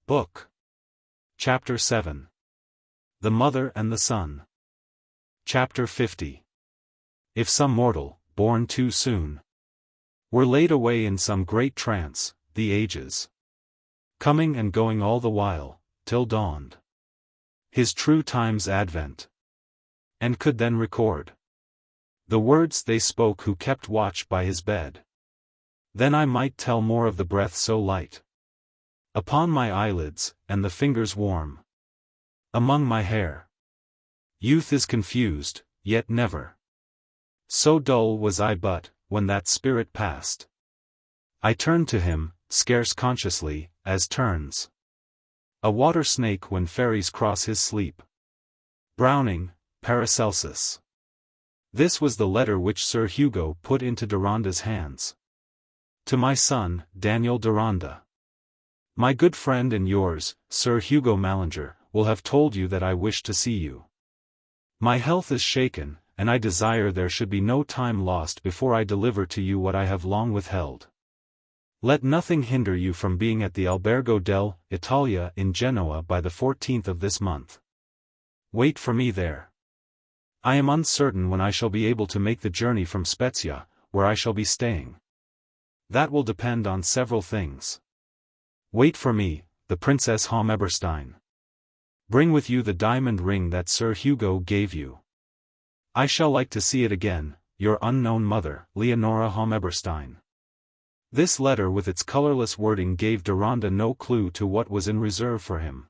Book. Chapter 7. The Mother and the Son. Chapter 50. If some mortal, born too soon, were laid away in some great trance, the ages coming and going all the while, till dawned his true time's advent, and could then record the words they spoke who kept watch by his bed, then I might tell more of the breath so light upon my eyelids, and the fingers warm among my hair. Youth is confused, yet never so dull was I but, when that spirit passed, I turned to him, scarce consciously, as turns a water snake when fairies cross his sleep. Browning, Paracelsus. This was the letter which Sir Hugo put into Deronda's hands. To my son, Daniel Deronda. My good friend and yours, Sir Hugo Mallinger, will have told you that I wish to see you. My health is shaken, and I desire there should be no time lost before I deliver to you what I have long withheld. Let nothing hinder you from being at the Albergo dell'Italia in Genoa by the 14th of this month. Wait for me there. I am uncertain when I shall be able to make the journey from Spezia, where I shall be staying. That will depend on several things. Wait for me, the Princess Homeberstein. Bring with you the diamond ring that Sir Hugo gave you. I shall like to see it again, your unknown mother, Leonora Homeberstein. This letter with its colorless wording gave Deronda no clue to what was in reserve for him.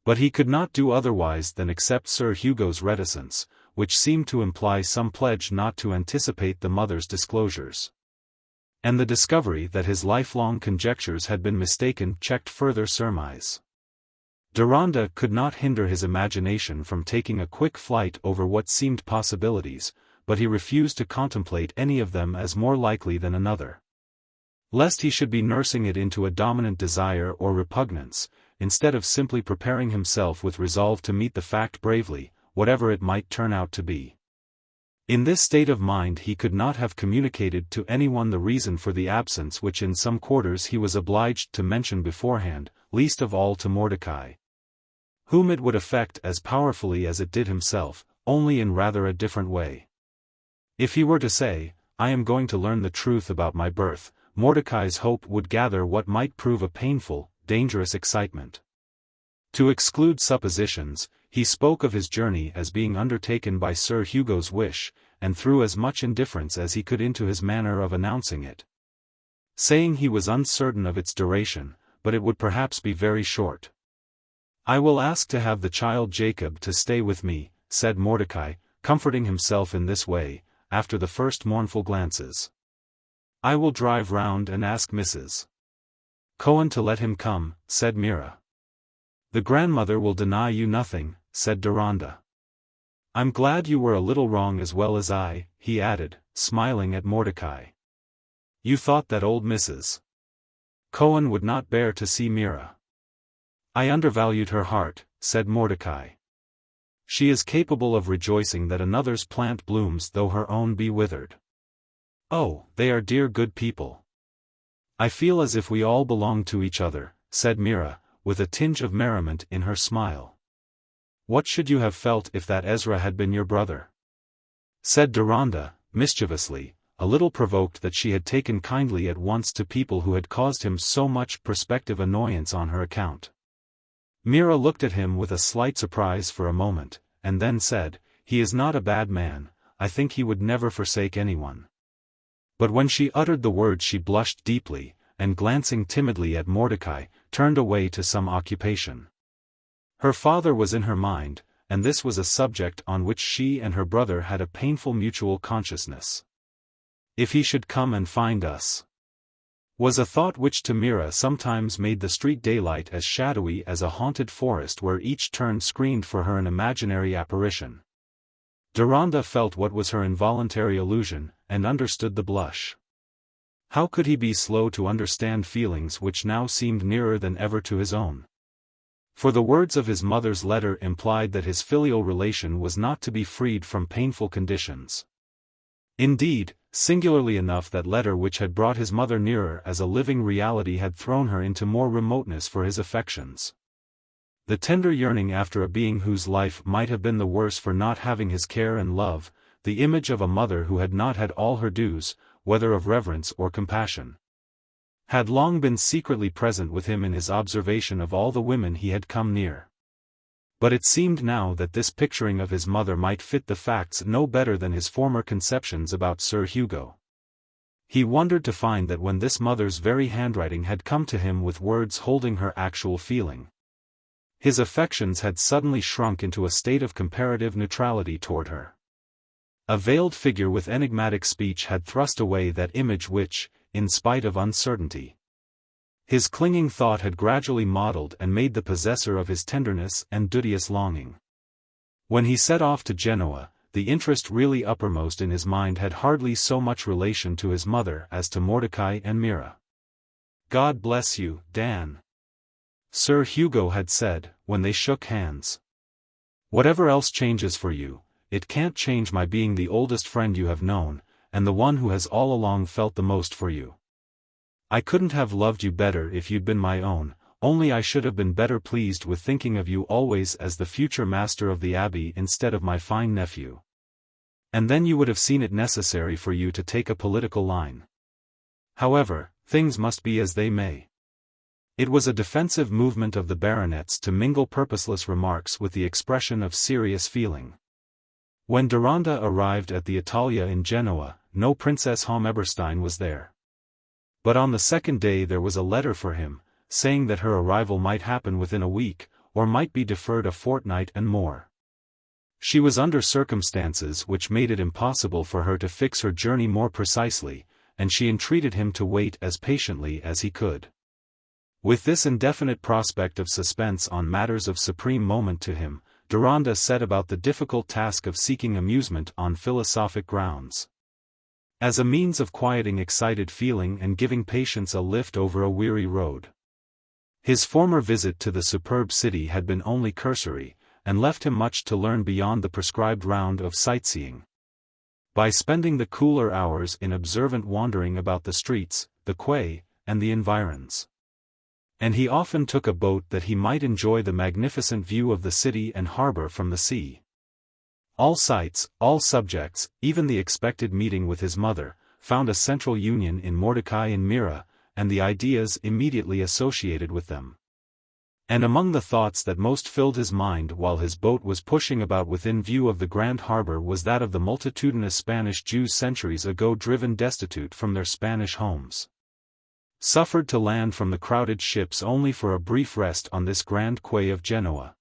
But he could not do otherwise than accept Sir Hugo's reticence, which seemed to imply some pledge not to anticipate the mother's disclosures. And the discovery that his lifelong conjectures had been mistaken checked further surmise. Deronda could not hinder his imagination from taking a quick flight over what seemed possibilities, but he refused to contemplate any of them as more likely than another. Lest he should be nursing it into a dominant desire or repugnance, instead of simply preparing himself with resolve to meet the fact bravely, whatever it might turn out to be. In this state of mind he could not have communicated to anyone the reason for the absence which in some quarters he was obliged to mention beforehand, least of all to Mordecai, whom it would affect as powerfully as it did himself, only in rather a different way. If he were to say, I am going to learn the truth about my birth, Mordecai's hope would gather what might prove a painful, dangerous excitement. To exclude suppositions, he spoke of his journey as being undertaken by Sir Hugo's wish, and threw as much indifference as he could into his manner of announcing it, saying he was uncertain of its duration, but it would perhaps be very short. I will ask to have the child Jacob to stay with me, said Mordecai, comforting himself in this way, after the first mournful glances. I will drive round and ask Mrs. Cohen to let him come, said Mira. The grandmother will deny you nothing, said Deronda. I'm glad you were a little wrong as well as I, he added, smiling at Mordecai. You thought that old Mrs. Cohen would not bear to see Mira. I undervalued her heart, said Mordecai. She is capable of rejoicing that another's plant blooms though her own be withered. Oh, they are dear good people. I feel as if we all belonged to each other, said Mira, with a tinge of merriment in her smile. What should you have felt if that Ezra had been your brother? Said Deronda, mischievously, a little provoked that she had taken kindly at once to people who had caused him so much prospective annoyance on her account. Mira looked at him with a slight surprise for a moment, and then said, He is not a bad man, I think he would never forsake anyone. But when she uttered the words she blushed deeply, and glancing timidly at Mordecai, turned away to some occupation. Her father was in her mind, and this was a subject on which she and her brother had a painful mutual consciousness. If he should come and find us, was a thought which to Mira sometimes made the street daylight as shadowy as a haunted forest where each turn screened for her an imaginary apparition. Deronda felt what was her involuntary illusion, and understood the blush. How could he be slow to understand feelings which now seemed nearer than ever to his own? For the words of his mother's letter implied that his filial relation was not to be freed from painful conditions. Indeed, singularly enough that letter which had brought his mother nearer as a living reality had thrown her into more remoteness for his affections. The tender yearning after a being whose life might have been the worse for not having his care and love, the image of a mother who had not had all her dues, whether of reverence or compassion, had long been secretly present with him in his observation of all the women he had come near. But it seemed now that this picturing of his mother might fit the facts no better than his former conceptions about Sir Hugo. He wondered to find that when this mother's very handwriting had come to him with words holding her actual feeling, his affections had suddenly shrunk into a state of comparative neutrality toward her. A veiled figure with enigmatic speech had thrust away that image which, in spite of uncertainty, his clinging thought had gradually modeled and made the possessor of his tenderness and duteous longing. When he set off to Genoa, the interest really uppermost in his mind had hardly so much relation to his mother as to Mordecai and Mira. "God bless you, Dan," Sir Hugo had said, when they shook hands. "Whatever else changes for you, it can't change my being the oldest friend you have known, and the one who has all along felt the most for you. I couldn't have loved you better if you'd been my own, only I should have been better pleased with thinking of you always as the future master of the Abbey instead of my fine nephew. And then you would have seen it necessary for you to take a political line. However, things must be as they may." It was a defensive movement of the baronet's to mingle purposeless remarks with the expression of serious feeling. When Deronda arrived at the Italia in Genoa, no Princess Homeberstein was there. But on the second day there was a letter for him, saying that her arrival might happen within a week, or might be deferred a fortnight and more. She was under circumstances which made it impossible for her to fix her journey more precisely, and she entreated him to wait as patiently as he could. With this indefinite prospect of suspense on matters of supreme moment to him, Deronda set about the difficult task of seeking amusement on philosophic grounds, as a means of quieting excited feeling and giving patience a lift over a weary road. His former visit to the superb city had been only cursory, and left him much to learn beyond the prescribed round of sightseeing. By spending the cooler hours in observant wandering about the streets, the quay, and the environs. And he often took a boat that he might enjoy the magnificent view of the city and harbor from the sea. All sights, all subjects, even the expected meeting with his mother, found a central union in Mordecai and Mira, and the ideas immediately associated with them. And among the thoughts that most filled his mind while his boat was pushing about within view of the grand harbor was that of the multitudinous Spanish Jews centuries ago driven destitute from their Spanish homes, suffered to land from the crowded ships only for a brief rest on this grand quay of Genoa,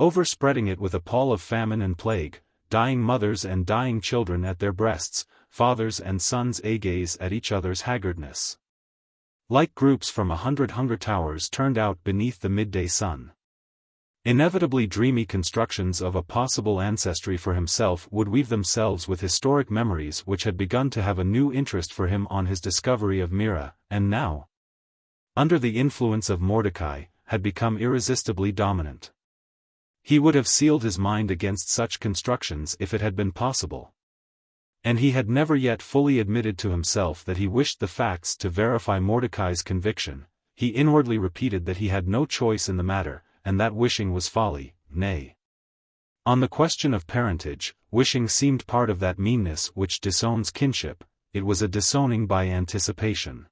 overspreading it with a pall of famine and plague, dying mothers and dying children at their breasts, fathers and sons gaze at each other's haggardness, like groups from 100 hunger towers turned out beneath the midday sun. Inevitably dreamy constructions of a possible ancestry for himself would weave themselves with historic memories which had begun to have a new interest for him on his discovery of Mira, and now, under the influence of Mordecai, had become irresistibly dominant. He would have sealed his mind against such constructions if it had been possible. And he had never yet fully admitted to himself that he wished the facts to verify Mordecai's conviction. He inwardly repeated that he had no choice in the matter, and that wishing was folly, nay. On the question of parentage, wishing seemed part of that meanness which disowns kinship. It was a disowning by anticipation.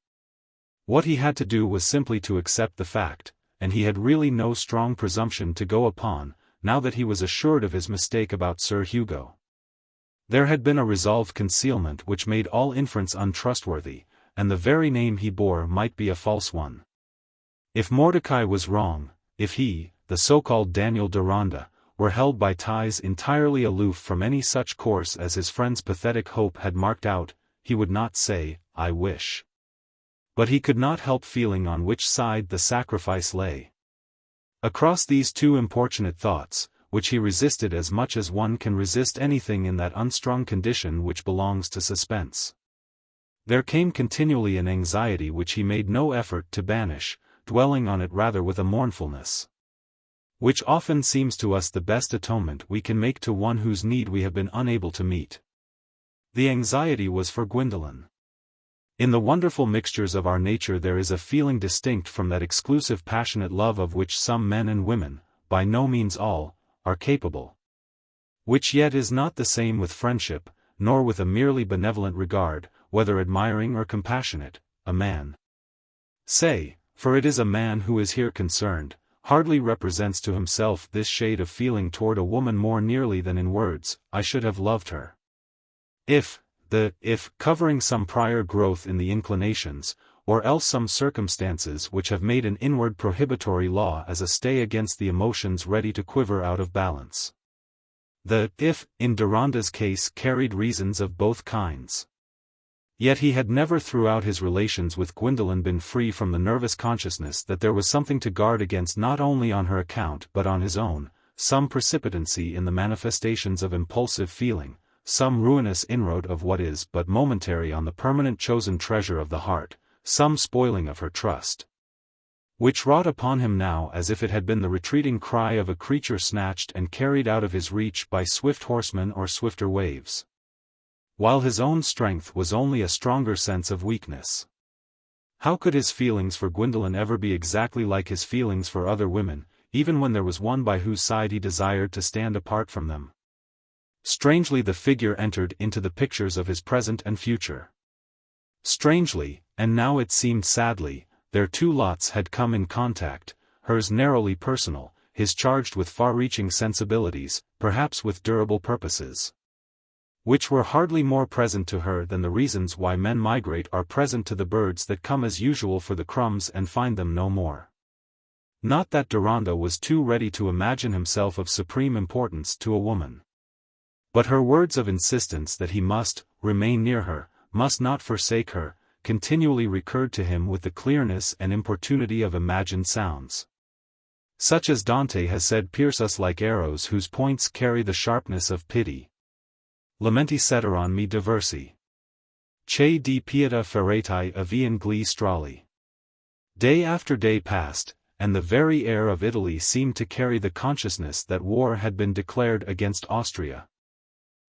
What he had to do was simply to accept the fact, and he had really no strong presumption to go upon, now that he was assured of his mistake about Sir Hugo. There had been a resolved concealment which made all inference untrustworthy, and the very name he bore might be a false one. If Mordecai was wrong, if he, the so-called Daniel Deronda, were held by ties entirely aloof from any such course as his friend's pathetic hope had marked out, he would not say, "I wish." But he could not help feeling on which side the sacrifice lay. Across these two importunate thoughts, which he resisted as much as one can resist anything in that unstrung condition which belongs to suspense, there came continually an anxiety which he made no effort to banish, dwelling on it rather with a mournfulness, which often seems to us the best atonement we can make to one whose need we have been unable to meet. The anxiety was for Gwendolen. In the wonderful mixtures of our nature there is a feeling distinct from that exclusive passionate love of which some men and women, by no means all, are capable. Which yet is not the same with friendship, nor with a merely benevolent regard, whether admiring or compassionate. A man, say, for it is a man who is here concerned, hardly represents to himself this shade of feeling toward a woman more nearly than in words, I should have loved her. If covering some prior growth in the inclinations, or else some circumstances which have made an inward prohibitory law as a stay against the emotions ready to quiver out of balance. The if, in Deronda's case, carried reasons of both kinds. Yet he had never throughout his relations with Gwendolen been free from the nervous consciousness that there was something to guard against not only on her account but on his own, some precipitancy in the manifestations of impulsive feeling, some ruinous inroad of what is but momentary on the permanent chosen treasure of the heart, some spoiling of her trust, which wrought upon him now as if it had been the retreating cry of a creature snatched and carried out of his reach by swift horsemen or swifter waves. While his own strength was only a stronger sense of weakness. How could his feelings for Gwendolen ever be exactly like his feelings for other women, even when there was one by whose side he desired to stand apart from them? Strangely the figure entered into the pictures of his present and future. Strangely, and now it seemed sadly, their two lots had come in contact, hers narrowly personal, his charged with far-reaching sensibilities, perhaps with durable purposes, which were hardly more present to her than the reasons why men migrate are present to the birds that come as usual for the crumbs and find them no more. Not that Deronda was too ready to imagine himself of supreme importance to a woman. But her words of insistence that he must remain near her, must not forsake her, continually recurred to him with the clearness and importunity of imagined sounds. Such as Dante has said pierce us like arrows whose points carry the sharpness of pity. Lamenti ceteron me diversi. Che di pieta ferretai avian gli strali. Day after day passed, and the very air of Italy seemed to carry the consciousness that war had been declared against Austria.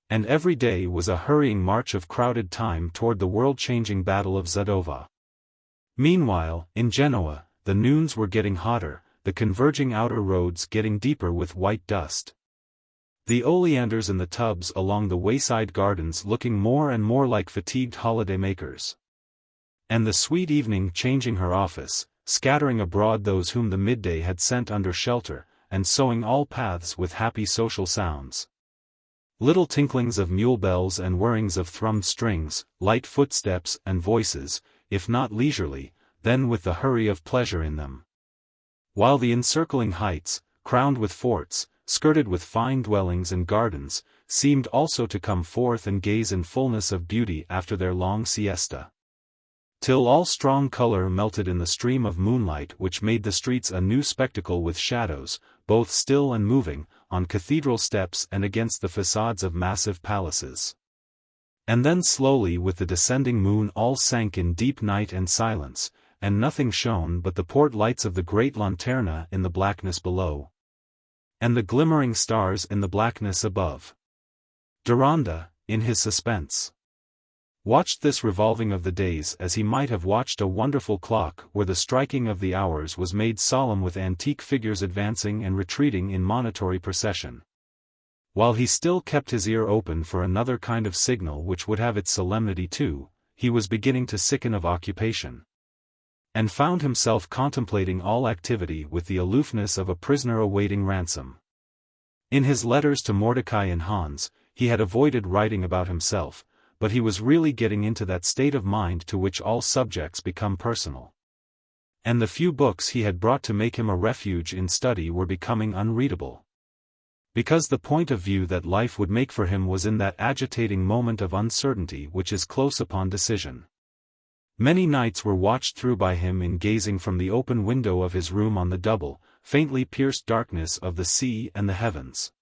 And every day was a hurrying march of crowded time toward the world-changing Battle of Zadova. Meanwhile, in Genoa, the noons were getting hotter, the converging outer roads getting deeper with white dust. The oleanders in the tubs along the wayside gardens looking more and more like fatigued holiday-makers. And the sweet evening changing her office, scattering abroad those whom the midday had sent under shelter, and sowing all paths with happy social sounds. Little tinklings of mule bells and whirrings of thrummed strings, light footsteps and voices, if not leisurely, then with the hurry of pleasure in them. While the encircling heights, crowned with forts, skirted with fine dwellings and gardens, seemed also to come forth and gaze in fullness of beauty after their long siesta. Till all strong color melted in the stream of moonlight which made the streets a new spectacle with shadows, both still and moving, on cathedral steps and against the facades of massive palaces. And then slowly with the descending moon all sank in deep night and silence, and nothing shone but the port lights of the great lanterna in the blackness below, and the glimmering stars in the blackness above. Deronda, in his suspense, watched this revolving of the days as he might have watched a wonderful clock where the striking of the hours was made solemn with antique figures advancing and retreating in monitory procession. While he still kept his ear open for another kind of signal which would have its solemnity too, he was beginning to sicken of occupation, and found himself contemplating all activity with the aloofness of a prisoner awaiting ransom. In his letters to Mordecai and Hans, he had avoided writing about himself, but he was really getting into that state of mind to which all subjects become personal. And the few books he had brought to make him a refuge in study were becoming unreadable. Because the point of view that life would make for him was in that agitating moment of uncertainty which is close upon decision. Many nights were watched through by him in gazing from the open window of his room on the double, faintly pierced darkness of the sea and the heavens.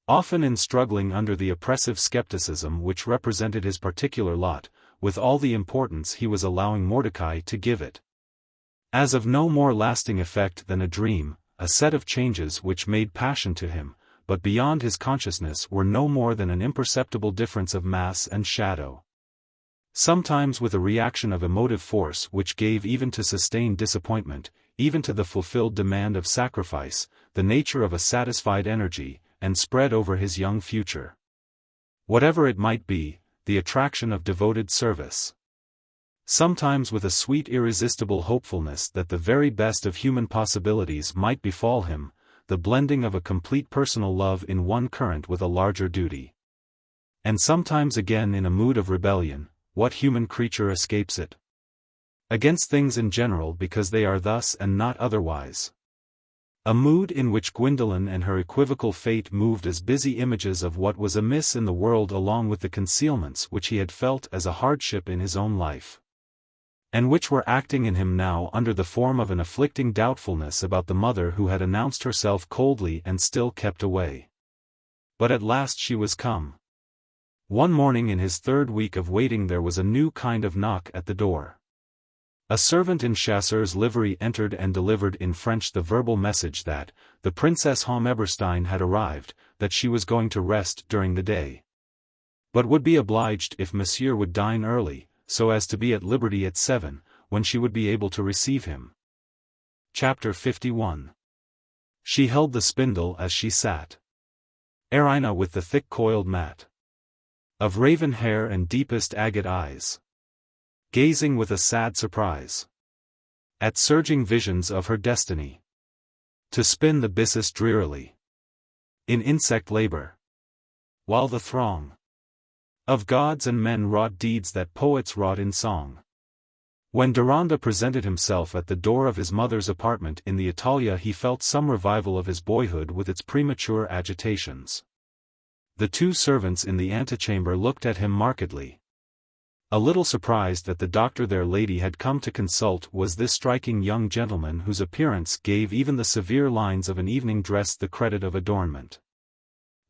Often in struggling under the oppressive skepticism which represented his particular lot, with all the importance he was allowing Mordecai to give it. As of no more lasting effect than a dream, a set of changes which made passion to him, but beyond his consciousness were no more than an imperceptible difference of mass and shadow. Sometimes with a reaction of emotive force which gave even to sustained disappointment, even to the fulfilled demand of sacrifice, the nature of a satisfied energy, and spread over his young future. Whatever it might be, the attraction of devoted service. Sometimes with a sweet irresistible hopefulness that the very best of human possibilities might befall him, the blending of a complete personal love in one current with a larger duty. And sometimes again in a mood of rebellion, what human creature escapes it? Against things in general because they are thus and not otherwise. A mood in which Gwendolen and her equivocal fate moved as busy images of what was amiss in the world along with the concealments which he had felt as a hardship in his own life, and which were acting in him now under the form of an afflicting doubtfulness about the mother who had announced herself coldly and still kept away. But at last she was come. One morning in his third week of waiting there was a new kind of knock at the door. A servant in chasseur's livery entered and delivered in French the verbal message that the Princess Eberstein had arrived, that she was going to rest during the day, but would be obliged if Monsieur would dine early, so as to be at liberty at 7, when she would be able to receive him. Chapter 51. She held the spindle as she sat. Erina with the thick coiled mat of raven hair and deepest agate eyes, gazing with a sad surprise at surging visions of her destiny to spin the byssus drearily in insect labor, while the throng of gods and men wrought deeds that poets wrought in song. When Deronda presented himself at the door of his mother's apartment in the Italia, he felt some revival of his boyhood with its premature agitations. The two servants in the antechamber looked at him markedly. A little surprised that the doctor their lady had come to consult was this striking young gentleman whose appearance gave even the severe lines of an evening dress the credit of adornment.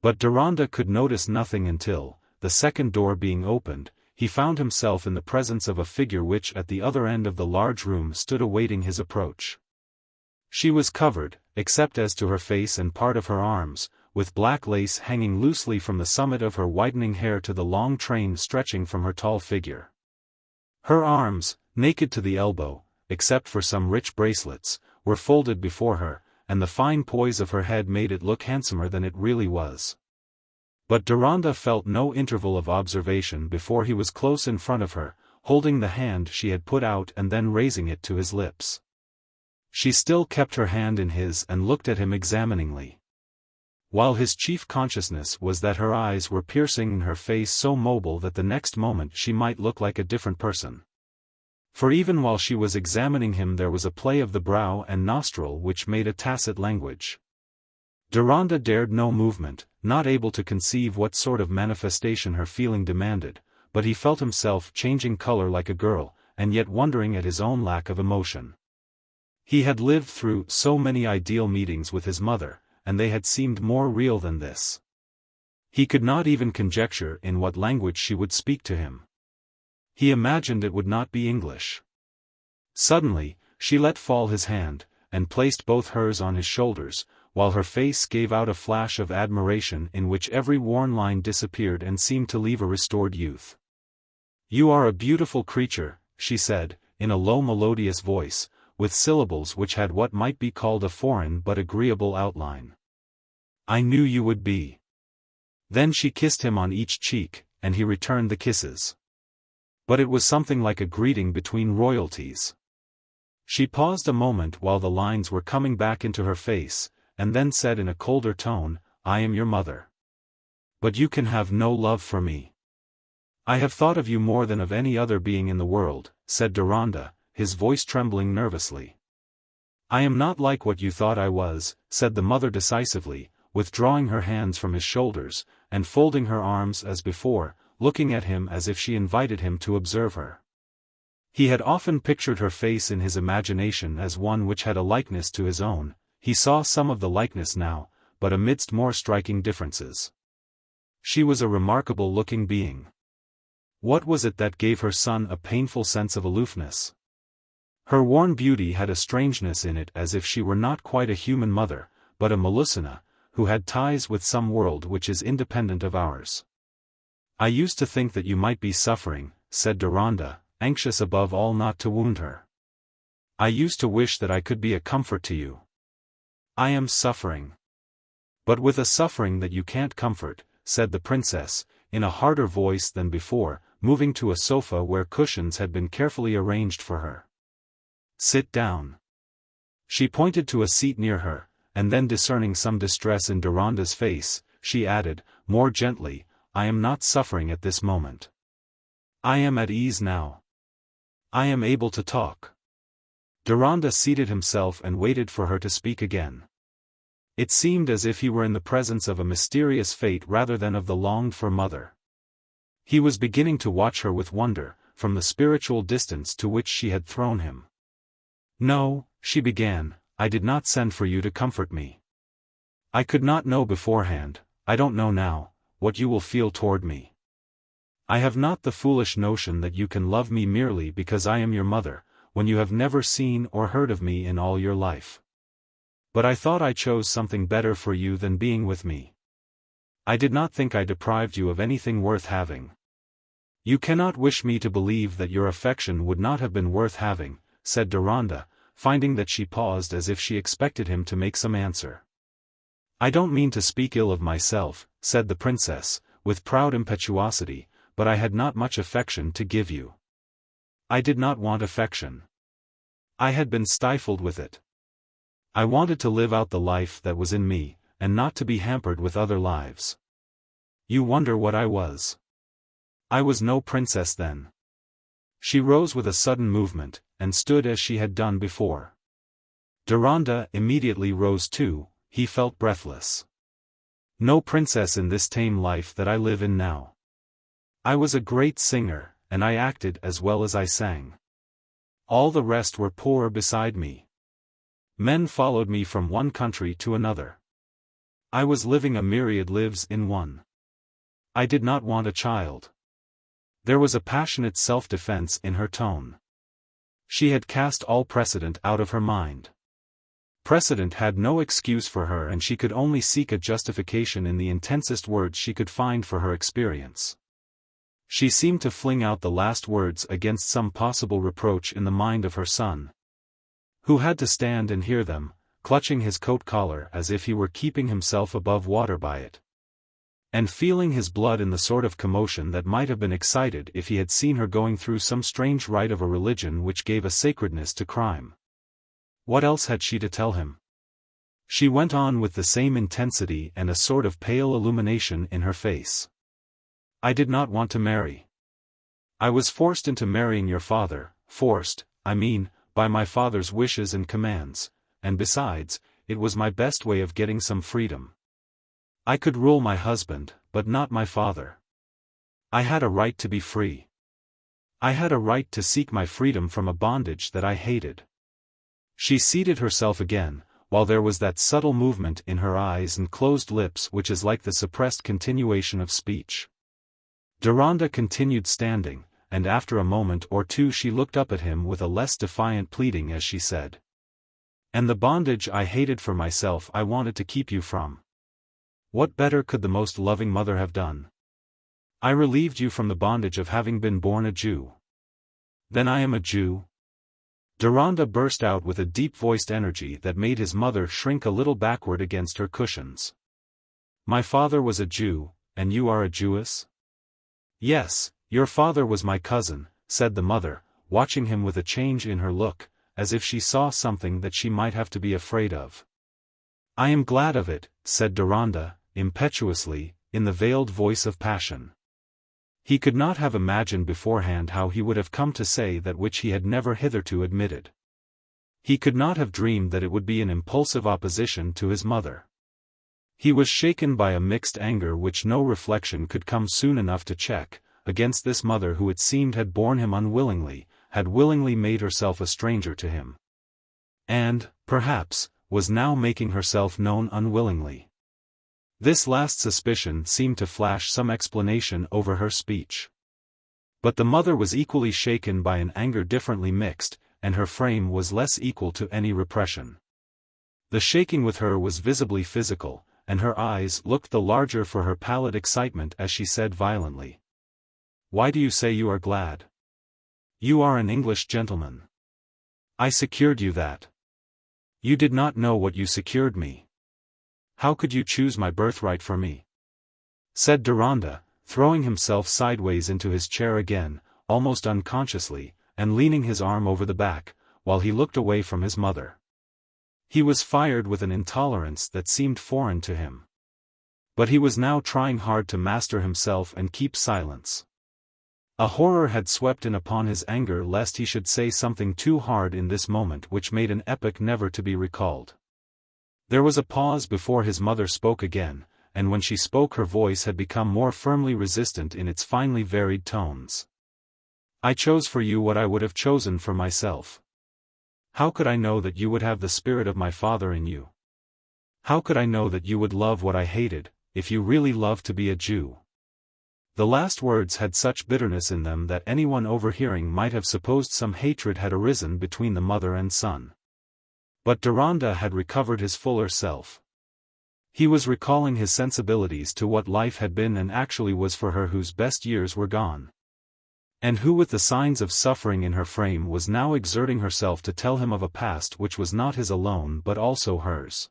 But Deronda could notice nothing until, the second door being opened, he found himself in the presence of a figure which at the other end of the large room stood awaiting his approach. She was covered, except as to her face and part of her arms, with black lace hanging loosely from the summit of her whitening hair to the long train stretching from her tall figure. Her arms, naked to the elbow, except for some rich bracelets, were folded before her, and the fine poise of her head made it look handsomer than it really was. But Deronda felt no interval of observation before he was close in front of her, holding the hand she had put out and then raising it to his lips. She still kept her hand in his and looked at him examiningly, while his chief consciousness was that her eyes were piercing and her face so mobile that the next moment she might look like a different person. For even while she was examining him there was a play of the brow and nostril which made a tacit language. Deronda dared no movement, not able to conceive what sort of manifestation her feeling demanded, but he felt himself changing color like a girl, and yet wondering at his own lack of emotion. He had lived through so many ideal meetings with his mother, and they had seemed more real than this. He could not even conjecture in what language she would speak to him. He imagined it would not be English. Suddenly, she let fall his hand, and placed both hers on his shoulders, while her face gave out a flash of admiration in which every worn line disappeared and seemed to leave a restored youth. "You are a beautiful creature," she said, in a low melodious voice, with syllables which had what might be called a foreign but agreeable outline. "I knew you would be." Then she kissed him on each cheek, and he returned the kisses. But it was something like a greeting between royalties. She paused a moment while the lines were coming back into her face, and then said in a colder tone, "I am your mother. But you can have no love for me." "I have thought of you more than of any other being in the world," said Deronda, his voice trembling nervously. "I am not like what you thought I was," said the mother decisively, withdrawing her hands from his shoulders, and folding her arms as before, looking at him as if she invited him to observe her. He had often pictured her face in his imagination as one which had a likeness to his own. He saw some of the likeness now, but amidst more striking differences. She was a remarkable-looking being. What was it that gave her son a painful sense of aloofness? Her worn beauty had a strangeness in it as if she were not quite a human mother, but a Melusina, who had ties with some world which is independent of ours. I used to think that you might be suffering, said Deronda, anxious above all not to wound her. I used to wish that I could be a comfort to you. I am suffering. But with a suffering that you can't comfort, said the princess, in a harder voice than before, moving to a sofa where cushions had been carefully arranged for her. Sit down. She pointed to a seat near her, and then discerning some distress in Deronda's face, she added, more gently, I am not suffering at this moment. I am at ease now. I am able to talk. Deronda seated himself and waited for her to speak again. It seemed as if he were in the presence of a mysterious fate rather than of the longed-for mother. He was beginning to watch her with wonder, from the spiritual distance to which she had thrown him. No, she began, I did not send for you to comfort me. I could not know beforehand, I don't know now, what you will feel toward me. I have not the foolish notion that you can love me merely because I am your mother, when you have never seen or heard of me in all your life. But I thought I chose something better for you than being with me. I did not think I deprived you of anything worth having. You cannot wish me to believe that your affection would not have been worth having, said Deronda, finding that she paused as if she expected him to make some answer. I don't mean to speak ill of myself, said the princess, with proud impetuosity, but I had not much affection to give you. I did not want affection. I had been stifled with it. I wanted to live out the life that was in me, and not to be hampered with other lives. You wonder what I was. I was no princess then. She rose with a sudden movement, and stood as she had done before. Deronda immediately rose too, he felt breathless. No princess in this tame life that I live in now. I was a great singer, and I acted as well as I sang. All the rest were poor beside me. Men followed me from one country to another. I was living a myriad lives in one. I did not want a child. There was a passionate self-defense in her tone. She had cast all precedent out of her mind. Precedent had no excuse for her and she could only seek a justification in the intensest words she could find for her experience. She seemed to fling out the last words against some possible reproach in the mind of her son, who had to stand and hear them, clutching his coat collar as if he were keeping himself above water by it, and feeling his blood in the sort of commotion that might have been excited if he had seen her going through some strange rite of a religion which gave a sacredness to crime. What else had she to tell him? She went on with the same intensity and a sort of pale illumination in her face. I did not want to marry. I was forced into marrying your father, forced, I mean, by my father's wishes and commands, and besides, it was my best way of getting some freedom. I could rule my husband, but not my father. I had a right to be free. I had a right to seek my freedom from a bondage that I hated. She seated herself again, while there was that subtle movement in her eyes and closed lips which is like the suppressed continuation of speech. Deronda continued standing, and after a moment or two she looked up at him with a less defiant pleading as she said, "And the bondage I hated for myself I wanted to keep you from. What better could the most loving mother have done? I relieved you from the bondage of having been born a Jew." "Then I am a Jew?" Deronda burst out with a deep-voiced energy that made his mother shrink a little backward against her cushions. "My father was a Jew, and you are a Jewess?" "Yes, your father was my cousin," said the mother, watching him with a change in her look, as if she saw something that she might have to be afraid of. "I am glad of it," said Deronda, impetuously, in the veiled voice of passion. He could not have imagined beforehand how he would have come to say that which he had never hitherto admitted. He could not have dreamed that it would be an impulsive opposition to his mother. He was shaken by a mixed anger which no reflection could come soon enough to check, against this mother who it seemed had borne him unwillingly, had willingly made herself a stranger to him, and, perhaps, was now making herself known unwillingly. This last suspicion seemed to flash some explanation over her speech. But the mother was equally shaken by an anger differently mixed, and her frame was less equal to any repression. The shaking with her was visibly physical, and her eyes looked the larger for her pallid excitement as she said violently. "Why do you say you are glad? You are an English gentleman. I secured you that. You did not know what you secured me. How could you choose my birthright for me?" said Deronda, throwing himself sideways into his chair again, almost unconsciously, and leaning his arm over the back, while he looked away from his mother. He was fired with an intolerance that seemed foreign to him. But he was now trying hard to master himself and keep silence. A horror had swept in upon his anger lest he should say something too hard in this moment which made an epoch never to be recalled. There was a pause before his mother spoke again, and when she spoke her voice had become more firmly resistant in its finely varied tones. "I chose for you what I would have chosen for myself. How could I know that you would have the spirit of my father in you? How could I know that you would love what I hated, if you really loved to be a Jew?" The last words had such bitterness in them that anyone overhearing might have supposed some hatred had arisen between the mother and son. But Deronda had recovered his fuller self. He was recalling his sensibilities to what life had been and actually was for her whose best years were gone. And who with the signs of suffering in her frame was now exerting herself to tell him of a past which was not his alone but also hers.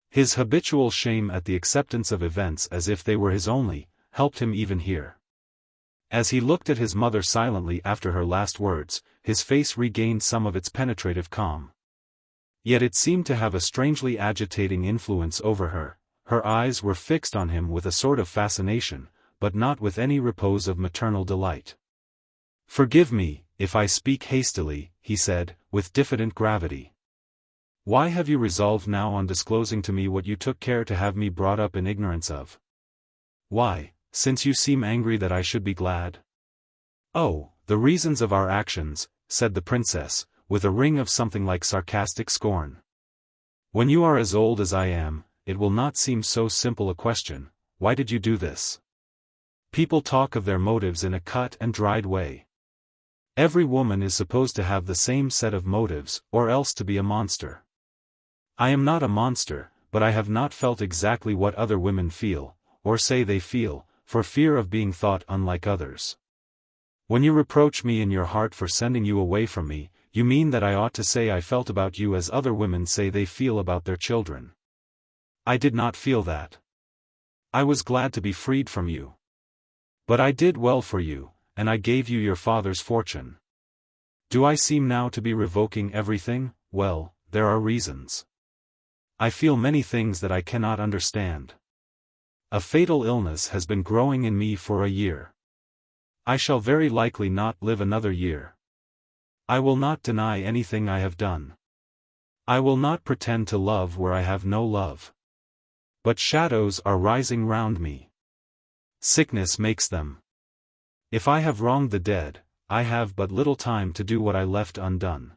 His habitual shame at the acceptance of events as if they were his only, helped him even here. As he looked at his mother silently after her last words, his face regained some of its penetrative calm. Yet it seemed to have a strangely agitating influence over her. Her eyes were fixed on him with a sort of fascination, but not with any repose of maternal delight. "Forgive me, if I speak hastily," he said, with diffident gravity. "Why have you resolved now on disclosing to me what you took care to have me brought up in ignorance of? Why, since you seem angry that I should be glad?" "Oh, the reasons of our actions," said the princess, with a ring of something like sarcastic scorn. "When you are as old as I am, it will not seem so simple a question, why did you do this? People talk of their motives in a cut and dried way. Every woman is supposed to have the same set of motives, or else to be a monster. I am not a monster, but I have not felt exactly what other women feel, or say they feel, for fear of being thought unlike others. When you reproach me in your heart for sending you away from me, you mean that I ought to say I felt about you as other women say they feel about their children. I did not feel that. I was glad to be freed from you. But I did well for you, and I gave you your father's fortune. Do I seem now to be revoking everything? Well, there are reasons. I feel many things that I cannot understand. A fatal illness has been growing in me for a year. I shall very likely not live another year. I will not deny anything I have done. I will not pretend to love where I have no love. But shadows are rising round me. Sickness makes them. If I have wronged the dead, I have but little time to do what I left undone.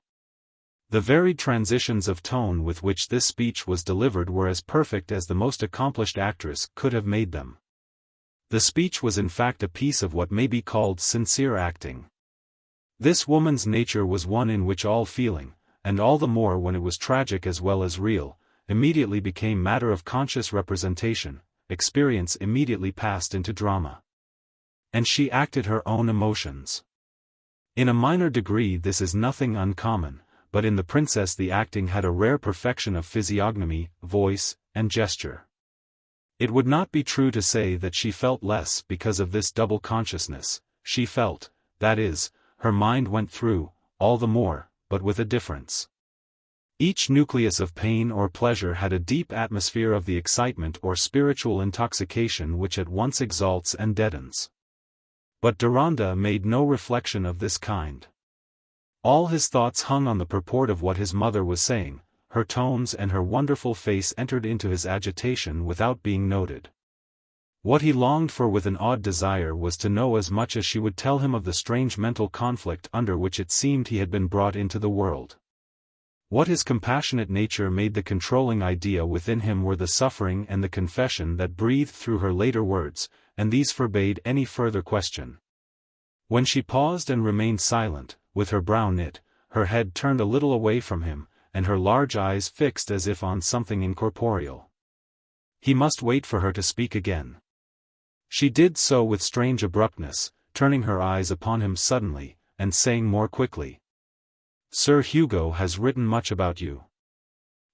The varied transitions of tone with which this speech was delivered were as perfect as the most accomplished actress could have made them. The speech was in fact a piece of what may be called sincere acting. This woman's nature was one in which all feeling, and all the more when it was tragic as well as real, immediately became matter of conscious representation, experience immediately passed into drama. And she acted her own emotions. In a minor degree this is nothing uncommon, but in the princess the acting had a rare perfection of physiognomy, voice, and gesture. It would not be true to say that she felt less because of this double consciousness. She felt, that is, her mind went through, all the more, but with a difference. Each nucleus of pain or pleasure had a deep atmosphere of the excitement or spiritual intoxication which at once exalts and deadens. But Deronda made no reflection of this kind. All his thoughts hung on the purport of what his mother was saying. Her tones and her wonderful face entered into his agitation without being noted. What he longed for with an odd desire was to know as much as she would tell him of the strange mental conflict under which it seemed he had been brought into the world. What his compassionate nature made the controlling idea within him were the suffering and the confession that breathed through her later words, and these forbade any further question. When she paused and remained silent, with her brow knit, her head turned a little away from him, and her large eyes fixed as if on something incorporeal. He must wait for her to speak again. She did so with strange abruptness, turning her eyes upon him suddenly, and saying more quickly. Sir Hugo has written much about you.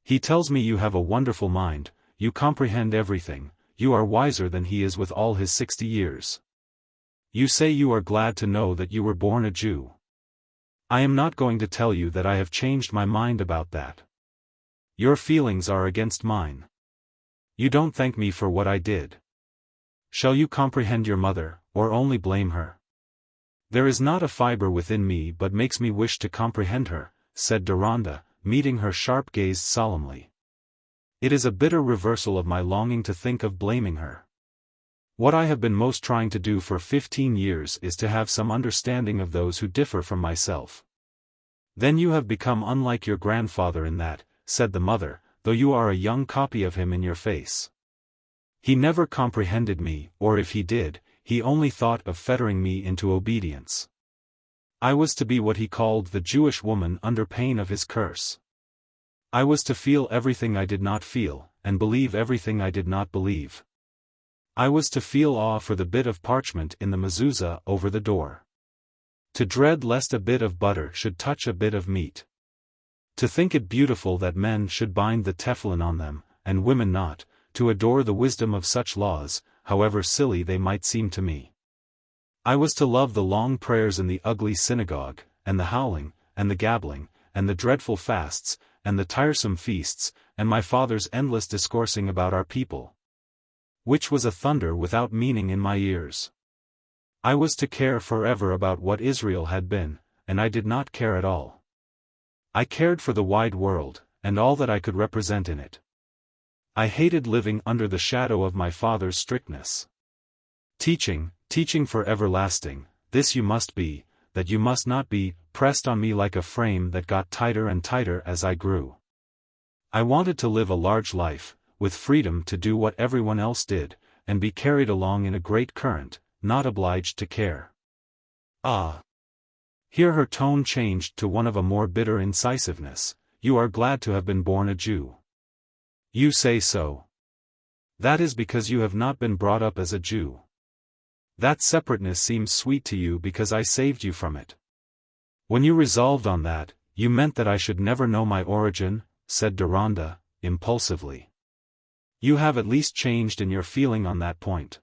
He tells me you have a wonderful mind, you comprehend everything, you are wiser than he is with all his 60 years. You say you are glad to know that you were born a Jew. I am not going to tell you that I have changed my mind about that. Your feelings are against mine. You don't thank me for what I did. Shall you comprehend your mother, or only blame her? There is not a fibre within me but makes me wish to comprehend her, said Deronda, meeting her sharp gaze solemnly. It is a bitter reversal of my longing to think of blaming her. What I have been most trying to do for 15 years is to have some understanding of those who differ from myself. Then you have become unlike your grandfather in that, said the mother, though you are a young copy of him in your face. He never comprehended me, or if he did, he only thought of fettering me into obedience. I was to be what he called the Jewish woman under pain of his curse. I was to feel everything I did not feel, and believe everything I did not believe. I was to feel awe for the bit of parchment in the mezuzah over the door. To dread lest a bit of butter should touch a bit of meat. To think it beautiful that men should bind the tefillin on them, and women not, to adore the wisdom of such laws, however silly they might seem to me. I was to love the long prayers in the ugly synagogue, and the howling, and the gabbling, and the dreadful fasts, and the tiresome feasts, and my father's endless discoursing about our people, which was a thunder without meaning in my ears. I was to care forever about what Israel had been, and I did not care at all. I cared for the wide world, and all that I could represent in it. I hated living under the shadow of my father's strictness. Teaching for everlasting, this you must be, that you must not be, pressed on me like a frame that got tighter and tighter as I grew. I wanted to live a large life, with freedom to do what everyone else did, and be carried along in a great current, not obliged to care. Ah! Here her tone changed to one of a more bitter incisiveness. You are glad to have been born a Jew. You say so. That is because you have not been brought up as a Jew. That separateness seems sweet to you because I saved you from it. When you resolved on that, you meant that I should never know my origin, said Deronda, impulsively. You have at least changed in your feeling on that point.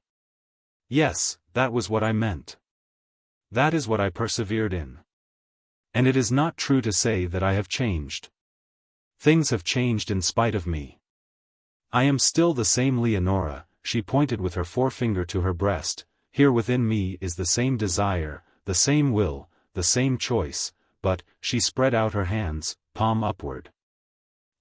Yes, that was what I meant. That is what I persevered in. And it is not true to say that I have changed. Things have changed in spite of me. I am still the same Leonora, she pointed with her forefinger to her breast, here within me is the same desire, the same will, the same choice, but, she spread out her hands, palm upward.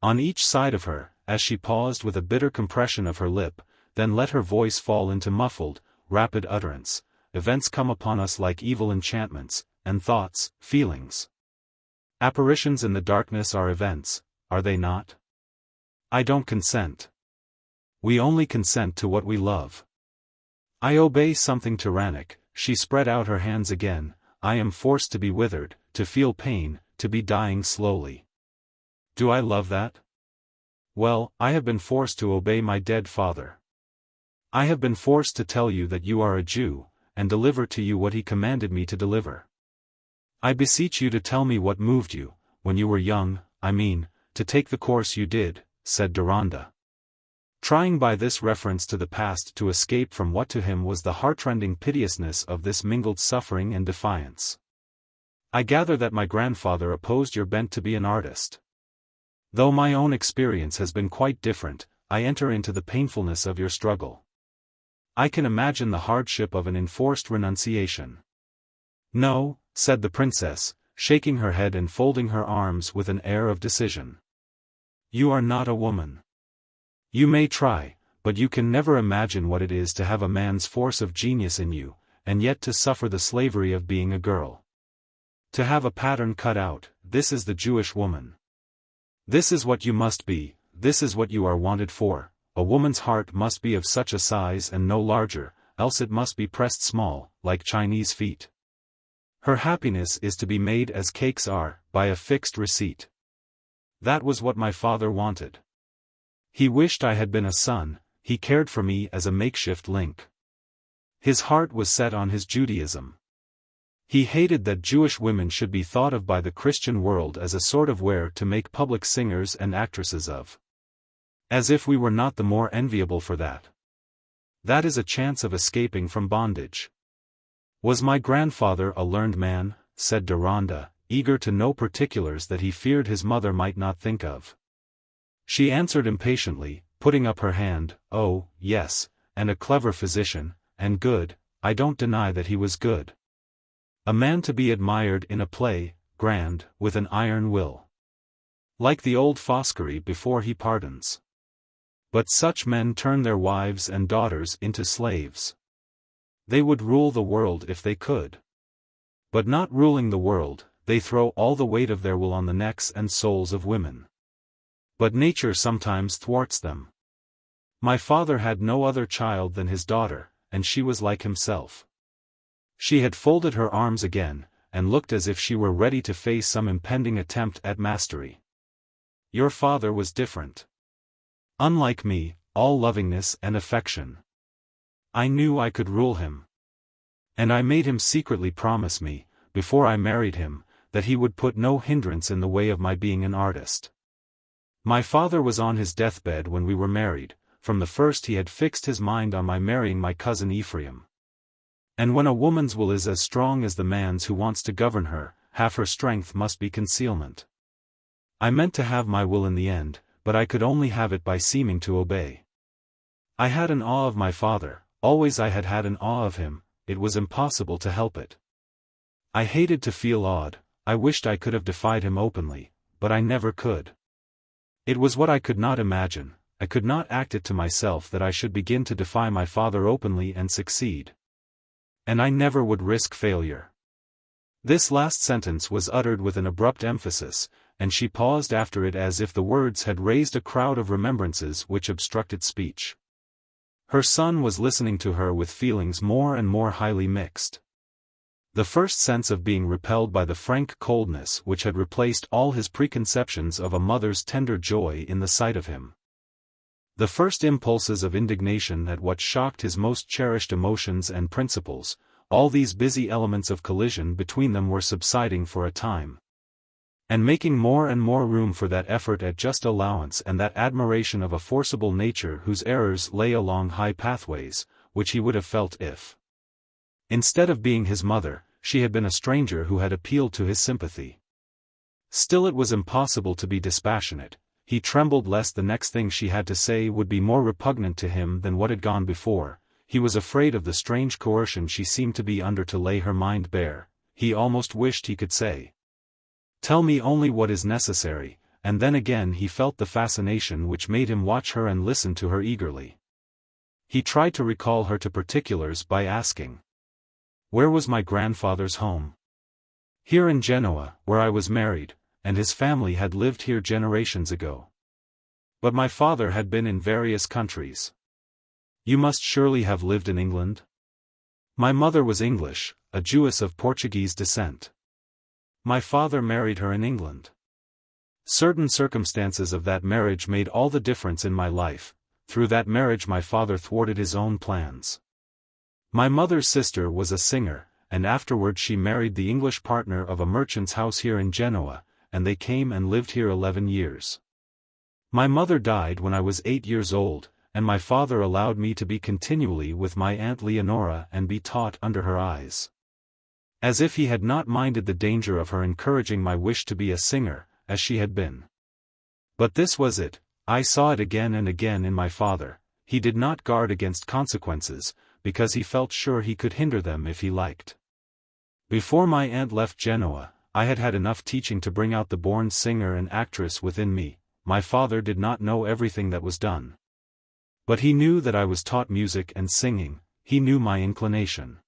On each side of her, as she paused with a bitter compression of her lip, then let her voice fall into muffled, rapid utterance. Events come upon us like evil enchantments, and thoughts, feelings. Apparitions in the darkness are events, are they not? I don't consent. We only consent to what we love. I obey something tyrannic, she spread out her hands again, I am forced to be withered, to feel pain, to be dying slowly. Do I love that? Well, I have been forced to obey my dead father. I have been forced to tell you that you are a Jew, and deliver to you what he commanded me to deliver. I beseech you to tell me what moved you, when you were young, I mean, to take the course you did, said Deronda, trying by this reference to the past to escape from what to him was the heartrending piteousness of this mingled suffering and defiance. I gather that my grandfather opposed your bent to be an artist. Though my own experience has been quite different, I enter into the painfulness of your struggle. I can imagine the hardship of an enforced renunciation. No, said the princess, shaking her head and folding her arms with an air of decision. You are not a woman. You may try, but you can never imagine what it is to have a man's force of genius in you, and yet to suffer the slavery of being a girl. To have a pattern cut out, this is the Jewish woman. This is what you must be, this is what you are wanted for. A woman's heart must be of such a size and no larger, else it must be pressed small, like Chinese feet. Her happiness is to be made as cakes are, by a fixed receipt. That was what my father wanted. He wished I had been a son, he cared for me as a makeshift link. His heart was set on his Judaism. He hated that Jewish women should be thought of by the Christian world as a sort of ware to make public singers and actresses of. As if we were not the more enviable for that. That is a chance of escaping from bondage. Was my grandfather a learned man? Said Deronda, eager to know particulars that he feared his mother might not think of. She answered impatiently, putting up her hand, oh, yes, and a clever physician, and good. I don't deny that he was good. A man to be admired in a play, grand, with an iron will. Like the old Foscari before he pardons. But such men turn their wives and daughters into slaves. They would rule the world if they could. But not ruling the world, they throw all the weight of their will on the necks and souls of women. But nature sometimes thwarts them. My father had no other child than his daughter, and she was like himself. She had folded her arms again, and looked as if she were ready to face some impending attempt at mastery. Your father was different. Unlike me, all lovingness and affection. I knew I could rule him. And I made him secretly promise me, before I married him, that he would put no hindrance in the way of my being an artist. My father was on his deathbed when we were married. From the first he had fixed his mind on my marrying my cousin Ephraim. And when a woman's will is as strong as the man's who wants to govern her, half her strength must be concealment. I meant to have my will in the end, but I could only have it by seeming to obey. I had an awe of my father, always I had had an awe of him, it was impossible to help it. I hated to feel awed, I wished I could have defied him openly, but I never could. It was what I could not imagine. I could not act it to myself that I should begin to defy my father openly and succeed. And I never would risk failure. This last sentence was uttered with an abrupt emphasis, and she paused after it as if the words had raised a crowd of remembrances which obstructed speech. Her son was listening to her with feelings more and more highly mixed. The first sense of being repelled by the frank coldness which had replaced all his preconceptions of a mother's tender joy in the sight of him. The first impulses of indignation at what shocked his most cherished emotions and principles, all these busy elements of collision between them were subsiding for a time. And making more and more room for that effort at just allowance and that admiration of a forcible nature whose errors lay along high pathways, which he would have felt if, instead of being his mother, she had been a stranger who had appealed to his sympathy. Still it was impossible to be dispassionate. He trembled lest the next thing she had to say would be more repugnant to him than what had gone before. He was afraid of the strange coercion she seemed to be under to lay her mind bare. He almost wished he could say, "Tell me only what is necessary," and then again he felt the fascination which made him watch her and listen to her eagerly. He tried to recall her to particulars by asking, "Where was my grandfather's home?" "Here in Genoa, where I was married, and his family had lived here generations ago. But my father had been in various countries." "You must surely have lived in England?" "My mother was English, a Jewess of Portuguese descent. My father married her in England. Certain circumstances of that marriage made all the difference in my life. Through that marriage my father thwarted his own plans. My mother's sister was a singer, and afterward she married the English partner of a merchant's house here in Genoa, and they came and lived here 11 years. My mother died when I was 8 years old, and my father allowed me to be continually with my Aunt Leonora and be taught under her eyes. As if he had not minded the danger of her encouraging my wish to be a singer, as she had been. But this was it, I saw it again and again in my father, he did not guard against consequences, because he felt sure he could hinder them if he liked. Before my aunt left Genoa, I had had enough teaching to bring out the born singer and actress within me. My father did not know everything that was done. But he knew that I was taught music and singing, he knew my inclination.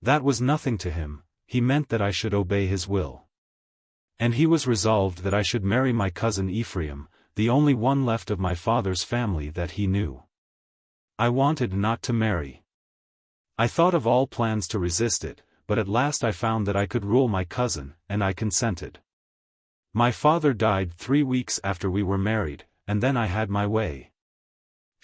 That was nothing to him, he meant that I should obey his will. And he was resolved that I should marry my cousin Ephraim, the only one left of my father's family that he knew. I wanted not to marry. I thought of all plans to resist it, but at last I found that I could rule my cousin, and I consented. My father died 3 weeks after we were married, and then I had my way.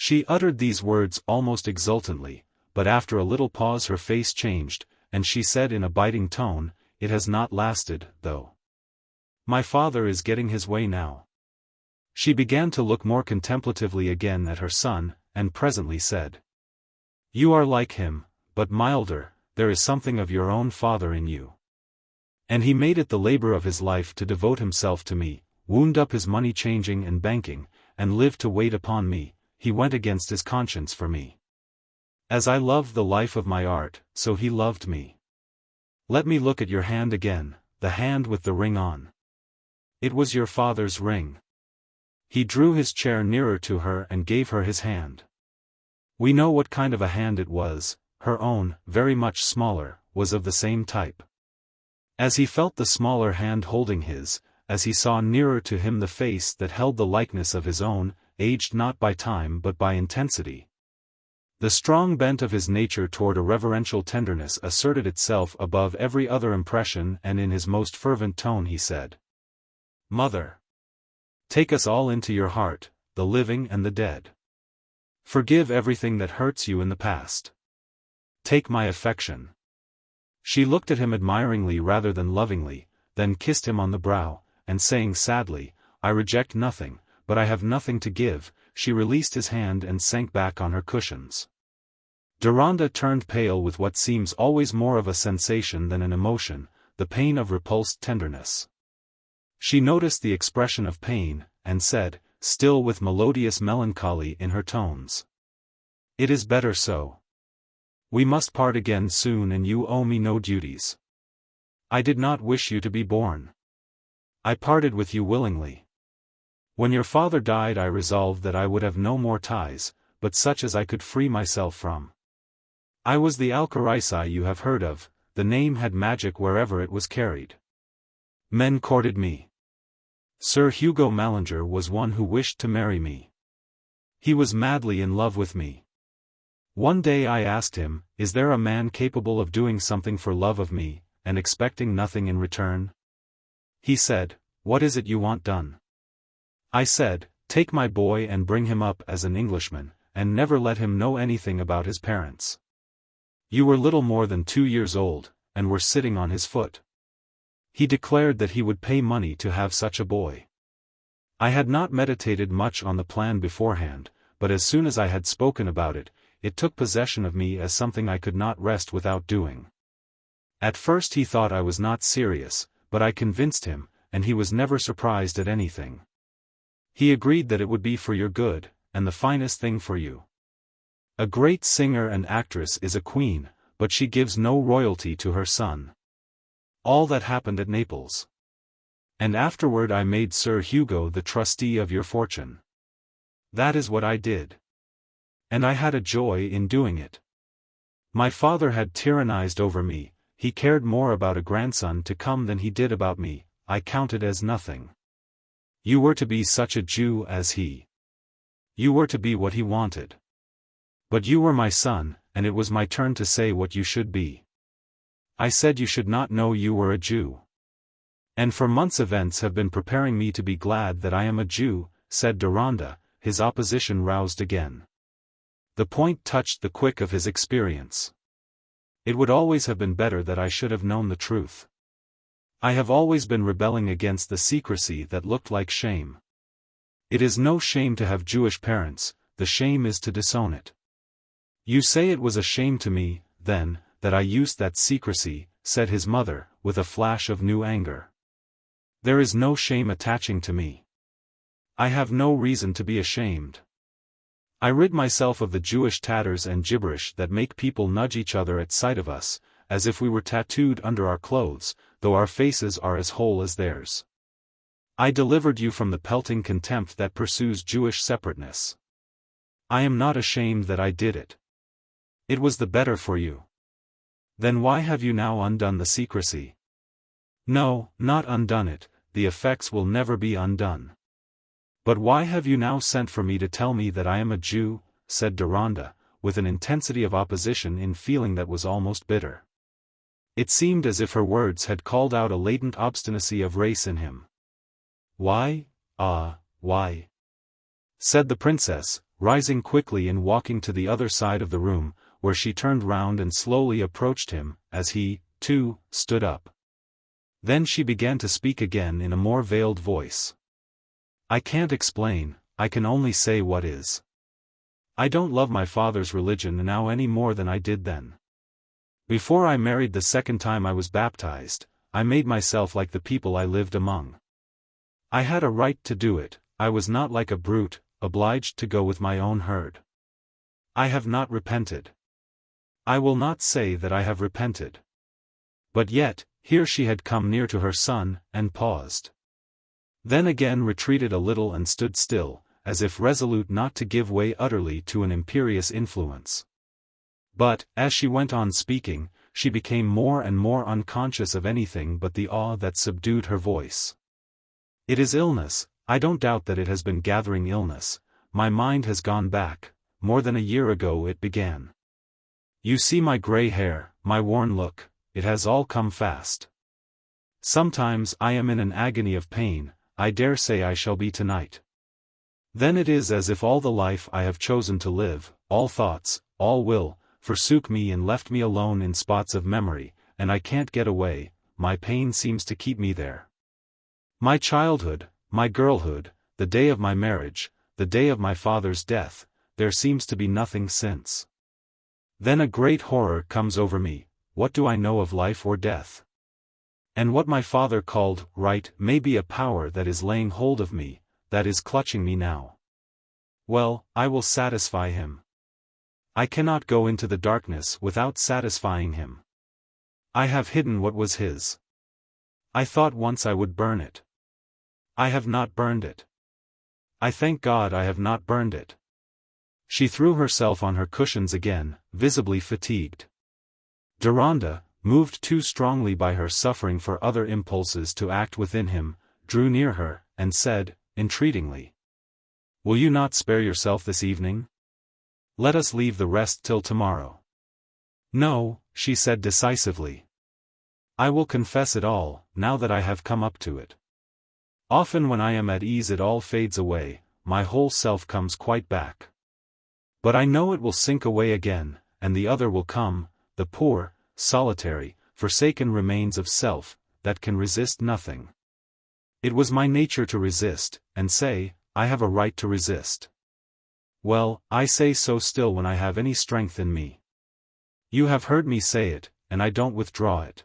She uttered these words almost exultantly, but after a little pause her face changed, and she said in a biting tone, "It has not lasted, though. My father is getting his way now." She began to look more contemplatively again at her son, and presently said, "You are like him, but milder. There is something of your own father in you. And he made it the labor of his life to devote himself to me, wound up his money changing and banking, and lived to wait upon me. He went against his conscience for me. As I loved the life of my art, so he loved me. Let me look at your hand again, the hand with the ring on. It was your father's ring." He drew his chair nearer to her and gave her his hand. We know what kind of a hand it was. Her own, very much smaller, was of the same type. As he felt the smaller hand holding his, as he saw nearer to him the face that held the likeness of his own, aged not by time but by intensity, the strong bent of his nature toward a reverential tenderness asserted itself above every other impression, and in his most fervent tone he said, "Mother, take us all into your heart, the living and the dead. Forgive everything that hurts you in the past. Take my affection." She looked at him admiringly rather than lovingly, then kissed him on the brow, and saying sadly, "I reject nothing, but I have nothing to give," she released his hand and sank back on her cushions. Deronda turned pale with what seems always more of a sensation than an emotion, the pain of repulsed tenderness. She noticed the expression of pain, and said, still with melodious melancholy in her tones, "It is better so. We must part again soon and you owe me no duties. I did not wish you to be born. I parted with you willingly. When your father died I resolved that I would have no more ties, but such as I could free myself from. I was the LXIII you have heard of. The name had magic wherever it was carried. Men courted me. Sir Hugo Mallinger was one who wished to marry me. He was madly in love with me. One day I asked him, is there a man capable of doing something for love of me, and expecting nothing in return? He said, what is it you want done? I said, take my boy and bring him up as an Englishman, and never let him know anything about his parents. You were little more than 2 years old, and were sitting on his foot. He declared that he would pay money to have such a boy. I had not meditated much on the plan beforehand, but as soon as I had spoken about it, it took possession of me as something I could not rest without doing. At first he thought I was not serious, but I convinced him, and he was never surprised at anything. He agreed that it would be for your good, and the finest thing for you. A great singer and actress is a queen, but she gives no royalty to her son. All that happened at Naples. And afterward I made Sir Hugo the trustee of your fortune. That is what I did. And I had a joy in doing it. My father had tyrannized over me, he cared more about a grandson to come than he did about me, I counted as nothing. You were to be such a Jew as he. You were to be what he wanted. But you were my son, and it was my turn to say what you should be. I said you should not know you were a Jew. And for months events have been preparing me to be glad that I am a Jew, said Deronda, his opposition roused again. The point touched the quick of his experience. It would always have been better that I should have known the truth. I have always been rebelling against the secrecy that looked like shame. It is no shame to have Jewish parents, the shame is to disown it. You say it was a shame to me, then, that I used that secrecy, said his mother, with a flash of new anger. There is no shame attaching to me. I have no reason to be ashamed. I rid myself of the Jewish tatters and gibberish that make people nudge each other at sight of us, as if we were tattooed under our clothes, though our faces are as whole as theirs. I delivered you from the pelting contempt that pursues Jewish separateness. I am not ashamed that I did it. It was the better for you. Then why have you now undone the secrecy? No, not undone it, the effects will never be undone. But why have you now sent for me to tell me that I am a Jew, said Deronda, with an intensity of opposition in feeling that was almost bitter. It seemed as if her words had called out a latent obstinacy of race in him. Why? Ah, why? Said the princess, rising quickly and walking to the other side of the room, where she turned round and slowly approached him, as he, too, stood up. Then she began to speak again in a more veiled voice. "I can't explain, I can only say what is. I don't love my father's religion now any more than I did then. Before I married the second time I was baptized, I made myself like the people I lived among. I had a right to do it, I was not like a brute, obliged to go with my own herd. I have not repented. I will not say that I have repented." But yet, here she had come near to her son, and paused. Then again retreated a little and stood still, as if resolute not to give way utterly to an imperious influence. But, as she went on speaking, she became more and more unconscious of anything but the awe that subdued her voice. "It is illness, I don't doubt that it has been gathering illness, my mind has gone back, more than a year ago it began. You see my grey hair, my worn look, it has all come fast. Sometimes I am in an agony of pain, I dare say I shall be tonight. Then it is as if all the life I have chosen to live, all thoughts, all will, forsook me and left me alone in spots of memory, and I can't get away, my pain seems to keep me there. My childhood, my girlhood, the day of my marriage, the day of my father's death, there seems to be nothing since. Then a great horror comes over me, what do I know of life or death? And what my father called right may be a power that is laying hold of me, that is clutching me now. Well, I will satisfy him. I cannot go into the darkness without satisfying him. I have hidden what was his. I thought once I would burn it. I have not burned it. I thank God I have not burned it." She threw herself on her cushions again, visibly fatigued. Deronda, moved too strongly by her suffering for other impulses to act within him, drew near her, and said, entreatingly, "Will you not spare yourself this evening? Let us leave the rest till tomorrow." "No," she said decisively. "I will confess it all, now that I have come up to it. Often when I am at ease it all fades away, my whole self comes quite back. But I know it will sink away again, and the other will come, the poor, solitary, forsaken remains of self, that can resist nothing. It was my nature to resist, and say, I have a right to resist. Well, I say so still when I have any strength in me. You have heard me say it, and I don't withdraw it.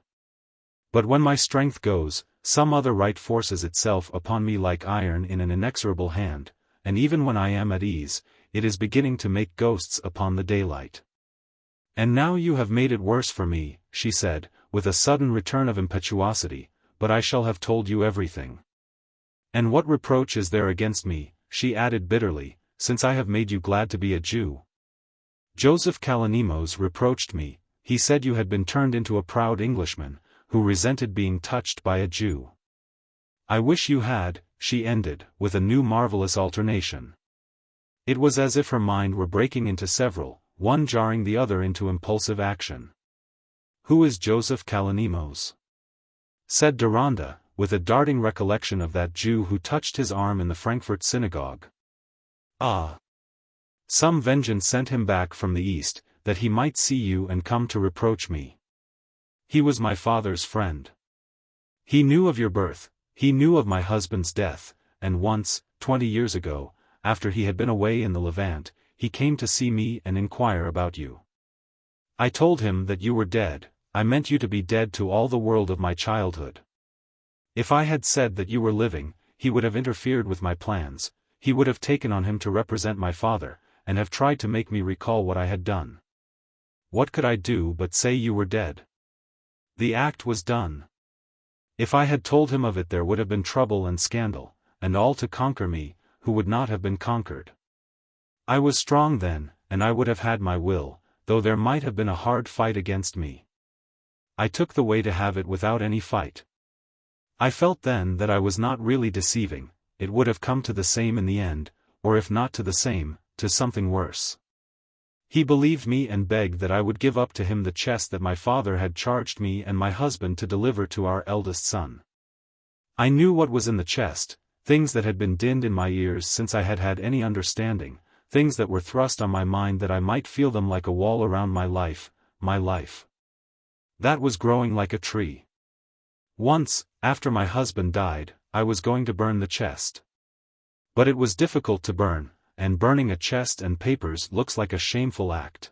But when my strength goes, some other right forces itself upon me like iron in an inexorable hand, and even when I am at ease, it is beginning to make ghosts upon the daylight. And now you have made it worse for me," she said, with a sudden return of impetuosity, "but I shall have told you everything. And what reproach is there against me," she added bitterly, "since I have made you glad to be a Jew? Joseph Kalonymos reproached me, he said you had been turned into a proud Englishman, who resented being touched by a Jew. I wish you had," she ended, with a new marvelous alternation. It was as if her mind were breaking into several, one jarring the other into impulsive action. "Who is Joseph Kalonymos?" said Deronda, with a darting recollection of that Jew who touched his arm in the Frankfurt synagogue. "Ah! Some vengeance sent him back from the East, that he might see you and come to reproach me. He was my father's friend. He knew of your birth, he knew of my husband's death, and once, 20 years ago, after he had been away in the Levant, he came to see me and inquire about you. I told him that you were dead, I meant you to be dead to all the world of my childhood. If I had said that you were living, he would have interfered with my plans, he would have taken on him to represent my father, and have tried to make me recall what I had done. What could I do but say you were dead? The act was done. If I had told him of it there would have been trouble and scandal, and all to conquer me, who would not have been conquered. I was strong then, and I would have had my will, though there might have been a hard fight against me. I took the way to have it without any fight. I felt then that I was not really deceiving, it would have come to the same in the end, or if not to the same, to something worse. He believed me and begged that I would give up to him the chest that my father had charged me and my husband to deliver to our eldest son. I knew what was in the chest, things that had been dinned in my ears since I had had any understanding, things that were thrust on my mind that I might feel them like a wall around my life. That was growing like a tree. Once, after my husband died, I was going to burn the chest. But it was difficult to burn, and burning a chest and papers looks like a shameful act.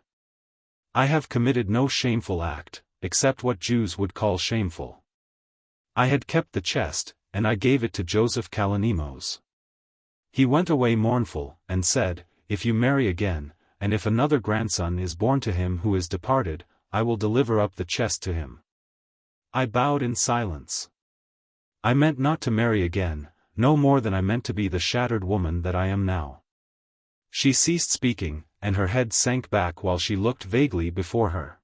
I have committed no shameful act, except what Jews would call shameful. I had kept the chest, and I gave it to Joseph Kalonymos. He went away mournful, and said, "If you marry again, and if another grandson is born to him who is departed, I will deliver up the chest to him." I bowed in silence. I meant not to marry again, no more than I meant to be the shattered woman that I am now. She ceased speaking, and her head sank back while she looked vaguely before her.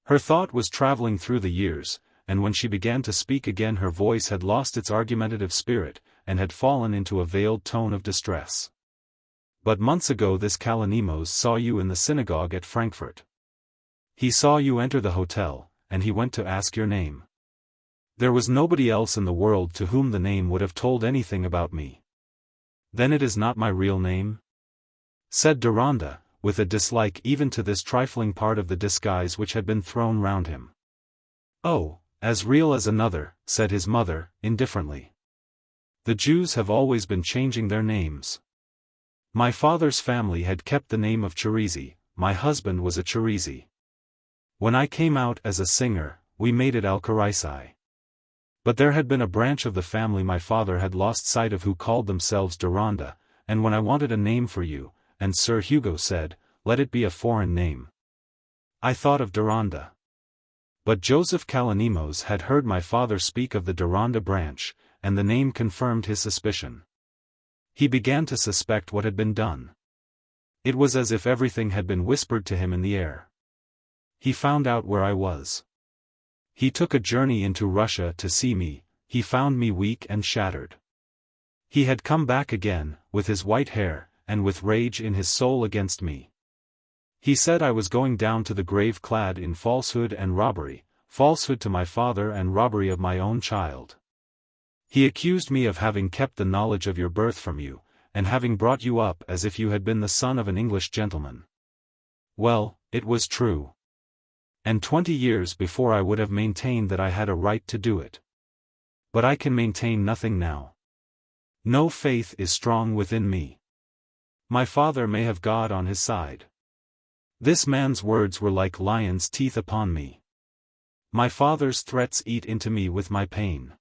Her thought was traveling through the years, and when she began to speak again her voice had lost its argumentative spirit, and had fallen into a veiled tone of distress. "But months ago this Kalonymos saw you in the synagogue at Frankfurt. He saw you enter the hotel, and he went to ask your name. There was nobody else in the world to whom the name would have told anything about me." "Then it is not my real name?" said Deronda, with a dislike even to this trifling part of the disguise which had been thrown round him. "Oh, as real as another," said his mother, indifferently. "The Jews have always been changing their names. My father's family had kept the name of Cherisi, my husband was a Cherisi. When I came out as a singer, we made it Al-Karaisi. But there had been a branch of the family my father had lost sight of who called themselves Deronda, and when I wanted a name for you, and Sir Hugo said, 'Let it be a foreign name,' I thought of Deronda. But Joseph Kalonymos had heard my father speak of the Deronda branch, and the name confirmed his suspicion. He began to suspect what had been done. It was as if everything had been whispered to him in the air. He found out where I was. He took a journey into Russia to see me, he found me weak and shattered. He had come back again, with his white hair, and with rage in his soul against me. He said I was going down to the grave clad in falsehood and robbery, falsehood to my father and robbery of my own child. He accused me of having kept the knowledge of your birth from you, and having brought you up as if you had been the son of an English gentleman. Well, it was true. And 20 years before I would have maintained that I had a right to do it. But I can maintain nothing now. No faith is strong within me. My father may have God on his side. This man's words were like lions' teeth upon me. My father's threats eat into me with my pain.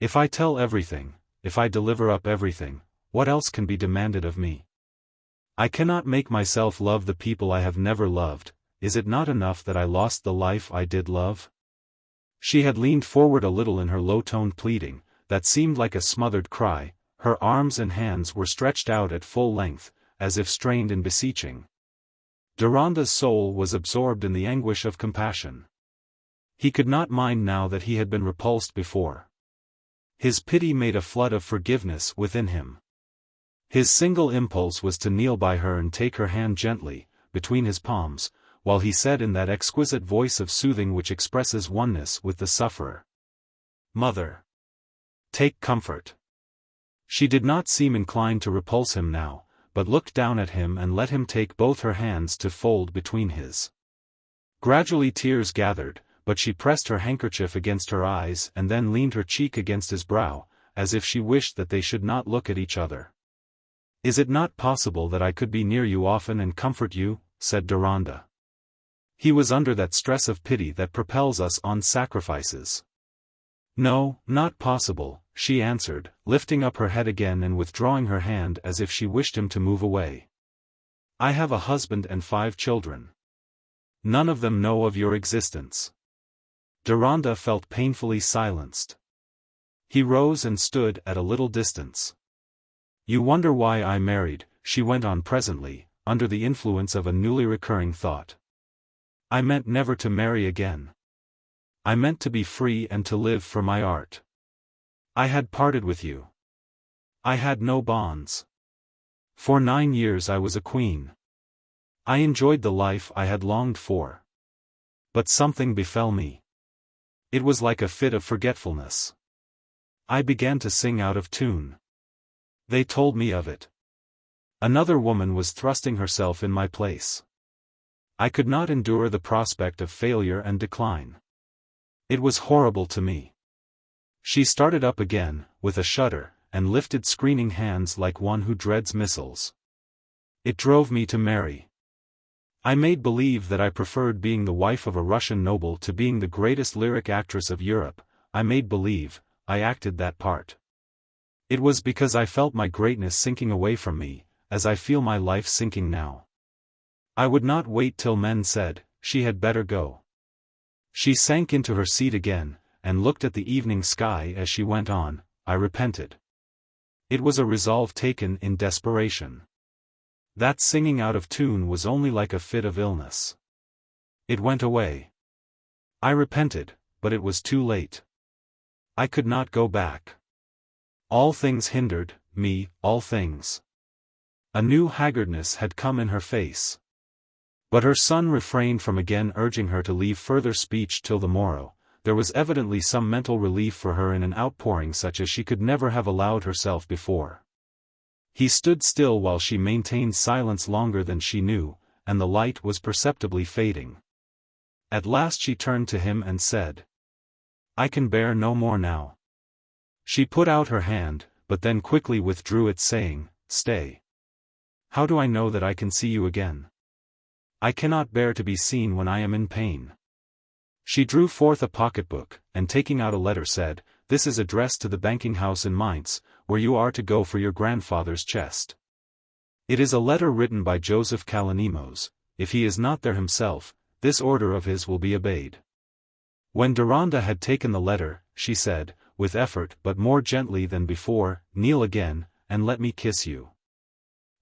If I tell everything, if I deliver up everything, what else can be demanded of me? I cannot make myself love the people I have never loved. Is it not enough that I lost the life I did love? She had leaned forward a little in her low-toned pleading, that seemed like a smothered cry, her arms and hands were stretched out at full length, as if strained in beseeching. Deronda's soul was absorbed in the anguish of compassion. He could not mind now that he had been repulsed before. His pity made a flood of forgiveness within him. His single impulse was to kneel by her and take her hand gently, between his palms, while he said in that exquisite voice of soothing which expresses oneness with the sufferer, "Mother, take comfort." She did not seem inclined to repulse him now, but looked down at him and let him take both her hands to fold between his. Gradually tears gathered, but she pressed her handkerchief against her eyes and then leaned her cheek against his brow, as if she wished that they should not look at each other. "Is it not possible that I could be near you often and comfort you?" said Deronda. He was under that stress of pity that propels us on sacrifices. "No, not possible," she answered, lifting up her head again and withdrawing her hand as if she wished him to move away. "I have a husband and 5 children. None of them know of your existence." Deronda felt painfully silenced. He rose and stood at a little distance. "You wonder why I married," she went on presently, under the influence of a newly recurring thought. "I meant never to marry again. I meant to be free and to live for my art. I had parted with you. I had no bonds. For 9 years I was a queen. I enjoyed the life I had longed for. But something befell me. It was like a fit of forgetfulness. I began to sing out of tune. They told me of it. Another woman was thrusting herself in my place. I could not endure the prospect of failure and decline. It was horrible to me. She started up again, with a shudder, and lifted screening hands like one who dreads missiles. It drove me to marry. I made believe that I preferred being the wife of a Russian noble to being the greatest lyric actress of Europe. I made believe, I acted that part. It was because I felt my greatness sinking away from me, as I feel my life sinking now. I would not wait till men said, she had better go. She sank into her seat again, and looked at the evening sky as she went on. I repented. It was a resolve taken in desperation. That singing out of tune was only like a fit of illness. It went away. I repented, but it was too late. I could not go back. All things hindered me, all things. A new haggardness had come in her face. But her son refrained from again urging her to leave further speech till the morrow. There was evidently some mental relief for her in an outpouring such as she could never have allowed herself before. He stood still while she maintained silence longer than she knew, and the light was perceptibly fading. At last she turned to him and said, "I can bear no more now." She put out her hand, but then quickly withdrew it, saying, "Stay. How do I know that I can see you again? I cannot bear to be seen when I am in pain." She drew forth a pocketbook, and taking out a letter said, "This is addressed to the banking house in Mainz, where you are to go for your grandfather's chest. It is a letter written by Joseph Kalonimos. If he is not there himself, this order of his will be obeyed." When Deronda had taken the letter, she said, with effort but more gently than before, "Kneel again, and let me kiss you."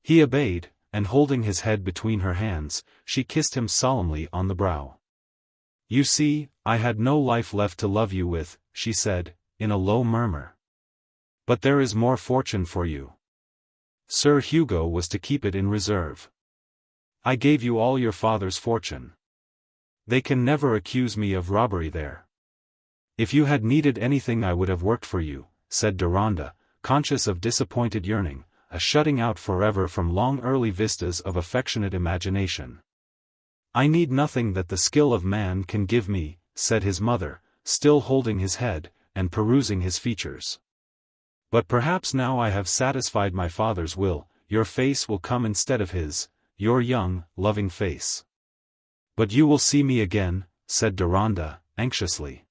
He obeyed, and holding his head between her hands, she kissed him solemnly on the brow. "You see, I had no life left to love you with," she said, in a low murmur. "But there is more fortune for you. Sir Hugo was to keep it in reserve. I gave you all your father's fortune. They can never accuse me of robbery there. If you had needed anything I would have worked for you," said Deronda, conscious of disappointed yearning, a shutting out forever from long early vistas of affectionate imagination. "I need nothing that the skill of man can give me," said his mother, still holding his head, and perusing his features. "But perhaps now I have satisfied my father's will, your face will come instead of his, your young, loving face." "But you will see me again," said Deronda, anxiously.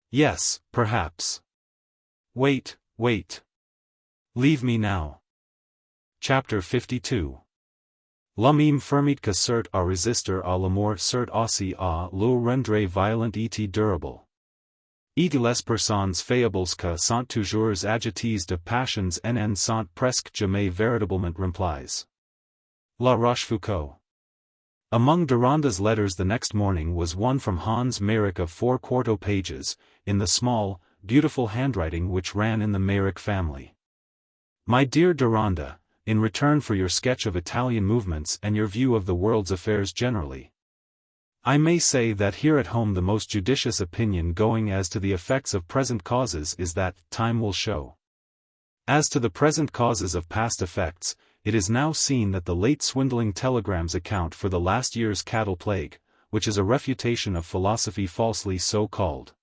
"Yes, perhaps. Wait. Leave me now." Chapter 52. L'homme fermit que cert à résister à l'amour cert aussi à le rendre violent et durable. Et les personnes fayables que sont toujours agitées de passions en sont presque jamais véritablement remplies. La Rochefoucauld. Among Deronda's letters the next morning was one from Hans Meyrick of 4 quarto pages, in the small, beautiful handwriting which ran in the Meyrick family. "My dear Deronda, in return for your sketch of Italian movements and your view of the world's affairs generally, I may say that here at home the most judicious opinion going as to the effects of present causes is that time will show. As to the present causes of past effects, it is now seen that the late swindling telegrams account for the last year's cattle plague, which is a refutation of philosophy falsely so called,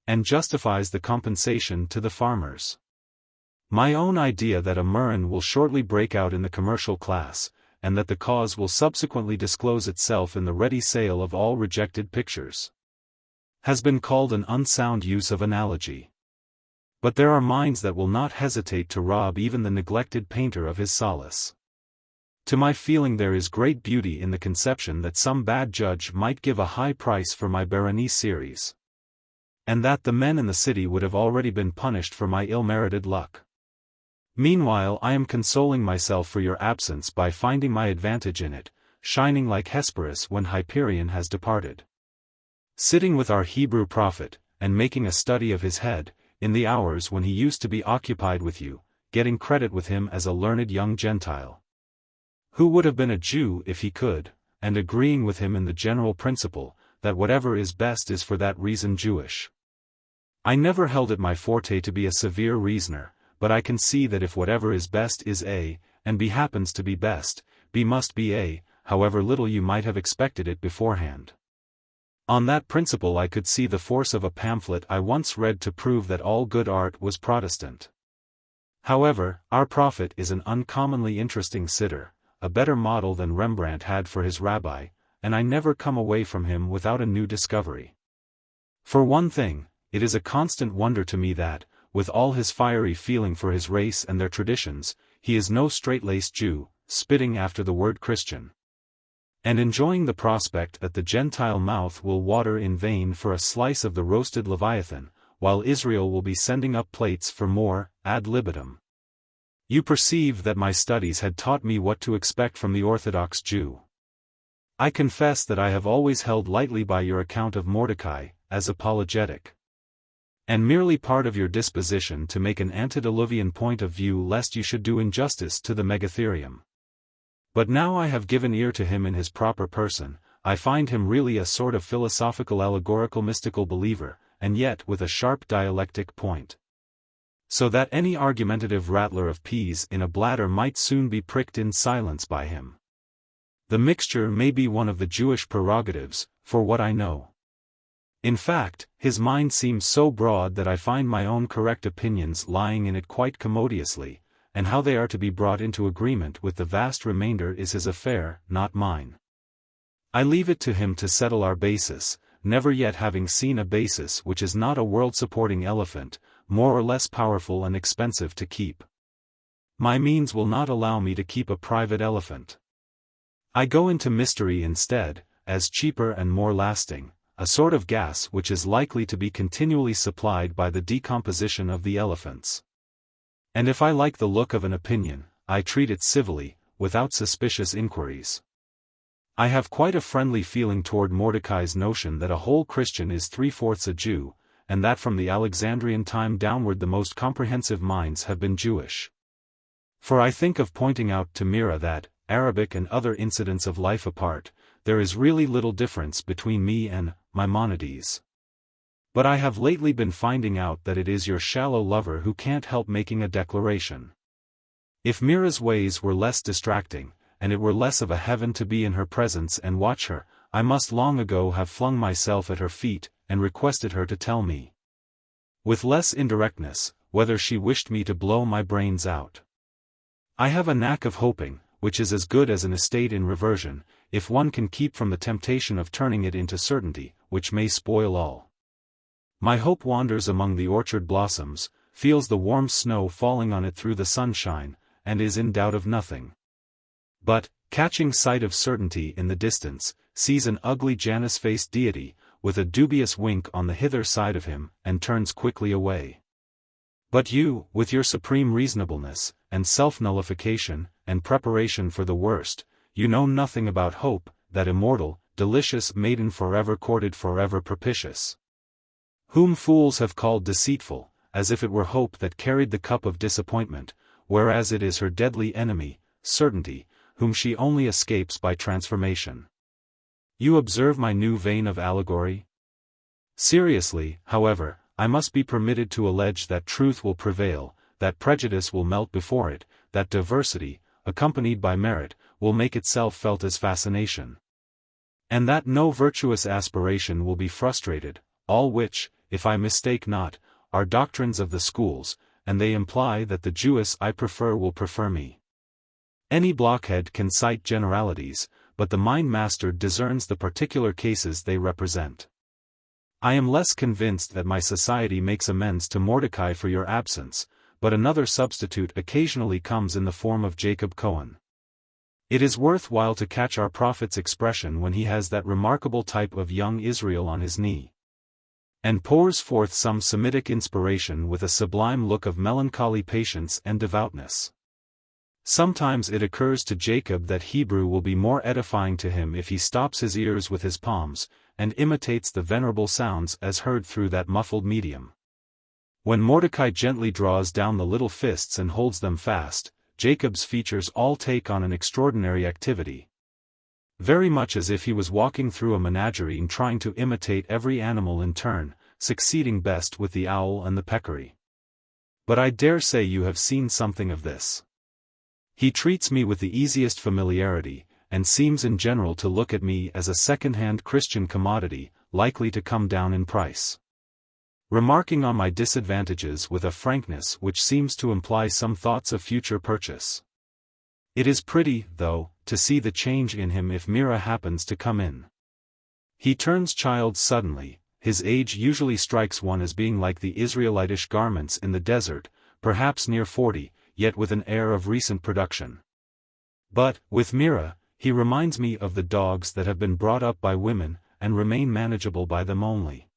and justifies the compensation to the farmers. My own idea that a murrain will shortly break out in the commercial class, and that the cause will subsequently disclose itself in the ready sale of all rejected pictures, has been called an unsound use of analogy. But there are minds that will not hesitate to rob even the neglected painter of his solace. To my feeling there is great beauty in the conception that some bad judge might give a high price for my Berenice series, and that the men in the city would have already been punished for my ill-merited luck. Meanwhile I am consoling myself for your absence by finding my advantage in it, shining like Hesperus when Hyperion has departed. Sitting with our Hebrew prophet, and making a study of his head, in the hours when he used to be occupied with you, getting credit with him as a learned young Gentile, who would have been a Jew if he could, and agreeing with him in the general principle, that whatever is best is for that reason Jewish. I never held it my forte to be a severe reasoner, but I can see that if whatever is best is A, and B happens to be best, B must be A, however little you might have expected it beforehand. On that principle I could see the force of a pamphlet I once read to prove that all good art was Protestant. However, our prophet is an uncommonly interesting sitter, a better model than Rembrandt had for his rabbi, and I never come away from him without a new discovery. For one thing, it is a constant wonder to me that, with all his fiery feeling for his race and their traditions, he is no straight-laced Jew, spitting after the word Christian, and enjoying the prospect that the Gentile mouth will water in vain for a slice of the roasted Leviathan, while Israel will be sending up plates for more, ad libitum. You perceive that my studies had taught me what to expect from the Orthodox Jew. I confess that I have always held lightly by your account of Mordecai, as apologetic, and merely part of your disposition to make an antediluvian point of view lest you should do injustice to the Megatherium. But now I have given ear to him in his proper person, I find him really a sort of philosophical allegorical mystical believer, and yet with a sharp dialectic point. So that any argumentative rattler of peas in a bladder might soon be pricked in silence by him. The mixture may be one of the Jewish prerogatives, for what I know. In fact, his mind seems so broad that I find my own correct opinions lying in it quite commodiously, and how they are to be brought into agreement with the vast remainder is his affair, not mine. I leave it to him to settle our basis, never yet having seen a basis which is not a world-supporting elephant, more or less powerful and expensive to keep. My means will not allow me to keep a private elephant. I go into mystery instead, as cheaper and more lasting, a sort of gas which is likely to be continually supplied by the decomposition of the elephants. And if I like the look of an opinion, I treat it civilly, without suspicious inquiries. I have quite a friendly feeling toward Mordecai's notion that a whole Christian is three-fourths a Jew, and that from the Alexandrian time downward the most comprehensive minds have been Jewish. For I think of pointing out to Mira that, Arabic and other incidents of life apart, there is really little difference between me and Maimonides. But I have lately been finding out that it is your shallow lover who can't help making a declaration. If Mira's ways were less distracting, and it were less of a heaven to be in her presence and watch her, I must long ago have flung myself at her feet, and requested her to tell me, with less indirectness, whether she wished me to blow my brains out. I have a knack of hoping, which is as good as an estate in reversion, if one can keep from the temptation of turning it into certainty, which may spoil all. My hope wanders among the orchard blossoms, feels the warm snow falling on it through the sunshine, and is in doubt of nothing. But, catching sight of certainty in the distance, sees an ugly Janus-faced deity, with a dubious wink on the hither side of him, and turns quickly away. But you, with your supreme reasonableness, and self-nullification, and preparation for the worst, you know nothing about hope, that immortal, delicious maiden forever courted forever propitious, whom fools have called deceitful, as if it were hope that carried the cup of disappointment, whereas it is her deadly enemy, certainty, whom she only escapes by transformation. You observe my new vein of allegory? Seriously, however, I must be permitted to allege that truth will prevail, that prejudice will melt before it, that diversity, accompanied by merit, will make itself felt as fascination, and that no virtuous aspiration will be frustrated, all which, if I mistake not, are doctrines of the schools, and they imply that the Jewess I prefer will prefer me. Any blockhead can cite generalities, but the mind-master discerns the particular cases they represent. I am less convinced that my society makes amends to Mordecai for your absence, but another substitute occasionally comes in the form of Jacob Cohen. It is worth while to catch our prophet's expression when he has that remarkable type of young Israel on his knee, and pours forth some Semitic inspiration with a sublime look of melancholy patience and devoutness. Sometimes it occurs to Jacob that Hebrew will be more edifying to him if he stops his ears with his palms, and imitates the venerable sounds as heard through that muffled medium. When Mordecai gently draws down the little fists and holds them fast, Jacob's features all take on an extraordinary activity, very much as if he was walking through a menagerie and trying to imitate every animal in turn, succeeding best with the owl and the peccary. But I dare say you have seen something of this. He treats me with the easiest familiarity, and seems in general to look at me as a second-hand Christian commodity, likely to come down in price. Remarking on my disadvantages with a frankness which seems to imply some thoughts of future purchase. It is pretty, though, to see the change in him if Mira happens to come in. He turns child suddenly. His age usually strikes one as being like the Israelitish garments in the desert, perhaps near 40, yet with an air of recent production. But, with Mira, he reminds me of the dogs that have been brought up by women, and remain manageable by them only.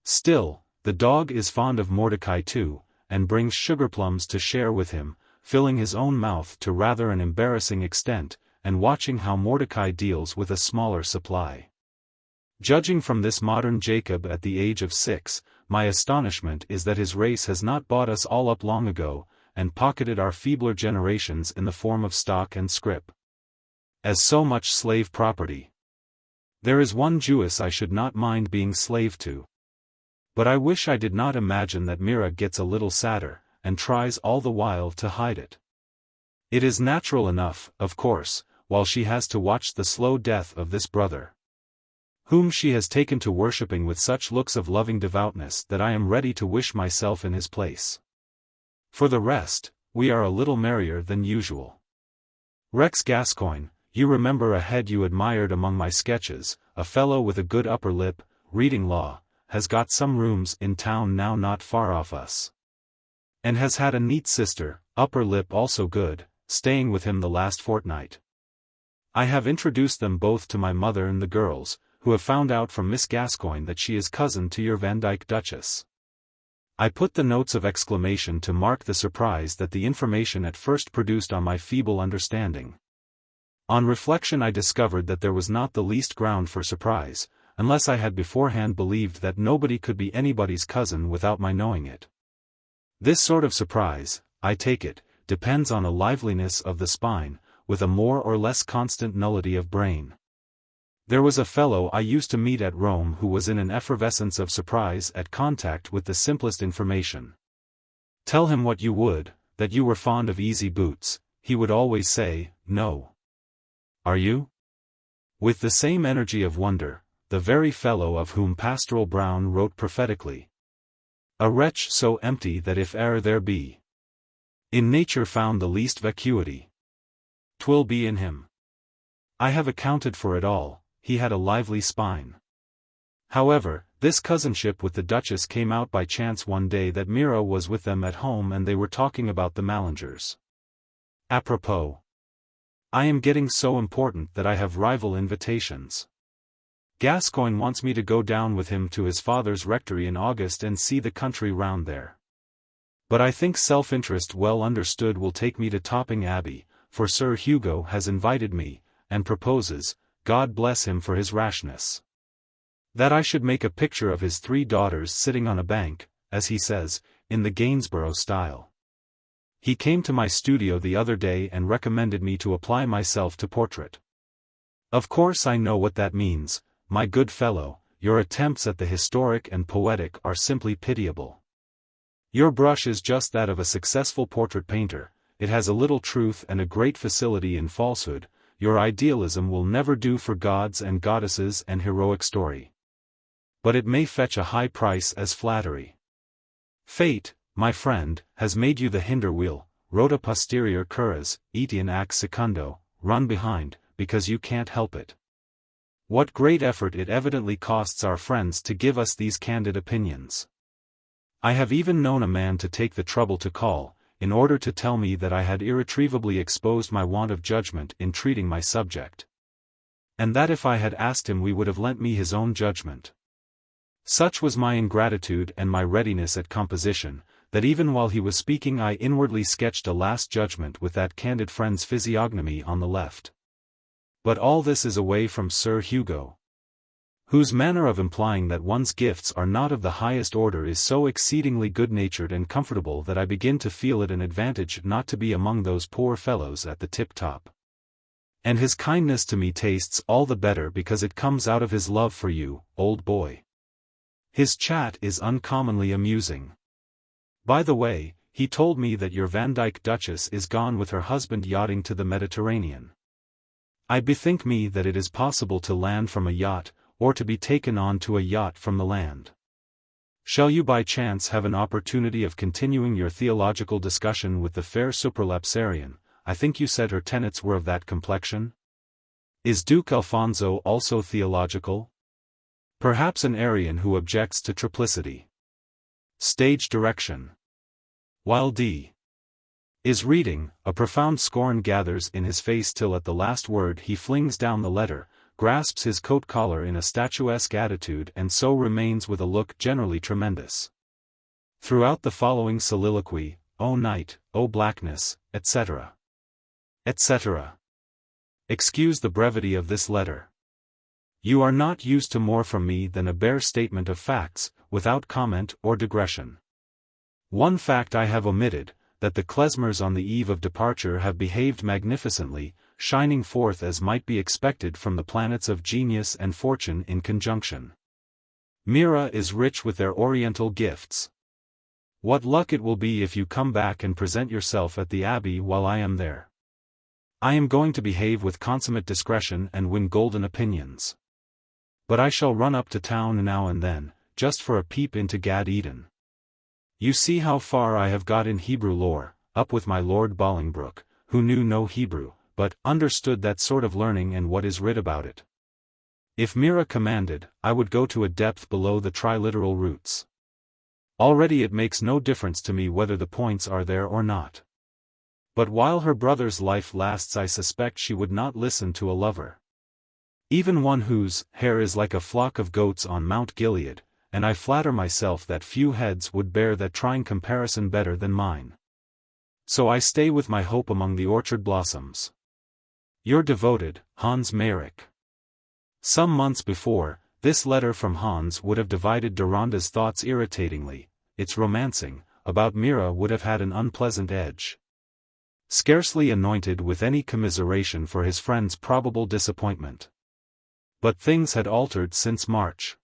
Still, the dog is fond of Mordecai too, and brings sugarplums to share with him, filling his own mouth to rather an embarrassing extent, and watching how Mordecai deals with a smaller supply. Judging from this modern Jacob at the age of 6, my astonishment is that his race has not bought us all up long ago, and pocketed our feebler generations in the form of stock and scrip. As so much slave property. There is one Jewess I should not mind being slave to. But I wish I did not imagine that Mira gets a little sadder, and tries all the while to hide it. It is natural enough, of course, while she has to watch the slow death of this brother, whom she has taken to worshipping with such looks of loving devoutness that I am ready to wish myself in his place. For the rest, we are a little merrier than usual. Rex Gascoigne, you remember a head you admired among my sketches, a fellow with a good upper lip, reading law, has got some rooms in town now not far off us. And has had a neat sister, upper lip also good, staying with him the last fortnight. I have introduced them both to my mother and the girls, who have found out from Miss Gascoigne that she is cousin to your Van Dyke Duchess. I put the notes of exclamation to mark the surprise that the information at first produced on my feeble understanding. On reflection I discovered that there was not the least ground for surprise, unless I had beforehand believed that nobody could be anybody's cousin without my knowing it. This sort of surprise, I take it, depends on a liveliness of the spine, with a more or less constant nullity of brain. There was a fellow I used to meet at Rome who was in an effervescence of surprise at contact with the simplest information. Tell him what you would, that you were fond of easy boots, he would always say, no. Are you? With the same energy of wonder, the very fellow of whom Pastoral Browne wrote prophetically. A wretch so empty that if e'er there be in nature found the least vacuity, 'twill be in him. I have accounted for it all, he had a lively spine. However, this cousinship with the Duchess came out by chance one day that Mira was with them at home and they were talking about the Mallingers. Apropos. I am getting so important that I have rival invitations. Gascoigne wants me to go down with him to his father's rectory in August and see the country round there. But I think self-interest well understood will take me to Topping Abbey, for Sir Hugo has invited me, and proposes, God bless him for his rashness, that I should make a picture of his 3 daughters sitting on a bank, as he says, in the Gainsborough style. He came to my studio the other day and recommended me to apply myself to portrait. Of course I know what that means, my good fellow, your attempts at the historic and poetic are simply pitiable. Your brush is just that of a successful portrait painter, it has a little truth and a great facility in falsehood, your idealism will never do for gods and goddesses and heroic story. But it may fetch a high price as flattery. Fate, my friend, has made you the hinder wheel, rota posterior curas, etiam ac secundo, run behind, because you can't help it. What great effort it evidently costs our friends to give us these candid opinions. I have even known a man to take the trouble to call, in order to tell me that I had irretrievably exposed my want of judgment in treating my subject. And that if I had asked him he would have lent me his own judgment. Such was my ingratitude and my readiness at composition, that even while he was speaking I inwardly sketched a last judgment with that candid friend's physiognomy on the left. But all this is away from Sir Hugo, whose manner of implying that one's gifts are not of the highest order is so exceedingly good-natured and comfortable that I begin to feel it an advantage not to be among those poor fellows at the tip-top. And his kindness to me tastes all the better because it comes out of his love for you, old boy. His chat is uncommonly amusing. By the way, he told me that your Van Dyke Duchess is gone with her husband yachting to the Mediterranean. I bethink me that it is possible to land from a yacht, or to be taken on to a yacht from the land. Shall you by chance have an opportunity of continuing your theological discussion with the fair supralapsarian? I think you said her tenets were of that complexion? Is Duke Alfonso also theological? Perhaps an Arian who objects to triplicity. Stage direction. While D. is reading, a profound scorn gathers in his face till at the last word he flings down the letter, grasps his coat collar in a statuesque attitude and so remains with a look generally tremendous. Throughout the following soliloquy, O night, O blackness, etc. etc. Excuse the brevity of this letter. You are not used to more from me than a bare statement of facts, without comment or digression. One fact I have omitted, that the klezmers on the eve of departure have behaved magnificently, shining forth as might be expected from the planets of genius and fortune in conjunction. Mira is rich with their oriental gifts. What luck it will be if you come back and present yourself at the Abbey while I am there. I am going to behave with consummate discretion and win golden opinions. But I shall run up to town now and then, just for a peep into Gad Eden. You see how far I have got in Hebrew lore, up with my Lord Bolingbroke, who knew no Hebrew, but understood that sort of learning and what is writ about it. If Mira commanded, I would go to a depth below the triliteral roots. Already it makes no difference to me whether the points are there or not. But while her brother's life lasts I suspect she would not listen to a lover. Even one whose hair is like a flock of goats on Mount Gilead, and I flatter myself that few heads would bear that trying comparison better than mine. So I stay with my hope among the orchard blossoms. Your devoted, Hans Meyrick. Some months before, this letter from Hans would have divided Deronda's thoughts irritatingly. Its romancing, about Mira would have had an unpleasant edge. Scarcely anointed with any commiseration for his friend's probable disappointment. But things had altered since March.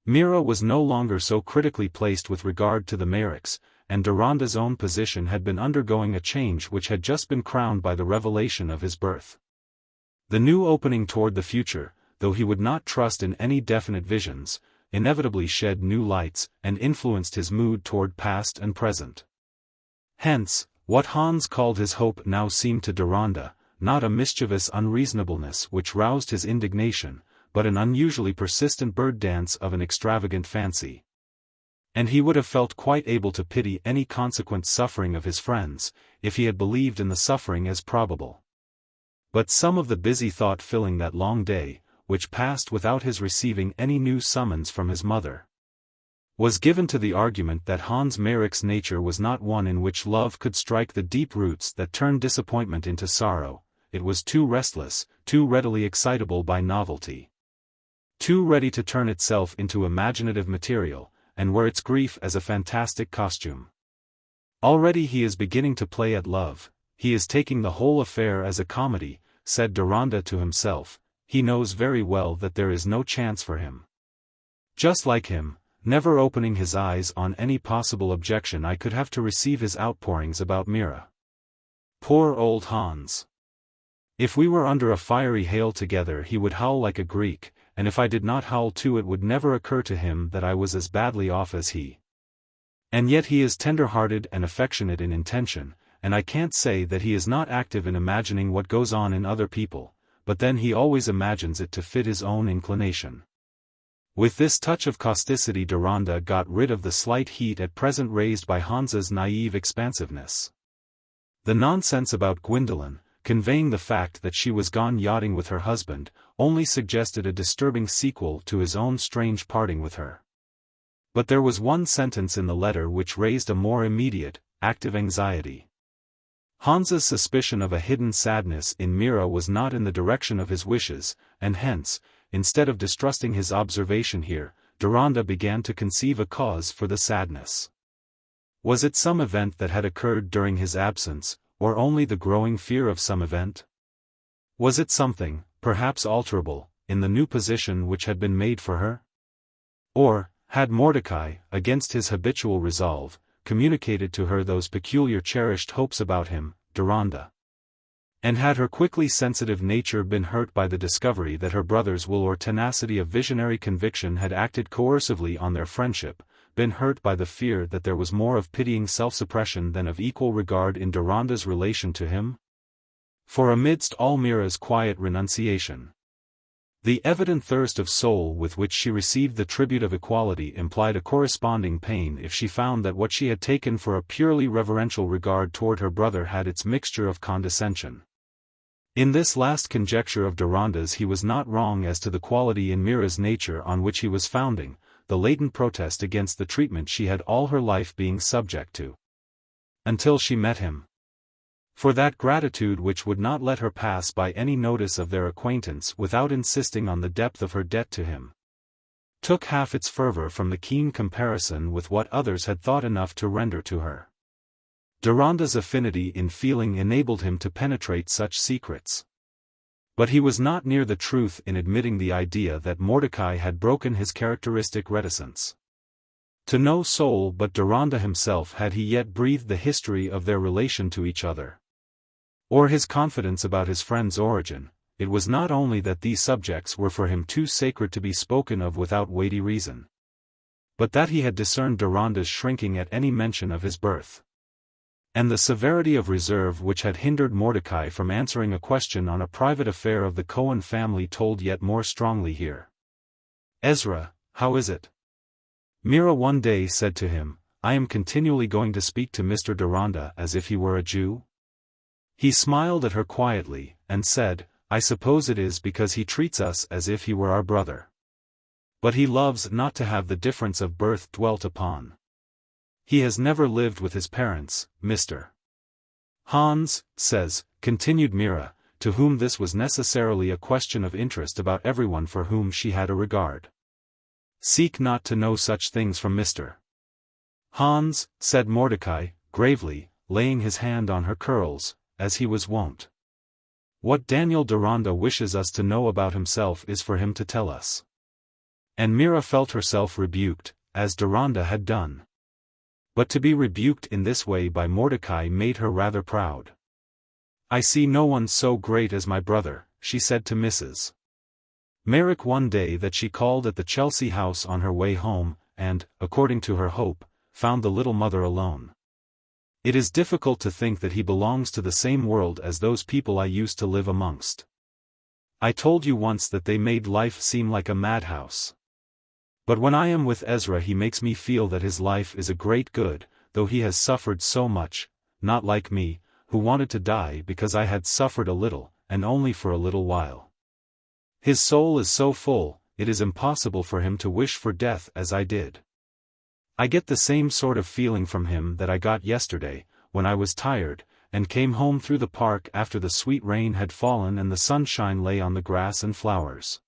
Mira was no longer so critically placed with regard to the Meyricks, and Deronda's own position had been undergoing a change which had just been crowned by the revelation of his birth. The new opening toward the future, though he would not trust in any definite visions, inevitably shed new lights and influenced his mood toward past and present. Hence, what Hans called his hope now seemed to Deronda, not a mischievous unreasonableness which roused his indignation, but an unusually persistent bird dance of an extravagant fancy. And he would have felt quite able to pity any consequent suffering of his friends, if he had believed in the suffering as probable. But some of the busy thought filling that long day, which passed without his receiving any new summons from his mother, was given to the argument that Hans Meyrick's nature was not one in which love could strike the deep roots that turned disappointment into sorrow. It was too restless, too readily excitable by novelty. Too ready to turn itself into imaginative material, and wear its grief as a fantastic costume. Already he is beginning to play at love, he is taking the whole affair as a comedy, said Deronda to himself. He knows very well that there is no chance for him. Just like him, never opening his eyes on any possible objection I could have to receive his outpourings about Mira. Poor old Hans. If we were under a fiery hail together he would howl like a Greek, and if I did not howl too it would never occur to him that I was as badly off as he. And yet he is tender-hearted and affectionate in intention, and I can't say that he is not active in imagining what goes on in other people, but then he always imagines it to fit his own inclination. With this touch of causticity Deronda got rid of the slight heat at present raised by Hans's naive expansiveness. The nonsense about Gwendolen, conveying the fact that she was gone yachting with her husband, only suggested a disturbing sequel to his own strange parting with her. But there was one sentence in the letter which raised a more immediate, active anxiety. Hans's suspicion of a hidden sadness in Mira was not in the direction of his wishes, and hence, instead of distrusting his observation here, Deronda began to conceive a cause for the sadness. Was it some event that had occurred during his absence, or only the growing fear of some event? Was it something, perhaps alterable, in the new position which had been made for her? Or, had Mordecai, against his habitual resolve, communicated to her those peculiar cherished hopes about him, Deronda. And had her quickly sensitive nature been hurt by the discovery that her brother's will or tenacity of visionary conviction had acted coercively on their friendship, been hurt by the fear that there was more of pitying self-suppression than of equal regard in Deronda's relation to him? For amidst all Mira's quiet renunciation, the evident thirst of soul with which she received the tribute of equality implied a corresponding pain if she found that what she had taken for a purely reverential regard toward her brother had its mixture of condescension. In this last conjecture of Deronda's he was not wrong as to the quality in Mira's nature on which he was founding, the latent protest against the treatment she had all her life being subject to. Until she met him. For that gratitude which would not let her pass by any notice of their acquaintance without insisting on the depth of her debt to him, took half its fervor from the keen comparison with what others had thought enough to render to her. Deronda's affinity in feeling enabled him to penetrate such secrets. But he was not near the truth in admitting the idea that Mordecai had broken his characteristic reticence. To no soul but Deronda himself had he yet breathed the history of their relation to each other, or his confidence about his friend's origin. It was not only that these subjects were for him too sacred to be spoken of without weighty reason, but that he had discerned Deronda's shrinking at any mention of his birth. And the severity of reserve which had hindered Mordecai from answering a question on a private affair of the Cohen family told yet more strongly here. "Ezra, how is it?" Mira one day said to him, "I am continually going to speak to Mr. Deronda as if he were a Jew." He smiled at her quietly, and said, "I suppose it is because he treats us as if he were our brother. But he loves not to have the difference of birth dwelt upon. He has never lived with his parents, Mr. Hans says," continued Mira, to whom this was necessarily a question of interest about everyone for whom she had a regard. "Seek not to know such things from Mr. Hans," said Mordecai, gravely, laying his hand on her curls, as he was wont. "What Daniel Deronda wishes us to know about himself is for him to tell us." And Mira felt herself rebuked, as Deronda had done. But to be rebuked in this way by Mordecai made her rather proud. "I see no one so great as my brother," she said to Mrs. Merrick one day that she called at the Chelsea house on her way home, and, according to her hope, found the little mother alone. "It is difficult to think that he belongs to the same world as those people I used to live amongst. I told you once that they made life seem like a madhouse. But when I am with Ezra he makes me feel that his life is a great good, though he has suffered so much, not like me, who wanted to die because I had suffered a little, and only for a little while. His soul is so full, it is impossible for him to wish for death as I did. I get the same sort of feeling from him that I got yesterday, when I was tired, and came home through the park after the sweet rain had fallen and the sunshine lay on the grass and flowers.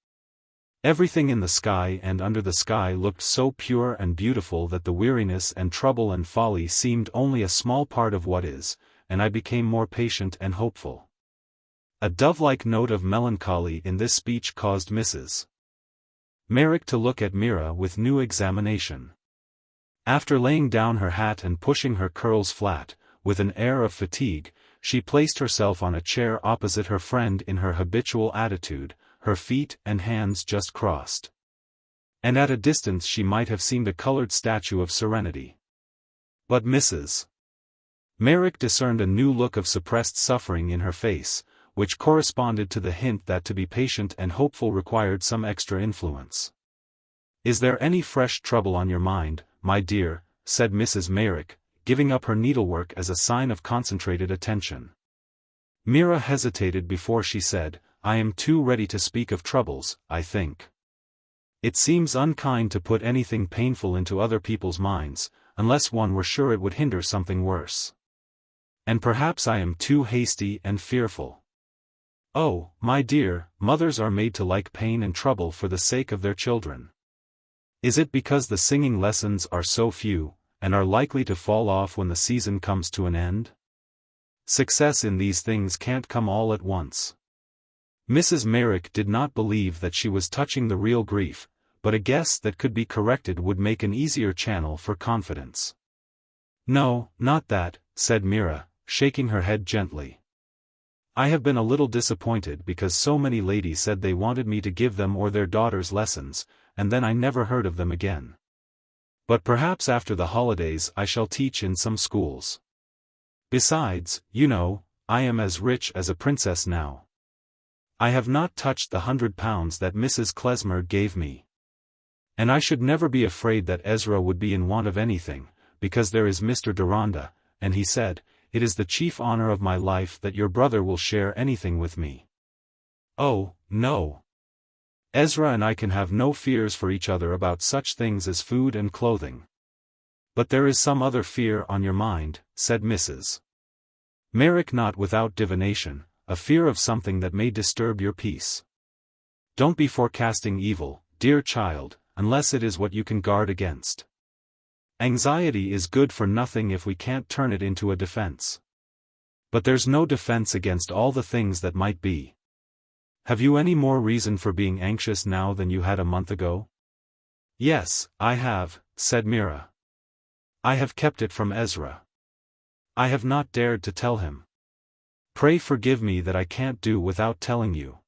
Everything in the sky and under the sky looked so pure and beautiful that the weariness and trouble and folly seemed only a small part of what is, and I became more patient and hopeful." A dove-like note of melancholy in this speech caused Mrs. Merrick to look at Mira with new examination. After laying down her hat and pushing her curls flat, with an air of fatigue, she placed herself on a chair opposite her friend in her habitual attitude, her feet and hands just crossed. And at a distance she might have seemed a colored statue of serenity. But Mrs. Merrick discerned a new look of suppressed suffering in her face, which corresponded to the hint that to be patient and hopeful required some extra influence. "Is there any fresh trouble on your mind, my dear?" said Mrs. Merrick, giving up her needlework as a sign of concentrated attention. Mira hesitated before she said, "I am too ready to speak of troubles, I think. It seems unkind to put anything painful into other people's minds, unless one were sure it would hinder something worse. And perhaps I am too hasty and fearful." "Oh, my dear, mothers are made to like pain and trouble for the sake of their children. Is it because the singing lessons are so few, and are likely to fall off when the season comes to an end? Success in these things can't come all at once." Mrs. Merrick did not believe that she was touching the real grief, but a guess that could be corrected would make an easier channel for confidence. No, not that, said Mira, shaking her head gently. I have been a little disappointed because so many ladies said they wanted me to give them or their daughters lessons, and then I never heard of them again. But perhaps after the holidays I shall teach in some schools. Besides, you know, I am as rich as a princess now. I have not touched the £100 that Mrs. Klesmer gave me. And I should never be afraid that Ezra would be in want of anything, because there is Mr. Deronda, and he said, "It is the chief honor of my life that your brother will share anything with me." Oh, no. Ezra and I can have no fears for each other about such things as food and clothing. But there is some other fear on your mind, said Mrs. Merrick, not without divination, a fear of something that may disturb your peace. Don't be forecasting evil, dear child, unless it is what you can guard against. Anxiety is good for nothing if we can't turn it into a defense. But there's no defense against all the things that might be. Have you any more reason for being anxious now than you had a month ago? Yes, I have, said Mira. I have kept it from Ezra. I have not dared to tell him. Pray forgive me that I can't do without telling you.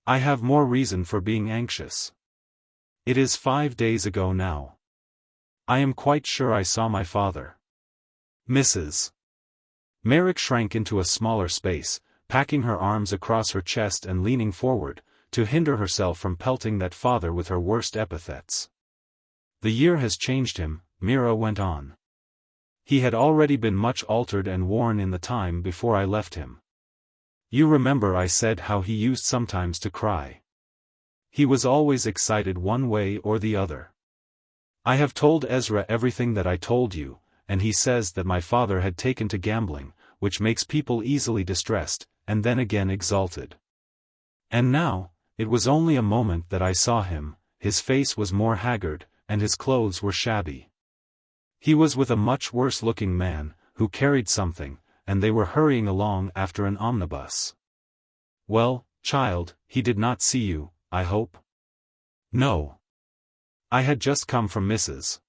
I have more reason for being anxious. It is 5 days ago now. I am quite sure I saw my father. Mrs. Merrick shrank into a smaller space, packing her arms across her chest and leaning forward, to hinder herself from pelting that father with her worst epithets. The year has changed him, Mira went on. He had already been much altered and worn in the time before I left him. You remember I said how he used sometimes to cry. He was always excited one way or the other. I have told Ezra everything that I told you, and he says that my father had taken to gambling, which makes people easily distressed, and then again exalted. And now, it was only a moment that I saw him, his face was more haggard, and his clothes were shabby. He was with a much worse-looking man, who carried something, and they were hurrying along after an omnibus. Well, child, he did not see you, I hope? No. I had just come from Mrs.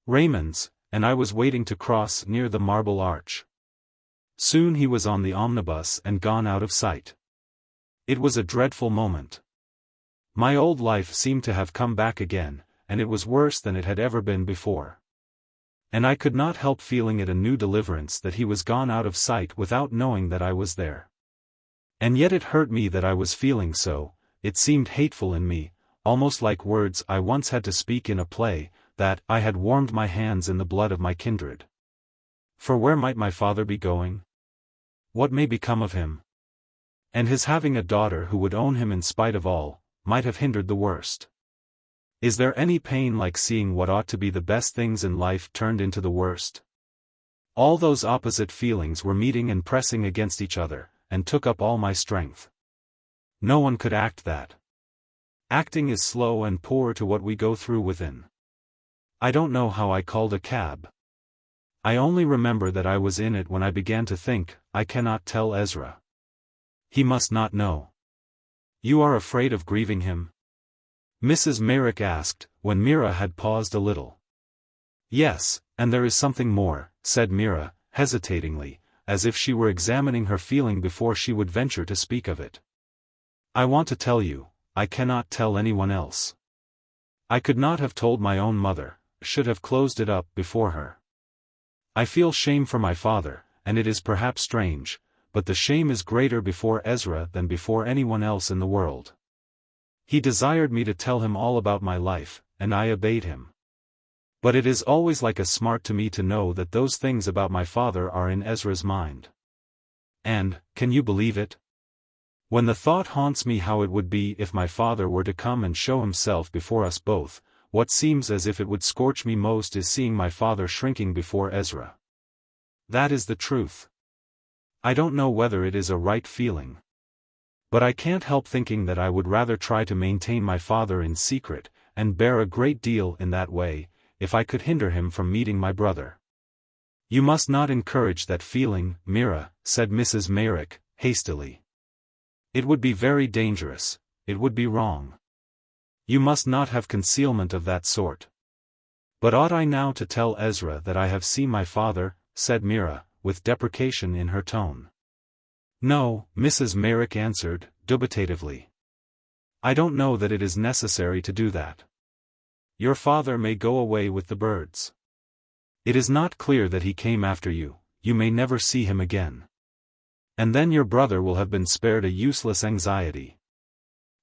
Raymond's, and I was waiting to cross near the Marble Arch. Soon he was on the omnibus and gone out of sight. It was a dreadful moment. My old life seemed to have come back again, and it was worse than it had ever been before. And I could not help feeling it a new deliverance that he was gone out of sight without knowing that I was there. And yet it hurt me that I was feeling so, it seemed hateful in me, almost like words I once had to speak in a play, that I had warmed my hands in the blood of my kindred. For where might my father be going? What may become of him? And his having a daughter who would own him in spite of all, might have hindered the worst. Is there any pain like seeing what ought to be the best things in life turned into the worst? All those opposite feelings were meeting and pressing against each other, and took up all my strength. No one could act that. Acting is slow and poor to what we go through within. I don't know how I called a cab. I only remember that I was in it when I began to think, I cannot tell Ezra. He must not know. You are afraid of grieving him? Mrs. Merrick asked, when Mira had paused a little. Yes, and there is something more, said Mira, hesitatingly, as if she were examining her feeling before she would venture to speak of it. I want to tell you, I cannot tell anyone else. I could not have told my own mother, should have closed it up before her. I feel shame for my father, and it is perhaps strange, but the shame is greater before Ezra than before anyone else in the world. He desired me to tell him all about my life, and I obeyed him. But it is always like a smart to me to know that those things about my father are in Ezra's mind. And, can you believe it? When the thought haunts me how it would be if my father were to come and show himself before us both, what seems as if it would scorch me most is seeing my father shrinking before Ezra. That is the truth. I don't know whether it is a right feeling. But I can't help thinking that I would rather try to maintain my father in secret, and bear a great deal in that way, if I could hinder him from meeting my brother. You must not encourage that feeling, Mira, said Mrs. Merrick, hastily. It would be very dangerous, it would be wrong. You must not have concealment of that sort. "But ought I now to tell Ezra that I have seen my father?" said Mira, with deprecation in her tone. "No," Mrs. Merrick answered, dubitatively. "I don't know that it is necessary to do that. Your father may go away with the birds. It is not clear that he came after you, you may never see him again. And then your brother will have been spared a useless anxiety.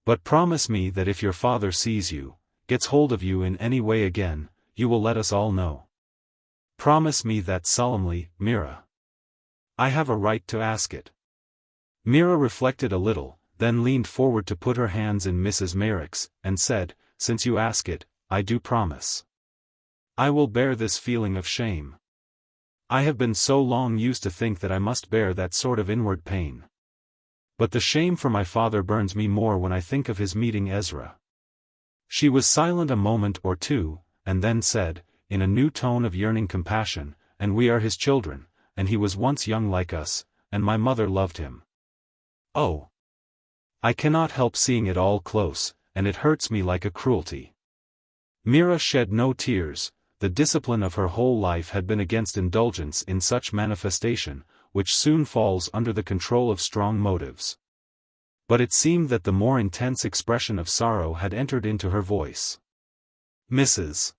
But promise me that if your father sees you, gets hold of you in any way again, you will let us all know. Promise me that solemnly, Mira. I have a right to ask it." Mira reflected a little, then leaned forward to put her hands in Mrs. Merrick's, and said, "Since you ask it, I do promise. I will bear this feeling of shame. I have been so long used to think that I must bear that sort of inward pain. But the shame for my father burns me more when I think of his meeting Ezra." She was silent a moment or two, and then said, in a new tone of yearning compassion, "And we are his children, and he was once young like us, and my mother loved him. Oh! I cannot help seeing it all close, and it hurts me like a cruelty." Mira shed no tears. The discipline of her whole life had been against indulgence in such manifestation, which soon falls under the control of strong motives. But it seemed that the more intense expression of sorrow had entered into her voice. Mrs.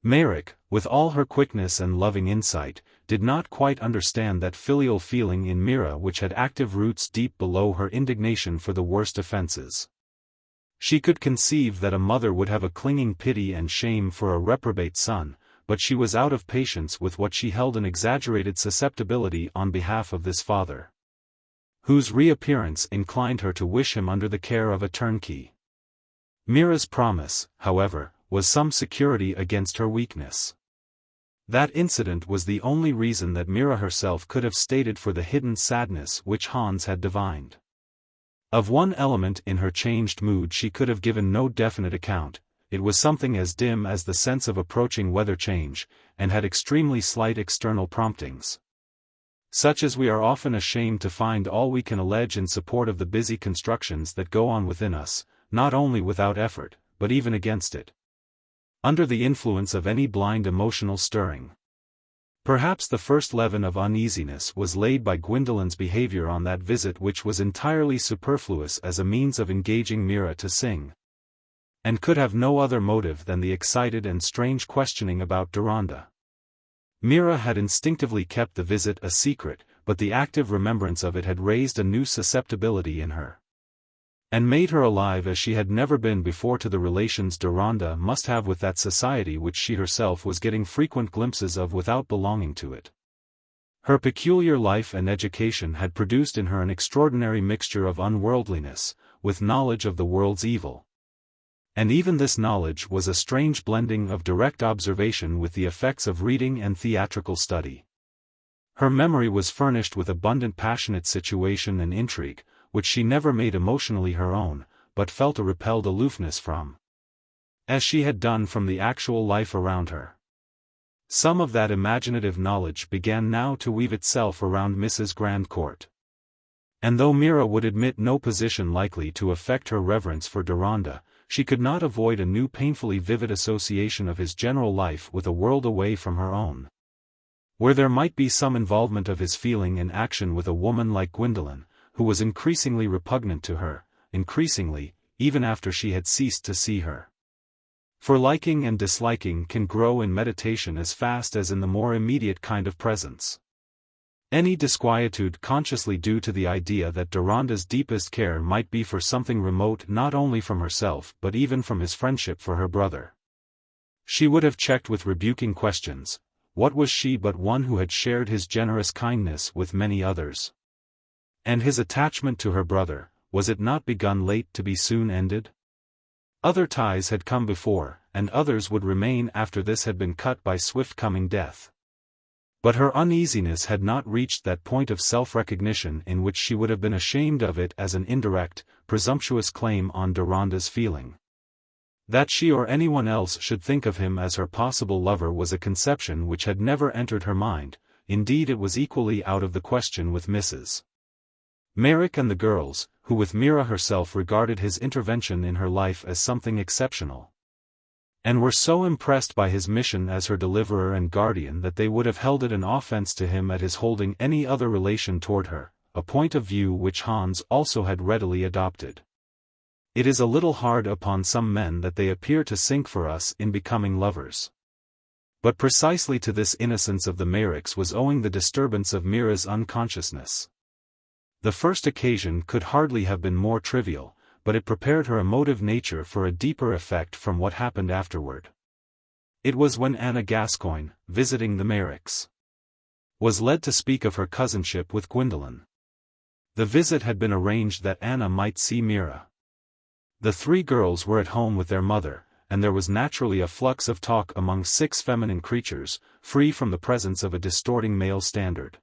Merrick, with all her quickness and loving insight, did not quite understand that filial feeling in Mira which had active roots deep below her indignation for the worst offenses. She could conceive that a mother would have a clinging pity and shame for a reprobate son, but she was out of patience with what she held an exaggerated susceptibility on behalf of this father, whose reappearance inclined her to wish him under the care of a turnkey. Mira's promise, however, was some security against her weakness. That incident was the only reason that Mira herself could have stated for the hidden sadness which Hans had divined. Of one element in her changed mood she could have given no definite account. It was something as dim as the sense of approaching weather change, and had extremely slight external promptings. Such as we are often ashamed to find all we can allege in support of the busy constructions that go on within us, not only without effort, but even against it, under the influence of any blind emotional stirring. Perhaps the first leaven of uneasiness was laid by Gwendolen's behavior on that visit, which was entirely superfluous as a means of engaging Mira to sing, and could have no other motive than the excited and strange questioning about Deronda. Mira had instinctively kept the visit a secret, but the active remembrance of it had raised a new susceptibility in her, and made her alive as she had never been before to the relations Deronda must have with that society which she herself was getting frequent glimpses of without belonging to it. Her peculiar life and education had produced in her an extraordinary mixture of unworldliness, with knowledge of the world's evil. And even this knowledge was a strange blending of direct observation with the effects of reading and theatrical study. Her memory was furnished with abundant passionate situation and intrigue, which she never made emotionally her own, but felt a repelled aloofness from, as she had done from the actual life around her. Some of that imaginative knowledge began now to weave itself around Mrs. Grandcourt. And though Mira would admit no position likely to affect her reverence for Deronda, she could not avoid a new painfully vivid association of his general life with a world away from her own, where there might be some involvement of his feeling and action with a woman like Gwendolen, who was increasingly repugnant to her, increasingly, even after she had ceased to see her. For liking and disliking can grow in meditation as fast as in the more immediate kind of presence. Any disquietude consciously due to the idea that Deronda's deepest care might be for something remote not only from herself but even from his friendship for her brother. She would have checked with rebuking questions. What was she but one who had shared his generous kindness with many others? And his attachment to her brother, was it not begun late to be soon ended? Other ties had come before, and others would remain after this had been cut by swift coming death. But her uneasiness had not reached that point of self-recognition in which she would have been ashamed of it as an indirect, presumptuous claim on Deronda's feeling. That she or anyone else should think of him as her possible lover was a conception which had never entered her mind. Indeed, it was equally out of the question with Mrs. Merrick and the girls, who with Mira herself regarded his intervention in her life as something exceptional. and were so impressed by his mission as her deliverer and guardian that they would have held it an offense to him at his holding any other relation toward her, a point of view which Hans also had readily adopted. It is a little hard upon some men that they appear to sink for us in becoming lovers. But precisely to this innocence of the Meyricks was owing the disturbance of Mira's unconsciousness. The first occasion could hardly have been more trivial, but it prepared her emotive nature for a deeper effect from what happened afterward. It was when Anna Gascoigne, visiting the Meyricks, was led to speak of her cousinship with Gwendolen. The visit had been arranged that Anna might see Mira. The three girls were at home with their mother, and there was naturally a flux of talk among 6 feminine creatures, free from the presence of a distorting male standard.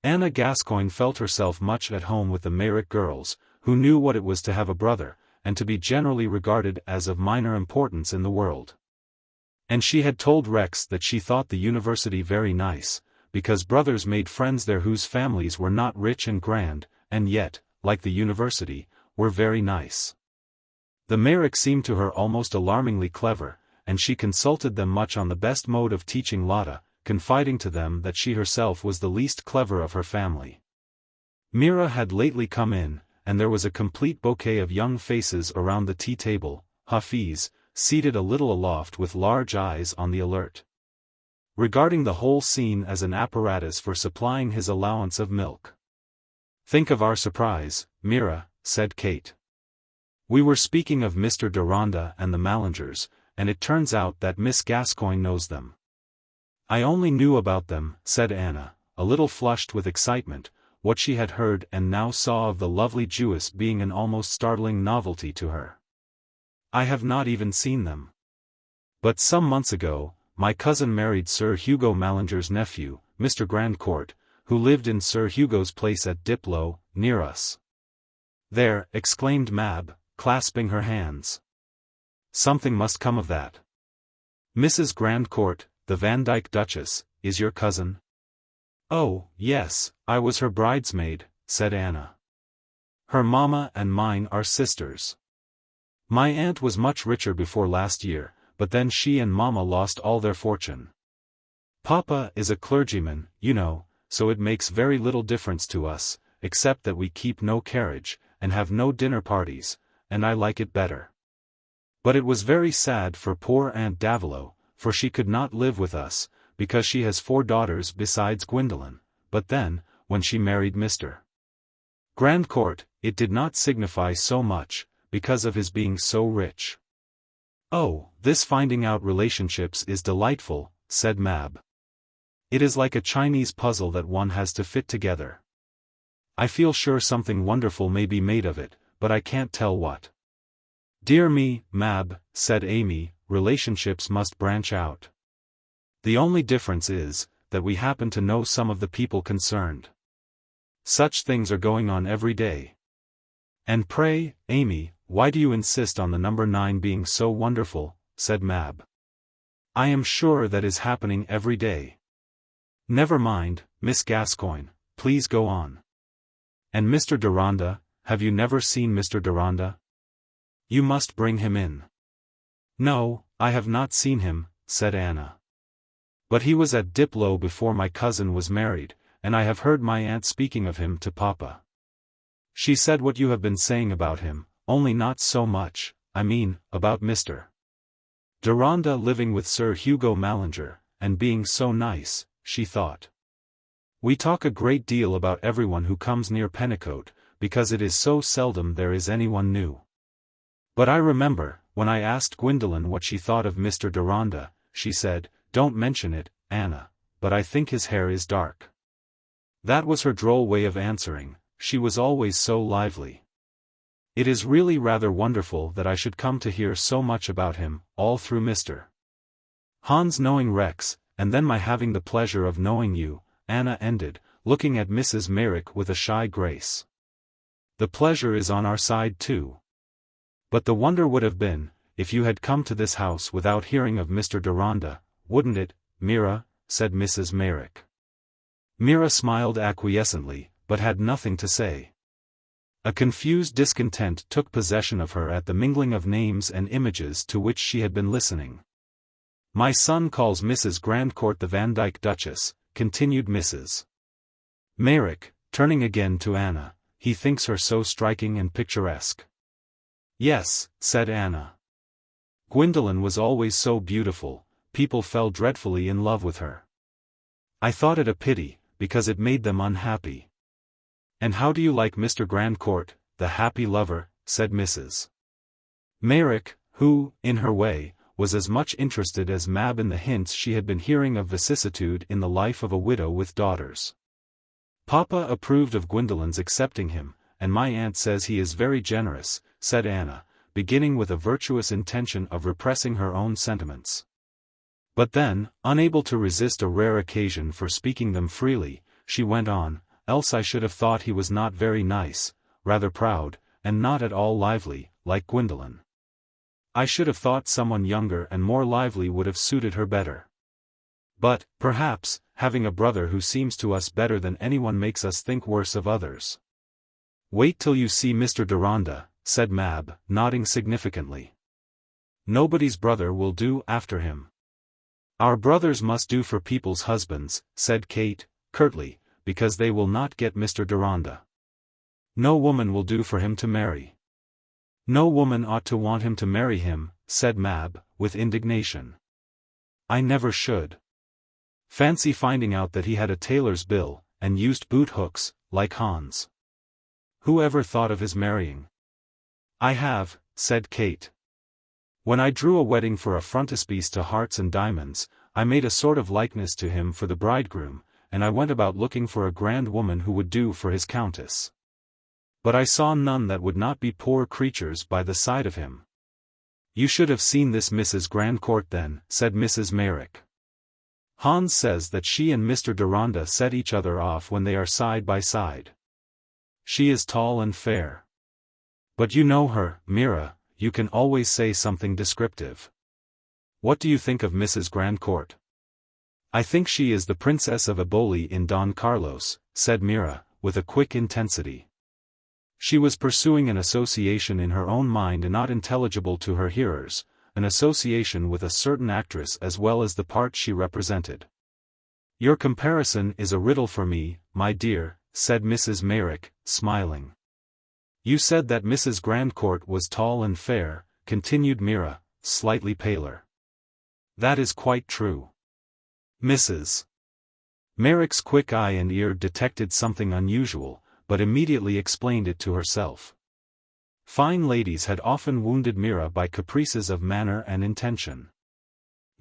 Anna Gascoigne felt herself much at home with the Meyrick girls, who knew what it was to have a brother, and to be generally regarded as of minor importance in the world. And she had told Rex that she thought the university very nice, because brothers made friends there whose families were not rich and grand, and yet, like the university, were very nice. The Meyricks seemed to her almost alarmingly clever, and she consulted them much on the best mode of teaching Lotta, confiding to them that she herself was the least clever of her family. Mira had lately come in, and there was a complete bouquet of young faces around the tea table, Hafiz, seated a little aloft with large eyes on the alert, regarding the whole scene as an apparatus for supplying his allowance of milk. "Think of our surprise, Mira," said Kate. "We were speaking of Mr. Deronda and the Mallingers, and it turns out that Miss Gascoigne knows them." "I only knew about them," said Anna, a little flushed with excitement, what she had heard and now saw of the lovely Jewess being an almost startling novelty to her. "I have not even seen them. But some months ago, my cousin married Sir Hugo Mallinger's nephew, Mr. Grandcourt, who lived in Sir Hugo's place at Diplow, near us." "There," exclaimed Mab, clasping her hands. "Something must come of that. Mrs. Grandcourt, the Van Dyke Duchess, is your cousin?" "Oh, yes, I was her bridesmaid," said Anna. "Her mamma and mine are sisters. My aunt was much richer before last year, but then she and mamma lost all their fortune. Papa is a clergyman, you know, so it makes very little difference to us, except that we keep no carriage, and have no dinner parties, and I like it better. But it was very sad for poor Aunt Davilow, for she could not live with us, because she has 4 daughters besides Gwendolen, but then, when she married Mr. Grandcourt, it did not signify so much, because of his being so rich." "Oh, this finding out relationships is delightful," said Mab. "It is like a Chinese puzzle that one has to fit together. I feel sure something wonderful may be made of it, but I can't tell what." "Dear me, Mab," said Amy, "relationships must branch out. The only difference is, that we happen to know some of the people concerned. Such things are going on every day." "And pray, Amy, why do you insist on the number 9 being so wonderful?" said Mab. "I am sure that is happening every day." "Never mind, Miss Gascoigne, please go on. And Mr. Deronda, have you never seen Mr. Deronda? You must bring him in." "No, I have not seen him," said Anna. "But he was at Diplow before my cousin was married, and I have heard my aunt speaking of him to Papa. She said what you have been saying about him, only not so much, I mean, about Mr. Deronda living with Sir Hugo Mallinger, and being so nice, she thought. We talk a great deal about everyone who comes near Pennicote, because it is so seldom there is anyone new. But I remember, when I asked Gwendolen what she thought of Mr. Deronda, she said, 'Don't mention it, Anna, but I think his hair is dark.' That was her droll way of answering, she was always so lively. It is really rather wonderful that I should come to hear so much about him, all through Mr. Hans knowing Rex, and then my having the pleasure of knowing you," Anna ended, looking at Mrs. Meyrick with a shy grace. "The pleasure is on our side too. But the wonder would have been, if you had come to this house without hearing of Mr. Deronda, wouldn't it, Mira?" said Mrs. Meyrick. Mira smiled acquiescently, but had nothing to say. A confused discontent took possession of her at the mingling of names and images to which she had been listening. "My son calls Mrs. Grandcourt the Van Dyke Duchess," continued Mrs. Merrick, turning again to Anna. "He thinks her so striking and picturesque." "Yes," said Anna. "Gwendolen was always so beautiful, people fell dreadfully in love with her. I thought it a pity, because it made them unhappy." "And how do you like Mr. Grandcourt, the happy lover?" said Mrs. Merrick, who, in her way, was as much interested as Mab in the hints she had been hearing of vicissitude in the life of a widow with daughters. "Papa approved of Gwendolen's accepting him, and my aunt says he is very generous," said Anna, beginning with a virtuous intention of repressing her own sentiments. But then, unable to resist a rare occasion for speaking them freely, she went on, "Else I should have thought he was not very nice, rather proud, and not at all lively, like Gwendolen. I should have thought someone younger and more lively would have suited her better. But, perhaps, having a brother who seems to us better than anyone makes us think worse of others." "Wait till you see Mr. Deronda," said Mab, nodding significantly. "Nobody's brother will do after him." "Our brothers must do for people's husbands," said Kate, curtly, "because they will not get Mr. Deronda. No woman will do for him to marry." "No woman ought to want him to marry him," said Mab, with indignation. "I never should. Fancy finding out that he had a tailor's bill, and used boot hooks, like Hans. Who ever thought of his marrying?" "I have," said Kate. "When I drew a wedding for a frontispiece to Hearts and Diamonds, I made a sort of likeness to him for the bridegroom, and I went about looking for a grand woman who would do for his countess. But I saw none that would not be poor creatures by the side of him." "You should have seen this Mrs. Grandcourt then," said Mrs. Merrick. "Hans says that she and Mr. Deronda set each other off when they are side by side. She is tall and fair. But you know her, Mira, you can always say something descriptive. What do you think of Mrs. Grandcourt?" "I think she is the Princess of Eboli in Don Carlos," said Mira, with a quick intensity. She was pursuing an association in her own mind not intelligible to her hearers, an association with a certain actress as well as the part she represented. "Your comparison is a riddle for me, my dear," said Mrs. Merrick, smiling. "You said that Mrs. Grandcourt was tall and fair," continued Mira, slightly paler. "That is quite true." Mrs. Merrick's quick eye and ear detected something unusual, but immediately explained it to herself. Fine ladies had often wounded Mira by caprices of manner and intention.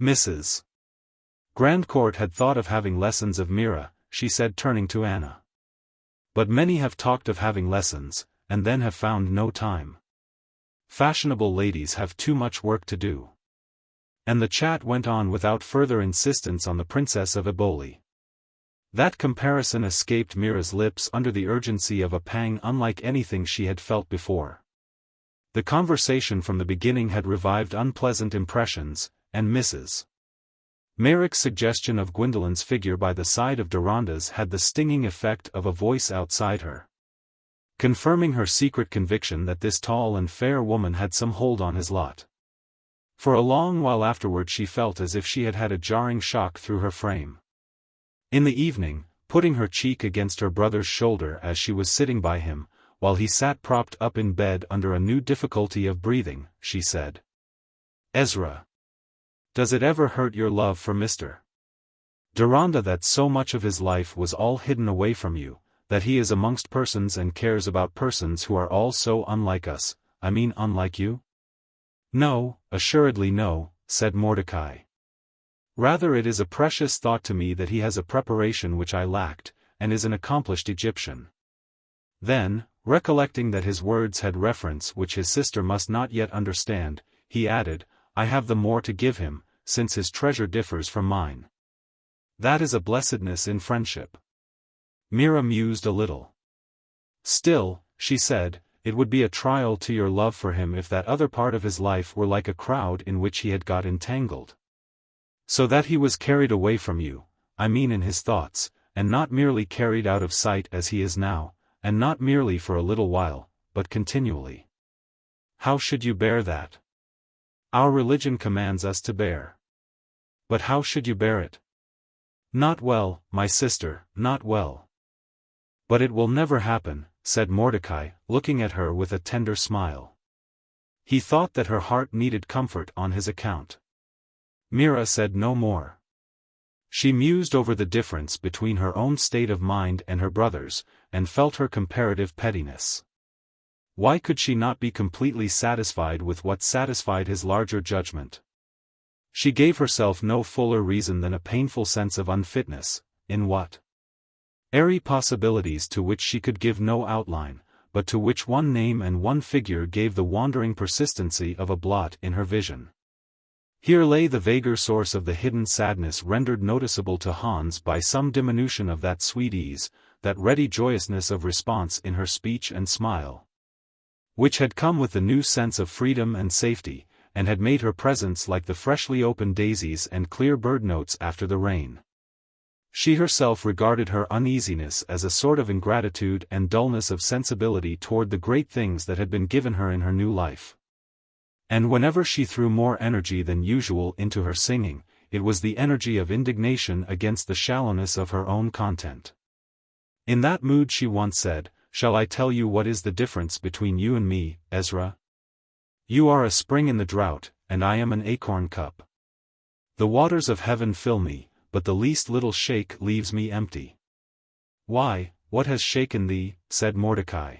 Mrs. Grandcourt had thought of having lessons of Mira, she said, turning to Anna. "But many have talked of having lessons, and then have found no time. Fashionable ladies have too much work to do." And the chat went on without further insistence on the Princess of Eboli. That comparison escaped Mira's lips under the urgency of a pang unlike anything she had felt before. The conversation from the beginning had revived unpleasant impressions, and Mrs. Merrick's suggestion of Gwendolen's figure by the side of Deronda's had the stinging effect of a voice outside her, confirming her secret conviction that this tall and fair woman had some hold on his lot. For a long while afterward she felt as if she had had a jarring shock through her frame. In the evening, putting her cheek against her brother's shoulder as she was sitting by him, while he sat propped up in bed under a new difficulty of breathing, she said, "Ezra, does it ever hurt your love for Mr. Deronda that so much of his life was all hidden away from you, that he is amongst persons and cares about persons who are all so unlike us, I mean unlike you?" "No, assuredly no," said Mordecai. "Rather it is a precious thought to me that he has a preparation which I lacked, and is an accomplished Egyptian." Then, recollecting that his words had reference which his sister must not yet understand, he added, "I have the more to give him, since his treasure differs from mine. That is a blessedness in friendship." Mira mused a little. "Still," she said, "it would be a trial to your love for him if that other part of his life were like a crowd in which he had got entangled. So that he was carried away from you, I mean in his thoughts, and not merely carried out of sight as he is now, and not merely for a little while, but continually. How should you bear that? Our religion commands us to bear. But how should you bear it? Not well, my sister, not well. But it will never happen, said Mordecai, looking at her with a tender smile. He thought that her heart needed comfort on his account. Mira said no more. She mused over the difference between her own state of mind and her brother's, and felt her comparative pettiness. Why could she not be completely satisfied with what satisfied his larger judgment? She gave herself no fuller reason than a painful sense of unfitness, in what? Airy possibilities to which she could give no outline, but to which one name and one figure gave the wandering persistency of a blot in her vision. Here lay the vaguer source of the hidden sadness rendered noticeable to Hans by some diminution of that sweet ease, that ready joyousness of response in her speech and smile, which had come with the new sense of freedom and safety, and had made her presence like the freshly opened daisies and clear bird notes after the rain. She herself regarded her uneasiness as a sort of ingratitude and dullness of sensibility toward the great things that had been given her in her new life. And whenever she threw more energy than usual into her singing, it was the energy of indignation against the shallowness of her own content. In that mood she once said, "Shall I tell you what is the difference between you and me, Ezra? You are a spring in the drought, and I am an acorn cup. The waters of heaven fill me, but the least little shake leaves me empty." "Why, what has shaken thee?" said Mordecai.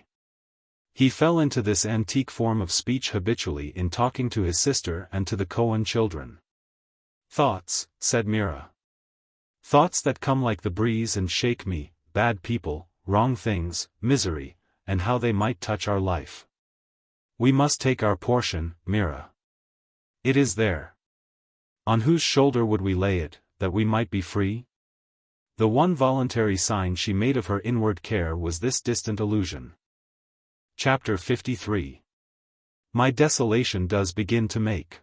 He fell into this antique form of speech habitually in talking to his sister and to the Cohen children. "Thoughts," said Mira. "Thoughts that come like the breeze and shake me, bad people, wrong things, misery, and how they might touch our life. We must take our portion, Mira. It is there. On whose shoulder would we lay it, that we might be free?" The one voluntary sign she made of her inward care was this distant allusion. Chapter 53. My desolation does begin to make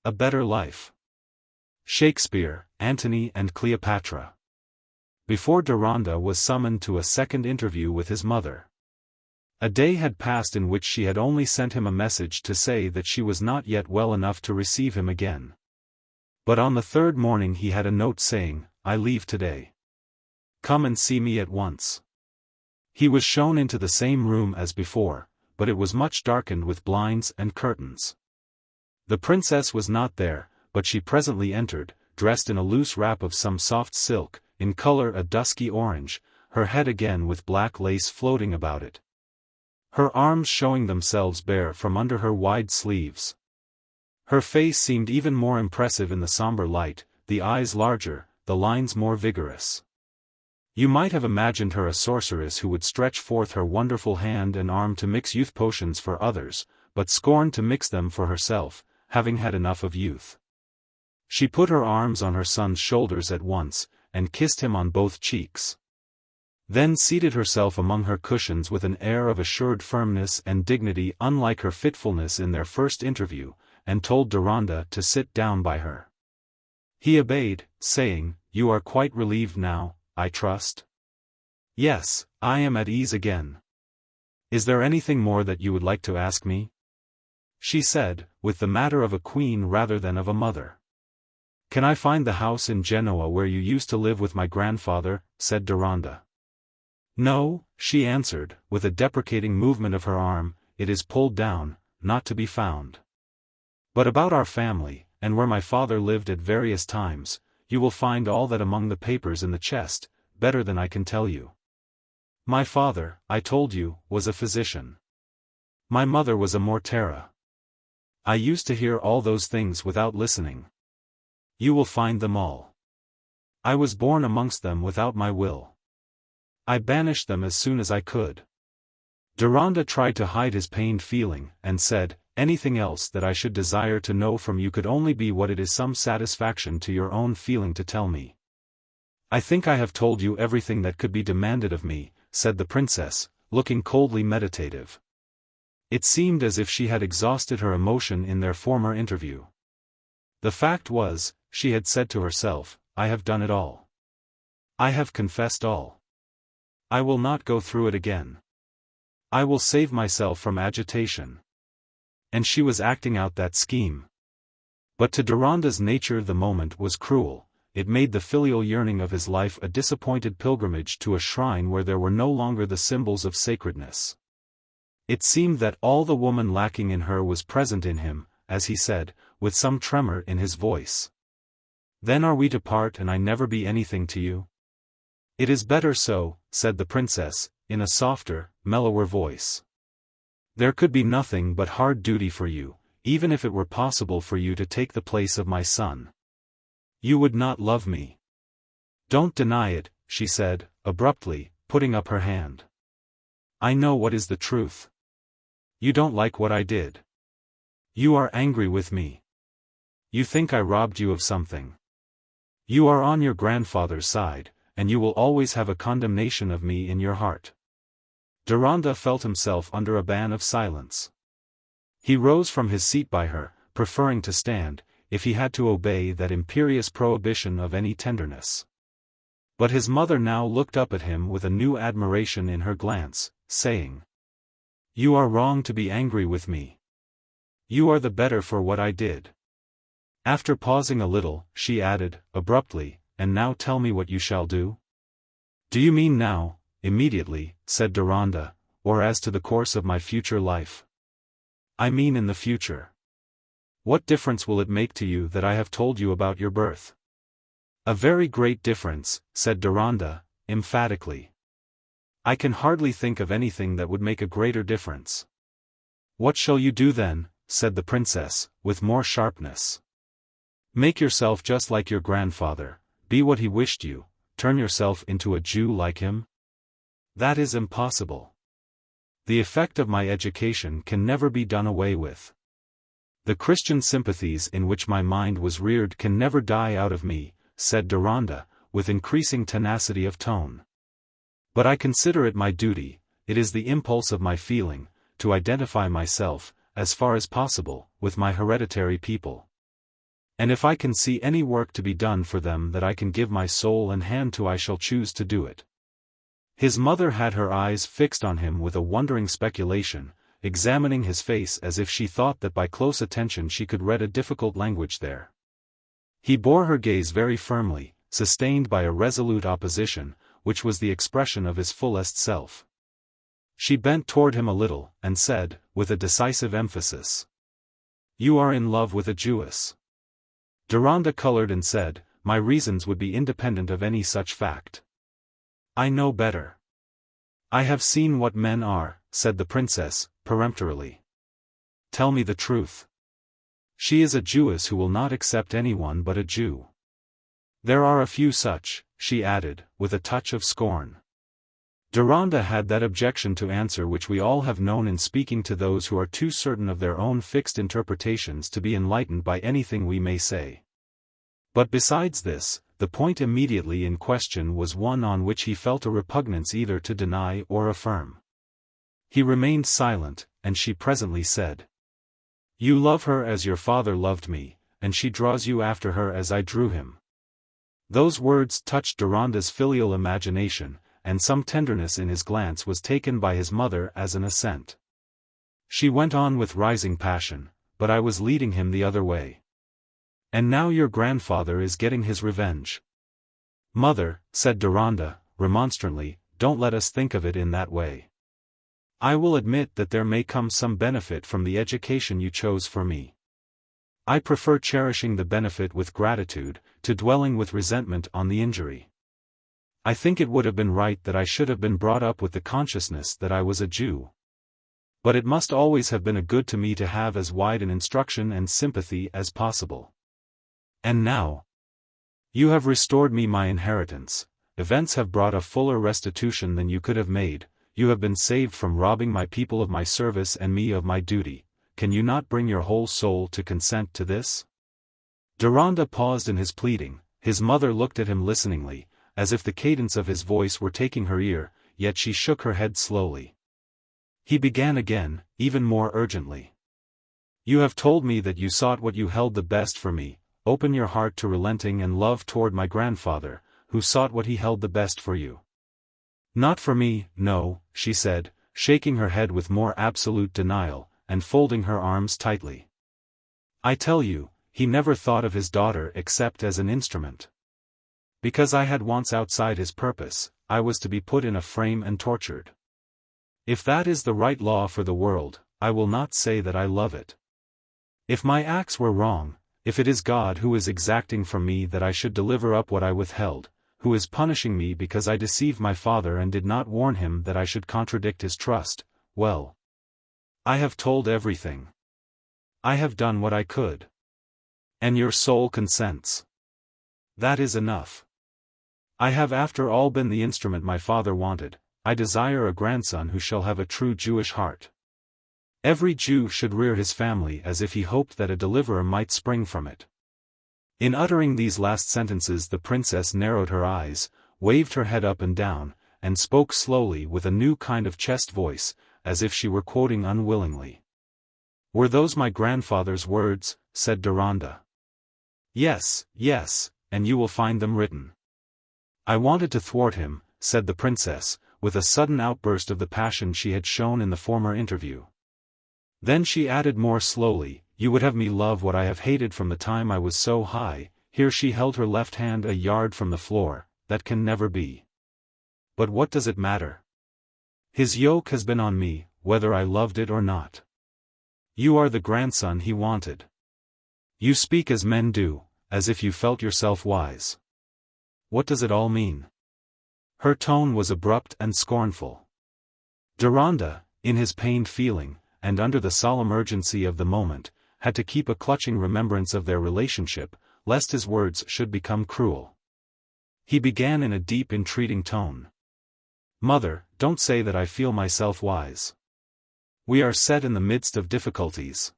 a better life. Shakespeare, Antony and Cleopatra. Before Deronda was summoned to a second interview with his mother. A day had passed in which she had only sent him a message to say that she was not yet well enough to receive him again. But on the third morning he had a note saying, "I leave today. Come and see me at once." He was shown into the same room as before, but it was much darkened with blinds and curtains. The princess was not there, but she presently entered, dressed in a loose wrap of some soft silk, in color a dusky orange, her head again with black lace floating about it. Her arms showing themselves bare from under her wide sleeves. Her face seemed even more impressive in the somber light, the eyes larger, the lines more vigorous. You might have imagined her a sorceress who would stretch forth her wonderful hand and arm to mix youth potions for others, but scorned to mix them for herself, having had enough of youth. She put her arms on her son's shoulders at once, and kissed him on both cheeks. Then seated herself among her cushions with an air of assured firmness and dignity unlike her fitfulness in their first interview, and told Deronda to sit down by her. He obeyed, saying, "You are quite relieved now, I trust?" "Yes, I am at ease again. Is there anything more that you would like to ask me?" she said, with the matter of a queen rather than of a mother. "Can I find the house in Genoa where you used to live with my grandfather?" said Deronda. "No," she answered, with a deprecating movement of her arm, "it is pulled down, not to be found. But about our family, and where my father lived at various times, you will find all that among the papers in the chest, better than I can tell you. My father, I told you, was a physician. My mother was a mortera. I used to hear all those things without listening. You will find them all. I was born amongst them without my will. I banished them as soon as I could." Deronda tried to hide his pained feeling, and said, "Anything else that I should desire to know from you could only be what it is some satisfaction to your own feeling to tell me." "I think I have told you everything that could be demanded of me," said the princess, looking coldly meditative. It seemed as if she had exhausted her emotion in their former interview. The fact was, she had said to herself, "I have done it all. I have confessed all. I will not go through it again. I will save myself from agitation. And she was acting out that scheme. But to Deronda's nature the moment was cruel. It made the filial yearning of his life a disappointed pilgrimage to a shrine where there were no longer the symbols of sacredness. It seemed that all the woman lacking in her was present in him, as he said, with some tremor in his voice. Then are we to part and I never be anything to you? It is better so, said the princess, in a softer, mellower voice. There could be nothing but hard duty for you, even if it were possible for you to take the place of my son. You would not love me. Don't deny it, she said, abruptly, putting up her hand. I know what is the truth. You don't like what I did. You are angry with me. You think I robbed you of something. You are on your grandfather's side, and you will always have a condemnation of me in your heart. Deronda felt himself under a ban of silence. He rose from his seat by her, preferring to stand, if he had to obey that imperious prohibition of any tenderness. But his mother now looked up at him with a new admiration in her glance, saying, You are wrong to be angry with me. You are the better for what I did. After pausing a little, she added, abruptly, And now tell me what you shall do? Do you mean now, immediately, said Deronda, or as to the course of my future life? I mean in the future. What difference will it make to you that I have told you about your birth? A very great difference, said Deronda, emphatically. I can hardly think of anything that would make a greater difference. What shall you do then? Said the princess, with more sharpness. Make yourself just like your grandfather, be what he wished you, turn yourself into a Jew like him? That is impossible. The effect of my education can never be done away with. The Christian sympathies in which my mind was reared can never die out of me, said Deronda, with increasing tenacity of tone. But I consider it my duty, it is the impulse of my feeling, to identify myself, as far as possible, with my hereditary people. And if I can see any work to be done for them that I can give my soul and hand to, I shall choose to do it. His mother had her eyes fixed on him with a wondering speculation, examining his face as if she thought that by close attention she could read a difficult language there. He bore her gaze very firmly, sustained by a resolute opposition, which was the expression of his fullest self. She bent toward him a little, and said, with a decisive emphasis, You are in love with a Jewess. Deronda colored and said, My reasons would be independent of any such fact. I know better. I have seen what men are, said the princess, peremptorily. Tell me the truth. She is a Jewess who will not accept anyone but a Jew. There are a few such, she added, with a touch of scorn. Deronda had that objection to answer which we all have known in speaking to those who are too certain of their own fixed interpretations to be enlightened by anything we may say. But besides this, the point immediately in question was one on which he felt a repugnance either to deny or affirm. He remained silent, and she presently said, You love her as your father loved me, and she draws you after her as I drew him. Those words touched Deronda's filial imagination, and some tenderness in his glance was taken by his mother as an assent. She went on with rising passion, but I was leading him the other way. And now your grandfather is getting his revenge. Mother, said Deronda, remonstrantly, don't let us think of it in that way. I will admit that there may come some benefit from the education you chose for me. I prefer cherishing the benefit with gratitude, to dwelling with resentment on the injury. I think it would have been right that I should have been brought up with the consciousness that I was a Jew. But it must always have been a good to me to have as wide an instruction and sympathy as possible. And now, you have restored me my inheritance, events have brought a fuller restitution than you could have made, you have been saved from robbing my people of my service and me of my duty, can you not bring your whole soul to consent to this? Deronda paused in his pleading, his mother looked at him listeningly, as if the cadence of his voice were taking her ear, yet she shook her head slowly. He began again, even more urgently. You have told me that you sought what you held the best for me, open your heart to relenting and love toward my grandfather, who sought what he held the best for you. Not for me, no, she said, shaking her head with more absolute denial, and folding her arms tightly. I tell you, he never thought of his daughter except as an instrument. Because I had wants outside his purpose, I was to be put in a frame and tortured. If that is the right law for the world, I will not say that I love it. If my acts were wrong, if it is God who is exacting from me that I should deliver up what I withheld, who is punishing me because I deceived my father and did not warn him that I should contradict his trust, well, I have told everything. I have done what I could. And your soul consents. That is enough. I have after all been the instrument my father wanted. I desire a grandson who shall have a true Jewish heart. Every Jew should rear his family as if he hoped that a deliverer might spring from it. In uttering these last sentences the princess narrowed her eyes, waved her head up and down, and spoke slowly with a new kind of chest voice, as if she were quoting unwillingly. "Were those my grandfather's words?" said Deronda. "Yes, yes, and you will find them written." "I wanted to thwart him," said the princess, with a sudden outburst of the passion she had shown in the former interview. Then she added more slowly, "You would have me love what I have hated from the time I was so high," here she held her left hand a yard from the floor, "that can never be. But what does it matter? His yoke has been on me, whether I loved it or not. You are the grandson he wanted. You speak as men do, as if you felt yourself wise. What does it all mean?" Her tone was abrupt and scornful. Deronda, in his pained feeling, and under the solemn urgency of the moment, had to keep a clutching remembrance of their relationship, lest his words should become cruel. He began in a deep entreating tone. "Mother, don't say that I feel myself wise. We are set in the midst of difficulties.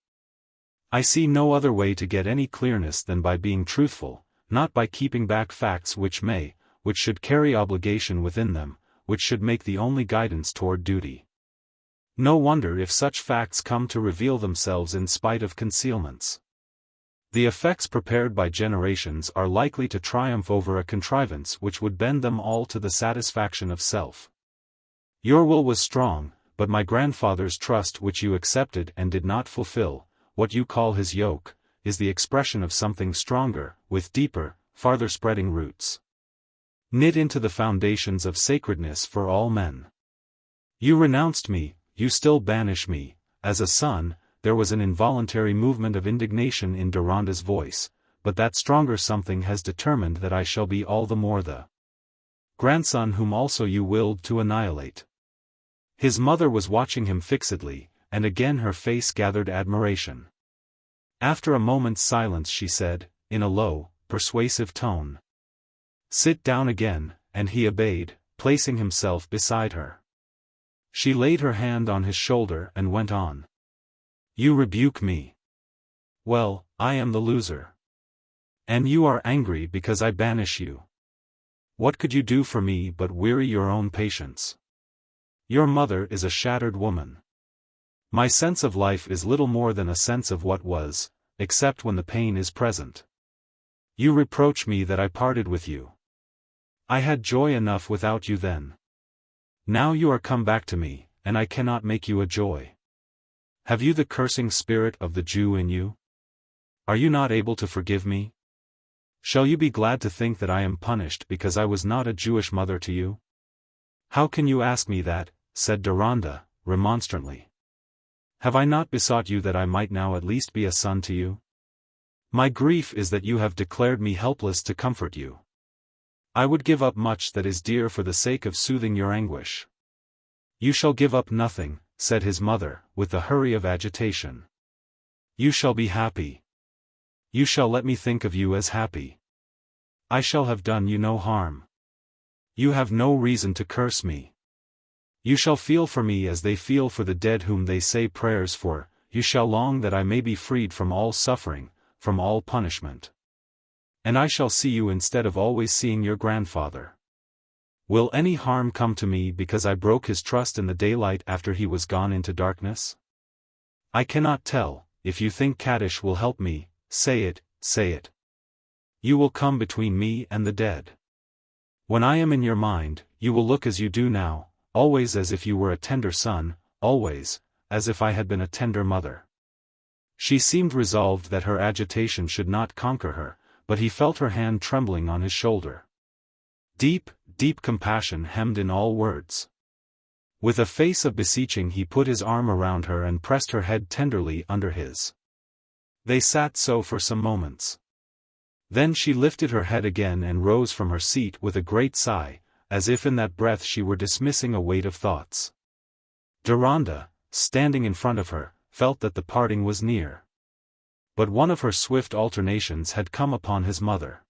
I see no other way to get any clearness than by being truthful, not by keeping back facts which should carry obligation within them, which should make the only guidance toward duty. No wonder if such facts come to reveal themselves in spite of concealments. The effects prepared by generations are likely to triumph over a contrivance which would bend them all to the satisfaction of self. Your will was strong, but my grandfather's trust which you accepted and did not fulfill, what you call his yoke, is the expression of something stronger, with deeper, farther spreading roots. Knit into the foundations of sacredness for all men. You renounced me, you still banish me, as a son." There was an involuntary movement of indignation in Deronda's voice, "but that stronger something has determined that I shall be all the more the grandson whom also you willed to annihilate." His mother was watching him fixedly, and again her face gathered admiration. After a moment's silence she said, in a low, persuasive tone, "Sit down again," and he obeyed, placing himself beside her. She laid her hand on his shoulder and went on. "You rebuke me. Well, I am the loser. And you are angry because I banish you. What could you do for me but weary your own patience? Your mother is a shattered woman. My sense of life is little more than a sense of what was, except when the pain is present. You reproach me that I parted with you. I had joy enough without you then. Now you are come back to me, and I cannot make you a joy. Have you the cursing spirit of the Jew in you? Are you not able to forgive me? Shall you be glad to think that I am punished because I was not a Jewish mother to you?" "How can you ask me that?" said Deronda, remonstrantly. "Have I not besought you that I might now at least be a son to you? My grief is that you have declared me helpless to comfort you. I would give up much that is dear for the sake of soothing your anguish." "You shall give up nothing," said his mother, with the hurry of agitation. "You shall be happy. You shall let me think of you as happy. I shall have done you no harm. You have no reason to curse me. You shall feel for me as they feel for the dead whom they say prayers for, you shall long that I may be freed from all suffering, from all punishment. And I shall see you instead of always seeing your grandfather. Will any harm come to me because I broke his trust in the daylight after he was gone into darkness? I cannot tell. If you think Kaddish will help me, say it, say it. You will come between me and the dead. When I am in your mind, you will look as you do now, always as if you were a tender son, always, as if I had been a tender mother. She seemed resolved that her agitation should not conquer her, but he felt her hand trembling on his shoulder. Deep, deep compassion hemmed in all words. With a face of beseeching he put his arm around her and pressed her head tenderly under his. They sat so for some moments. Then she lifted her head again and rose from her seat with a great sigh, as if in that breath she were dismissing a weight of thoughts. Deronda, standing in front of her, felt that the parting was near. But one of her swift alternations had come upon his mother.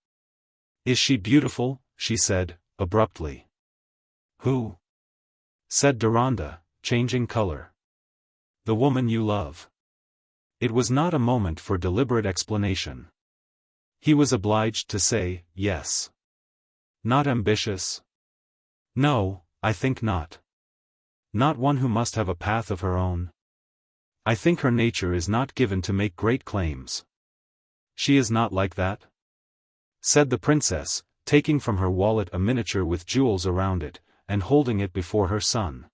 "Is she beautiful?" she said, abruptly. "Who?" said Deronda, changing color. "The woman you love." It was not a moment for deliberate explanation. He was obliged to say, "Yes." "Not ambitious?" "No, I think not. Not one who must have a path of her own. I think her nature is not given to make great claims." "She is not like that?" said the princess, taking from her wallet a miniature with jewels around it, and holding it before her son.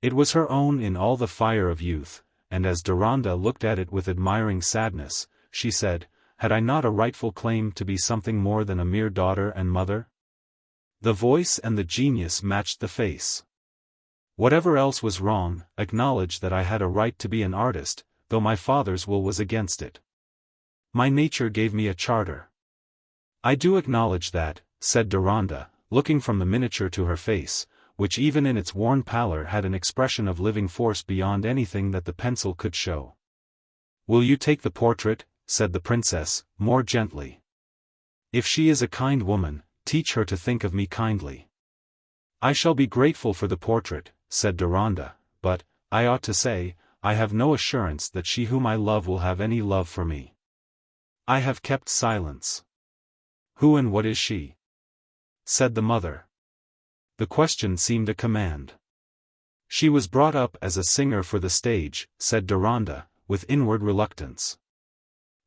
It was her own in all the fire of youth, and as Deronda looked at it with admiring sadness, she said, "Had I not a rightful claim to be something more than a mere daughter and mother?" The voice and the genius matched the face. "Whatever else was wrong, acknowledge that I had a right to be an artist, though my father's will was against it. My nature gave me a charter." "I do acknowledge that," said Deronda, looking from the miniature to her face, which even in its worn pallor had an expression of living force beyond anything that the pencil could show. "Will you take the portrait?" said the princess, more gently. "If she is a kind woman, teach her to think of me kindly." "I shall be grateful for the portrait," said Deronda, "but, I ought to say, I have no assurance that she whom I love will have any love for me." I have kept silence. "Who and what is she?" said the mother. The question seemed a command. "She was brought up as a singer for the stage," said Deronda, with inward reluctance.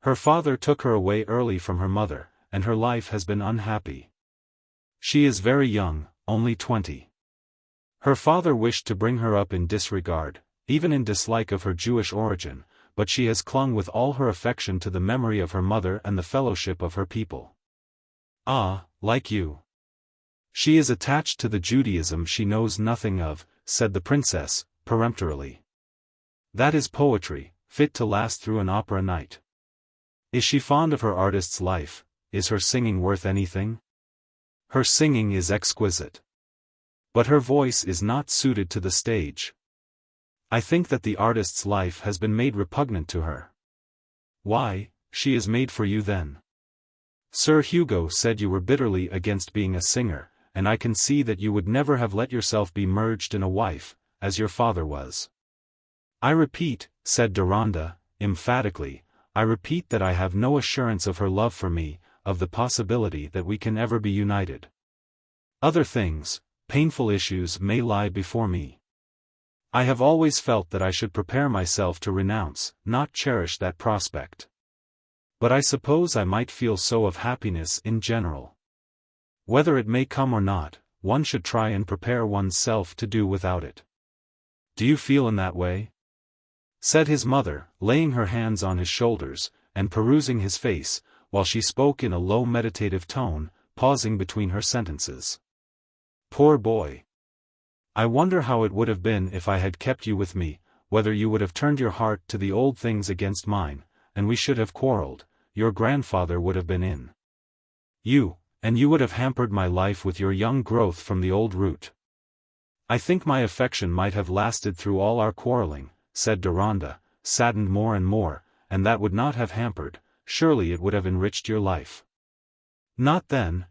"Her father took her away early from her mother, and her life has been unhappy. She is very young, only 20. Her father wished to bring her up in disregard, even in dislike of her Jewish origin, but she has clung with all her affection to the memory of her mother and the fellowship of her people." "Ah, like you. She is attached to the Judaism she knows nothing of," said the princess, peremptorily. "That is poetry, fit to last through an opera night. Is she fond of her artist's life? Is her singing worth anything?" "Her singing is exquisite. But her voice is not suited to the stage. I think that the artist's life has been made repugnant to her." "Why, she is made for you then. Sir Hugo said you were bitterly against being a singer, and I can see that you would never have let yourself be merged in a wife, as your father was." "I repeat," said Deronda, emphatically, "I repeat that I have no assurance of her love for me, of the possibility that we can ever be united. Other things, painful issues may lie before me. I have always felt that I should prepare myself to renounce, not cherish that prospect. But I suppose I might feel so of happiness in general. Whether it may come or not, one should try and prepare one's self to do without it." "Do you feel in that way?" said his mother, laying her hands on his shoulders, and perusing his face, while she spoke in a low meditative tone, pausing between her sentences. "Poor boy! I wonder how it would have been if I had kept you with me, whether you would have turned your heart to the old things against mine, and we should have quarreled. Your grandfather would have been in you, and you would have hampered my life with your young growth from the old root. I think my affection might have lasted through all our quarreling," said Deronda, saddened more and more, "and that would not have hampered, surely it would have enriched your life." Not then,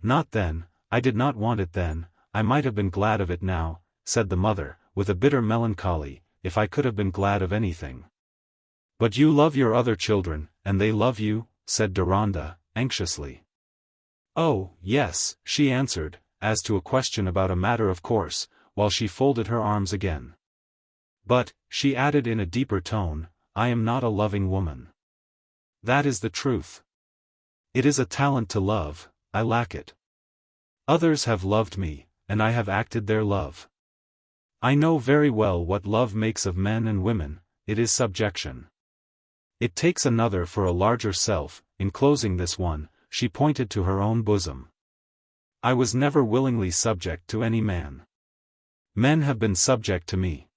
I did not want it then, I might have been glad of it now," said the mother, with a bitter melancholy, "if I could have been glad of anything." "But you love your other children, and they love you?" said Deronda, anxiously. "Oh, yes," she answered, as to a question about a matter of course, while she folded her arms again. "But," she added in a deeper tone, "I am not a loving woman. That is the truth. It is a talent to love, I lack it. Others have loved me, and I have acted their love. I know very well what love makes of men and women, it is subjection. It takes another for a larger self. In closing this one, she pointed to her own bosom. I was never willingly subject to any man. Men have been subject to me.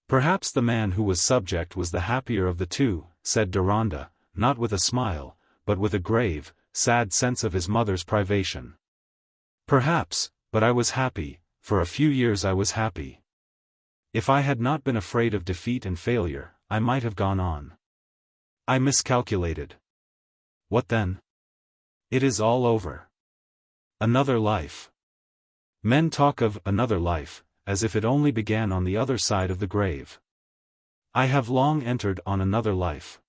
Perhaps the man who was subject was the happier of the two, said Deronda, not with a smile, but with a grave, sad sense of his mother's privation. Perhaps, but I was happy, for a few years I was happy. If I had not been afraid of defeat and failure, I might have gone on. I miscalculated. What then? It is all over. Another life. Men talk of another life, as if it only began on the other side of the grave. I have long entered on another life.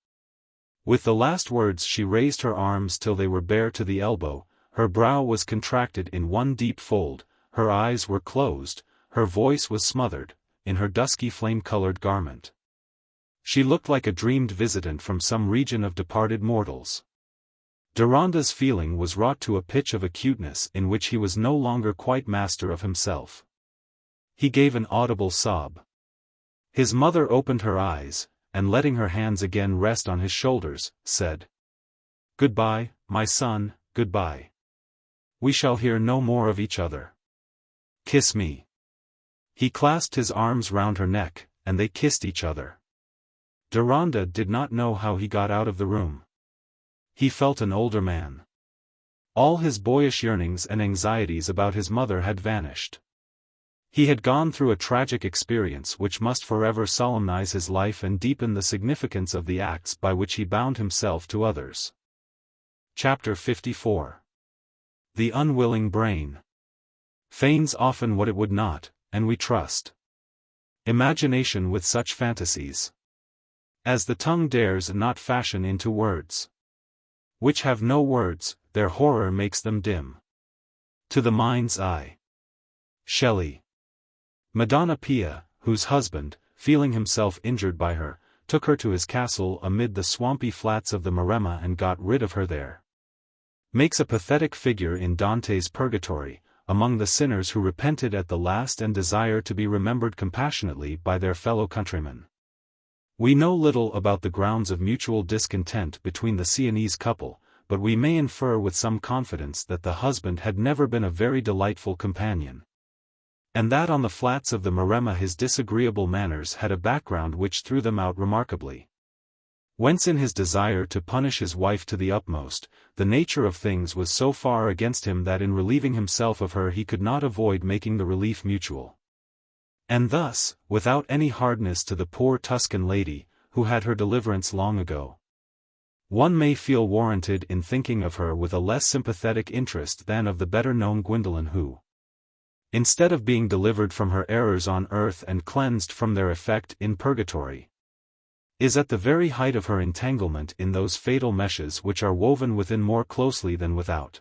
With the last words she raised her arms till they were bare to the elbow, her brow was contracted in one deep fold, her eyes were closed, her voice was smothered, in her dusky flame-colored garment. She looked like a dreamed visitant from some region of departed mortals. Deronda's feeling was wrought to a pitch of acuteness in which he was no longer quite master of himself. He gave an audible sob. His mother opened her eyes, and letting her hands again rest on his shoulders, said, "Goodbye, my son, goodbye. We shall hear no more of each other. Kiss me." He clasped his arms round her neck, and they kissed each other. Deronda did not know how he got out of the room. He felt an older man. All his boyish yearnings and anxieties about his mother had vanished. He had gone through a tragic experience which must forever solemnize his life and deepen the significance of the acts by which he bound himself to others. Chapter 54. The Unwilling Brain. Feigns often what it would not, and we trust imagination with such fantasies as the tongue dares not fashion into words, which have no words, their horror makes them dim to the mind's eye. Shelley. Madonna Pia, whose husband, feeling himself injured by her, took her to his castle amid the swampy flats of the Maremma and got rid of her there, makes a pathetic figure in Dante's Purgatory, among the sinners who repented at the last and desire to be remembered compassionately by their fellow countrymen. We know little about the grounds of mutual discontent between the Sienese couple, but we may infer with some confidence that the husband had never been a very delightful companion, and that on the flats of the Maremma his disagreeable manners had a background which threw them out remarkably. Whence in his desire to punish his wife to the utmost, the nature of things was so far against him that in relieving himself of her he could not avoid making the relief mutual. And thus, without any hardness to the poor Tuscan lady, who had her deliverance long ago, one may feel warranted in thinking of her with a less sympathetic interest than of the better-known Gwendolen who, instead of being delivered from her errors on earth and cleansed from their effect in purgatory, is at the very height of her entanglement in those fatal meshes which are woven within more closely than without,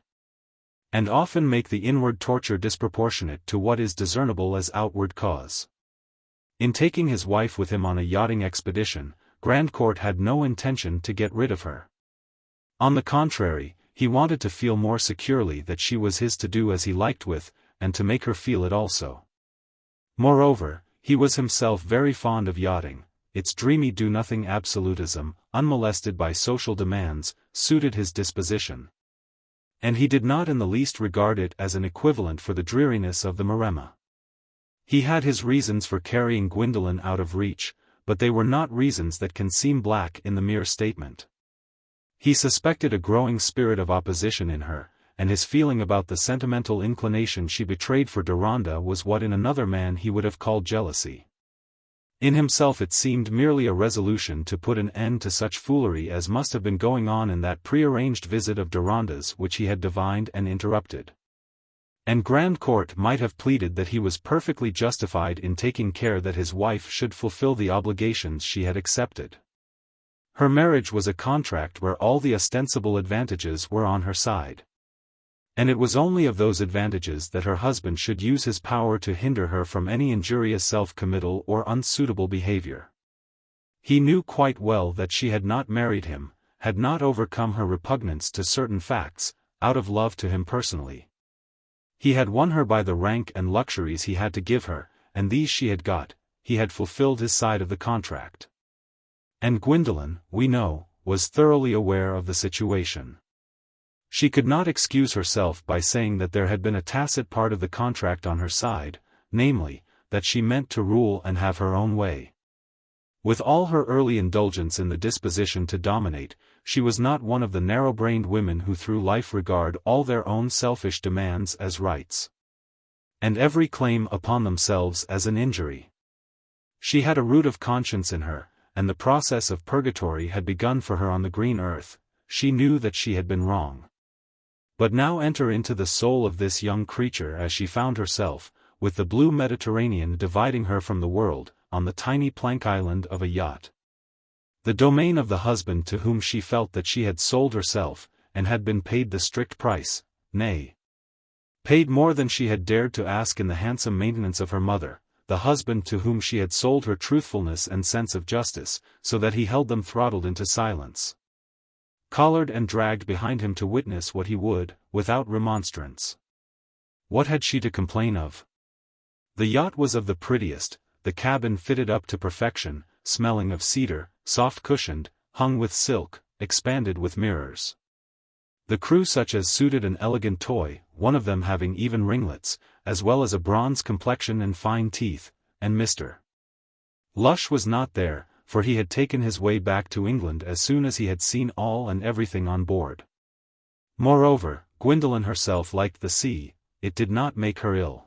and often make the inward torture disproportionate to what is discernible as outward cause. In taking his wife with him on a yachting expedition, Grandcourt had no intention to get rid of her. On the contrary, he wanted to feel more securely that she was his to do as he liked with, and to make her feel it also. Moreover, he was himself very fond of yachting. Its dreamy do-nothing absolutism, unmolested by social demands, suited his disposition, and he did not in the least regard it as an equivalent for the dreariness of the Maremma. He had his reasons for carrying Gwendolen out of reach, but they were not reasons that can seem black in the mere statement. He suspected a growing spirit of opposition in her, and his feeling about the sentimental inclination she betrayed for Deronda was what in another man he would have called jealousy. In himself it seemed merely a resolution to put an end to such foolery as must have been going on in that prearranged visit of Deronda's which he had divined and interrupted. And Grandcourt might have pleaded that he was perfectly justified in taking care that his wife should fulfill the obligations she had accepted. Her marriage was a contract where all the ostensible advantages were on her side, and it was only of those advantages that her husband should use his power to hinder her from any injurious self-committal or unsuitable behavior. He knew quite well that she had not married him, had not overcome her repugnance to certain facts, out of love to him personally. He had won her by the rank and luxuries he had to give her, and these she had got, he had fulfilled his side of the contract. And Gwendolen, we know, was thoroughly aware of the situation. She could not excuse herself by saying that there had been a tacit part of the contract on her side, namely, that she meant to rule and have her own way. With all her early indulgence in the disposition to dominate, she was not one of the narrow-brained women who through life regard all their own selfish demands as rights, and every claim upon themselves as an injury. She had a root of conscience in her, and the process of purgatory had begun for her on the green earth. She knew that she had been wrong. But now enter into the soul of this young creature as she found herself, with the blue Mediterranean dividing her from the world, on the tiny plank island of a yacht. The domain of the husband to whom she felt that she had sold herself, and had been paid the strict price, nay, paid more than she had dared to ask in the handsome maintenance of her mother, the husband to whom she had sold her truthfulness and sense of justice, so that he held them throttled into silence, collared and dragged behind him to witness what he would, without remonstrance. What had she to complain of? The yacht was of the prettiest, the cabin fitted up to perfection, smelling of cedar, soft-cushioned, hung with silk, expanded with mirrors. The crew such as suited an elegant toy, one of them having even ringlets, as well as a bronze complexion and fine teeth, and Mr. Lush was not there, for he had taken his way back to England as soon as he had seen all and everything on board. Moreover, Gwendolen herself liked the sea, it did not make her ill.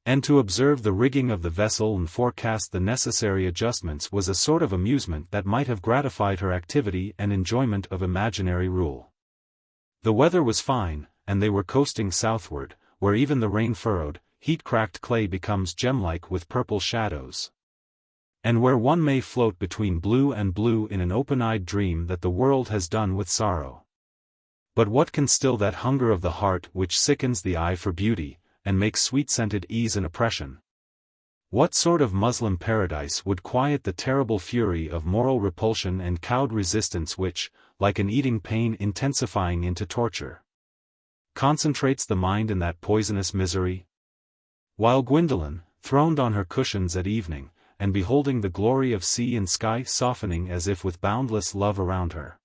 And to observe the rigging of the vessel and forecast the necessary adjustments was a sort of amusement that might have gratified her activity and enjoyment of imaginary rule. The weather was fine, and they were coasting southward, where even the rain-furrowed, heat-cracked clay becomes gem-like with purple shadows, and where one may float between blue and blue in an open-eyed dream that the world has done with sorrow. But what can still that hunger of the heart which sickens the eye for beauty, and makes sweet-scented ease and oppression? What sort of Muslim paradise would quiet the terrible fury of moral repulsion and cowed resistance which, like an eating pain intensifying into torture, concentrates the mind in that poisonous misery? While Gwendolen, throned on her cushions at evening, and beholding the glory of sea and sky softening as if with boundless love around her,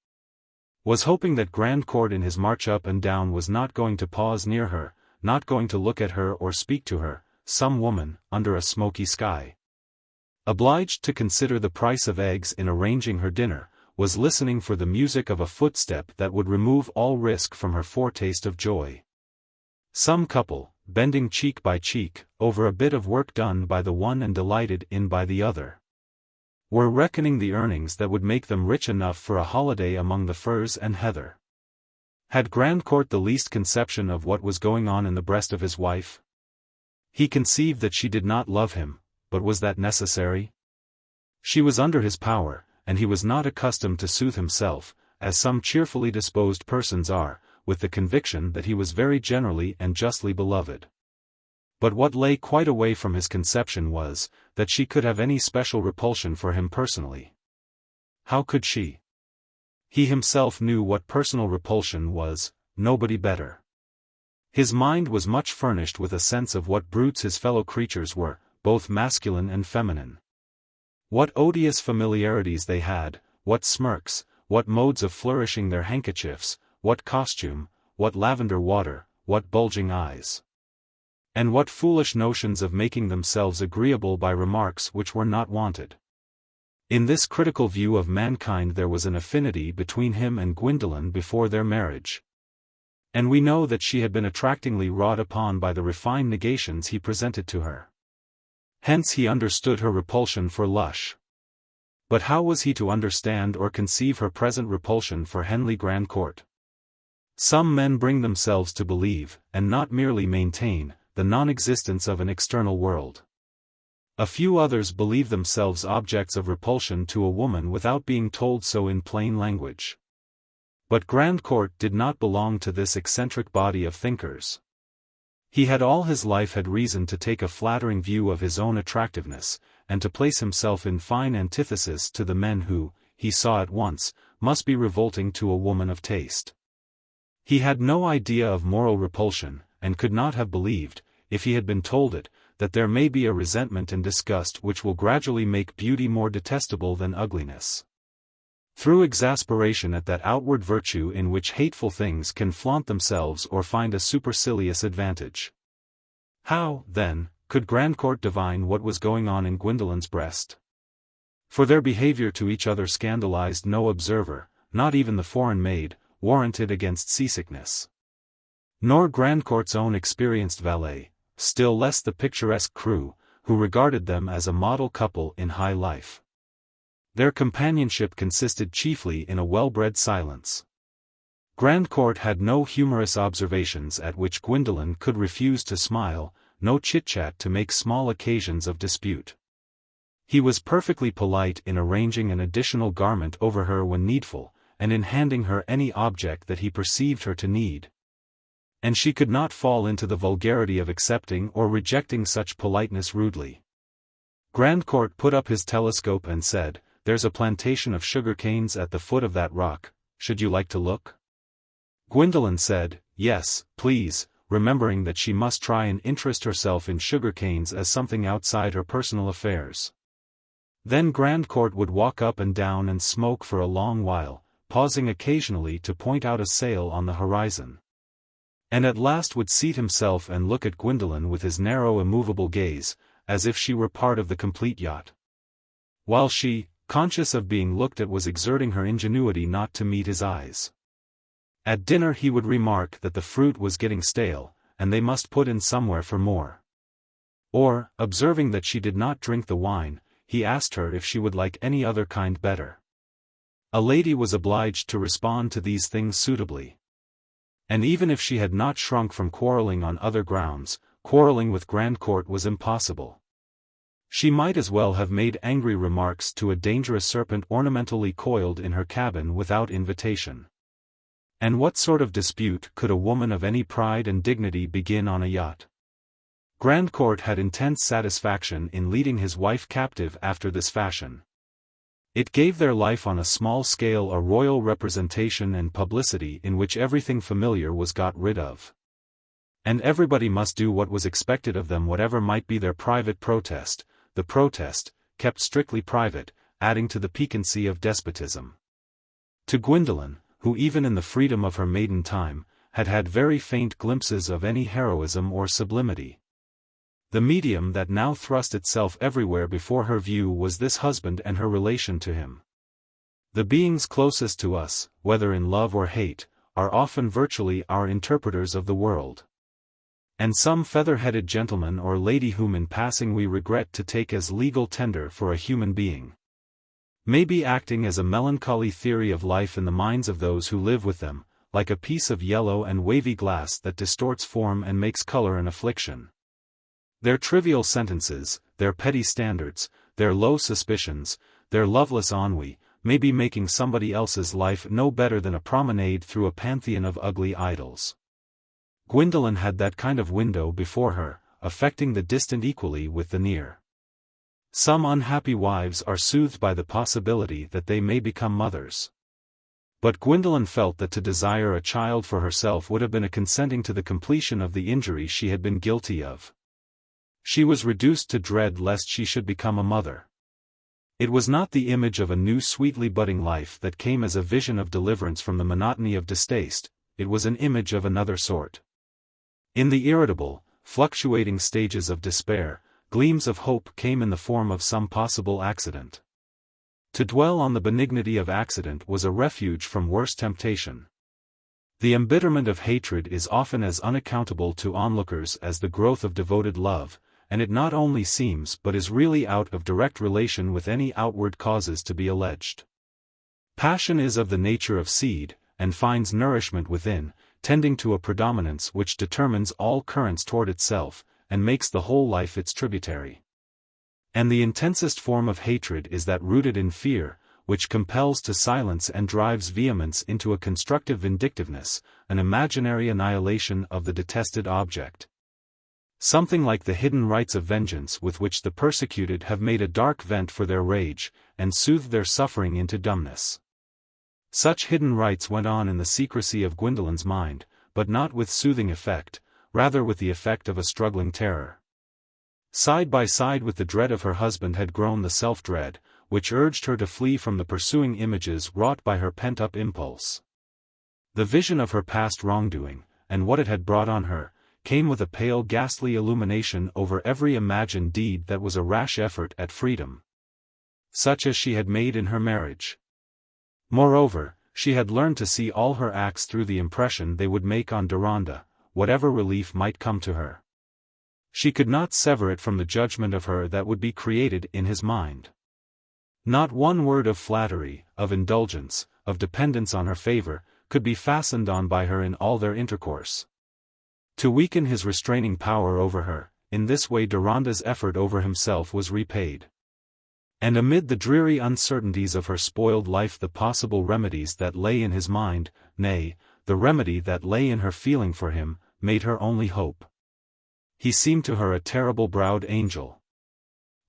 was hoping that Grandcourt in his march up and down was not going to pause near her, not going to look at her or speak to her, some woman, under a smoky sky, obliged to consider the price of eggs in arranging her dinner, was listening for the music of a footstep that would remove all risk from her foretaste of joy. Some couple, bending cheek by cheek, over a bit of work done by the one and delighted in by the other, were reckoning the earnings that would make them rich enough for a holiday among the furze and heather. Had Grandcourt the least conception of what was going on in the breast of his wife? He conceived that she did not love him, but was that necessary? She was under his power, and he was not accustomed to soothe himself, as some cheerfully disposed persons are, with the conviction that he was very generally and justly beloved. But what lay quite away from his conception was, that she could have any special repulsion for him personally. How could she? He himself knew what personal repulsion was, nobody better. His mind was much furnished with a sense of what brutes his fellow creatures were, both masculine and feminine. What odious familiarities they had, what smirks, what modes of flourishing their handkerchiefs, what costume, what lavender water, what bulging eyes, and what foolish notions of making themselves agreeable by remarks which were not wanted. In this critical view of mankind there was an affinity between him and Gwendolen before their marriage, and we know that she had been attractingly wrought upon by the refined negations he presented to her. Hence he understood her repulsion for Lush. But how was he to understand or conceive her present repulsion for Henley Grandcourt? Some men bring themselves to believe, and not merely maintain, the non-existence of an external world. A few others believe themselves objects of repulsion to a woman without being told so in plain language. But Grandcourt did not belong to this eccentric body of thinkers. He had all his life had reason to take a flattering view of his own attractiveness, and to place himself in fine antithesis to the men who, he saw at once, must be revolting to a woman of taste. He had no idea of moral repulsion, and could not have believed, if he had been told it, that there may be a resentment and disgust which will gradually make beauty more detestable than ugliness. Through exasperation at that outward virtue in which hateful things can flaunt themselves or find a supercilious advantage. How, then, could Grandcourt divine what was going on in Gwendolen's breast? For their behavior to each other scandalized no observer, not even the foreign maid, warranted against seasickness. Nor Grandcourt's own experienced valet, still less the picturesque crew, who regarded them as a model couple in high life. Their companionship consisted chiefly in a well-bred silence. Grandcourt had no humorous observations at which Gwendolen could refuse to smile, no chit-chat to make small occasions of dispute. He was perfectly polite in arranging an additional garment over her when needful, and in handing her any object that he perceived her to need. And she could not fall into the vulgarity of accepting or rejecting such politeness rudely. Grandcourt put up his telescope and said, "There's a plantation of sugar canes at the foot of that rock, should you like to look?" Gwendolen said, "Yes, please," remembering that she must try and interest herself in sugar canes as something outside her personal affairs. Then Grandcourt would walk up and down and smoke for a long while, pausing occasionally to point out a sail on the horizon. And at last would seat himself and look at Gwendolen with his narrow immovable gaze, as if she were part of the complete yacht. While she, conscious of being looked at, was exerting her ingenuity not to meet his eyes. At dinner he would remark that the fruit was getting stale, and they must put in somewhere for more. Or, observing that she did not drink the wine, he asked her if she would like any other kind better. A lady was obliged to respond to these things suitably. And even if she had not shrunk from quarreling on other grounds, quarreling with Grandcourt was impossible. She might as well have made angry remarks to a dangerous serpent ornamentally coiled in her cabin without invitation. And what sort of dispute could a woman of any pride and dignity begin on a yacht? Grandcourt had intense satisfaction in leading his wife captive after this fashion. It gave their life on a small scale a royal representation and publicity in which everything familiar was got rid of. And everybody must do what was expected of them, whatever might be their private protest, the protest, kept strictly private, adding to the piquancy of despotism. To Gwendolen, who even in the freedom of her maiden time, had had very faint glimpses of any heroism or sublimity, the medium that now thrust itself everywhere before her view was this husband and her relation to him. The beings closest to us, whether in love or hate, are often virtually our interpreters of the world. And some feather-headed gentleman or lady whom in passing we regret to take as legal tender for a human being, may be acting as a melancholy theory of life in the minds of those who live with them, like a piece of yellow and wavy glass that distorts form and makes color an affliction. Their trivial sentences, their petty standards, their low suspicions, their loveless ennui, may be making somebody else's life no better than a promenade through a pantheon of ugly idols. Gwendolen had that kind of window before her, affecting the distant equally with the near. Some unhappy wives are soothed by the possibility that they may become mothers. But Gwendolen felt that to desire a child for herself would have been a consenting to the completion of the injury she had been guilty of. She was reduced to dread lest she should become a mother. It was not the image of a new sweetly budding life that came as a vision of deliverance from the monotony of distaste, it was an image of another sort. In the irritable, fluctuating stages of despair, gleams of hope came in the form of some possible accident. To dwell on the benignity of accident was a refuge from worse temptation. The embitterment of hatred is often as unaccountable to onlookers as the growth of devoted love, and it not only seems but is really out of direct relation with any outward causes to be alleged. Passion is of the nature of seed, and finds nourishment within, tending to a predominance which determines all currents toward itself, and makes the whole life its tributary. And the intensest form of hatred is that rooted in fear, which compels to silence and drives vehemence into a constructive vindictiveness, an imaginary annihilation of the detested object. Something like the hidden rites of vengeance with which the persecuted have made a dark vent for their rage, and soothed their suffering into dumbness. Such hidden rites went on in the secrecy of Gwendolen's mind, but not with soothing effect, rather with the effect of a struggling terror. Side by side with the dread of her husband had grown the self-dread, which urged her to flee from the pursuing images wrought by her pent-up impulse. The vision of her past wrongdoing, and what it had brought on her, came with a pale ghastly illumination over every imagined deed that was a rash effort at freedom, such as she had made in her marriage. Moreover, she had learned to see all her acts through the impression they would make on Deronda, whatever relief might come to her. She could not sever it from the judgment of her that would be created in his mind. Not one word of flattery, of indulgence, of dependence on her favor, could be fastened on by her in all their intercourse. To weaken his restraining power over her, in this way Deronda's effort over himself was repaid. And amid the dreary uncertainties of her spoiled life the possible remedies that lay in his mind, nay, the remedy that lay in her feeling for him, made her only hope. He seemed to her a terrible-browed angel,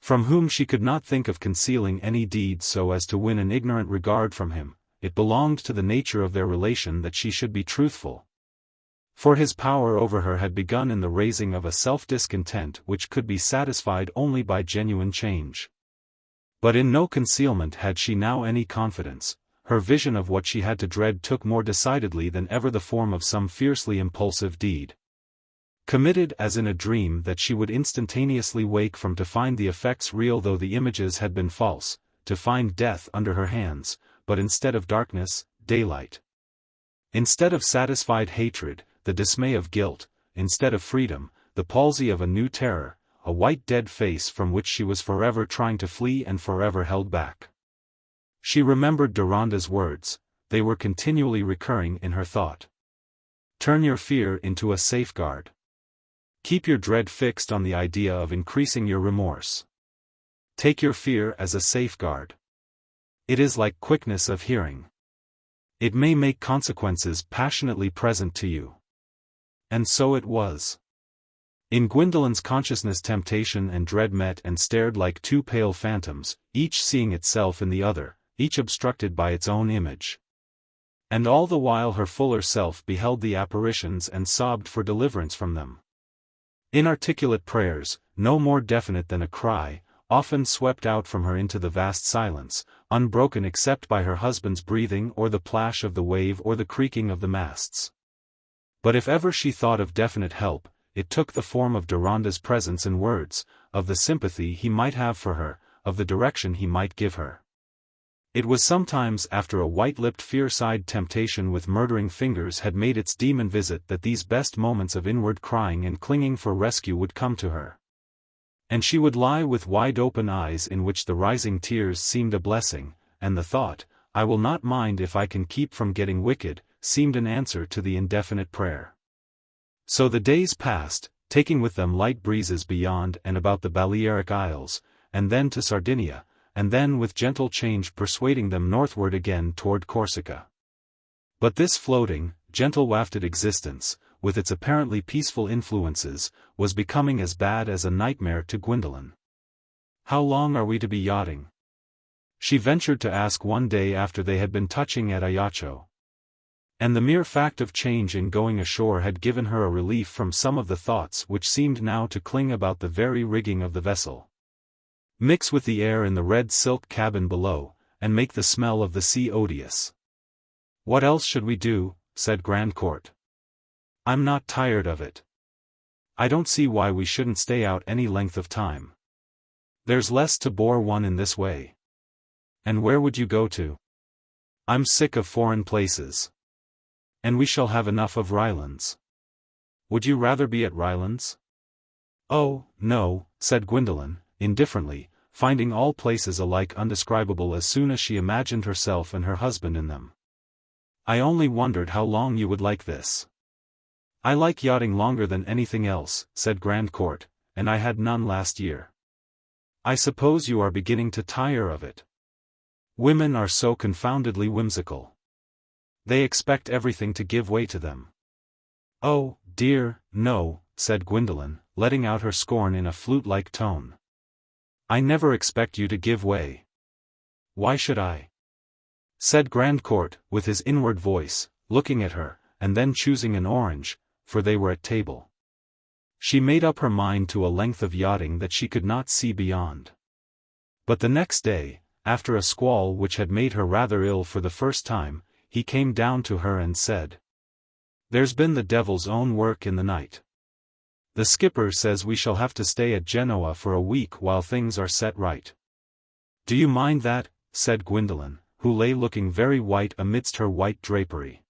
from whom she could not think of concealing any deed so as to win an ignorant regard from him. It belonged to the nature of their relation that she should be truthful. For his power over her had begun in the raising of a self-discontent which could be satisfied only by genuine change. But in no concealment had she now any confidence. Her vision of what she had to dread took more decidedly than ever the form of some fiercely impulsive deed, committed as in a dream that she would instantaneously wake from to find the effects real though the images had been false, to find death under her hands, but instead of darkness, daylight. Instead of satisfied hatred, the dismay of guilt, instead of freedom, the palsy of a new terror, a white dead face from which she was forever trying to flee and forever held back. She remembered Deronda's words, they were continually recurring in her thought. Turn your fear into a safeguard. Keep your dread fixed on the idea of increasing your remorse. Take your fear as a safeguard. It is like quickness of hearing. It may make consequences passionately present to you. And so it was. In Gwendolen's consciousness temptation and dread met and stared like two pale phantoms, each seeing itself in the other, each obstructed by its own image. And all the while her fuller self beheld the apparitions and sobbed for deliverance from them. Inarticulate prayers, no more definite than a cry, often swept out from her into the vast silence, unbroken except by her husband's breathing or the plash of the wave or the creaking of the masts. But if ever she thought of definite help, it took the form of Deronda's presence and words, of the sympathy he might have for her, of the direction he might give her. It was sometimes after a white-lipped fierce-eyed temptation with murdering fingers had made its demon visit that these best moments of inward crying and clinging for rescue would come to her. And she would lie with wide-open eyes in which the rising tears seemed a blessing, and the thought, I will not mind if I can keep from getting wicked, seemed an answer to the indefinite prayer. So the days passed, taking with them light breezes beyond and about the Balearic Isles, and then to Sardinia, and then with gentle change persuading them northward again toward Corsica. But this floating, gentle-wafted existence, with its apparently peaceful influences, was becoming as bad as a nightmare to Gwendolen. How long are we to be yachting? She ventured to ask one day after they had been touching at Ajaccio. And the mere fact of change in going ashore had given her a relief from some of the thoughts which seemed now to cling about the very rigging of the vessel, mix with the air in the red silk cabin below, and make the smell of the sea odious. What else should we do? Said Grandcourt. I'm not tired of it. I don't see why we shouldn't stay out any length of time. There's less to bore one in this way. And where would you go to? I'm sick of foreign places. And we shall have enough of Rylands. Would you rather be at Rylands? Oh, no, said Gwendolen, indifferently, finding all places alike undescribable as soon as she imagined herself and her husband in them. I only wondered how long you would like this. I like yachting longer than anything else, said Grandcourt, and I had none last year. I suppose you are beginning to tire of it. Women are so confoundedly whimsical. They expect everything to give way to them. Oh, dear, no, said Gwendolen, letting out her scorn in a flute-like tone. I never expect you to give way. Why should I? Said Grandcourt, with his inward voice, looking at her, and then choosing an orange, for they were at table. She made up her mind to a length of yachting that she could not see beyond. But the next day, after a squall which had made her rather ill for the first time, he came down to her and said, "There's been the devil's own work in the night. The skipper says we shall have to stay at Genoa for a week while things are set right." "Do you mind that?" said Gwendolen, who lay looking very white amidst her white drapery.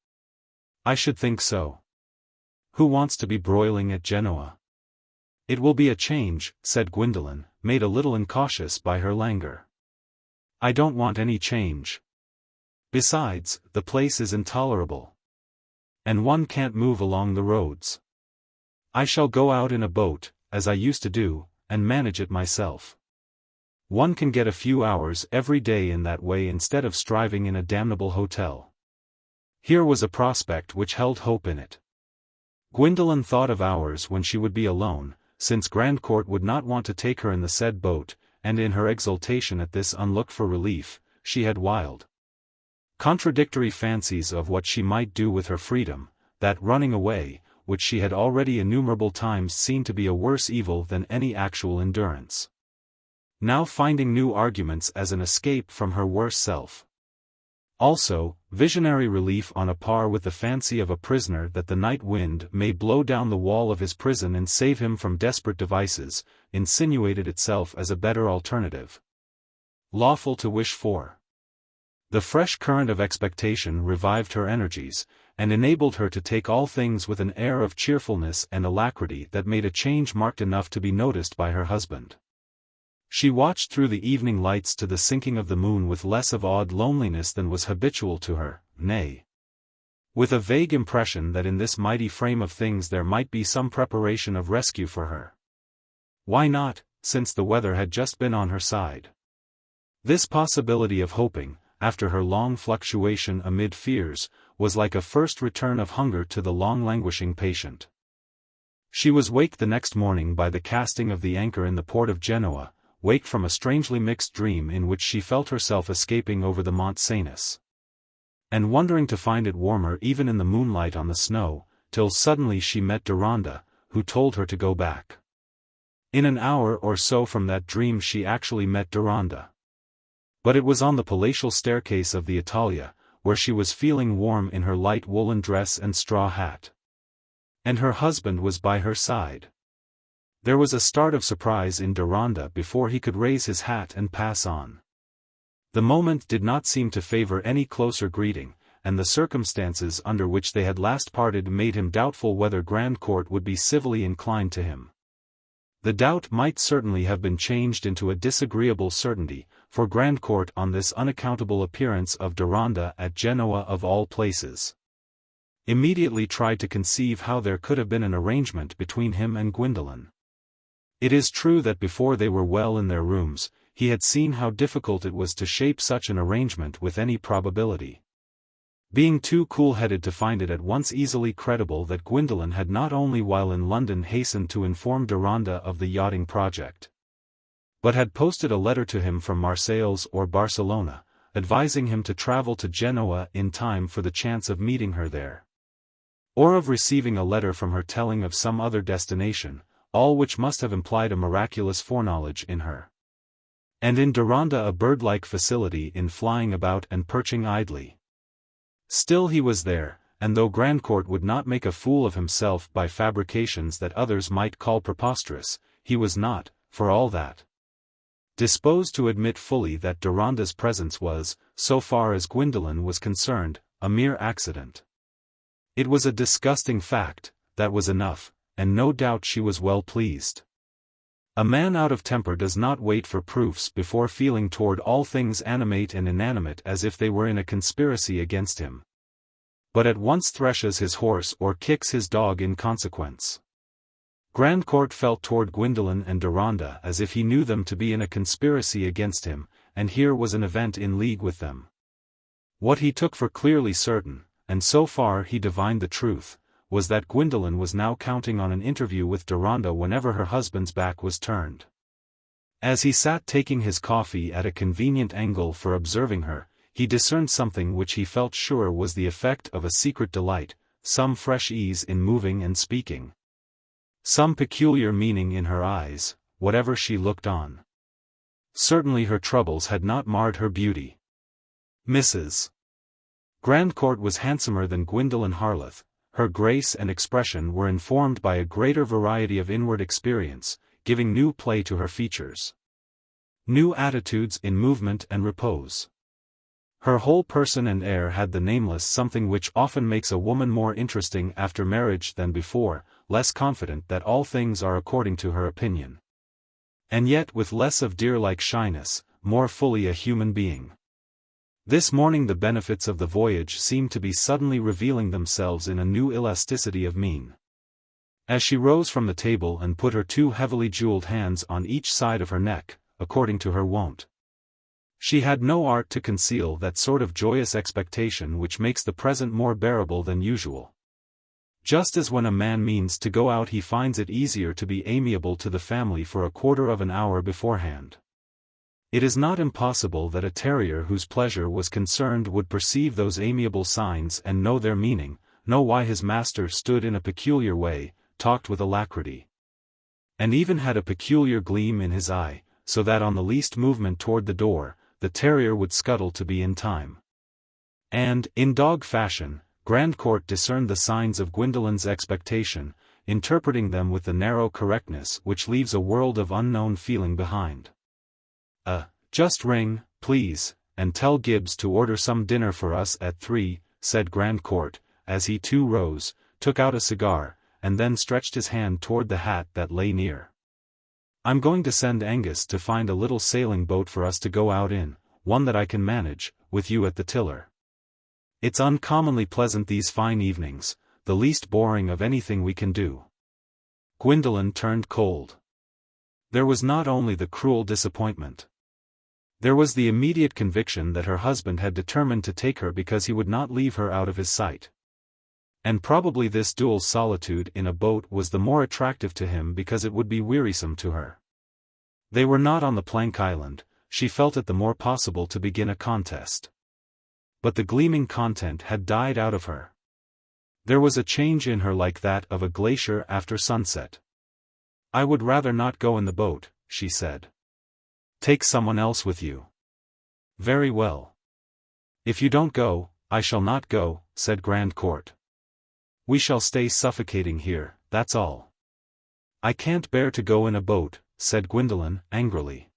"I should think so. Who wants to be broiling at Genoa?" "It will be a change," said Gwendolen, made a little incautious by her languor. "I don't want any change. Besides, the place is intolerable. And one can't move along the roads. I shall go out in a boat, as I used to do, and manage it myself. One can get a few hours every day in that way instead of striving in a damnable hotel." Here was a prospect which held hope in it. Gwendolen thought of hours when she would be alone, since Grandcourt would not want to take her in the said boat, and in her exultation at this unlooked-for relief, she had wild, contradictory fancies of what she might do with her freedom, that running away, which she had already innumerable times seen to be a worse evil than any actual endurance. Now finding new arguments as an escape from her worse self. Also, visionary relief on a par with the fancy of a prisoner that the night wind may blow down the wall of his prison and save him from desperate devices, insinuated itself as a better alternative. Lawful to wish for. The fresh current of expectation revived her energies, and enabled her to take all things with an air of cheerfulness and alacrity that made a change marked enough to be noticed by her husband. She watched through the evening lights to the sinking of the moon with less of awed loneliness than was habitual to her, nay, with a vague impression that in this mighty frame of things there might be some preparation of rescue for her. Why not, since the weather had just been on her side? This possibility of hoping, after her long fluctuation amid fears, was like a first return of hunger to the long-languishing patient. She was waked the next morning by the casting of the anchor in the port of Genoa, waked from a strangely mixed dream in which she felt herself escaping over the Mont Cenis, and wondering to find it warmer even in the moonlight on the snow, till suddenly she met Deronda, who told her to go back. In an hour or so from that dream she actually met Deronda. But it was on the palatial staircase of the Italia, where she was feeling warm in her light woolen dress and straw hat. And her husband was by her side. There was a start of surprise in Deronda before he could raise his hat and pass on. The moment did not seem to favor any closer greeting, and the circumstances under which they had last parted made him doubtful whether Grandcourt would be civilly inclined to him. The doubt might certainly have been changed into a disagreeable certainty, for Grandcourt on this unaccountable appearance of Deronda at Genoa of all places, immediately tried to conceive how there could have been an arrangement between him and Gwendolen. It is true that before they were well in their rooms, he had seen how difficult it was to shape such an arrangement with any probability. Being too cool-headed to find it at once easily credible that Gwendolen had not only while in London hastened to inform Deronda of the yachting project, but had posted a letter to him from Marseilles or Barcelona, advising him to travel to Genoa in time for the chance of meeting her there, or of receiving a letter from her telling of some other destination, all which must have implied a miraculous foreknowledge in her. And in Deronda a bird-like facility in flying about and perching idly. Still he was there, and though Grandcourt would not make a fool of himself by fabrications that others might call preposterous, he was not, for all that, disposed to admit fully that Deronda's presence was, so far as Gwendolen was concerned, a mere accident. It was a disgusting fact, that was enough, and no doubt she was well pleased. A man out of temper does not wait for proofs before feeling toward all things animate and inanimate as if they were in a conspiracy against him, but at once threshes his horse or kicks his dog in consequence. Grandcourt felt toward Gwendolen and Deronda as if he knew them to be in a conspiracy against him, and here was an event in league with them. What he took for clearly certain, and so far he divined the truth, was that Gwendolen was now counting on an interview with Deronda whenever her husband's back was turned. As he sat taking his coffee at a convenient angle for observing her, he discerned something which he felt sure was the effect of a secret delight, some fresh ease in moving and speaking. Some peculiar meaning in her eyes, whatever she looked on. Certainly her troubles had not marred her beauty. Mrs. Grandcourt was handsomer than Gwendolen Harleth. Her grace and expression were informed by a greater variety of inward experience, giving new play to her features. New attitudes in movement and repose. Her whole person and air had the nameless something which often makes a woman more interesting after marriage than before, less confident that all things are according to her opinion. And yet with less of deer-like shyness, more fully a human being. This morning the benefits of the voyage seemed to be suddenly revealing themselves in a new elasticity of mien. As she rose from the table and put her two heavily jeweled hands on each side of her neck, according to her wont, she had no art to conceal that sort of joyous expectation which makes the present more bearable than usual. Just as when a man means to go out he finds it easier to be amiable to the family for a quarter of an hour beforehand. It is not impossible that a terrier whose pleasure was concerned would perceive those amiable signs and know their meaning, know why his master stood in a peculiar way, talked with alacrity, and even had a peculiar gleam in his eye, so that on the least movement toward the door, the terrier would scuttle to be in time. And, in dog fashion, Grandcourt discerned the signs of Gwendolen's expectation, interpreting them with the narrow correctness which leaves a world of unknown feeling behind. Just ring, please, and tell Gibbs to order some dinner for us at 3, said Grandcourt, as he too rose, took out a cigar, and then stretched his hand toward the hat that lay near. I'm going to send Angus to find a little sailing boat for us to go out in, one that I can manage, with you at the tiller. It's uncommonly pleasant these fine evenings, the least boring of anything we can do. Gwendolen turned cold. There was not only the cruel disappointment. There was the immediate conviction that her husband had determined to take her because he would not leave her out of his sight. And probably this dual solitude in a boat was the more attractive to him because it would be wearisome to her. They were not on the plank island, she felt it the more possible to begin a contest. But the gleaming content had died out of her. There was a change in her like that of a glacier after sunset. I would rather not go in the boat, she said. Take someone else with you. Very well. If you don't go, I shall not go, said Grandcourt. We shall stay suffocating here, that's all. I can't bear to go in a boat, said Gwendolen, angrily.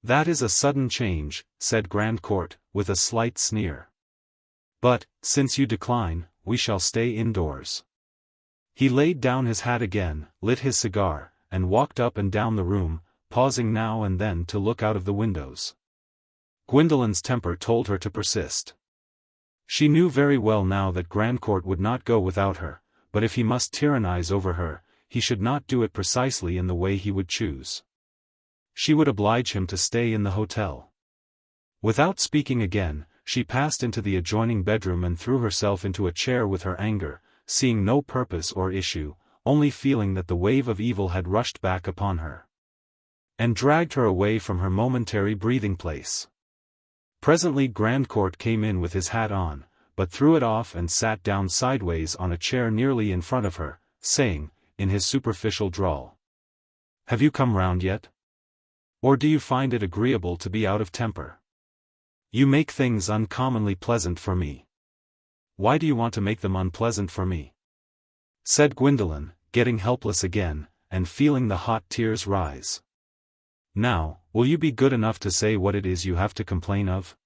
That is a sudden change, said Grandcourt, with a slight sneer. But, since you decline, we shall stay indoors. He laid down his hat again, lit his cigar, and walked up and down the room, pausing now and then to look out of the windows. Gwendolen's temper told her to persist. She knew very well now that Grandcourt would not go without her, but if he must tyrannize over her, he should not do it precisely in the way he would choose. She would oblige him to stay in the hotel. Without speaking again, she passed into the adjoining bedroom and threw herself into a chair with her anger, seeing no purpose or issue, only feeling that the wave of evil had rushed back upon her and dragged her away from her momentary breathing place. Presently Grandcourt came in with his hat on, but threw it off and sat down sideways on a chair nearly in front of her, saying, in his superficial drawl, "Have you come round yet? Or do you find it agreeable to be out of temper? You make things uncommonly pleasant for me. Why do you want to make them unpleasant for me?" said Gwendolen, getting helpless again, and feeling the hot tears rise. "Now, will you be good enough to say what it is you have to complain of?"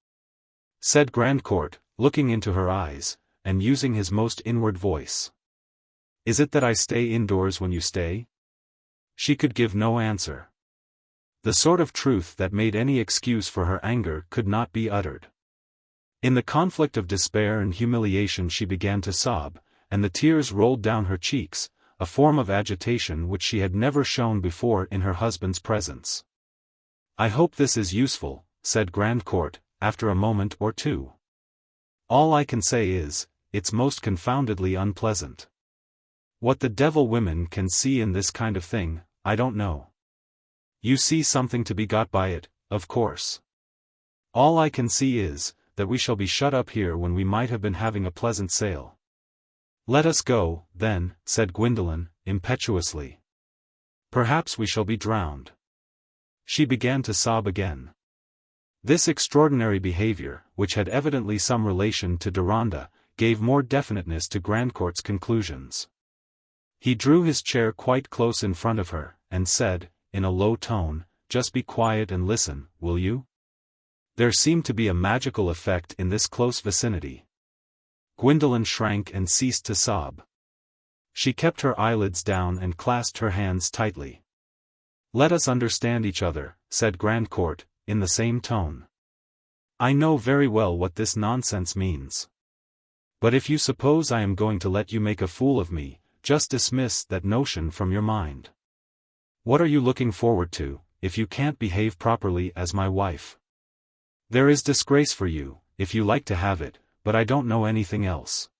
said Grandcourt, looking into her eyes, and using his most inward voice. "Is it that I stay indoors when you stay?" She could give no answer. The sort of truth that made any excuse for her anger could not be uttered. In the conflict of despair and humiliation she began to sob, and the tears rolled down her cheeks, a form of agitation which she had never shown before in her husband's presence. "I hope this is useful," said Grandcourt, after a moment or two. "All I can say is, it's most confoundedly unpleasant. What the devil women can see in this kind of thing, I don't know. You see something to be got by it, of course. All I can see is, that we shall be shut up here when we might have been having a pleasant sail." "Let us go, then," said Gwendolen, impetuously. "Perhaps we shall be drowned." She began to sob again. This extraordinary behavior, which had evidently some relation to Deronda, gave more definiteness to Grandcourt's conclusions. He drew his chair quite close in front of her, and said, in a low tone, "Just be quiet and listen, will you?" There seemed to be a magical effect in this close vicinity. Gwendolen shrank and ceased to sob. She kept her eyelids down and clasped her hands tightly. "Let us understand each other," said Grandcourt, in the same tone. "I know very well what this nonsense means. But if you suppose I am going to let you make a fool of me, just dismiss that notion from your mind. What are you looking forward to, if you can't behave properly as my wife? There is disgrace for you, if you like to have it, but I don't know anything else.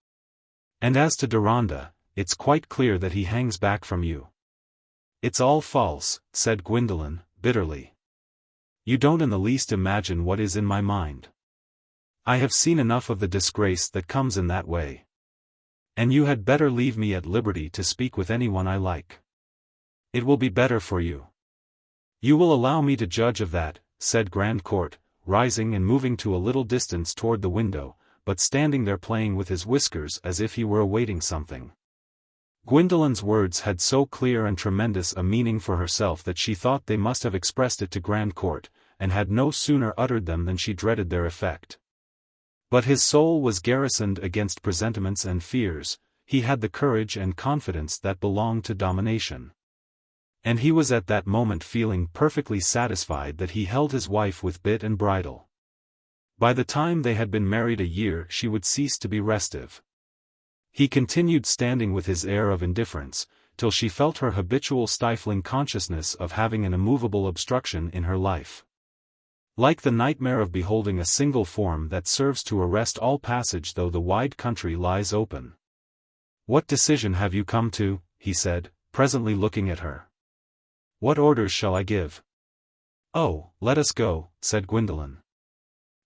And as to Deronda, it's quite clear that he hangs back from you." "It's all false," said Gwendolen, bitterly. "You don't in the least imagine what is in my mind. I have seen enough of the disgrace that comes in that way. And you had better leave me at liberty to speak with anyone I like. It will be better for you." "You will allow me to judge of that," said Grandcourt, rising and moving to a little distance toward the window, but standing there playing with his whiskers as if he were awaiting something. Gwendolen's words had so clear and tremendous a meaning for herself that she thought they must have expressed it to Grandcourt, and had no sooner uttered them than she dreaded their effect. But his soul was garrisoned against presentiments and fears, he had the courage and confidence that belonged to domination. And he was at that moment feeling perfectly satisfied that he held his wife with bit and bridle. By the time they had been married a year she would cease to be restive. He continued standing with his air of indifference, till she felt her habitual stifling consciousness of having an immovable obstruction in her life. Like the nightmare of beholding a single form that serves to arrest all passage though the wide country lies open. "What decision have you come to?" he said, presently looking at her. "What orders shall I give?" "Oh, let us go," said Gwendolen.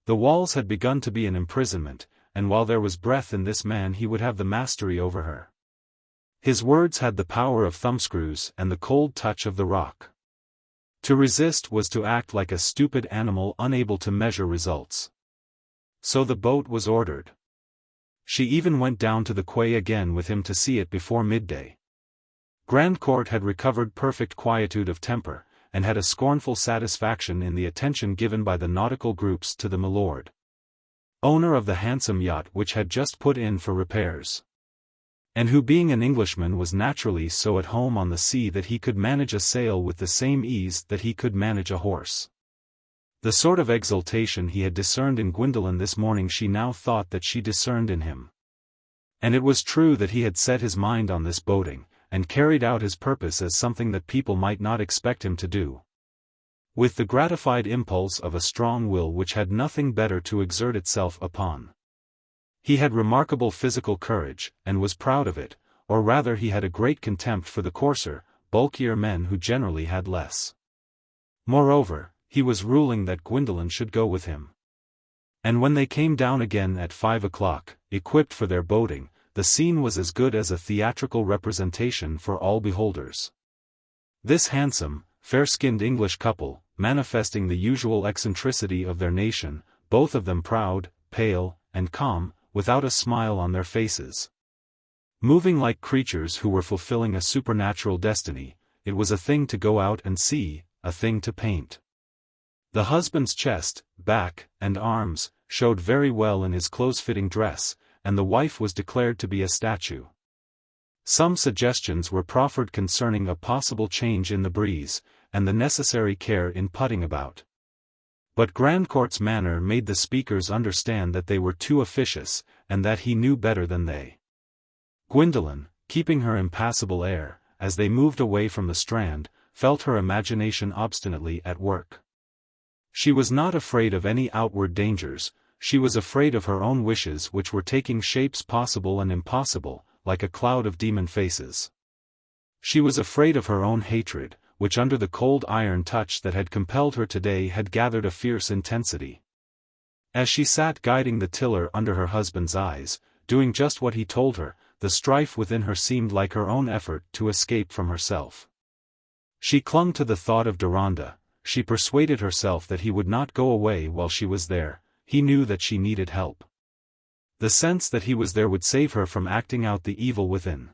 The walls had begun to be an imprisonment, and while there was breath in this man he would have the mastery over her. His words had the power of thumbscrews and the cold touch of the rock. To resist was to act like a stupid animal unable to measure results. So the boat was ordered. She even went down to the quay again with him to see it before midday. Grandcourt had recovered perfect quietude of temper, and had a scornful satisfaction in the attention given by the nautical groups to the milord, owner of the handsome yacht which had just put in for repairs, and who being an Englishman was naturally so at home on the sea that he could manage a sail with the same ease that he could manage a horse. The sort of exultation he had discerned in Gwendolen this morning she now thought that she discerned in him. And it was true that he had set his mind on this boating, and carried out his purpose as something that people might not expect him to do. With the gratified impulse of a strong will which had nothing better to exert itself upon. He had remarkable physical courage, and was proud of it, or rather he had a great contempt for the coarser, bulkier men who generally had less. Moreover, he was ruling that Gwendolen should go with him. And when they came down again at 5 o'clock, equipped for their boating, the scene was as good as a theatrical representation for all beholders. This handsome, fair-skinned English couple, manifesting the usual eccentricity of their nation, both of them proud, pale, and calm, without a smile on their faces. Moving like creatures who were fulfilling a supernatural destiny, it was a thing to go out and see, a thing to paint. The husband's chest, back, and arms, showed very well in his close-fitting dress, and the wife was declared to be a statue. Some suggestions were proffered concerning a possible change in the breeze, and the necessary care in putting about. But Grandcourt's manner made the speakers understand that they were too officious, and that he knew better than they. Gwendolen, keeping her impassible air, as they moved away from the strand, felt her imagination obstinately at work. She was not afraid of any outward dangers, she was afraid of her own wishes which were taking shapes possible and impossible, like a cloud of demon faces. She was afraid of her own hatred, which under the cold iron touch that had compelled her today had gathered a fierce intensity. As she sat guiding the tiller under her husband's eyes, doing just what he told her, the strife within her seemed like her own effort to escape from herself. She clung to the thought of Deronda, she persuaded herself that he would not go away while she was there, he knew that she needed help. The sense that he was there would save her from acting out the evil within.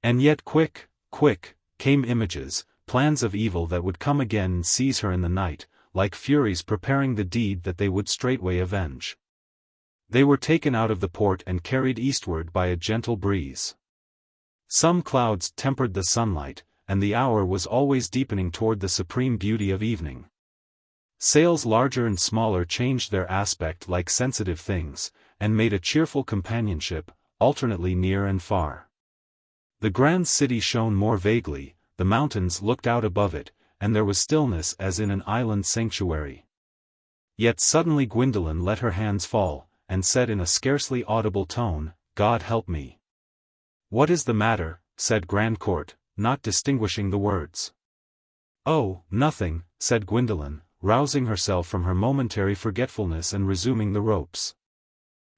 And yet quick, came images, plans of evil that would come again and seize her in the night, like furies preparing the deed that they would straightway avenge. They were taken out of the port and carried eastward by a gentle breeze. Some clouds tempered the sunlight, and the hour was always deepening toward the supreme beauty of evening. Sails larger and smaller changed their aspect like sensitive things, and made a cheerful companionship, alternately near and far. The grand city shone more vaguely, the mountains looked out above it, and there was stillness as in an island sanctuary. Yet suddenly Gwendolen let her hands fall, and said in a scarcely audible tone, "God help me." "What is the matter?" said Grandcourt, not distinguishing the words. "Oh, nothing," said Gwendolen, rousing herself from her momentary forgetfulness and resuming the ropes.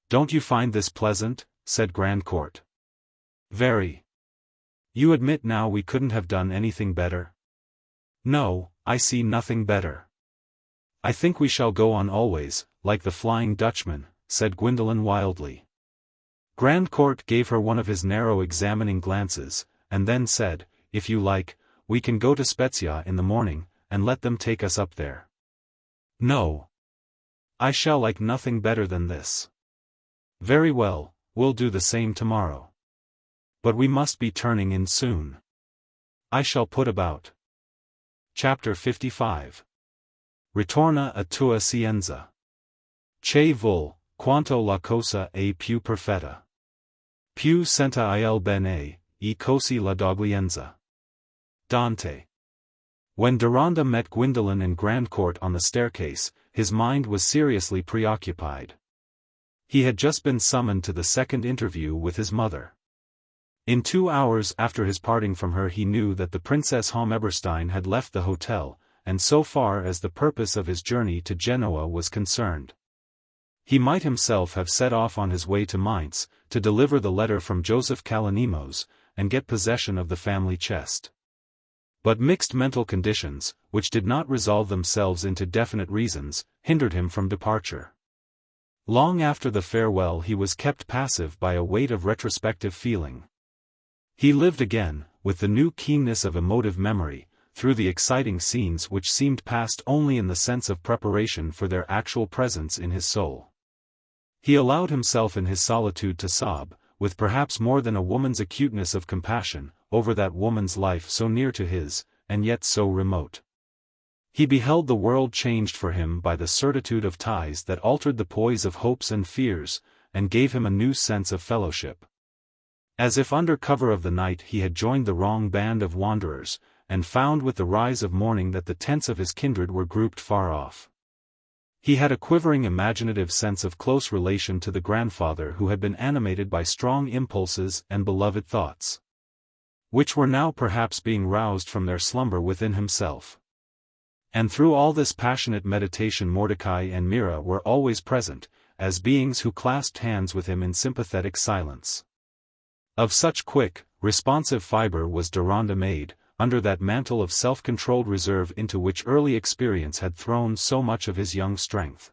"Don't you find this pleasant?" said Grandcourt. "Very. You admit now we couldn't have done anything better?" "No, I see nothing better. I think we shall go on always, like the Flying Dutchman," said Gwendolen wildly. Grandcourt gave her one of his narrow examining glances, and then said, "If you like, we can go to Spezia in the morning, and let them take us up there." "No. I shall like nothing better than this." "Very well, we'll do the same tomorrow. But we must be turning in soon. I shall put about." Chapter 55. Ritorna a tua scienza. Che vuol, quanto la cosa è più perfetta. Più senta il bene, e così la doglienza. Dante. When Deronda met Gwendolen and Grandcourt on the staircase, his mind was seriously preoccupied. He had just been summoned to the second interview with his mother. In 2 hours after his parting from her he knew that the Princess Homeberstein had left the hotel, and so far as the purpose of his journey to Genoa was concerned, he might himself have set off on his way to Mainz, to deliver the letter from Joseph Kalonymos, and get possession of the family chest. But mixed mental conditions, which did not resolve themselves into definite reasons, hindered him from departure. Long after the farewell he was kept passive by a weight of retrospective feeling. He lived again, with the new keenness of emotive memory, through the exciting scenes which seemed past only in the sense of preparation for their actual presence in his soul. He allowed himself in his solitude to sob, with perhaps more than a woman's acuteness of compassion, over that woman's life so near to his, and yet so remote. He beheld the world changed for him by the certitude of ties that altered the poise of hopes and fears, and gave him a new sense of fellowship. As if under cover of the night he had joined the wrong band of wanderers, and found with the rise of morning that the tents of his kindred were grouped far off. He had a quivering imaginative sense of close relation to the grandfather who had been animated by strong impulses and beloved thoughts, which were now perhaps being roused from their slumber within himself. And through all this passionate meditation Mordecai and Mira were always present, as beings who clasped hands with him in sympathetic silence. Of such quick, responsive fiber was Deronda made, under that mantle of self-controlled reserve into which early experience had thrown so much of his young strength.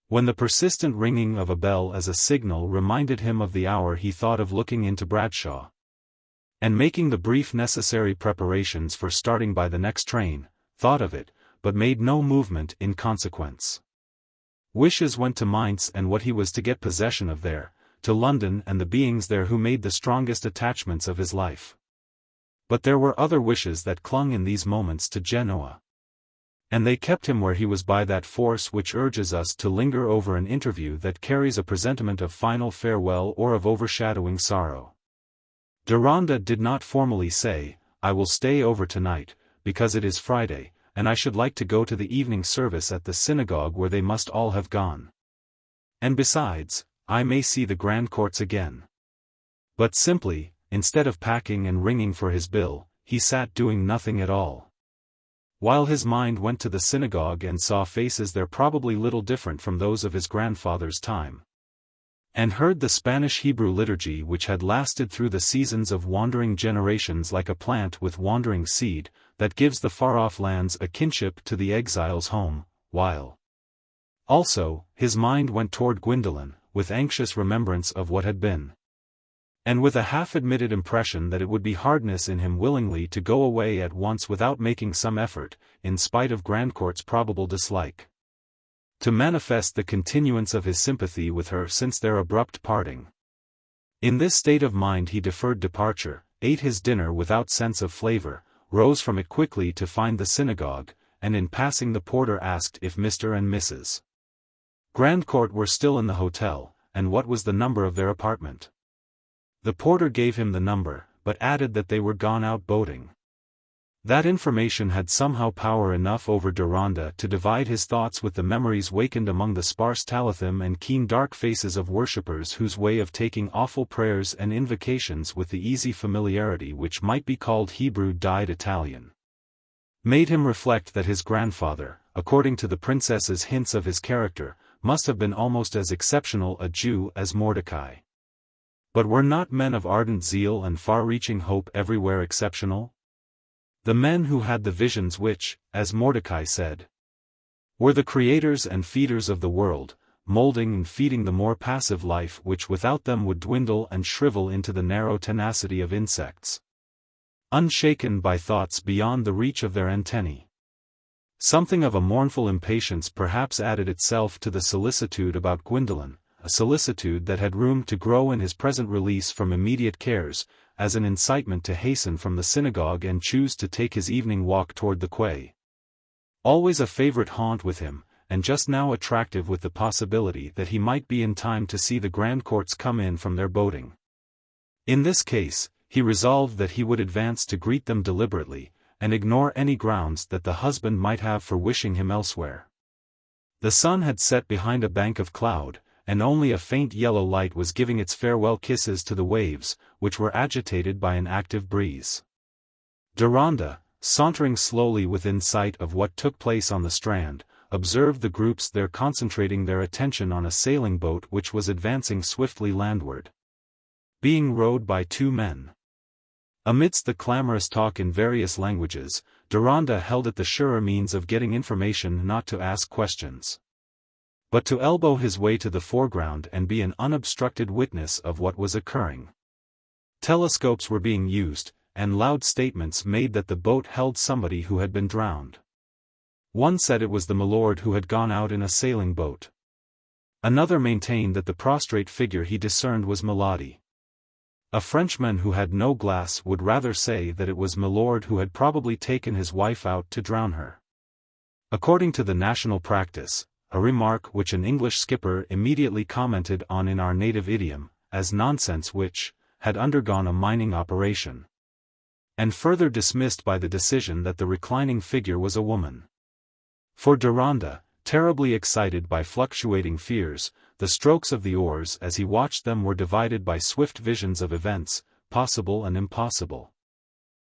When the persistent ringing of a bell as a signal reminded him of the hour he thought of looking into Bradshaw, and making the brief necessary preparations for starting by the next train, thought of it, but made no movement in consequence. Wishes went to Mainz and what he was to get possession of there, to London and the beings there who made the strongest attachments of his life. But there were other wishes that clung in these moments to Genoa. And they kept him where he was by that force which urges us to linger over an interview that carries a presentiment of final farewell or of overshadowing sorrow. Deronda did not formally say, "I will stay over tonight, because it is Friday, and I should like to go to the evening service at the synagogue where they must all have gone. And besides, I may see the Grandcourts again." But simply, instead of packing and ringing for his bill, he sat doing nothing at all, while his mind went to the synagogue and saw faces there probably little different from those of his grandfather's time. and heard the Spanish Hebrew liturgy which had lasted through the seasons of wandering generations like a plant with wandering seed, that gives the far-off lands a kinship to the exile's home, while also, his mind went toward Gwendolen, with anxious remembrance of what had been. And with a half-admitted impression that it would be hardness in him willingly to go away at once without making some effort, in spite of Grandcourt's probable dislike, to manifest the continuance of his sympathy with her since their abrupt parting. In this state of mind he deferred departure, ate his dinner without sense of flavor, rose from it quickly to find the synagogue, and in passing the porter asked if Mr. and Mrs. Grandcourt were still in the hotel, and what was the number of their apartment. The porter gave him the number, but added that they were gone out boating. That information had somehow power enough over Deronda to divide his thoughts with the memories wakened among the sparse talisman and keen dark faces of worshippers whose way of taking awful prayers and invocations with the easy familiarity which might be called Hebrew dyed Italian, made him reflect that his grandfather, according to the princess's hints of his character, must have been almost as exceptional a Jew as Mordecai. But were not men of ardent zeal and far-reaching hope everywhere exceptional? The men who had the visions which, as Mordecai said, were the creators and feeders of the world, molding and feeding the more passive life which without them would dwindle and shrivel into the narrow tenacity of insects, unshaken by thoughts beyond the reach of their antennae. Something of a mournful impatience perhaps added itself to the solicitude about Gwendolen, a solicitude that had room to grow in his present release from immediate cares, as an incitement to hasten from the synagogue and choose to take his evening walk toward the quay. Always a favorite haunt with him, and just now attractive with the possibility that he might be in time to see the Grandcourts come in from their boating. In this case, he resolved that he would advance to greet them deliberately, and ignore any grounds that the husband might have for wishing him elsewhere. The sun had set behind a bank of cloud, and only a faint yellow light was giving its farewell kisses to the waves, which were agitated by an active breeze. Deronda, sauntering slowly within sight of what took place on the strand, observed the groups there concentrating their attention on a sailing boat which was advancing swiftly landward, being rowed by two men. Amidst the clamorous talk in various languages, Deronda held it the surer means of getting information not to ask questions, but to elbow his way to the foreground and be an unobstructed witness of what was occurring. Telescopes were being used, and loud statements made that the boat held somebody who had been drowned. One said it was the milord who had gone out in a sailing boat. Another maintained that the prostrate figure he discerned was Milady. A Frenchman who had no glass would rather say that it was milord who had probably taken his wife out to drown her. According to the national practice, a remark which an English skipper immediately commented on in our native idiom, as nonsense which had undergone a mining operation, and further dismissed by the decision that the reclining figure was a woman. For Deronda, terribly excited by fluctuating fears, the strokes of the oars as he watched them were divided by swift visions of events, possible and impossible,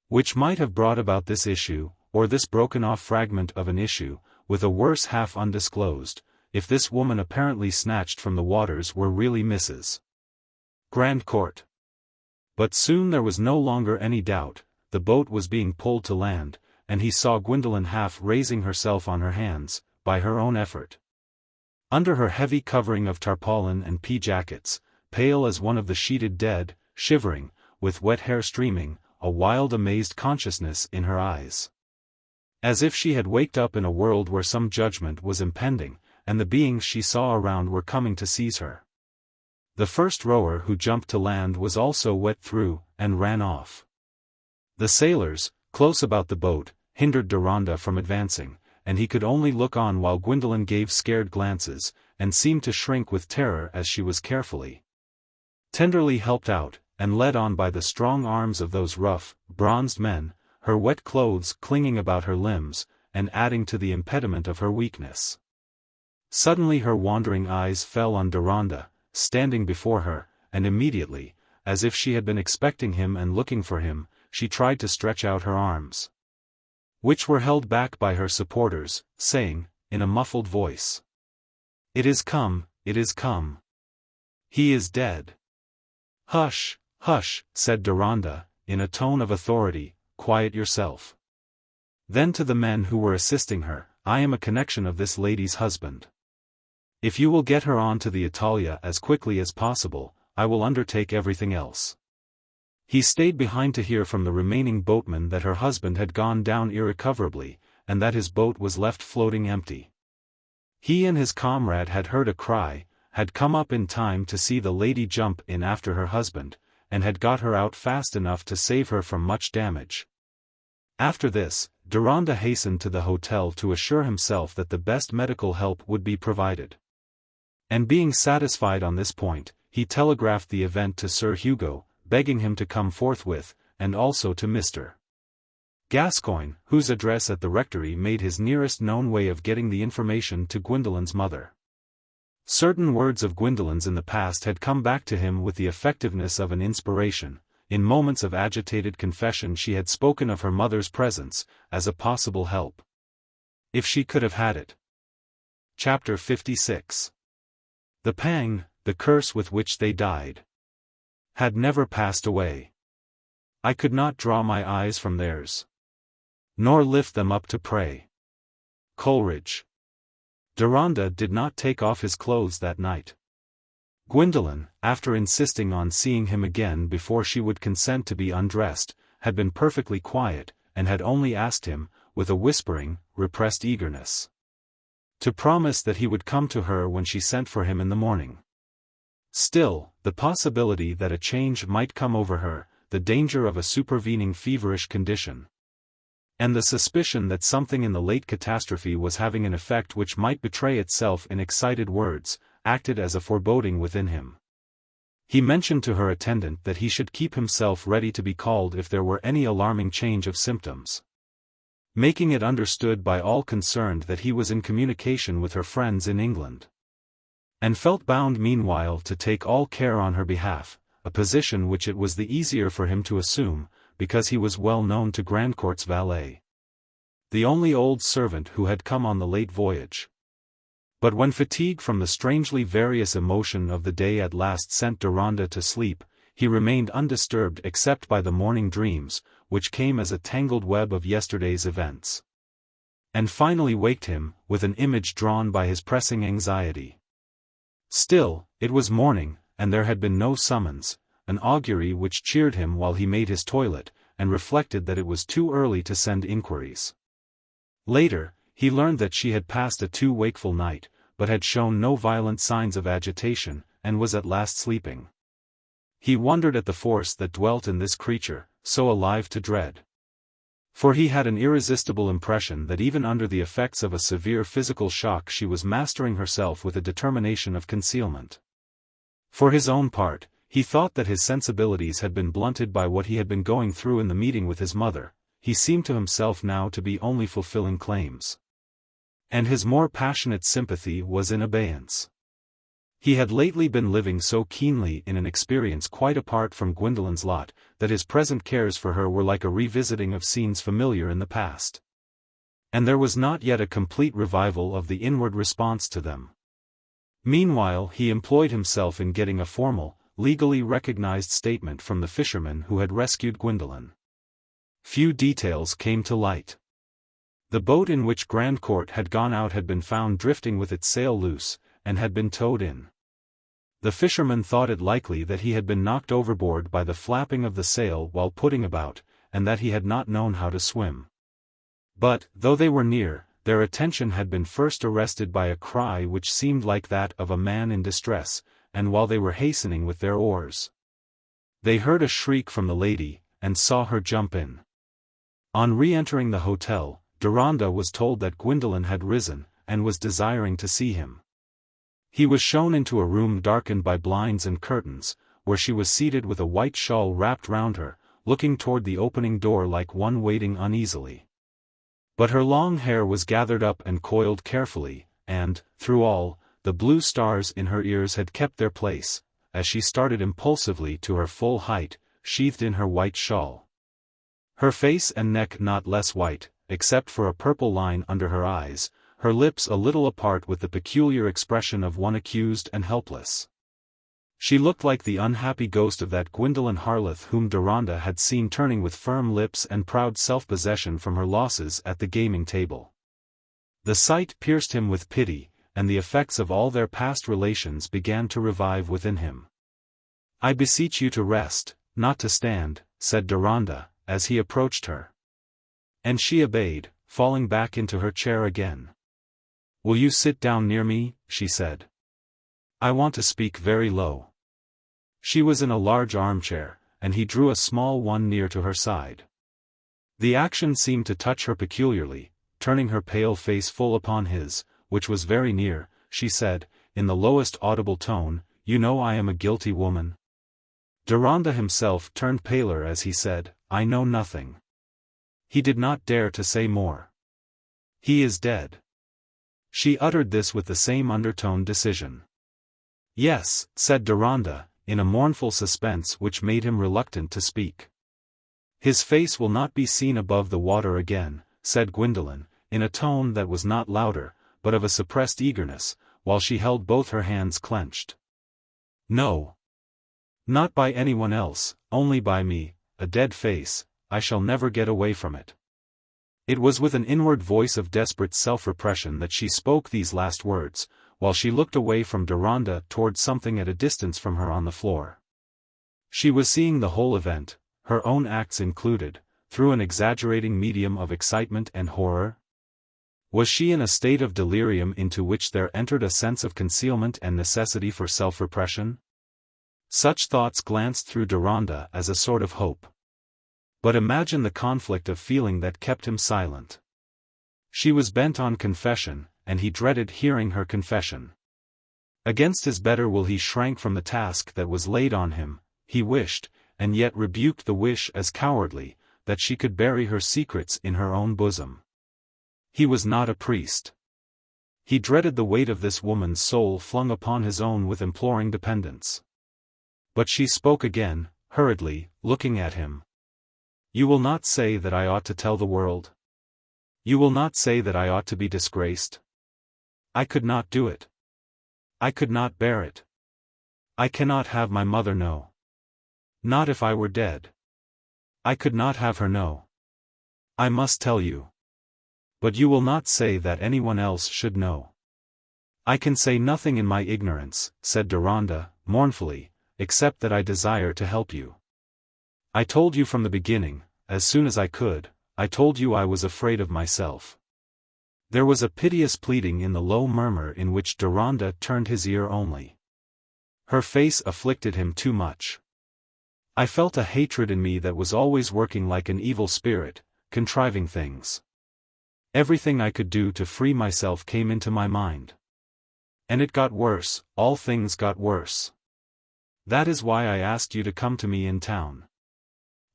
which might have brought about this issue, or this broken-off fragment of an issue, with a worse half undisclosed, if this woman apparently snatched from the waters were really Mrs. Grandcourt. But soon there was no longer any doubt, the boat was being pulled to land, and he saw Gwendolen half raising herself on her hands, by her own effort. Under her heavy covering of tarpaulin and pea jackets, pale as one of the sheeted dead, shivering, with wet hair streaming, a wild amazed consciousness in her eyes, as if she had waked up in a world where some judgment was impending, and the beings she saw around were coming to seize her. The first rower who jumped to land was also wet through, and ran off. The sailors, close about the boat, hindered Deronda from advancing, and he could only look on while Gwendolen gave scared glances, and seemed to shrink with terror as she was tenderly helped out, and led on by the strong arms of those rough, bronzed men, her wet clothes clinging about her limbs, and adding to the impediment of her weakness. Suddenly her wandering eyes fell on Deronda, standing before her, and immediately, as if she had been expecting him and looking for him, she tried to stretch out her arms, which were held back by her supporters, saying, in a muffled voice, "It is come, it is come." He is dead. Hush, hush, said Deronda, in a tone of authority, quiet yourself. Then to the men who were assisting her, I am a connection of this lady's husband. If you will get her on to the Italia as quickly as possible, I will undertake everything else. He stayed behind to hear from the remaining boatmen that her husband had gone down irrecoverably, and that his boat was left floating empty. He and his comrade had heard a cry, had come up in time to see the lady jump in after her husband, and had got her out fast enough to save her from much damage. After this, Deronda hastened to the hotel to assure himself that the best medical help would be provided. And being satisfied on this point, he telegraphed the event to Sir Hugo, begging him to come forthwith, and also to Mr. Gascoigne, whose address at the rectory made his nearest known way of getting the information to Gwendolen's mother. Certain words of Gwendolen's in the past had come back to him with the effectiveness of an inspiration. In moments of agitated confession she had spoken of her mother's presence, as a possible help. If she could have had it. Chapter 56. The pang, the curse with which they died, had never passed away. I could not draw my eyes from theirs, nor lift them up to pray. Coleridge. Deronda did not take off his clothes that night. Gwendolen, after insisting on seeing him again before she would consent to be undressed, had been perfectly quiet, and had only asked him, with a whispering, repressed eagerness, to promise that he would come to her when she sent for him in the morning. Still, the possibility that a change might come over her, the danger of a supervening feverish condition, and the suspicion that something in the late catastrophe was having an effect which might betray itself in excited words, acted as a foreboding within him. He mentioned to her attendant that he should keep himself ready to be called if there were any alarming change of symptoms, making it understood by all concerned that he was in communication with her friends in England, and felt bound meanwhile to take all care on her behalf, a position which it was the easier for him to assume, because he was well known to Grandcourt's valet, the only old servant who had come on the late voyage. But when fatigue from the strangely various emotion of the day at last sent Deronda to sleep, he remained undisturbed except by the morning dreams, which came as a tangled web of yesterday's events, and finally waked him, with an image drawn by his pressing anxiety. Still, it was morning, and there had been no summons, an augury which cheered him while he made his toilet, and reflected that it was too early to send inquiries. Later, he learned that she had passed a too wakeful night, but had shown no violent signs of agitation, and was at last sleeping. He wondered at the force that dwelt in this creature, so alive to dread. For he had an irresistible impression that even under the effects of a severe physical shock she was mastering herself with a determination of concealment. For his own part, he thought that his sensibilities had been blunted by what he had been going through in the meeting with his mother. He seemed to himself now to be only fulfilling claims, and his more passionate sympathy was in abeyance. He had lately been living so keenly in an experience quite apart from Gwendolen's lot, that his present cares for her were like a revisiting of scenes familiar in the past. And there was not yet a complete revival of the inward response to them. Meanwhile he employed himself in getting a formal, legally recognized statement from the fisherman who had rescued Gwendolen. Few details came to light. The boat in which Grandcourt had gone out had been found drifting with its sail loose, and had been towed in. The fisherman thought it likely that he had been knocked overboard by the flapping of the sail while putting about, and that he had not known how to swim. But, though they were near, their attention had been first arrested by a cry which seemed like that of a man in distress, and while they were hastening with their oars, they heard a shriek from the lady, and saw her jump in. On re-entering the hotel, Deronda was told that Gwendolen had risen, and was desiring to see him. He was shown into a room darkened by blinds and curtains, where she was seated with a white shawl wrapped round her, looking toward the opening door like one waiting uneasily. But her long hair was gathered up and coiled carefully, and, through all, the blue stars in her ears had kept their place, as she started impulsively to her full height, sheathed in her white shawl. Her face and neck not less white, except for a purple line under her eyes, her lips a little apart with the peculiar expression of one accused and helpless. She looked like the unhappy ghost of that Gwendolen Harleth whom Deronda had seen turning with firm lips and proud self-possession from her losses at the gaming table. The sight pierced him with pity, and the effects of all their past relations began to revive within him. "I beseech you to rest, not to stand," said Deronda, as he approached her. And she obeyed, falling back into her chair again. "Will you sit down near me?" she said. "I want to speak very low." She was in a large armchair, and he drew a small one near to her side. The action seemed to touch her peculiarly. Turning her pale face full upon his, which was very near, she said, in the lowest audible tone, "You know I am a guilty woman." Deronda himself turned paler as he said, "I know nothing." He did not dare to say more. "He is dead." She uttered this with the same undertoned decision. "Yes," said Deronda, in a mournful suspense which made him reluctant to speak. "His face will not be seen above the water again," said Gwendolen, in a tone that was not louder, but of a suppressed eagerness, while she held both her hands clenched. "No. Not by anyone else, only by me, a dead face, I shall never get away from it." It was with an inward voice of desperate self-repression that she spoke these last words, while she looked away from Deronda toward something at a distance from her on the floor. She was seeing the whole event, her own acts included, through an exaggerating medium of excitement and horror. Was she in a state of delirium into which there entered a sense of concealment and necessity for self-repression? Such thoughts glanced through Deronda as a sort of hope. But imagine the conflict of feeling that kept him silent. She was bent on confession, and he dreaded hearing her confession. Against his better will he shrank from the task that was laid on him. He wished, and yet rebuked the wish as cowardly, that she could bury her secrets in her own bosom. He was not a priest. He dreaded the weight of this woman's soul flung upon his own with imploring dependence. But she spoke again, hurriedly, looking at him. "You will not say that I ought to tell the world? You will not say that I ought to be disgraced? I could not do it. I could not bear it. I cannot have my mother know. Not if I were dead. I could not have her know. I must tell you. But you will not say that anyone else should know." "I can say nothing in my ignorance," said Deronda, mournfully, "except that I desire to help you. I told you from the beginning, as soon as I could, I told you I was afraid of myself." There was a piteous pleading in the low murmur in which Deronda turned his ear only. Her face afflicted him too much. "I felt a hatred in me that was always working like an evil spirit, contriving things. Everything I could do to free myself came into my mind. And it got worse, all things got worse. That is why I asked you to come to me in town.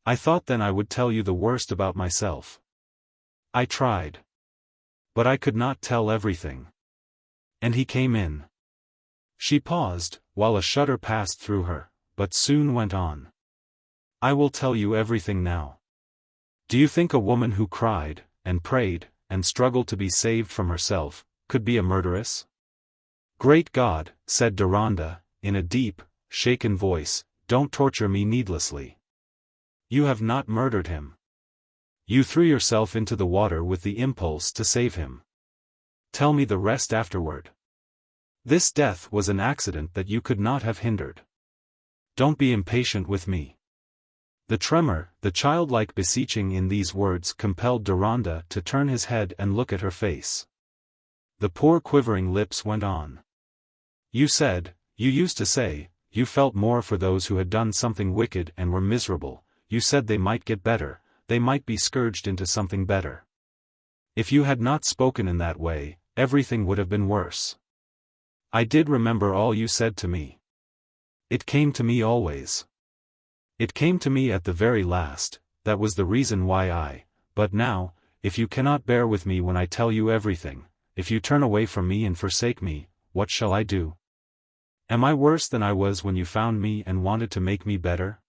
I thought then I would tell you the worst about myself. I tried. But I could not tell everything. And he came in." She paused, while a shudder passed through her, but soon went on. "I will tell you everything now. Do you think a woman who cried, and prayed, and struggled to be saved from herself, could be a murderess?" "Great God," said Deronda, in a deep, shaken voice, "don't torture me needlessly. You have not murdered him. You threw yourself into the water with the impulse to save him. Tell me the rest afterward. This death was an accident that you could not have hindered. Don't be impatient with me." The tremor, the childlike beseeching in these words compelled Deronda to turn his head and look at her face. The poor quivering lips went on. "You used to say, you felt more for those who had done something wicked and were miserable. You said they might get better, they might be scourged into something better. If you had not spoken in that way, everything would have been worse. I did remember all you said to me. It came to me always. It came to me at the very last, that was the reason why but now, if you cannot bear with me when I tell you everything, if you turn away from me and forsake me, what shall I do? Am I worse than I was when you found me and wanted to make me better?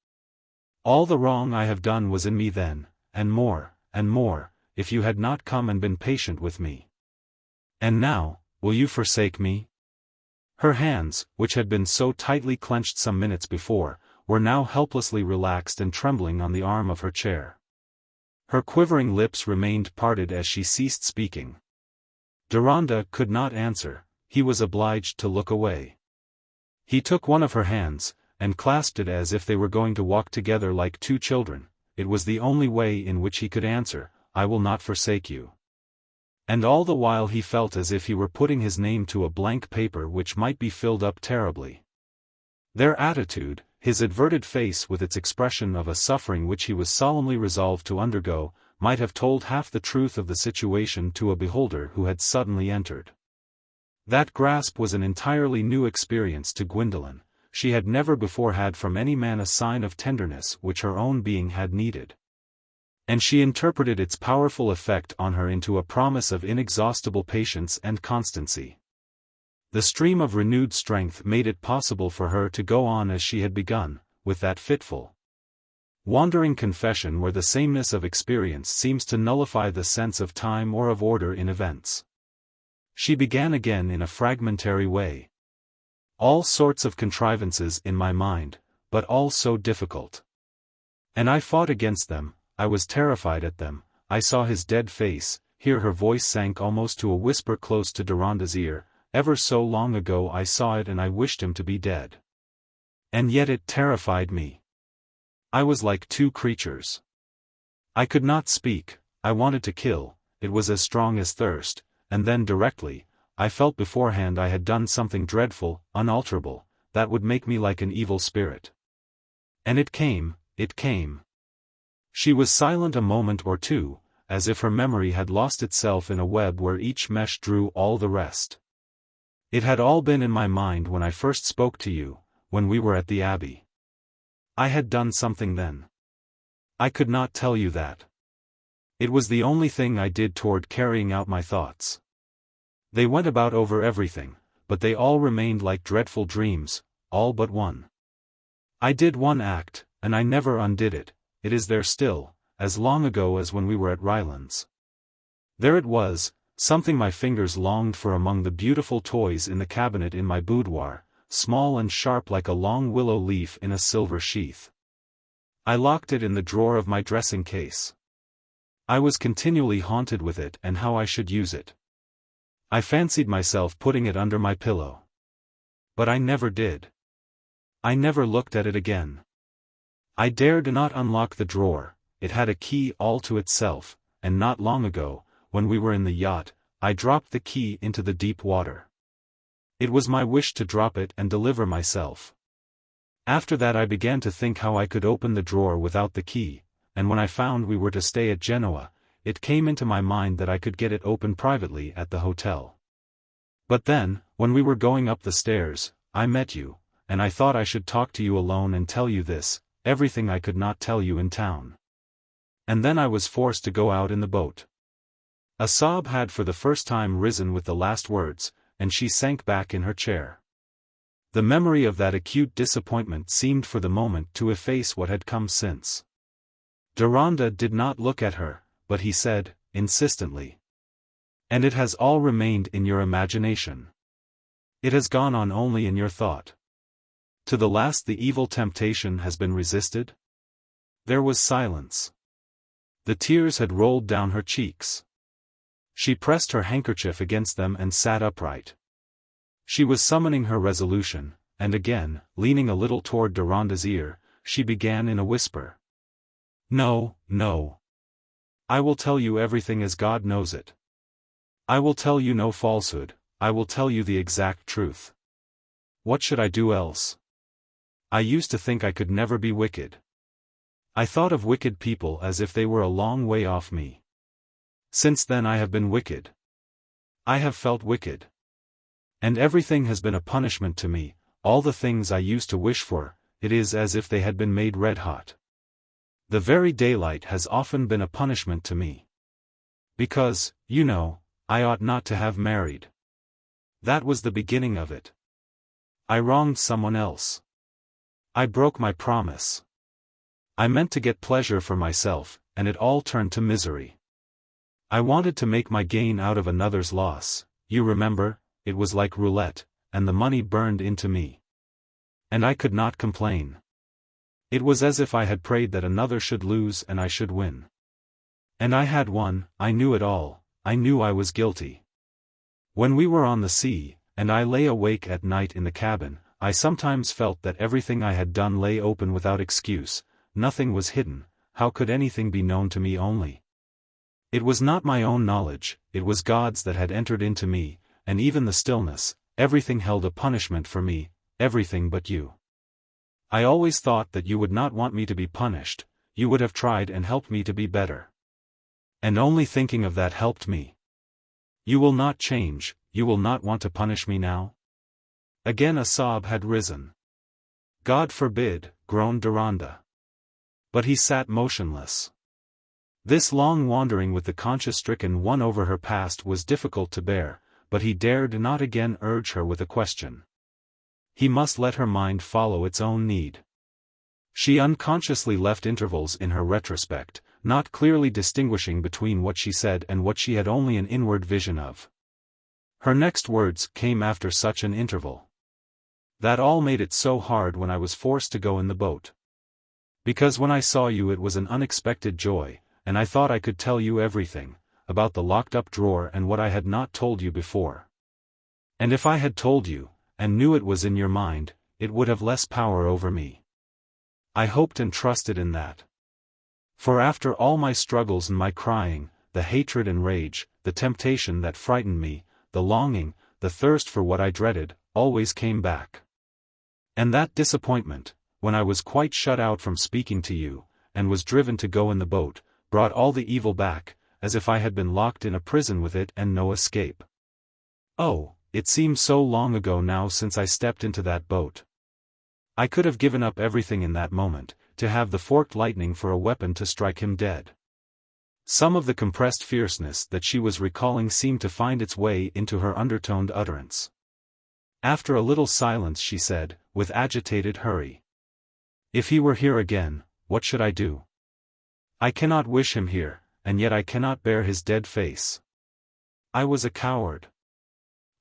All the wrong I have done was in me then, and more, if you had not come and been patient with me. And now, will you forsake me?" Her hands, which had been so tightly clenched some minutes before, were now helplessly relaxed and trembling on the arm of her chair. Her quivering lips remained parted as she ceased speaking. Deronda could not answer, he was obliged to look away. He took one of her hands, and clasped it as if they were going to walk together like two children. It was the only way in which he could answer, "I will not forsake you." And all the while he felt as if he were putting his name to a blank paper which might be filled up terribly. Their attitude, his averted face with its expression of a suffering which he was solemnly resolved to undergo, might have told half the truth of the situation to a beholder who had suddenly entered. That grasp was an entirely new experience to Gwendolen. She had never before had from any man a sign of tenderness which her own being had needed. And she interpreted its powerful effect on her into a promise of inexhaustible patience and constancy. The stream of renewed strength made it possible for her to go on as she had begun, with that fitful, wandering confession where the sameness of experience seems to nullify the sense of time or of order in events. She began again in a fragmentary way. All sorts of contrivances in my mind, but all so difficult. And I fought against them. I was terrified at them. I saw his dead face. Here her voice sank almost to a whisper close to Deronda's ear. Ever so long ago I saw it and I wished him to be dead. And yet it terrified me. I was like two creatures. I could not speak, I wanted to kill, it was as strong as thirst, and then directly, I felt beforehand I had done something dreadful, unalterable, that would make me like an evil spirit. And it came, it came. She was silent a moment or two, as if her memory had lost itself in a web where each mesh drew all the rest. It had all been in my mind when I first spoke to you, when we were at the Abbey. I had done something then. I could not tell you that. It was the only thing I did toward carrying out my thoughts. They went about over everything, but they all remained like dreadful dreams, all but one. I did one act, and I never undid it. It is there still, as long ago as when we were at Rylands. There it was, something my fingers longed for among the beautiful toys in the cabinet in my boudoir, small and sharp like a long willow leaf in a silver sheath. I locked it in the drawer of my dressing case. I was continually haunted with it and how I should use it. I fancied myself putting it under my pillow. But I never did. I never looked at it again. I dared not unlock the drawer, it had a key all to itself, and not long ago, when we were in the yacht, I dropped the key into the deep water. It was my wish to drop it and deliver myself. After that I began to think how I could open the drawer without the key, and when I found we were to stay at Genoa, it came into my mind that I could get it open privately at the hotel. But then, when we were going up the stairs, I met you, and I thought I should talk to you alone and tell you this, everything I could not tell you in town. And then I was forced to go out in the boat. A sob had for the first time risen with the last words, and she sank back in her chair. The memory of that acute disappointment seemed for the moment to efface what had come since. Deronda did not look at her, but he said, insistently. And it has all remained in your imagination. It has gone on only in your thought. To the last the evil temptation has been resisted? There was silence. The tears had rolled down her cheeks. She pressed her handkerchief against them and sat upright. She was summoning her resolution, and again, leaning a little toward Deronda's ear, she began in a whisper. No, no. I will tell you everything as God knows it. I will tell you no falsehood, I will tell you the exact truth. What should I do else? I used to think I could never be wicked. I thought of wicked people as if they were a long way off me. Since then I have been wicked. I have felt wicked. And everything has been a punishment to me, all the things I used to wish for, it is as if they had been made red hot. The very daylight has often been a punishment to me. Because, you know, I ought not to have married. That was the beginning of it. I wronged someone else. I broke my promise. I meant to get pleasure for myself, and it all turned to misery. I wanted to make my gain out of another's loss, you remember, it was like roulette, and the money burned into me. And I could not complain. It was as if I had prayed that another should lose and I should win. And I had won. I knew it all, I knew I was guilty. When we were on the sea, and I lay awake at night in the cabin, I sometimes felt that everything I had done lay open without excuse, nothing was hidden. How could anything be known to me only? It was not my own knowledge, it was God's that had entered into me, and even the stillness, everything held a punishment for me, everything but you. I always thought that you would not want me to be punished, you would have tried and helped me to be better. And only thinking of that helped me. You will not change, you will not want to punish me now? Again a sob had risen. God forbid, groaned Deronda. But he sat motionless. This long wandering with the conscience-stricken one over her past was difficult to bear, but he dared not again urge her with a question. He must let her mind follow its own need. She unconsciously left intervals in her retrospect, not clearly distinguishing between what she said and what she had only an inward vision of. Her next words came after such an interval. That all made it so hard when I was forced to go in the boat. Because when I saw you it was an unexpected joy, and I thought I could tell you everything, about the locked-up drawer and what I had not told you before. And if I had told you, and knew it was in your mind, it would have less power over me. I hoped and trusted in that. For after all my struggles and my crying, the hatred and rage, the temptation that frightened me, the longing, the thirst for what I dreaded, always came back. And that disappointment, when I was quite shut out from speaking to you, and was driven to go in the boat, brought all the evil back, as if I had been locked in a prison with it and no escape. Oh, it seems so long ago now since I stepped into that boat. I could have given up everything in that moment, to have the forked lightning for a weapon to strike him dead. Some of the compressed fierceness that she was recalling seemed to find its way into her undertoned utterance. After a little silence she said, with agitated hurry. If he were here again, what should I do? I cannot wish him here, and yet I cannot bear his dead face. I was a coward.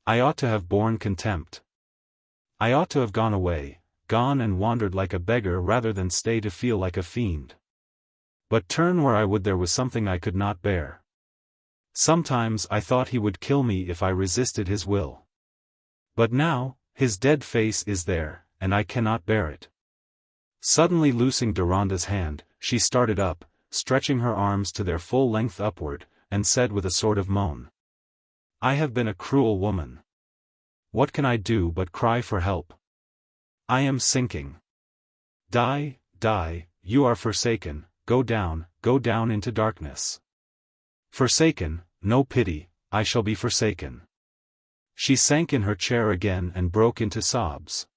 I ought to have borne contempt. I ought to have gone away, gone and wandered like a beggar rather than stay to feel like a fiend. But turn where I would there was something I could not bear. Sometimes I thought he would kill me if I resisted his will. But now, his dead face is there, and I cannot bear it. Suddenly loosing Deronda's hand, she started up, stretching her arms to their full length upward, and said with a sort of moan. I have been a cruel woman. What can I do but cry for help? I am sinking. Die, die, you are forsaken, go down into darkness. Forsaken, no pity, I shall be forsaken. She sank in her chair again and broke into sobs.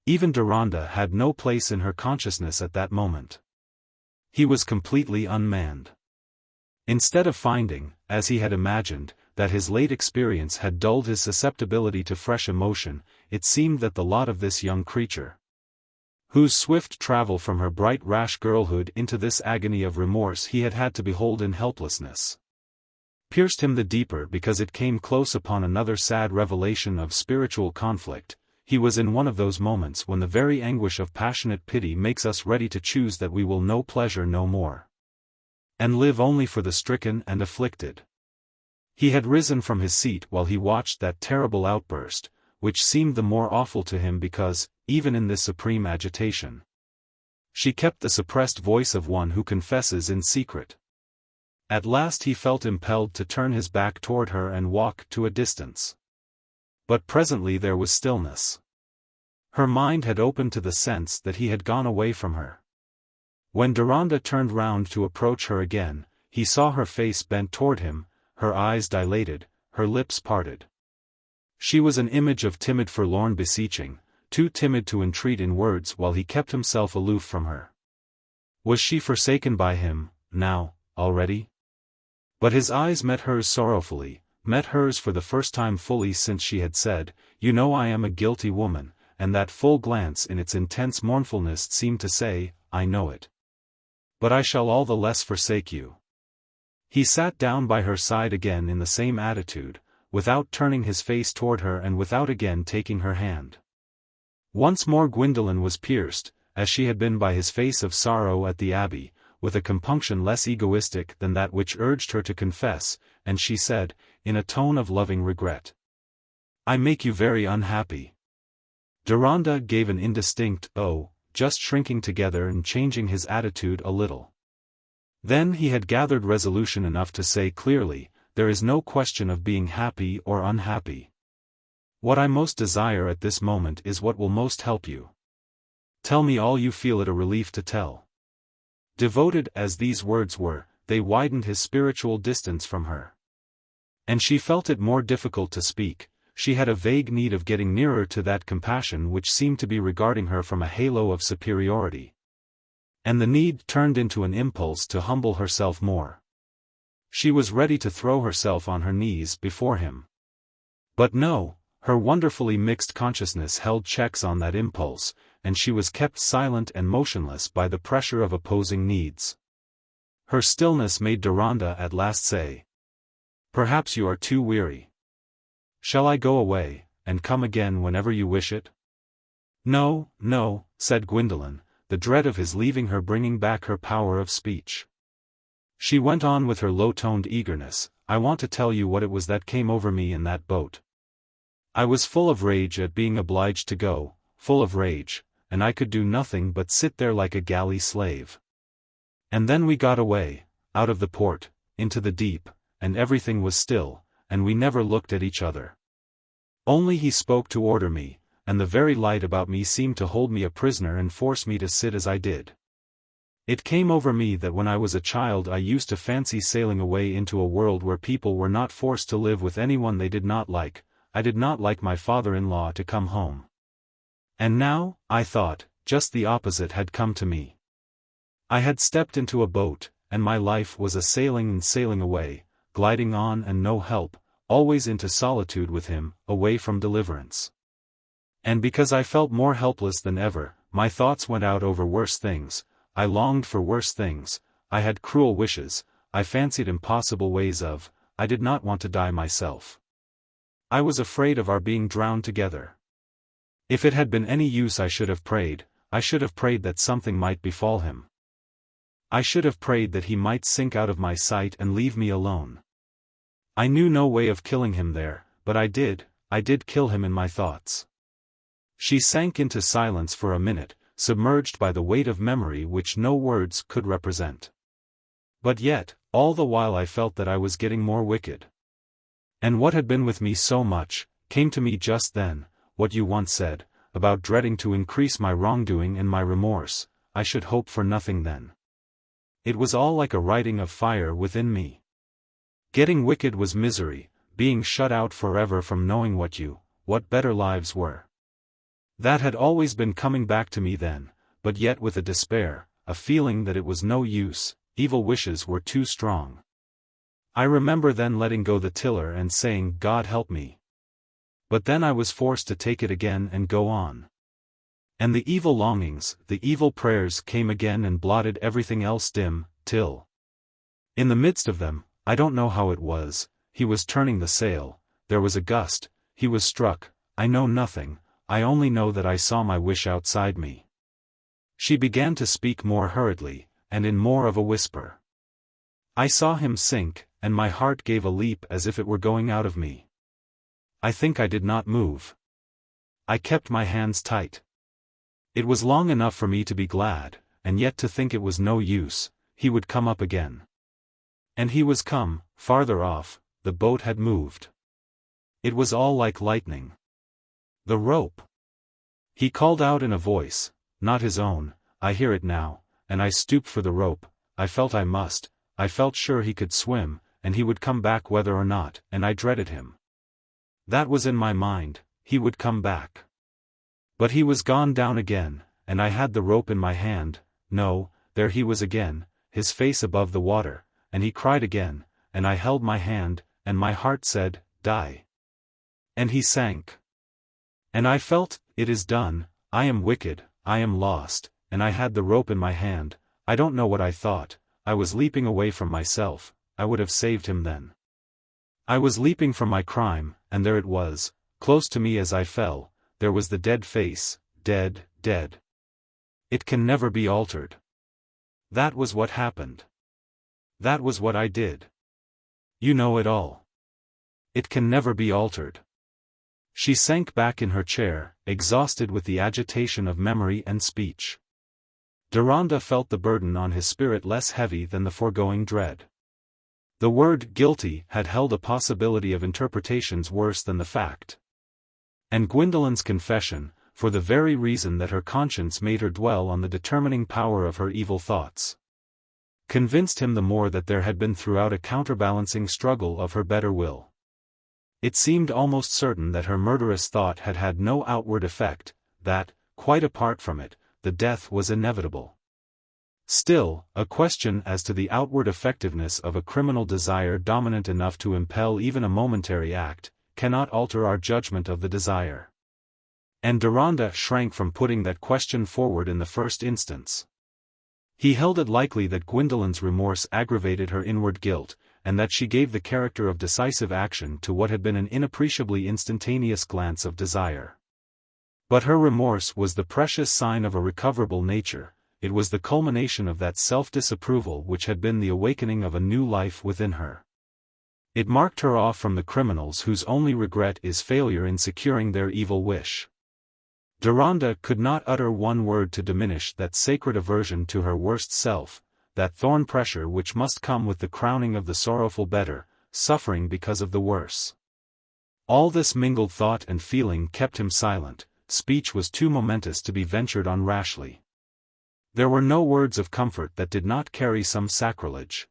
Even Deronda had no place in her consciousness at that moment. He was completely unmanned. Instead of finding, as he had imagined, that his late experience had dulled his susceptibility to fresh emotion, it seemed that the lot of this young creature, whose swift travel from her bright rash girlhood into this agony of remorse he had had to behold in helplessness, pierced him the deeper because it came close upon another sad revelation of spiritual conflict. He was in one of those moments when the very anguish of passionate pity makes us ready to choose that we will know pleasure no more, and live only for the stricken and afflicted. He had risen from his seat while he watched that terrible outburst, which seemed the more awful to him because, even in this supreme agitation, she kept the suppressed voice of one who confesses in secret. At last he felt impelled to turn his back toward her and walk to a distance. But presently there was stillness. Her mind had opened to the sense that he had gone away from her. When Deronda turned round to approach her again, he saw her face bent toward him, her eyes dilated, her lips parted. She was an image of timid forlorn beseeching, too timid to entreat in words while he kept himself aloof from her. Was she forsaken by him, now, already? But his eyes met hers sorrowfully, met hers for the first time fully since she had said, "You know I am a guilty woman," and that full glance in its intense mournfulness seemed to say, "I know it. But I shall all the less forsake you." He sat down by her side again in the same attitude, without turning his face toward her and without again taking her hand. Once more Gwendolen was pierced, as she had been by his face of sorrow at the Abbey, with a compunction less egoistic than that which urged her to confess, and she said, in a tone of loving regret, "I make you very unhappy." Deronda gave an indistinct "oh," just shrinking together and changing his attitude a little. Then he had gathered resolution enough to say clearly, "There is no question of being happy or unhappy. What I most desire at this moment is what will most help you. Tell me all you feel it a relief to tell." Devoted as these words were, they widened his spiritual distance from her. And she felt it more difficult to speak. She had a vague need of getting nearer to that compassion which seemed to be regarding her from a halo of superiority. And the need turned into an impulse to humble herself more. She was ready to throw herself on her knees before him. But no, her wonderfully mixed consciousness held checks on that impulse, and she was kept silent and motionless by the pressure of opposing needs. Her stillness made Deronda at last say, "Perhaps you are too weary. Shall I go away, and come again whenever you wish it?" "No, no," said Gwendolen, the dread of his leaving her bringing back her power of speech. She went on with her low-toned eagerness, "I want to tell you what it was that came over me in that boat. I was full of rage at being obliged to go, full of rage, and I could do nothing but sit there like a galley slave. And then we got away, out of the port, into the deep, and everything was still, and we never looked at each other. Only he spoke to order me, and the very light about me seemed to hold me a prisoner and force me to sit as I did. It came over me that when I was a child I used to fancy sailing away into a world where people were not forced to live with anyone they did not like. I did not like my father-in-law to come home. And now, I thought, just the opposite had come to me. I had stepped into a boat, and my life was a sailing and sailing away, gliding on and no help, always into solitude with him, away from deliverance. And because I felt more helpless than ever, my thoughts went out over worse things, I longed for worse things, I had cruel wishes, I fancied impossible ways of, I did not want to die myself. I was afraid of our being drowned together. If it had been any use I should have prayed that something might befall him. I should have prayed that he might sink out of my sight and leave me alone. I knew no way of killing him there, but I did kill him in my thoughts." She sank into silence for a minute, submerged by the weight of memory which no words could represent. But yet, all the while I felt that I was getting more wicked. And what had been with me so much, came to me just then, what you once said, about dreading to increase my wrongdoing and my remorse. I should hope for nothing then. It was all like a writing of fire within me. Getting wicked was misery, being shut out forever from knowing what better lives were. That had always been coming back to me then, but yet with a despair, a feeling that it was no use, evil wishes were too strong. I remember then letting go the tiller and saying, "God help me." But then I was forced to take it again and go on. And the evil longings, the evil prayers came again and blotted everything else dim, till, in the midst of them, I don't know how it was, he was turning the sail, there was a gust, he was struck, I know nothing, I only know that I saw my wish outside me. She began to speak more hurriedly, and in more of a whisper. I saw him sink, and my heart gave a leap as if it were going out of me. I think I did not move. I kept my hands tight. It was long enough for me to be glad, and yet to think it was no use, he would come up again. And he was come, farther off, the boat had moved. It was all like lightning. "The rope!" He called out in a voice, not his own, I hear it now, and I stooped for the rope. I felt I must, I felt sure he could swim, and he would come back whether or not, and I dreaded him. That was in my mind, he would come back. But he was gone down again, and I had the rope in my hand. No, there he was again, his face above the water, and he cried again, and I held my hand, and my heart said, "Die." And he sank. And I felt, it is done, I am wicked, I am lost, and I had the rope in my hand. I don't know what I thought, I was leaping away from myself, I would have saved him then. I was leaping from my crime, and there it was, close to me as I fell, there was the dead face, dead, dead. It can never be altered. That was what happened. That was what I did. You know it all. It can never be altered. She sank back in her chair, exhausted with the agitation of memory and speech. Deronda felt the burden on his spirit less heavy than the foregoing dread. The word guilty had held a possibility of interpretations worse than the fact. And Gwendolen's confession, for the very reason that her conscience made her dwell on the determining power of her evil thoughts, convinced him the more that there had been throughout a counterbalancing struggle of her better will. It seemed almost certain that her murderous thought had had no outward effect, that, quite apart from it, the death was inevitable. Still, a question as to the outward effectiveness of a criminal desire dominant enough to impel even a momentary act, cannot alter our judgment of the desire. And Deronda shrank from putting that question forward in the first instance. He held it likely that Gwendolen's remorse aggravated her inward guilt, and that she gave the character of decisive action to what had been an inappreciably instantaneous glance of desire. But her remorse was the precious sign of a recoverable nature. It was the culmination of that self-disapproval which had been the awakening of a new life within her. It marked her off from the criminals whose only regret is failure in securing their evil wish. Deronda could not utter one word to diminish that sacred aversion to her worst self, that thorn pressure which must come with the crowning of the sorrowful better, suffering because of the worse. All this mingled thought and feeling kept him silent. Speech was too momentous to be ventured on rashly. There were no words of comfort that did not carry some sacrilege.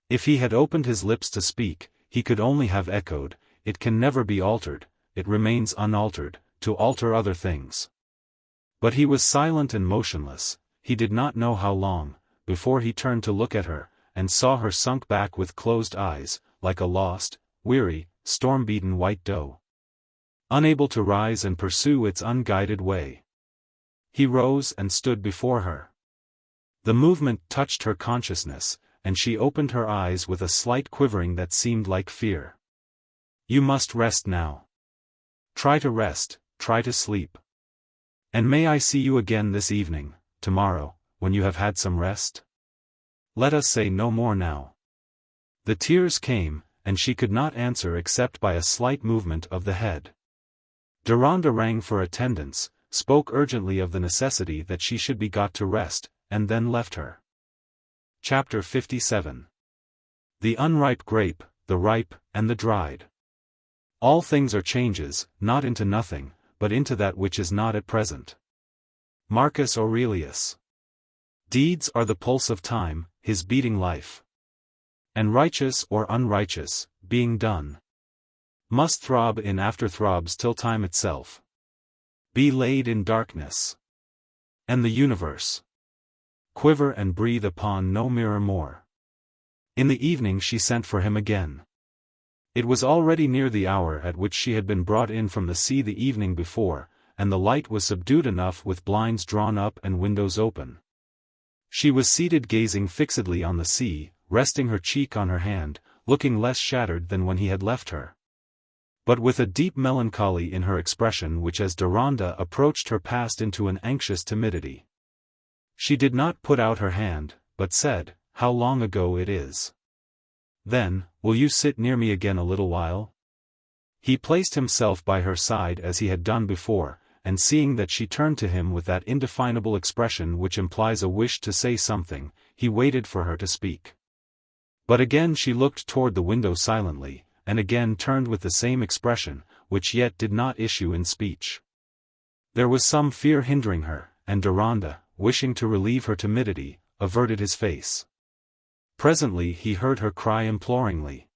If he had opened his lips to speak, he could only have echoed, "It can never be altered, it remains unaltered, to alter other things." But he was silent and motionless, he did not know how long, before he turned to look at her, and saw her sunk back with closed eyes, like a lost, weary, storm-beaten white doe, unable to rise and pursue its unguided way. He rose and stood before her. The movement touched her consciousness, and she opened her eyes with a slight quivering that seemed like fear. "You must rest now. Try to rest, try to sleep. And may I see you again this evening, tomorrow, when you have had some rest? Let us say no more now." The tears came, and she could not answer except by a slight movement of the head. Deronda rang for attendance, spoke urgently of the necessity that she should be got to rest, and then left her. Chapter 57. The unripe grape, the ripe, and the dried. All things are changes, not into nothing, but into that which is not at present. Marcus Aurelius. Deeds are the pulse of time, his beating life. And righteous or unrighteous, being done, must throb in after-throbs till time itself be laid in darkness, and the universe quiver and breathe upon no mirror more. In the evening she sent for him again. It was already near the hour at which she had been brought in from the sea the evening before, and the light was subdued enough with blinds drawn up and windows open. She was seated gazing fixedly on the sea, resting her cheek on her hand, looking less shattered than when he had left her, but with a deep melancholy in her expression which as Deronda approached her passed into an anxious timidity. She did not put out her hand, but said, "How long ago it is." Then, "Will you sit near me again a little while?" He placed himself by her side as he had done before, and seeing that she turned to him with that indefinable expression which implies a wish to say something, he waited for her to speak. But again she looked toward the window silently, and again turned with the same expression, which yet did not issue in speech. There was some fear hindering her, and Deronda, wishing to relieve her timidity, averted his face. Presently he heard her cry imploringly,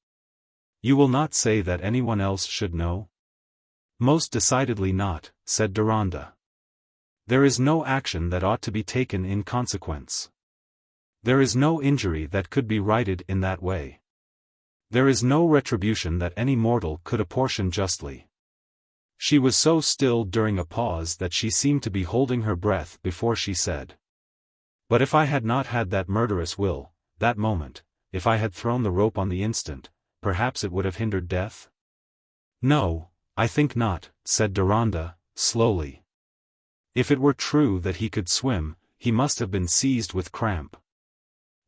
"You will not say that anyone else should know?" "Most decidedly not," said Deronda. "There is no action that ought to be taken in consequence. There is no injury that could be righted in that way. There is no retribution that any mortal could apportion justly." She was so still during a pause that she seemed to be holding her breath before she said, "But if I had not had that murderous will, that moment, if I had thrown the rope on the instant, perhaps it would have hindered death? No, I think not, said Deronda, slowly. If it were true that he could swim, he must have been seized with cramp.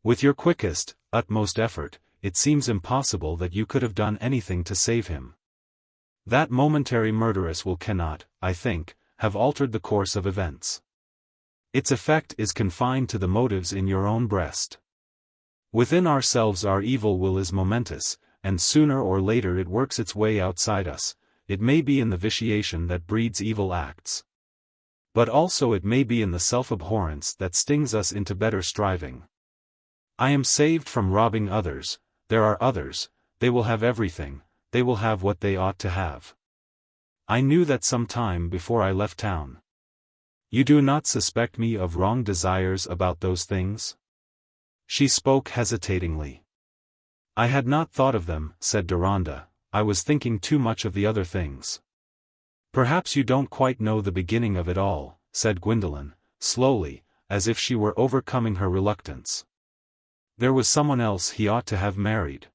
With your quickest, utmost effort, it seems impossible that you could have done anything to save him. That momentary murderous will cannot, I think, have altered the course of events. Its effect is confined to the motives in your own breast. Within ourselves our evil will is momentous, and sooner or later it works its way outside us. It may be in the vitiation that breeds evil acts. But also it may be in the self-abhorrence that stings us into better striving. I am saved from robbing others. There are others, they will have everything, they will have what they ought to have. I knew that some time before I left town. You do not suspect me of wrong desires about those things? She spoke hesitatingly. I had not thought of them, said Deronda, I was thinking too much of the other things. Perhaps you don't quite know the beginning of it all, said Gwendolen, slowly, as if she were overcoming her reluctance. There was someone else he ought to have married.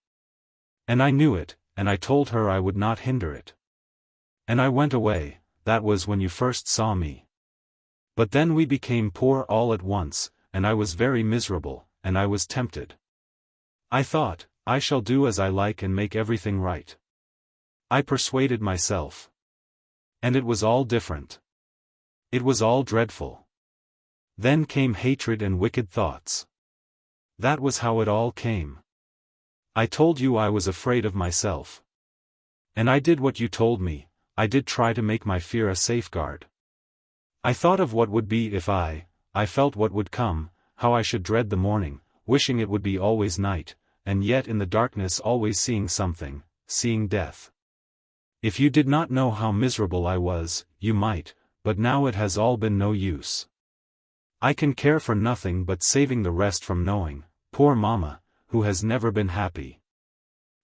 And I knew it, and I told her I would not hinder it. And I went away, that was when you first saw me. But then we became poor all at once, and I was very miserable, and I was tempted. I thought, I shall do as I like and make everything right. I persuaded myself. And it was all different. It was all dreadful. Then came hatred and wicked thoughts. That was how it all came. I told you I was afraid of myself. And I did what you told me, I did try to make my fear a safeguard. I thought of what would be if I felt what would come, how I should dread the morning, wishing it would be always night, and yet in the darkness always seeing something, seeing death. If you did not know how miserable I was, you might, but now it has all been no use. I can care for nothing but saving the rest from knowing, poor Mamma, who has never been happy.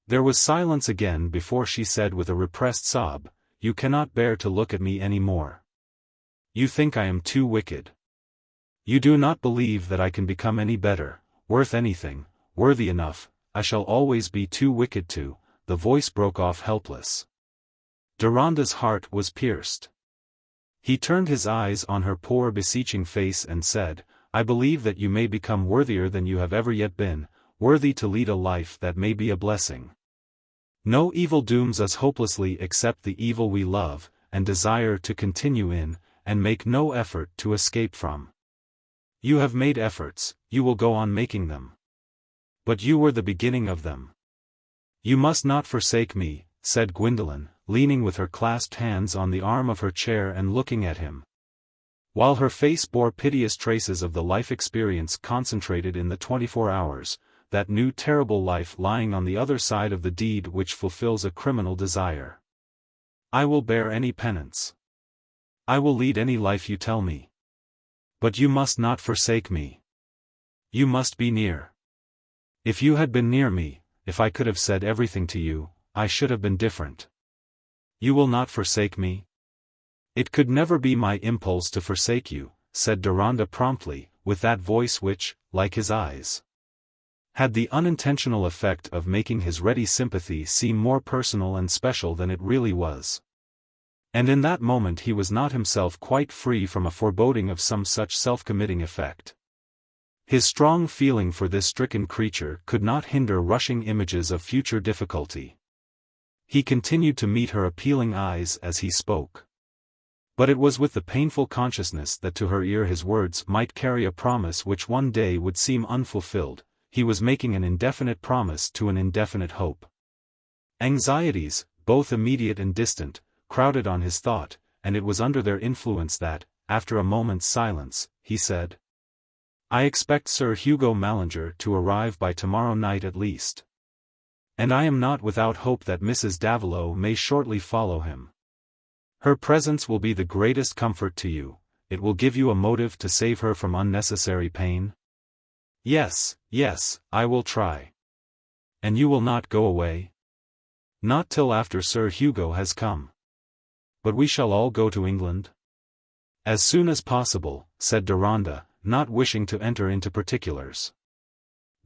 There was silence again before she said with a repressed sob, You cannot bear to look at me any more. You think I am too wicked. You do not believe that I can become any better, worth anything, worthy enough. I shall always be too wicked to. The voice broke off helpless. Deronda's heart was pierced. He turned his eyes on her poor beseeching face and said, I believe that you may become worthier than you have ever yet been, worthy to lead a life that may be a blessing. No evil dooms us hopelessly except the evil we love, and desire to continue in, and make no effort to escape from. You have made efforts, you will go on making them. But you were the beginning of them. You must not forsake me, said Gwendolen, leaning with her clasped hands on the arm of her chair and looking at him. While her face bore piteous traces of the life experience concentrated in the 24 hours, that new terrible life lying on the other side of the deed which fulfills a criminal desire. I will bear any penance. I will lead any life you tell me. But you must not forsake me. You must be near. If you had been near me, if I could have said everything to you, I should have been different. You will not forsake me? It could never be my impulse to forsake you, said Deronda promptly, with that voice which, like his eyes, had the unintentional effect of making his ready sympathy seem more personal and special than it really was. And in that moment he was not himself quite free from a foreboding of some such self-committing effect. His strong feeling for this stricken creature could not hinder rushing images of future difficulty. He continued to meet her appealing eyes as he spoke. But it was with the painful consciousness that to her ear his words might carry a promise which one day would seem unfulfilled. He was making an indefinite promise to an indefinite hope. Anxieties, both immediate and distant, crowded on his thought, and it was under their influence that, after a moment's silence, he said, I expect Sir Hugo Mallinger to arrive by tomorrow night at least. And I am not without hope that Mrs. Davilow may shortly follow him. Her presence will be the greatest comfort to you, it will give you a motive to save her from unnecessary pain. Yes, yes, I will try. And you will not go away? Not till after Sir Hugo has come. But we shall all go to England? As soon as possible, said Deronda, not wishing to enter into particulars.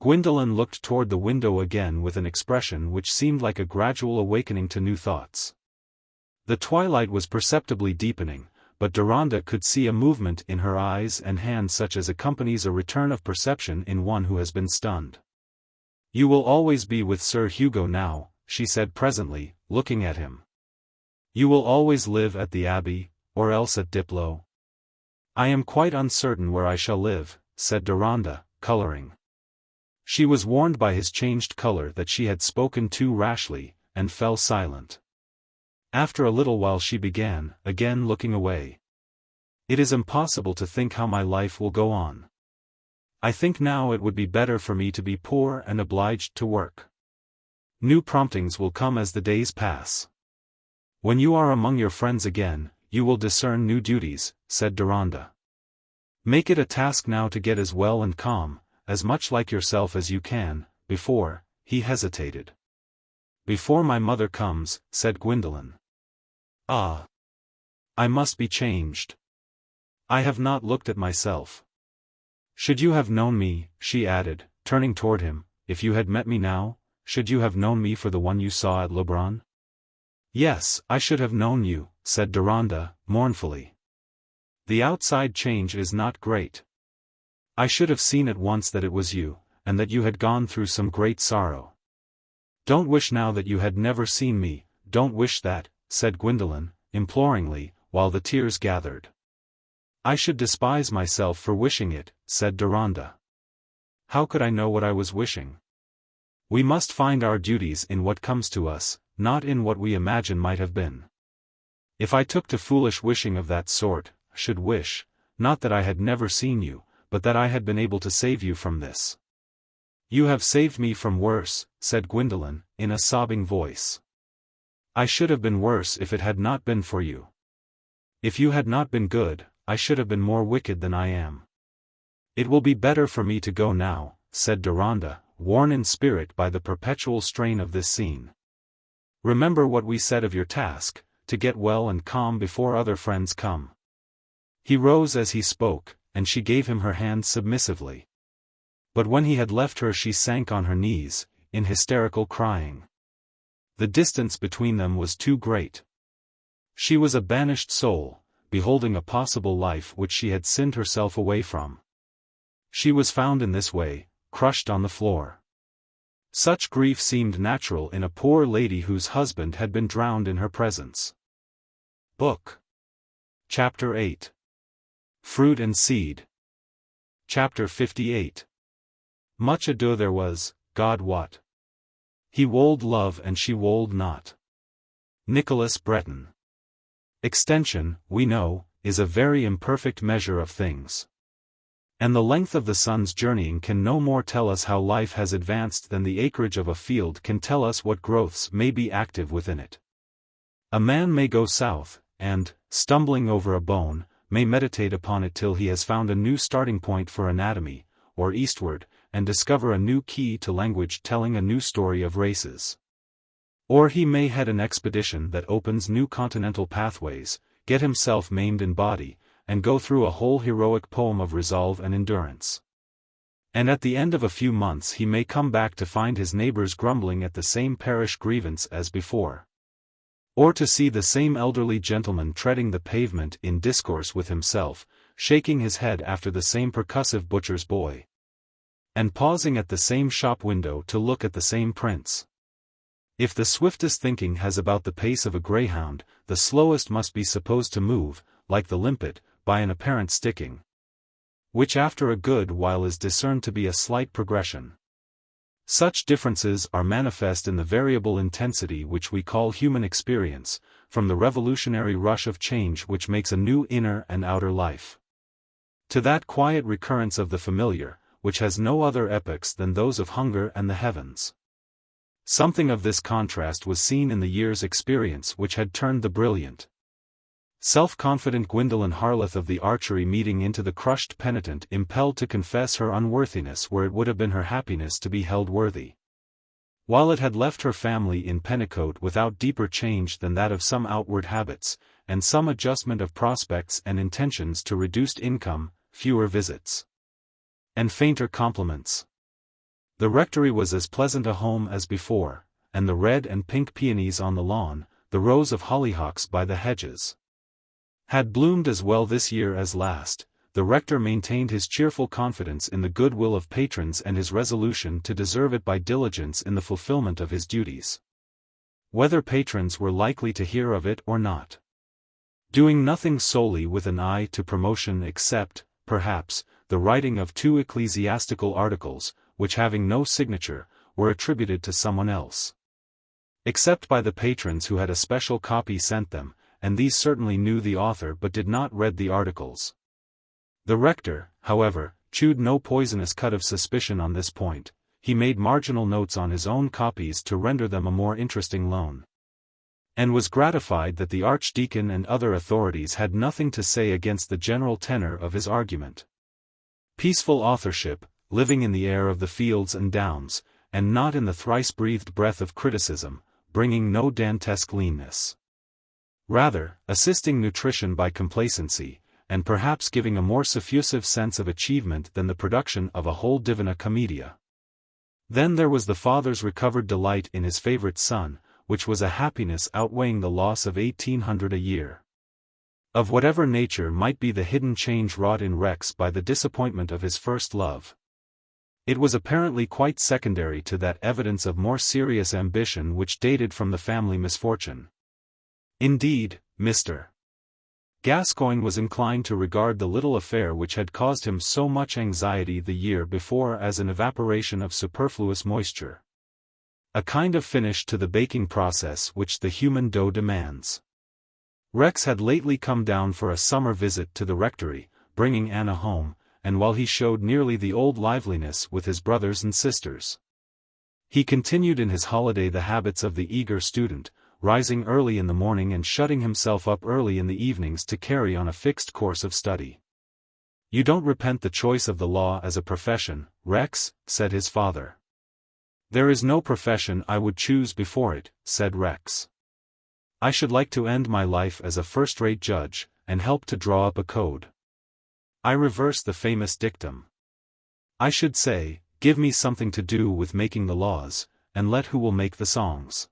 Gwendolen looked toward the window again with an expression which seemed like a gradual awakening to new thoughts. The twilight was perceptibly deepening, but Deronda could see a movement in her eyes and hands such as accompanies a return of perception in one who has been stunned. "You will always be with Sir Hugo now," she said presently, looking at him. "You will always live at the Abbey, or else at Diplow?" "I am quite uncertain where I shall live," said Deronda, coloring. She was warned by his changed color that she had spoken too rashly, and fell silent. After a little while she began, again looking away. "It is impossible to think how my life will go on. I think now it would be better for me to be poor and obliged to work. New promptings will come as the days pass. When you are among your friends again, you will discern new duties," said Deronda. "Make it a task now to get as well and calm, as much like yourself as you can, before," he hesitated. "Before my mother comes," said Gwendolen. "Ah! I must be changed. I have not looked at myself. Should you have known me," she added, turning toward him, "if you had met me now, should you have known me for the one you saw at Leubronn?" "Yes, I should have known you," said Deronda, mournfully. "The outside change is not great. I should have seen at once that it was you, and that you had gone through some great sorrow." "Don't wish now that you had never seen me, don't wish that," said Gwendolen, imploringly, while the tears gathered. "I should despise myself for wishing it," said Deronda. "How could I know what I was wishing? We must find our duties in what comes to us, not in what we imagine might have been. If I took to foolish wishing of that sort, I should wish, not that I had never seen you, but that I had been able to save you from this." "You have saved me from worse," said Gwendolen, in a sobbing voice. "I should have been worse if it had not been for you. If you had not been good, I should have been more wicked than I am. It will be better for me to go now," said Deronda, worn in spirit by the perpetual strain of this scene. "Remember what we said of your task, to get well and calm before other friends come." He rose as he spoke, and she gave him her hand submissively. But when he had left her she sank on her knees, in hysterical crying. The distance between them was too great. She was a banished soul, beholding a possible life which she had sinned herself away from. She was found in this way, crushed on the floor. Such grief seemed natural in a poor lady whose husband had been drowned in her presence. Book. Chapter 8. Fruit and Seed. Chapter 58. Much ado there was, God wot. He wold love and she wold not. Nicholas Breton. Extension, we know, is a very imperfect measure of things. And the length of the sun's journeying can no more tell us how life has advanced than the acreage of a field can tell us what growths may be active within it. A man may go south, and, stumbling over a bone, may meditate upon it till he has found a new starting point for anatomy, or eastward, and discover a new key to language telling a new story of races. Or he may head an expedition that opens new continental pathways, get himself maimed in body, and go through a whole heroic poem of resolve and endurance. And at the end of a few months he may come back to find his neighbors grumbling at the same parish grievance as before. Or to see the same elderly gentleman treading the pavement in discourse with himself, shaking his head after the same percussive butcher's boy. And pausing at the same shop window to look at the same prints. If the swiftest thinking has about the pace of a greyhound, the slowest must be supposed to move, like the limpet, by an apparent sticking, which after a good while is discerned to be a slight progression. Such differences are manifest in the variable intensity which we call human experience, from the revolutionary rush of change which makes a new inner and outer life, to that quiet recurrence of the familiar, which has no other epochs than those of hunger and the heavens. Something of this contrast was seen in the year's experience which had turned the brilliant, self-confident Gwendolen Harleth of the archery meeting into the crushed penitent impelled to confess her unworthiness where it would have been her happiness to be held worthy. While it had left her family in Pennicote without deeper change than that of some outward habits, and some adjustment of prospects and intentions to reduced income, fewer visits, and fainter compliments. The rectory was as pleasant a home as before, and the red and pink peonies on the lawn, the rows of hollyhocks by the hedges, had bloomed as well this year as last. The rector maintained his cheerful confidence in the goodwill of patrons and his resolution to deserve it by diligence in the fulfillment of his duties, whether patrons were likely to hear of it or not. Doing nothing solely with an eye to promotion except, perhaps, the writing of 2 ecclesiastical articles, which having no signature, were attributed to someone else. Except by the patrons who had a special copy sent them, and these certainly knew the author but did not read the articles. The rector, however, chewed no poisonous cud of suspicion on this point. He made marginal notes on his own copies to render them a more interesting loan, and was gratified that the archdeacon and other authorities had nothing to say against the general tenor of his argument. Peaceful authorship, living in the air of the fields and downs, and not in the thrice-breathed breath of criticism, bringing no Dantesque leanness. Rather, assisting nutrition by complacency, and perhaps giving a more suffusive sense of achievement than the production of a whole Divina Commedia. Then there was the father's recovered delight in his favorite son, which was a happiness outweighing the loss of 1,800 a year. Of whatever nature might be the hidden change wrought in Rex by the disappointment of his first love, it was apparently quite secondary to that evidence of more serious ambition which dated from the family misfortune. Indeed, Mr. Gascoigne was inclined to regard the little affair which had caused him so much anxiety the year before as an evaporation of superfluous moisture, a kind of finish to the baking process which the human dough demands. Rex had lately come down for a summer visit to the rectory, bringing Anna home, and while he showed nearly the old liveliness with his brothers and sisters, he continued in his holiday the habits of the eager student, rising early in the morning and shutting himself up early in the evenings to carry on a fixed course of study. "You don't repent the choice of the law as a profession, Rex?" said his father. "There is no profession I would choose before it," said Rex. "I should like to end my life as a first-rate judge, and help to draw up a code. I reverse the famous dictum. I should say, give me something to do with making the laws, and let who will make the songs.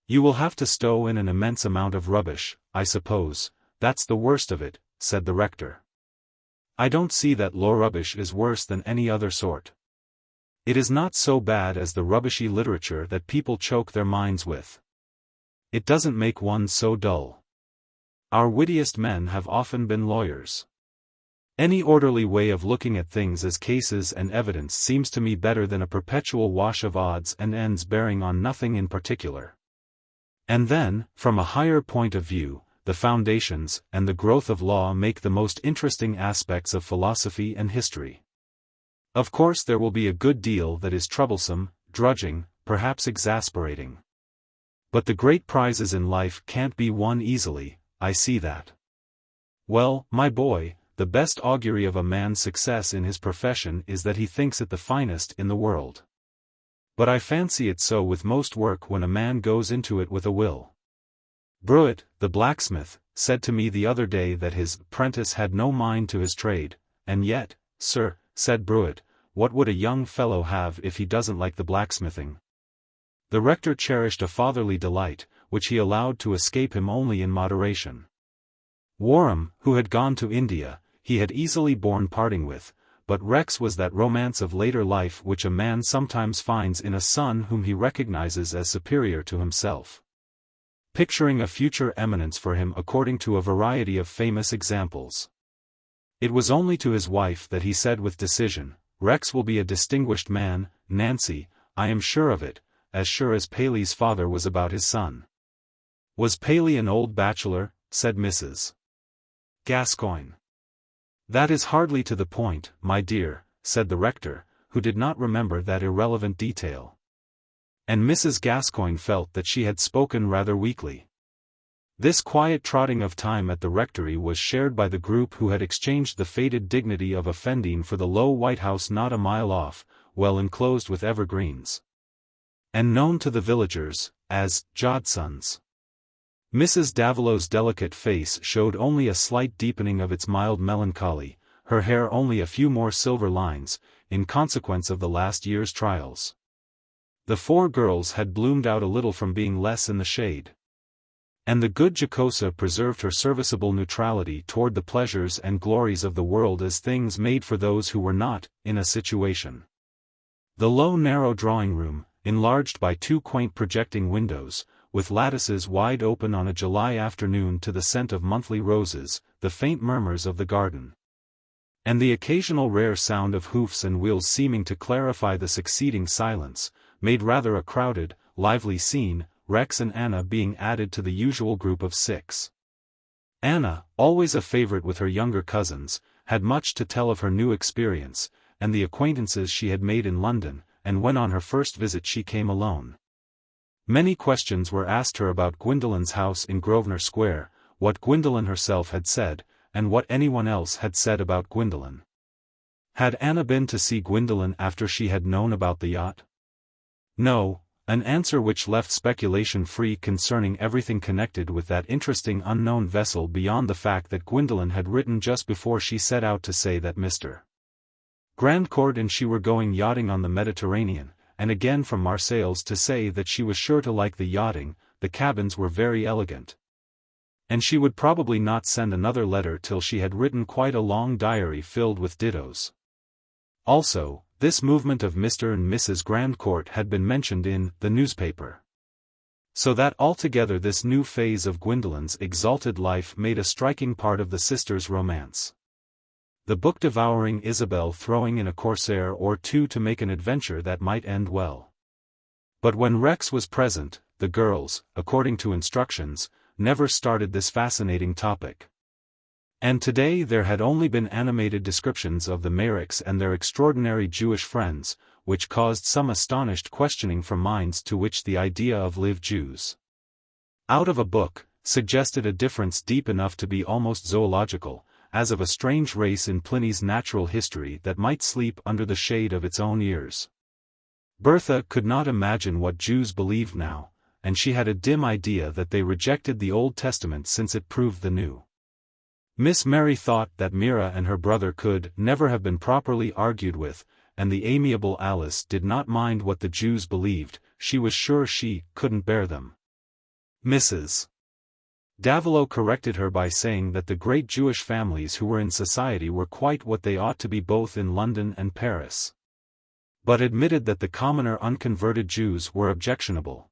You will have to stow in an immense amount of rubbish, I suppose. That's the worst of it," said the rector. "I don't see that law rubbish is worse than any other sort. It is not so bad as the rubbishy literature that people choke their minds with. It doesn't make one so dull. Our wittiest men have often been lawyers. Any orderly way of looking at things as cases and evidence seems to me better than a perpetual wash of odds and ends bearing on nothing in particular. And then, from a higher point of view, the foundations and the growth of law make the most interesting aspects of philosophy and history. Of course there will be a good deal that is troublesome, drudging, perhaps exasperating. But the great prizes in life can't be won easily, I see that. Well, my boy, the best augury of a man's success in his profession is that he thinks it the finest in the world. But I fancy it so with most work when a man goes into it with a will. Brewitt, the blacksmith, said to me the other day that his apprentice had no mind to his trade, and yet, sir, said Brewitt, what would a young fellow have if he doesn't like the blacksmithing? The rector cherished a fatherly delight, which he allowed to escape him only in moderation. Warham, who had gone to India, he had easily borne parting with, but Rex was that romance of later life which a man sometimes finds in a son whom he recognizes as superior to himself, picturing a future eminence for him according to a variety of famous examples. It was only to his wife that he said with decision, "Rex will be a distinguished man, Nancy, I am sure of it, as sure as Paley's father was about his son." "Was Paley an old bachelor?" said Mrs. Gascoigne. "That is hardly to the point, my dear," said the rector, who did not remember that irrelevant detail. And Mrs. Gascoigne felt that she had spoken rather weakly. This quiet trotting of time at the rectory was shared by the group who had exchanged the faded dignity of a Fendine for the low white house not a mile off, well enclosed with evergreens, and known to the villagers as Jodsons. Mrs. Davilow's delicate face showed only a slight deepening of its mild melancholy, her hair only a few more silver lines, in consequence of the last year's trials. The 4 girls had bloomed out a little from being less in the shade. And the good Jocosa preserved her serviceable neutrality toward the pleasures and glories of the world as things made for those who were not in a situation. The low narrow drawing-room, enlarged by 2 quaint projecting windows, with lattices wide open on a July afternoon to the scent of monthly roses, the faint murmurs of the garden, and the occasional rare sound of hoofs and wheels seeming to clarify the succeeding silence, made rather a crowded, lively scene, Rex and Anna being added to the usual group of 6. Anna, always a favorite with her younger cousins, had much to tell of her new experience, and the acquaintances she had made in London, and when on her first visit she came alone. Many questions were asked her about Gwendolen's house in Grosvenor Square, what Gwendolen herself had said, and what anyone else had said about Gwendolen. Had Anna been to see Gwendolen after she had known about the yacht? No, an answer which left speculation free concerning everything connected with that interesting unknown vessel beyond the fact that Gwendolen had written just before she set out to say that Mr. Grandcourt and she were going yachting on the Mediterranean, and again from Marseilles to say that she was sure to like the yachting, the cabins were very elegant. And she would probably not send another letter till she had written quite a long diary filled with dittos. Also, this movement of Mr. and Mrs. Grandcourt had been mentioned in the newspaper. So that altogether this new phase of Gwendolen's exalted life made a striking part of the sisters' romance. The book-devouring Isabel throwing in a corsair or 2 to make an adventure that might end well. But when Rex was present, the girls, according to instructions, never started this fascinating topic. And today there had only been animated descriptions of the Mayrics and their extraordinary Jewish friends, which caused some astonished questioning from minds to which the idea of live Jews out of a book suggested a difference deep enough to be almost zoological, as of a strange race in Pliny's natural history that might sleep under the shade of its own ears. Bertha could not imagine what Jews believed now, and she had a dim idea that they rejected the Old Testament since it proved the New. Miss Mary thought that Mira and her brother could never have been properly argued with, and the amiable Alice did not mind what the Jews believed, she was sure she couldn't bear them. Mrs. Davilow corrected her by saying that the great Jewish families who were in society were quite what they ought to be both in London and Paris, but admitted that the commoner unconverted Jews were objectionable.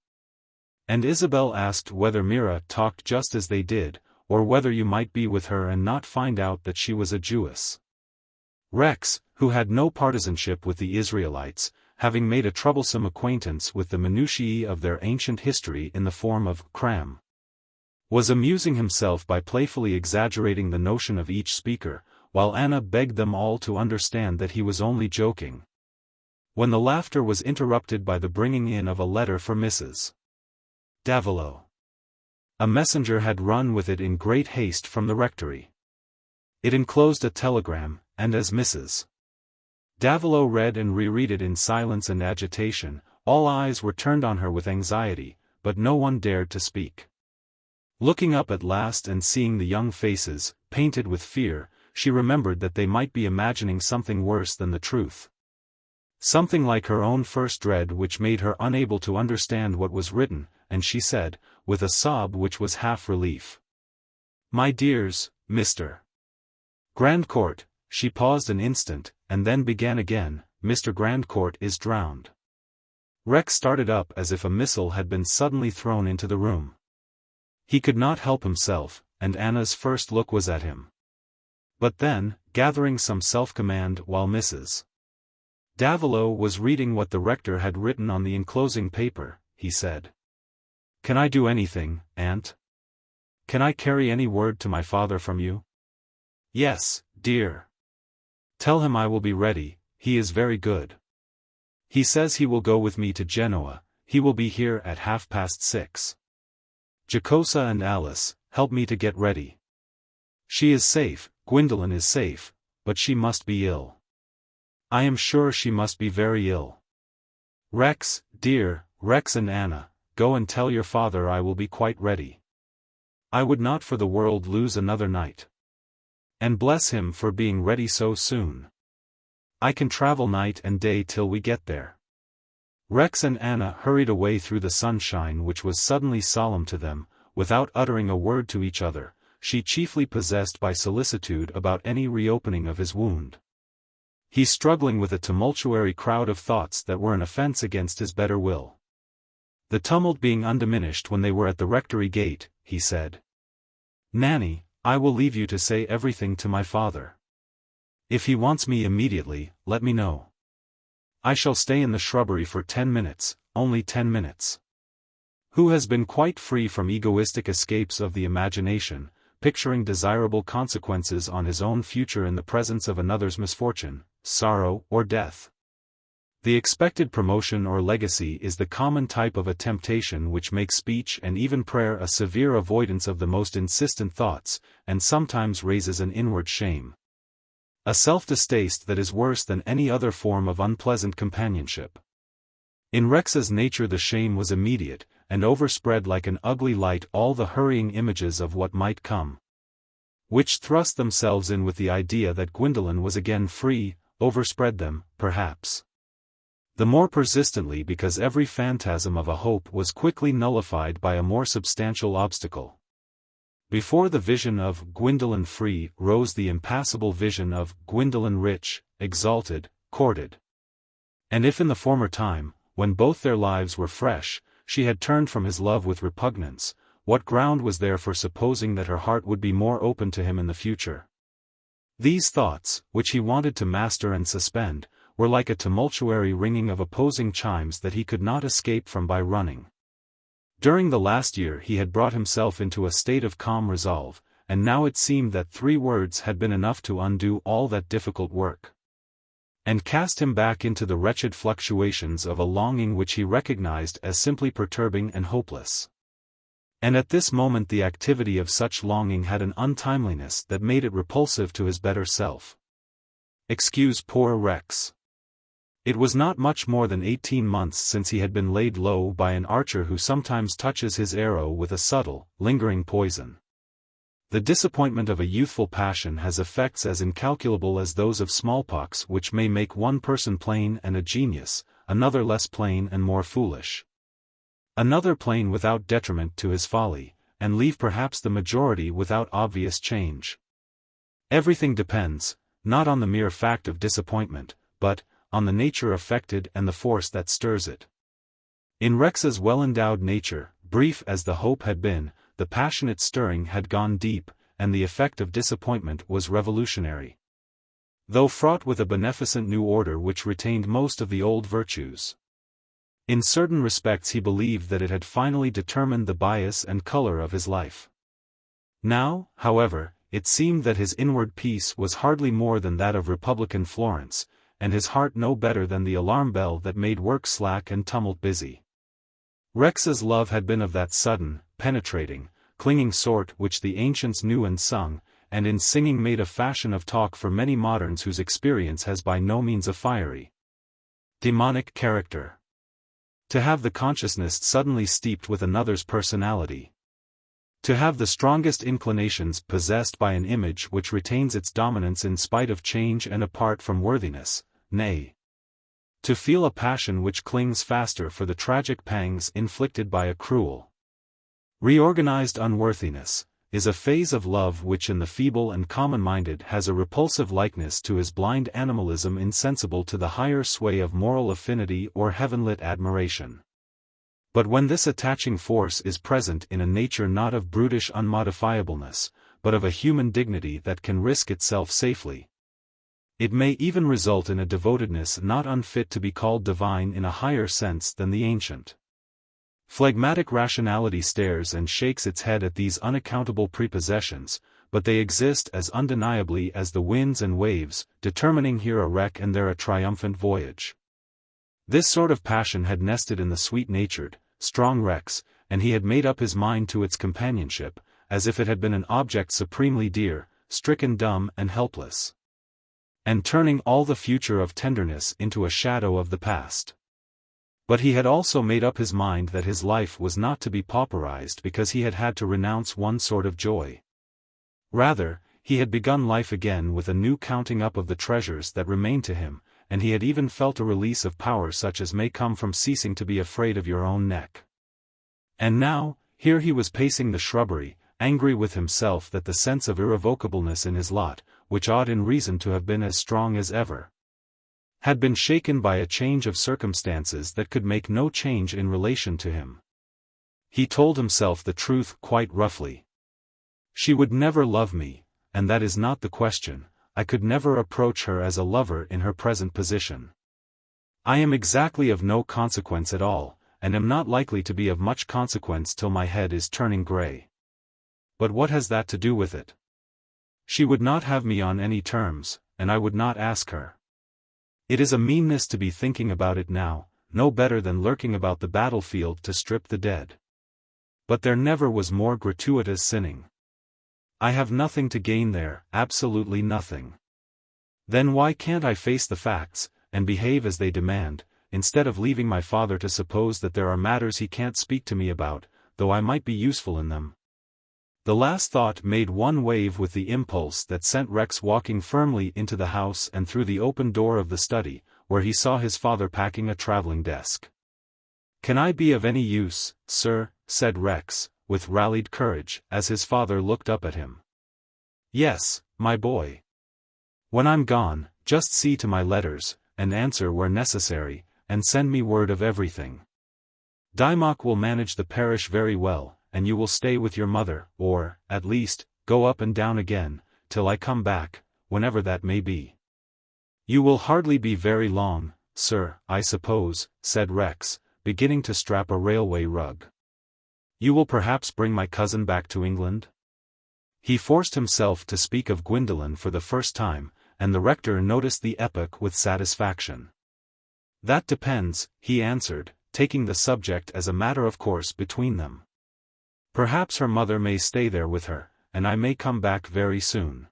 And Isabel asked whether Mira talked just as they did, or whether you might be with her and not find out that she was a Jewess. Rex, who had no partisanship with the Israelites, having made a troublesome acquaintance with the minutiae of their ancient history in the form of cram, was amusing himself by playfully exaggerating the notion of each speaker, while Anna begged them all to understand that he was only joking. When the laughter was interrupted by the bringing in of a letter for Mrs. Davilow. A messenger had run with it in great haste from the rectory. It enclosed a telegram, and as Mrs. Davilow read and reread it in silence and agitation, all eyes were turned on her with anxiety, but no one dared to speak. Looking up at last and seeing the young faces, painted with fear, she remembered that they might be imagining something worse than the truth. Something like her own first dread which made her unable to understand what was written, and she said, with a sob which was half relief, "My dears, Mr. Grandcourt," she paused an instant, and then began again, "Mr. Grandcourt is drowned." Rex started up as if a missile had been suddenly thrown into the room. He could not help himself, and Anna's first look was at him. But then, gathering some self-command while Mrs. Davilow was reading what the rector had written on the enclosing paper, he said, "Can I do anything, Aunt? Can I carry any word to my father from you?" "Yes, dear. Tell him I will be ready, he is very good. He says he will go with me to Genoa, he will be here at 6:30. Jocosa and Alice, help me to get ready. She is safe, Gwendolen is safe, but she must be ill. I am sure she must be very ill. Rex, dear, Rex and Anna, go and tell your father I will be quite ready. I would not for the world lose another night. And bless him for being ready so soon. I can travel night and day till we get there. Rex and Anna hurried away through the sunshine which was suddenly solemn to them, without uttering a word to each other, she chiefly possessed by solicitude about any reopening of his wound. He struggling with a tumultuary crowd of thoughts that were an offense against his better will. The tumult being undiminished when they were at the rectory gate, he said, "Nanny, I will leave you to say everything to my father. If he wants me immediately, let me know. I shall stay in the shrubbery for 10 minutes, only 10 minutes." Who has been quite free from egoistic escapes of the imagination, picturing desirable consequences on his own future in the presence of another's misfortune, sorrow, or death. The expected promotion or legacy is the common type of a temptation which makes speech and even prayer a severe avoidance of the most insistent thoughts, and sometimes raises an inward shame. A self-distaste that is worse than any other form of unpleasant companionship. In Rex's nature the shame was immediate, and overspread like an ugly light all the hurrying images of what might come, which thrust themselves in with the idea that Gwendolen was again free, overspread them, perhaps, the more persistently because every phantasm of a hope was quickly nullified by a more substantial obstacle. Before the vision of Gwendolen free rose the impassable vision of Gwendolen rich, exalted, courted. And if in the former time, when both their lives were fresh, she had turned from his love with repugnance, what ground was there for supposing that her heart would be more open to him in the future? These thoughts, which he wanted to master and suspend, were like a tumultuary ringing of opposing chimes that he could not escape from by running. During the last year he had brought himself into a state of calm resolve, and now it seemed that 3 words had been enough to undo all that difficult work, and cast him back into the wretched fluctuations of a longing which he recognized as simply perturbing and hopeless. And at this moment the activity of such longing had an untimeliness that made it repulsive to his better self. Excuse poor Rex. It was not much more than 18 months since he had been laid low by an archer who sometimes touches his arrow with a subtle, lingering poison. The disappointment of a youthful passion has effects as incalculable as those of smallpox which may make one person plain and a genius, another less plain and more foolish, another plain without detriment to his folly, and leave perhaps the majority without obvious change. Everything depends, not on the mere fact of disappointment, but on the nature affected and the force that stirs it. In Rex's well-endowed nature, brief as the hope had been, the passionate stirring had gone deep, and the effect of disappointment was revolutionary, though fraught with a beneficent new order which retained most of the old virtues. In certain respects he believed that it had finally determined the bias and color of his life. Now, however, it seemed that his inward peace was hardly more than that of Republican Florence, and his heart no better than the alarm bell that made work slack and tumult busy. Rex's love had been of that sudden, penetrating, clinging sort which the ancients knew and sung, and in singing made a fashion of talk for many moderns whose experience has by no means a fiery, demonic character. To have the consciousness suddenly steeped with another's personality. To have the strongest inclinations possessed by an image which retains its dominance in spite of change and apart from worthiness, nay, to feel a passion which clings faster for the tragic pangs inflicted by a cruel, reorganized unworthiness, is a phase of love which in the feeble and common-minded has a repulsive likeness to his blind animalism insensible to the higher sway of moral affinity or heaven-lit admiration. But when this attaching force is present in a nature not of brutish unmodifiableness, but of a human dignity that can risk itself safely, it may even result in a devotedness not unfit to be called divine in a higher sense than the ancient. Phlegmatic rationality stares and shakes its head at these unaccountable prepossessions, but they exist as undeniably as the winds and waves, determining here a wreck and there a triumphant voyage. This sort of passion had nested in the sweet-natured, strong Rex, and he had made up his mind to its companionship, as if it had been an object supremely dear, stricken dumb and helpless, and turning all the future of tenderness into a shadow of the past. But he had also made up his mind that his life was not to be pauperized because he had had to renounce one sort of joy. Rather, he had begun life again with a new counting up of the treasures that remained to him, and he had even felt a release of power such as may come from ceasing to be afraid of your own neck. And now, here he was pacing the shrubbery, angry with himself that the sense of irrevocableness in his lot, which ought in reason to have been as strong as ever, had been shaken by a change of circumstances that could make no change in relation to him. He told himself the truth quite roughly. She would never love me, and that is not the question. I could never approach her as a lover in her present position. I am exactly of no consequence at all, and am not likely to be of much consequence till my head is turning grey. But what has that to do with it? She would not have me on any terms, and I would not ask her. It is a meanness to be thinking about it now, no better than lurking about the battlefield to strip the dead. But there never was more gratuitous sinning. I have nothing to gain there, absolutely nothing. Then why can't I face the facts, and behave as they demand, instead of leaving my father to suppose that there are matters he can't speak to me about, though I might be useful in them? The last thought made one wave with the impulse that sent Rex walking firmly into the house and through the open door of the study, where he saw his father packing a traveling desk. "Can I be of any use, sir?" said Rex, with rallied courage, as his father looked up at him. "Yes, my boy. When I'm gone, just see to my letters, and answer where necessary, and send me word of everything. Dymock will manage the parish very well, and you will stay with your mother, or, at least, go up and down again, till I come back, whenever that may be." "You will hardly be very long, sir, I suppose," said Rex, beginning to strap a railway rug. "You will perhaps bring my cousin back to England?" He forced himself to speak of Gwendolen for the first time, and the rector noticed the epoch with satisfaction. "That depends," he answered, taking the subject as a matter of course between them. "Perhaps her mother may stay there with her, and I may come back very soon.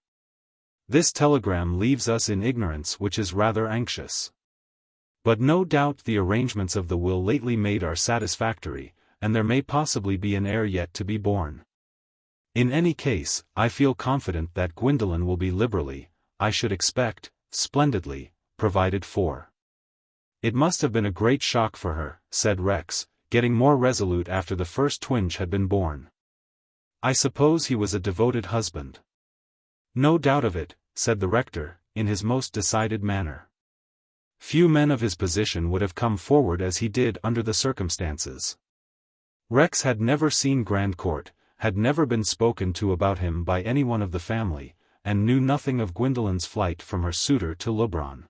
This telegram leaves us in ignorance, which is rather anxious. But no doubt the arrangements of the will lately made are satisfactory, and there may possibly be an heir yet to be born. In any case, I feel confident that Gwendolen will be liberally, I should expect, splendidly, provided for." "It must have been a great shock for her," said Rex, getting more resolute after the first twinge had been born. "I suppose he was a devoted husband." "No doubt of it," said the rector, in his most decided manner. "Few men of his position would have come forward as he did under the circumstances." Rex had never seen Grandcourt, had never been spoken to about him by anyone of the family, and knew nothing of Gwendolen's flight from her suitor to Leubronn.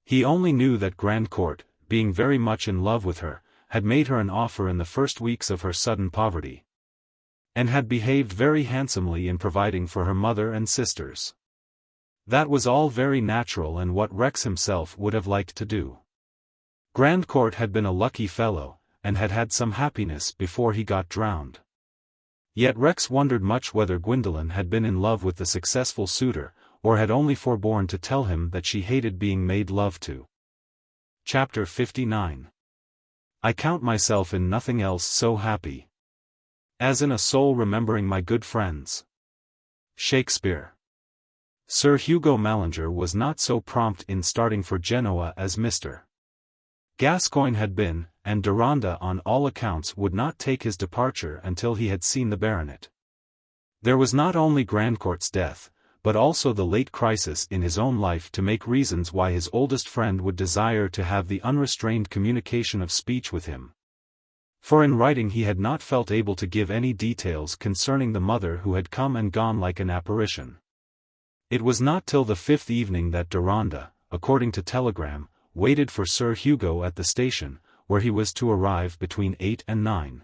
He only knew that Grandcourt, being very much in love with her, had made her an offer in the first weeks of her sudden poverty, and had behaved very handsomely in providing for her mother and sisters. That was all very natural and what Rex himself would have liked to do. Grandcourt had been a lucky fellow, and had had some happiness before he got drowned. Yet Rex wondered much whether Gwendolen had been in love with the successful suitor, or had only forborne to tell him that she hated being made love to. Chapter 59. I count myself in nothing else so happy as in a soul remembering my good friends. Shakespeare. Sir Hugo Mallinger was not so prompt in starting for Genoa as Mr. Gascoigne had been, and Deronda on all accounts would not take his departure until he had seen the baronet. There was not only Grandcourt's death, but also the late crisis in his own life to make reasons why his oldest friend would desire to have the unrestrained communication of speech with him. For in writing he had not felt able to give any details concerning the mother who had come and gone like an apparition. It was not till the fifth evening that Deronda, according to telegram, waited for Sir Hugo at the station, where he was to arrive between 8 and 9.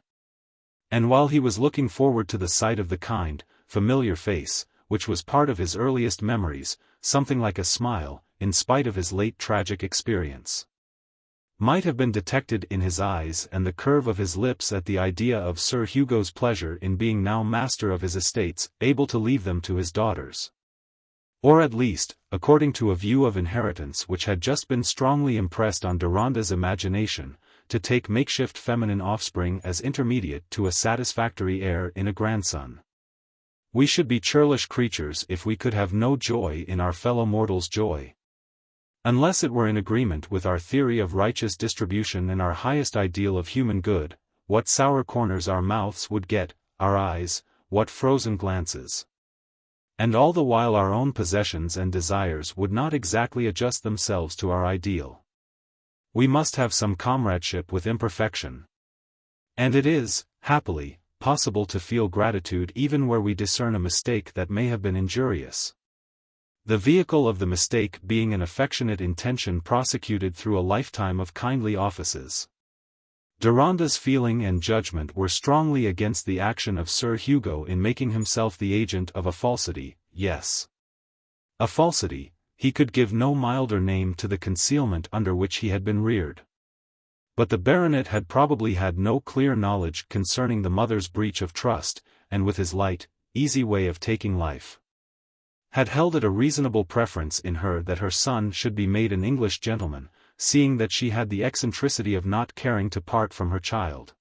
And while he was looking forward to the sight of the kind, familiar face, which was part of his earliest memories, something like a smile, in spite of his late tragic experience, might have been detected in his eyes and the curve of his lips at the idea of Sir Hugo's pleasure in being now master of his estates, able to leave them to his daughters. Or at least, according to a view of inheritance which had just been strongly impressed on Deronda's imagination, to take makeshift feminine offspring as intermediate to a satisfactory heir in a grandson. We should be churlish creatures if we could have no joy in our fellow mortals' joy. Unless it were in agreement with our theory of righteous distribution and our highest ideal of human good, what sour corners our mouths would get, our eyes, what frozen glances. And all the while our own possessions and desires would not exactly adjust themselves to our ideal. We must have some comradeship with imperfection. And it is, happily, possible to feel gratitude even where we discern a mistake that may have been injurious. The vehicle of the mistake being an affectionate intention prosecuted through a lifetime of kindly offices. Deronda's feeling and judgment were strongly against the action of Sir Hugo in making himself the agent of a falsity, yes. A falsity, he could give no milder name to the concealment under which he had been reared. But the baronet had probably had no clear knowledge concerning the mother's breach of trust, and with his light, easy way of taking life, had held it a reasonable preference in her that her son should be made an English gentleman, seeing that she had the eccentricity of not caring to part from her child,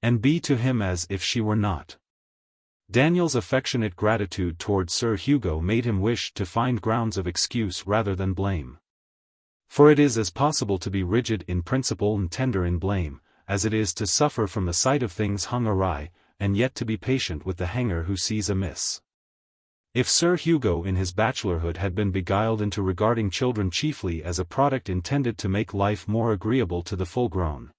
and be to him as if she were not. Daniel's affectionate gratitude towards Sir Hugo made him wish to find grounds of excuse rather than blame. For it is as possible to be rigid in principle and tender in blame, as it is to suffer from the sight of things hung awry, and yet to be patient with the hanger who sees amiss. If Sir Hugo in his bachelorhood had been beguiled into regarding children chiefly as a product intended to make life more agreeable to the full-grown,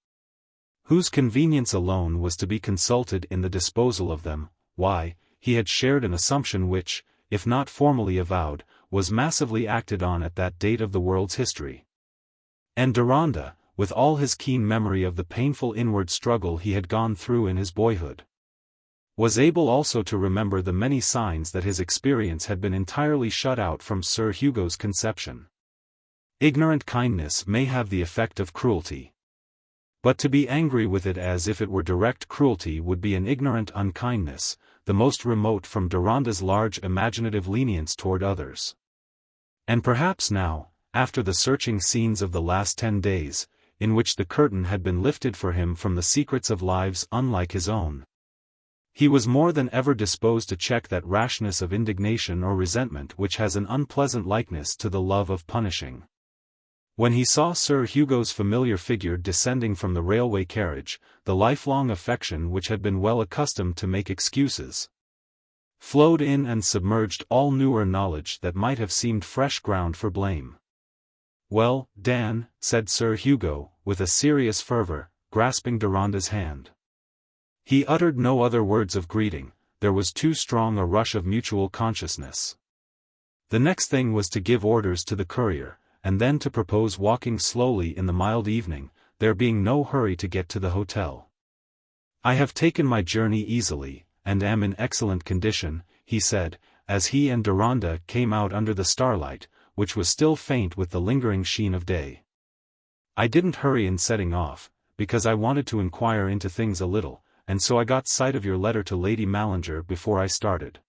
whose convenience alone was to be consulted in the disposal of them, why, he had shared an assumption which, if not formally avowed, was massively acted on at that date of the world's history. And Deronda, with all his keen memory of the painful inward struggle he had gone through in his boyhood, was able also to remember the many signs that his experience had been entirely shut out from Sir Hugo's conception. Ignorant kindness may have the effect of cruelty. But to be angry with it as if it were direct cruelty would be an ignorant unkindness, the most remote from Deronda's large imaginative lenience toward others. And perhaps now, after the searching scenes of the last 10 days, in which the curtain had been lifted for him from the secrets of lives unlike his own, he was more than ever disposed to check that rashness of indignation or resentment which has an unpleasant likeness to the love of punishing. When he saw Sir Hugo's familiar figure descending from the railway carriage, the lifelong affection which had been well accustomed to make excuses flowed in and submerged all newer knowledge that might have seemed fresh ground for blame. "Well, Dan," said Sir Hugo, with a serious fervor, grasping Deronda's hand. He uttered no other words of greeting, there was too strong a rush of mutual consciousness. The next thing was to give orders to the courier, and then to propose walking slowly in the mild evening, there being no hurry to get to the hotel. "I have taken my journey easily, and am in excellent condition," he said, as he and Deronda came out under the starlight, which was still faint with the lingering sheen of day. "I didn't hurry in setting off, because I wanted to inquire into things a little, and so I got sight of your letter to Lady Mallinger before I started.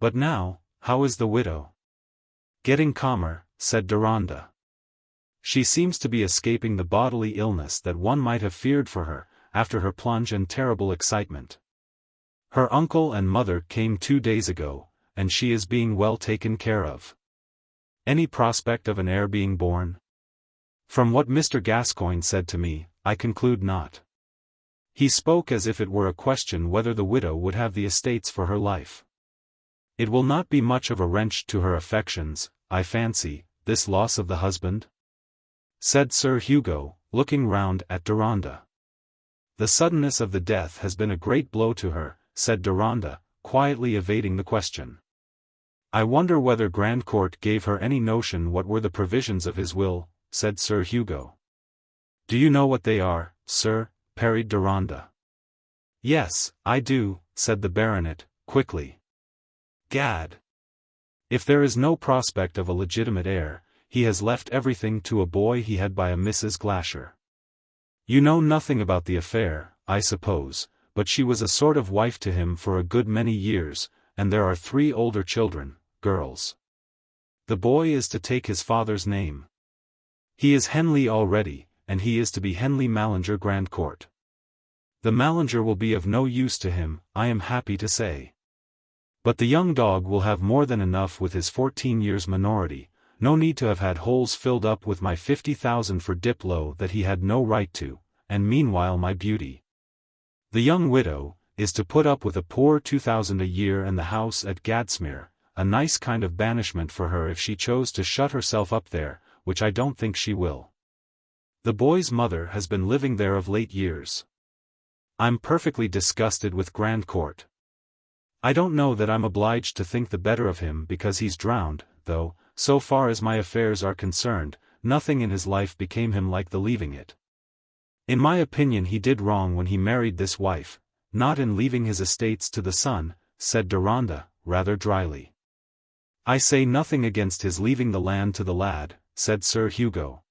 But now, how is the widow?" "Getting calmer," said Deronda. "She seems to be escaping the bodily illness that one might have feared for her, after her plunge and terrible excitement. Her uncle and mother came 2 days ago, and she is being well taken care of." "Any prospect of an heir being born?" "From what Mr. Gascoigne said to me, I conclude not." He spoke as if it were a question whether the widow would have the estates for her life. "It will not be much of a wrench to her affections, I fancy, this loss of the husband?" said Sir Hugo, looking round at Deronda. "The suddenness of the death has been a great blow to her," said Deronda, quietly evading the question. "I wonder whether Grandcourt gave her any notion what were the provisions of his will," said Sir Hugo. "Do you know what they are, sir?" parried Deronda. "Yes, I do," said the baronet, quickly. "Gad! If there is no prospect of a legitimate heir, he has left everything to a boy he had by a Mrs. Glasher. You know nothing about the affair, I suppose, but she was a sort of wife to him for a good many years, and there are 3 older children, girls. The boy is to take his father's name. He is Henley already, and he is to be Henley Mallinger Grandcourt. The Mallinger will be of no use to him, I am happy to say. But the young dog will have more than enough with his 14 years minority, no need to have had holes filled up with my 50,000 for Diplo that he had no right to, and meanwhile my beauty. The young widow is to put up with a poor 2,000 a year and the house at Gadsmere, a nice kind of banishment for her if she chose to shut herself up there, which I don't think she will. The boy's mother has been living there of late years. I'm perfectly disgusted with Grandcourt. I don't know that I'm obliged to think the better of him because he's drowned, though, so far as my affairs are concerned, nothing in his life became him like the leaving it. In my opinion he did wrong when he married this wife, not in leaving his estates to the son, said Deronda, rather dryly. I say nothing against his leaving the land to the lad, said Sir Hugo.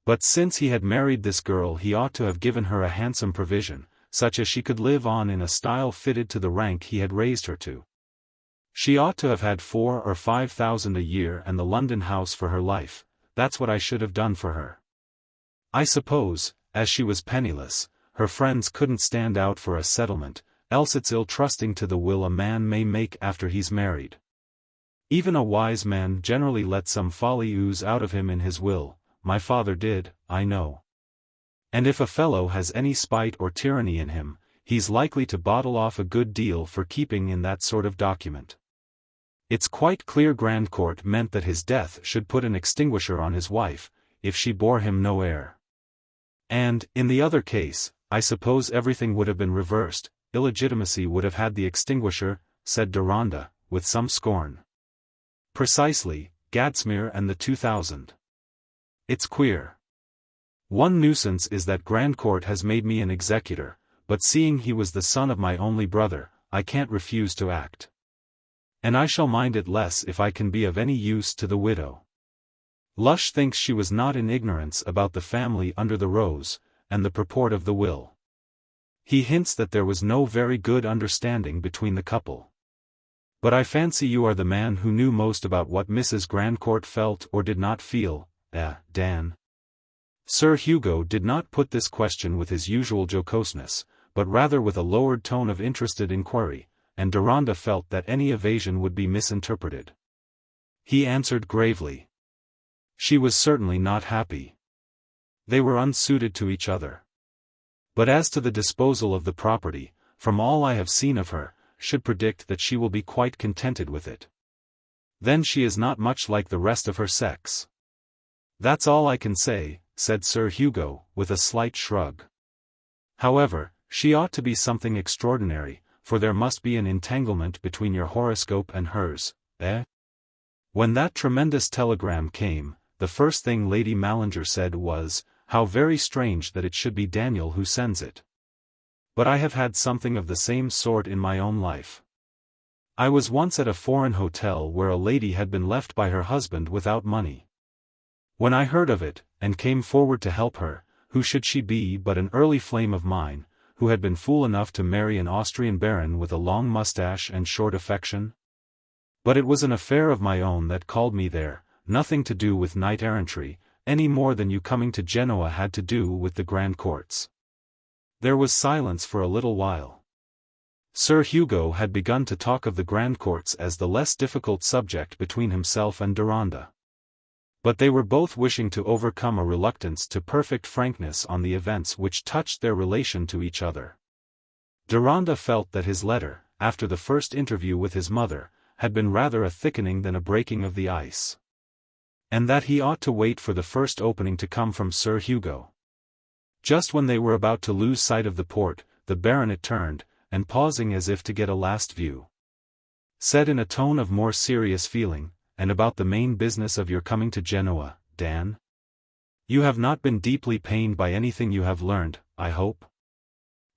But since he had married this girl he ought to have given her a handsome provision, such as she could live on in a style fitted to the rank he had raised her to. She ought to have had 4,000 or 5,000 a year and the London house for her life, that's what I should have done for her. I suppose, as she was penniless, her friends couldn't stand out for a settlement, else it's ill-trusting to the will a man may make after he's married. Even a wise man generally lets some folly ooze out of him in his will, my father did, I know. And if a fellow has any spite or tyranny in him, he's likely to bottle off a good deal for keeping in that sort of document. It's quite clear Grandcourt meant that his death should put an extinguisher on his wife, if she bore him no heir. And, in the other case, I suppose everything would have been reversed, illegitimacy would have had the extinguisher, said Deronda, with some scorn. Precisely, Gadsmere and the 2,000. It's queer. One nuisance is that Grandcourt has made me an executor, but seeing he was the son of my only brother, I can't refuse to act. And I shall mind it less if I can be of any use to the widow. Lush thinks she was not in ignorance about the family under the rose, and the purport of the will. He hints that there was no very good understanding between the couple. But I fancy you are the man who knew most about what Mrs. Grandcourt felt or did not feel, Dan. Sir Hugo did not put this question with his usual jocoseness, but rather with a lowered tone of interested inquiry, and Deronda felt that any evasion would be misinterpreted. He answered gravely. She was certainly not happy. They were unsuited to each other. But as to the disposal of the property, from all I have seen of her, should predict that she will be quite contented with it. Then she is not much like the rest of her sex. That's all I can say, said Sir Hugo, with a slight shrug. However, she ought to be something extraordinary, for there must be an entanglement between your horoscope and hers, When that tremendous telegram came, the first thing Lady Mallinger said was, "How very strange that it should be Daniel who sends it." But I have had something of the same sort in my own life. I was once at a foreign hotel where a lady had been left by her husband without money. When I heard of it, and came forward to help her, who should she be but an early flame of mine, who had been fool enough to marry an Austrian baron with a long moustache and short affection? But it was an affair of my own that called me there, nothing to do with knight-errantry, any more than you coming to Genoa had to do with the Grandcourts. There was silence for a little while. Sir Hugo had begun to talk of the Grandcourts as the less difficult subject between himself and Deronda. But they were both wishing to overcome a reluctance to perfect frankness on the events which touched their relation to each other. Deronda felt that his letter, after the first interview with his mother, had been rather a thickening than a breaking of the ice. And that he ought to wait for the first opening to come from Sir Hugo. Just when they were about to lose sight of the port, the baronet turned, and pausing as if to get a last view, said in a tone of more serious feeling, "And about the main business of your coming to Genoa, Dan? You have not been deeply pained by anything you have learned, I hope?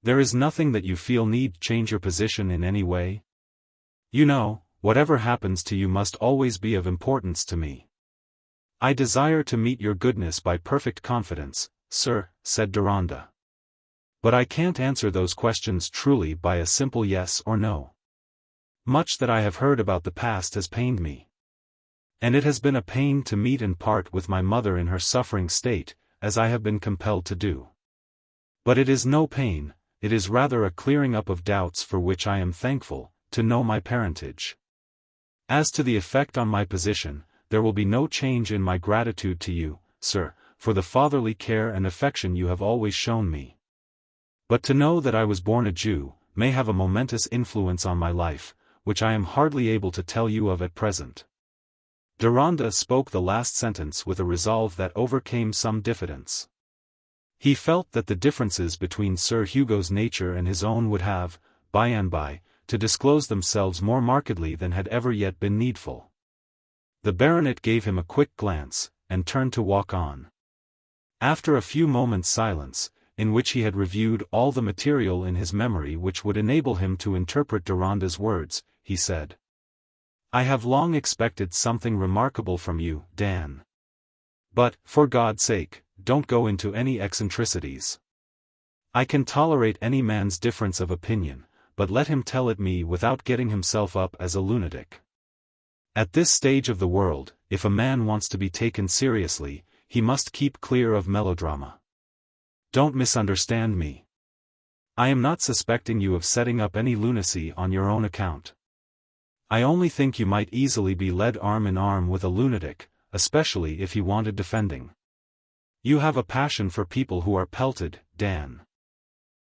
There is nothing that you feel need change your position in any way? You know, whatever happens to you must always be of importance to me." "I desire to meet your goodness by perfect confidence, sir," said Deronda. "But I can't answer those questions truly by a simple yes or no. Much that I have heard about the past has pained me. And it has been a pain to meet and part with my mother in her suffering state, as I have been compelled to do. But it is no pain, it is rather a clearing up of doubts for which I am thankful, to know my parentage. As to the effect on my position, there will be no change in my gratitude to you, sir, for the fatherly care and affection you have always shown me. But to know that I was born a Jew, may have a momentous influence on my life, which I am hardly able to tell you of at present. Deronda spoke the last sentence with a resolve that overcame some diffidence. He felt that the differences between Sir Hugo's nature and his own would have, by and by, to disclose themselves more markedly than had ever yet been needful. The baronet gave him a quick glance, and turned to walk on. After a few moments' silence, in which he had reviewed all the material in his memory which would enable him to interpret Deronda's words, he said, "I have long expected something remarkable from you, Dan. But, for God's sake, don't go into any eccentricities. I can tolerate any man's difference of opinion, but let him tell it me without getting himself up as a lunatic. At this stage of the world, if a man wants to be taken seriously, he must keep clear of melodrama. Don't misunderstand me. I am not suspecting you of setting up any lunacy on your own account. I only think you might easily be led arm in arm with a lunatic, especially if he wanted defending. You have a passion for people who are pelted, Dan.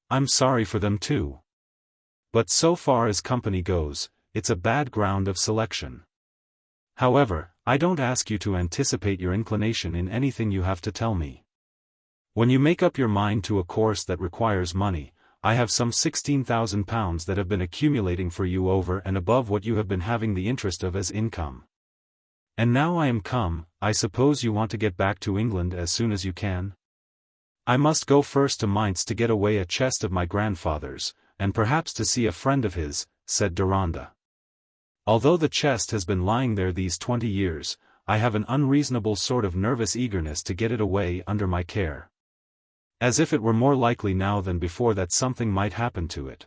I'm sorry for them too. But so far as company goes, it's a bad ground of selection. However, I don't ask you to anticipate your inclination in anything you have to tell me. When you make up your mind to a course that requires money, I have some £16,000 that have been accumulating for you over and above what you have been having the interest of as income. And now I am come, I suppose you want to get back to England as soon as you can? I must go first to Mainz to get away a chest of my grandfather's, and perhaps to see a friend of his," said Deronda. "Although the chest has been lying there these 20 years, I have an unreasonable sort of nervous eagerness to get it away under my care. As if it were more likely now than before that something might happen to it.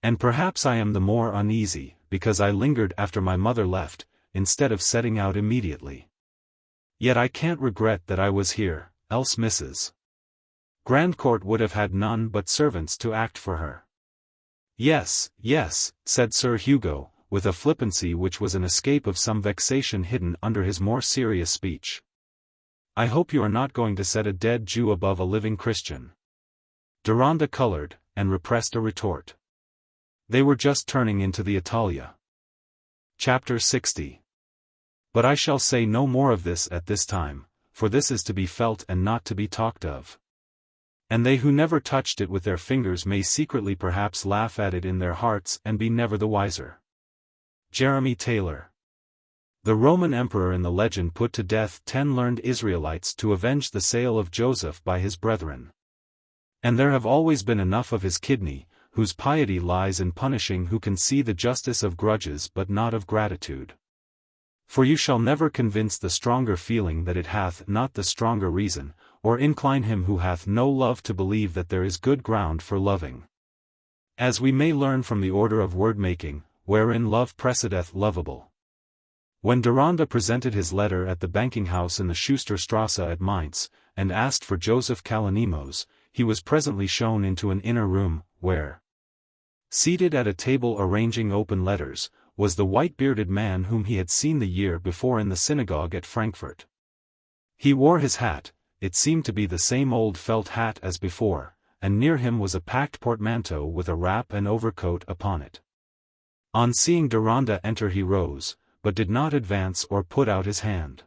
And perhaps I am the more uneasy, because I lingered after my mother left, instead of setting out immediately. Yet I can't regret that I was here, else Mrs. Grandcourt would have had none but servants to act for her." "Yes, yes," said Sir Hugo, with a flippancy which was an escape of some vexation hidden under his more serious speech. "I hope you are not going to set a dead Jew above a living Christian." Deronda colored, and repressed a retort. They were just turning into the Italia. Chapter 60. But I shall say no more of this at this time, for this is to be felt and not to be talked of. And they who never touched it with their fingers may secretly perhaps laugh at it in their hearts and be never the wiser. Jeremy Taylor. The Roman emperor in the legend put to death 10 learned Israelites to avenge the sale of Joseph by his brethren. And there have always been enough of his kidney, whose piety lies in punishing who can see the justice of grudges but not of gratitude. For you shall never convince the stronger feeling that it hath not the stronger reason, or incline him who hath no love to believe that there is good ground for loving. As we may learn from the order of word-making, wherein love precedeth lovable. When Deronda presented his letter at the banking house in the Schusterstrasse at Mainz, and asked for Joseph Kalonymos, he was presently shown into an inner room, where, seated at a table arranging open letters, was the white-bearded man whom he had seen the year before in the synagogue at Frankfurt. He wore his hat, it seemed to be the same old felt hat as before, and near him was a packed portmanteau with a wrap and overcoat upon it. On seeing Deronda enter he rose, but did not advance or put out his hand.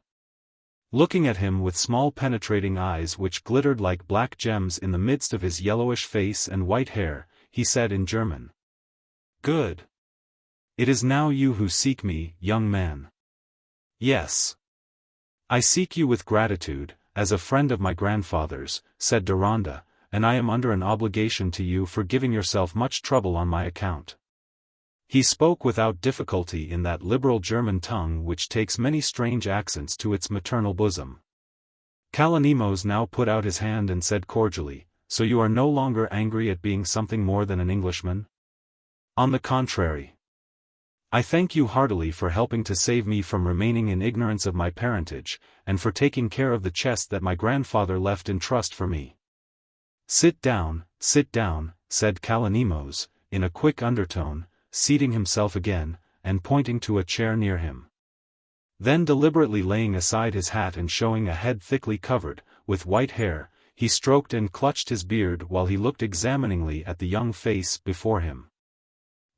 Looking at him with small penetrating eyes which glittered like black gems in the midst of his yellowish face and white hair, he said in German, "Good. It is now you who seek me, young man." "Yes. I seek you with gratitude, as a friend of my grandfather's," said Deronda, "and I am under an obligation to you for giving yourself much trouble on my account." He spoke without difficulty in that liberal German tongue which takes many strange accents to its maternal bosom. Kalonymos now put out his hand and said cordially, "So you are no longer angry at being something more than an Englishman?" "On the contrary. I thank you heartily for helping to save me from remaining in ignorance of my parentage, and for taking care of the chest that my grandfather left in trust for me." Sit down," said Kalonymos, in a quick undertone, seating himself again, and pointing to a chair near him. Then deliberately laying aside his hat and showing a head thickly covered, with white hair, he stroked and clutched his beard while he looked examiningly at the young face before him.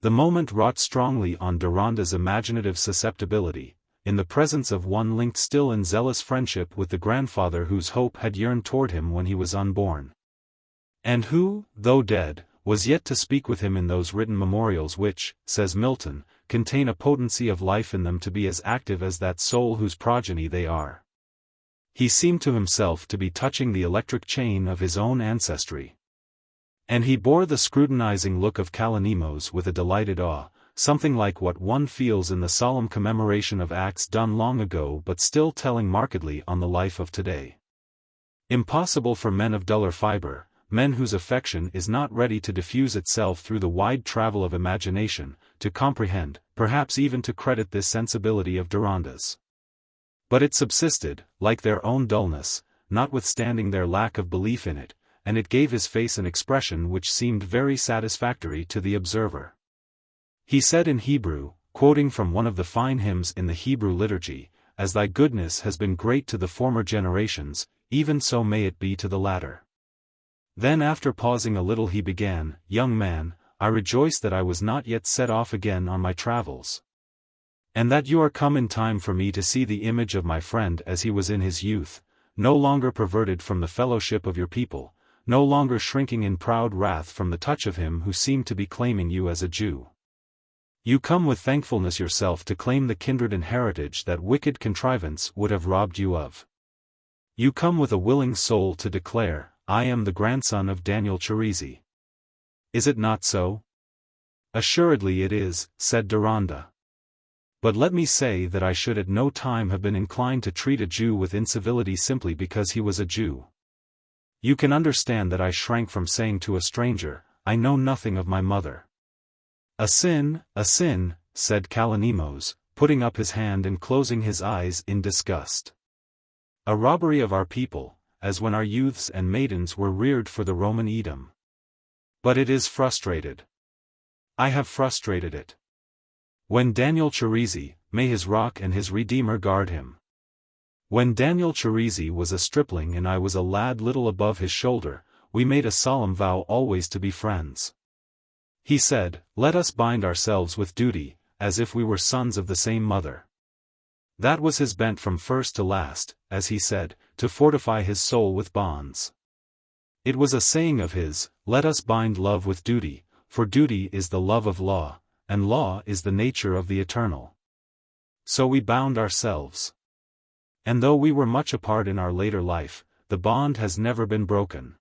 The moment wrought strongly on Deronda's imaginative susceptibility, in the presence of one linked still in zealous friendship with the grandfather whose hope had yearned toward him when he was unborn. And who, though dead, was yet to speak with him in those written memorials which, says Milton, contain a potency of life in them to be as active as that soul whose progeny they are. He seemed to himself to be touching the electric chain of his own ancestry. And he bore the scrutinizing look of Kalonymos with a delighted awe, something like what one feels in the solemn commemoration of acts done long ago but still telling markedly on the life of today. Impossible for men of duller fiber, men whose affection is not ready to diffuse itself through the wide travel of imagination, to comprehend, perhaps even to credit this sensibility of Deronda's. But it subsisted, like their own dullness, notwithstanding their lack of belief in it, and it gave his face an expression which seemed very satisfactory to the observer. He said in Hebrew, quoting from one of the fine hymns in the Hebrew liturgy, "As thy goodness has been great to the former generations, even so may it be to the latter." Then after pausing a little he began, "Young man, I rejoice that I was not yet set off again on my travels. And that you are come in time for me to see the image of my friend as he was in his youth, no longer perverted from the fellowship of your people, no longer shrinking in proud wrath from the touch of him who seemed to be claiming you as a Jew. You come with thankfulness yourself to claim the kindred and heritage that wicked contrivance would have robbed you of. You come with a willing soul to declare, I am the grandson of Daniel Cherisi. Is it not so?" "Assuredly it is," said Deronda. "But let me say that I should at no time have been inclined to treat a Jew with incivility simply because he was a Jew. You can understand that I shrank from saying to a stranger, I know nothing of my mother." A sin," said Kalonymos, putting up his hand and closing his eyes in disgust. "A robbery of our people, as when our youths and maidens were reared for the Roman Edom. But it is frustrated. I have frustrated it. When Daniel Cherisi, may his rock and his Redeemer guard him. When Daniel Cherisi was a stripling and I was a lad little above his shoulder, we made a solemn vow always to be friends. He said, let us bind ourselves with duty, as if we were sons of the same mother. That was his bent from first to last, as he said, to fortify his soul with bonds. It was a saying of his, let us bind love with duty, for duty is the love of law, and law is the nature of the eternal. So we bound ourselves. And though we were much apart in our later life, the bond has never been broken.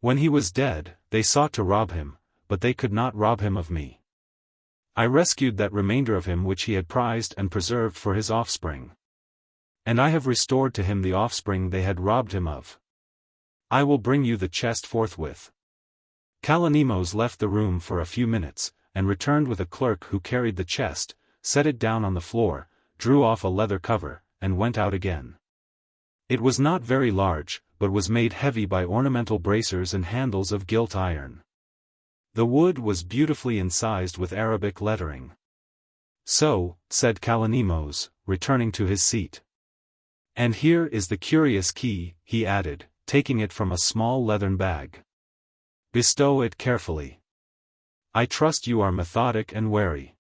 When he was dead, they sought to rob him, but they could not rob him of me. I rescued that remainder of him which he had prized and preserved for his offspring. And I have restored to him the offspring they had robbed him of. I will bring you the chest forthwith." Kalonymos left the room for a few minutes, and returned with a clerk who carried the chest, set it down on the floor, drew off a leather cover, and went out again. It was not very large, but was made heavy by ornamental bracers and handles of gilt iron. The wood was beautifully incised with Arabic lettering. "So," said Kalonymos, returning to his seat. "And here is the curious key," he added, taking it from a small leathern bag. "Bestow it carefully. I trust you are methodic and wary."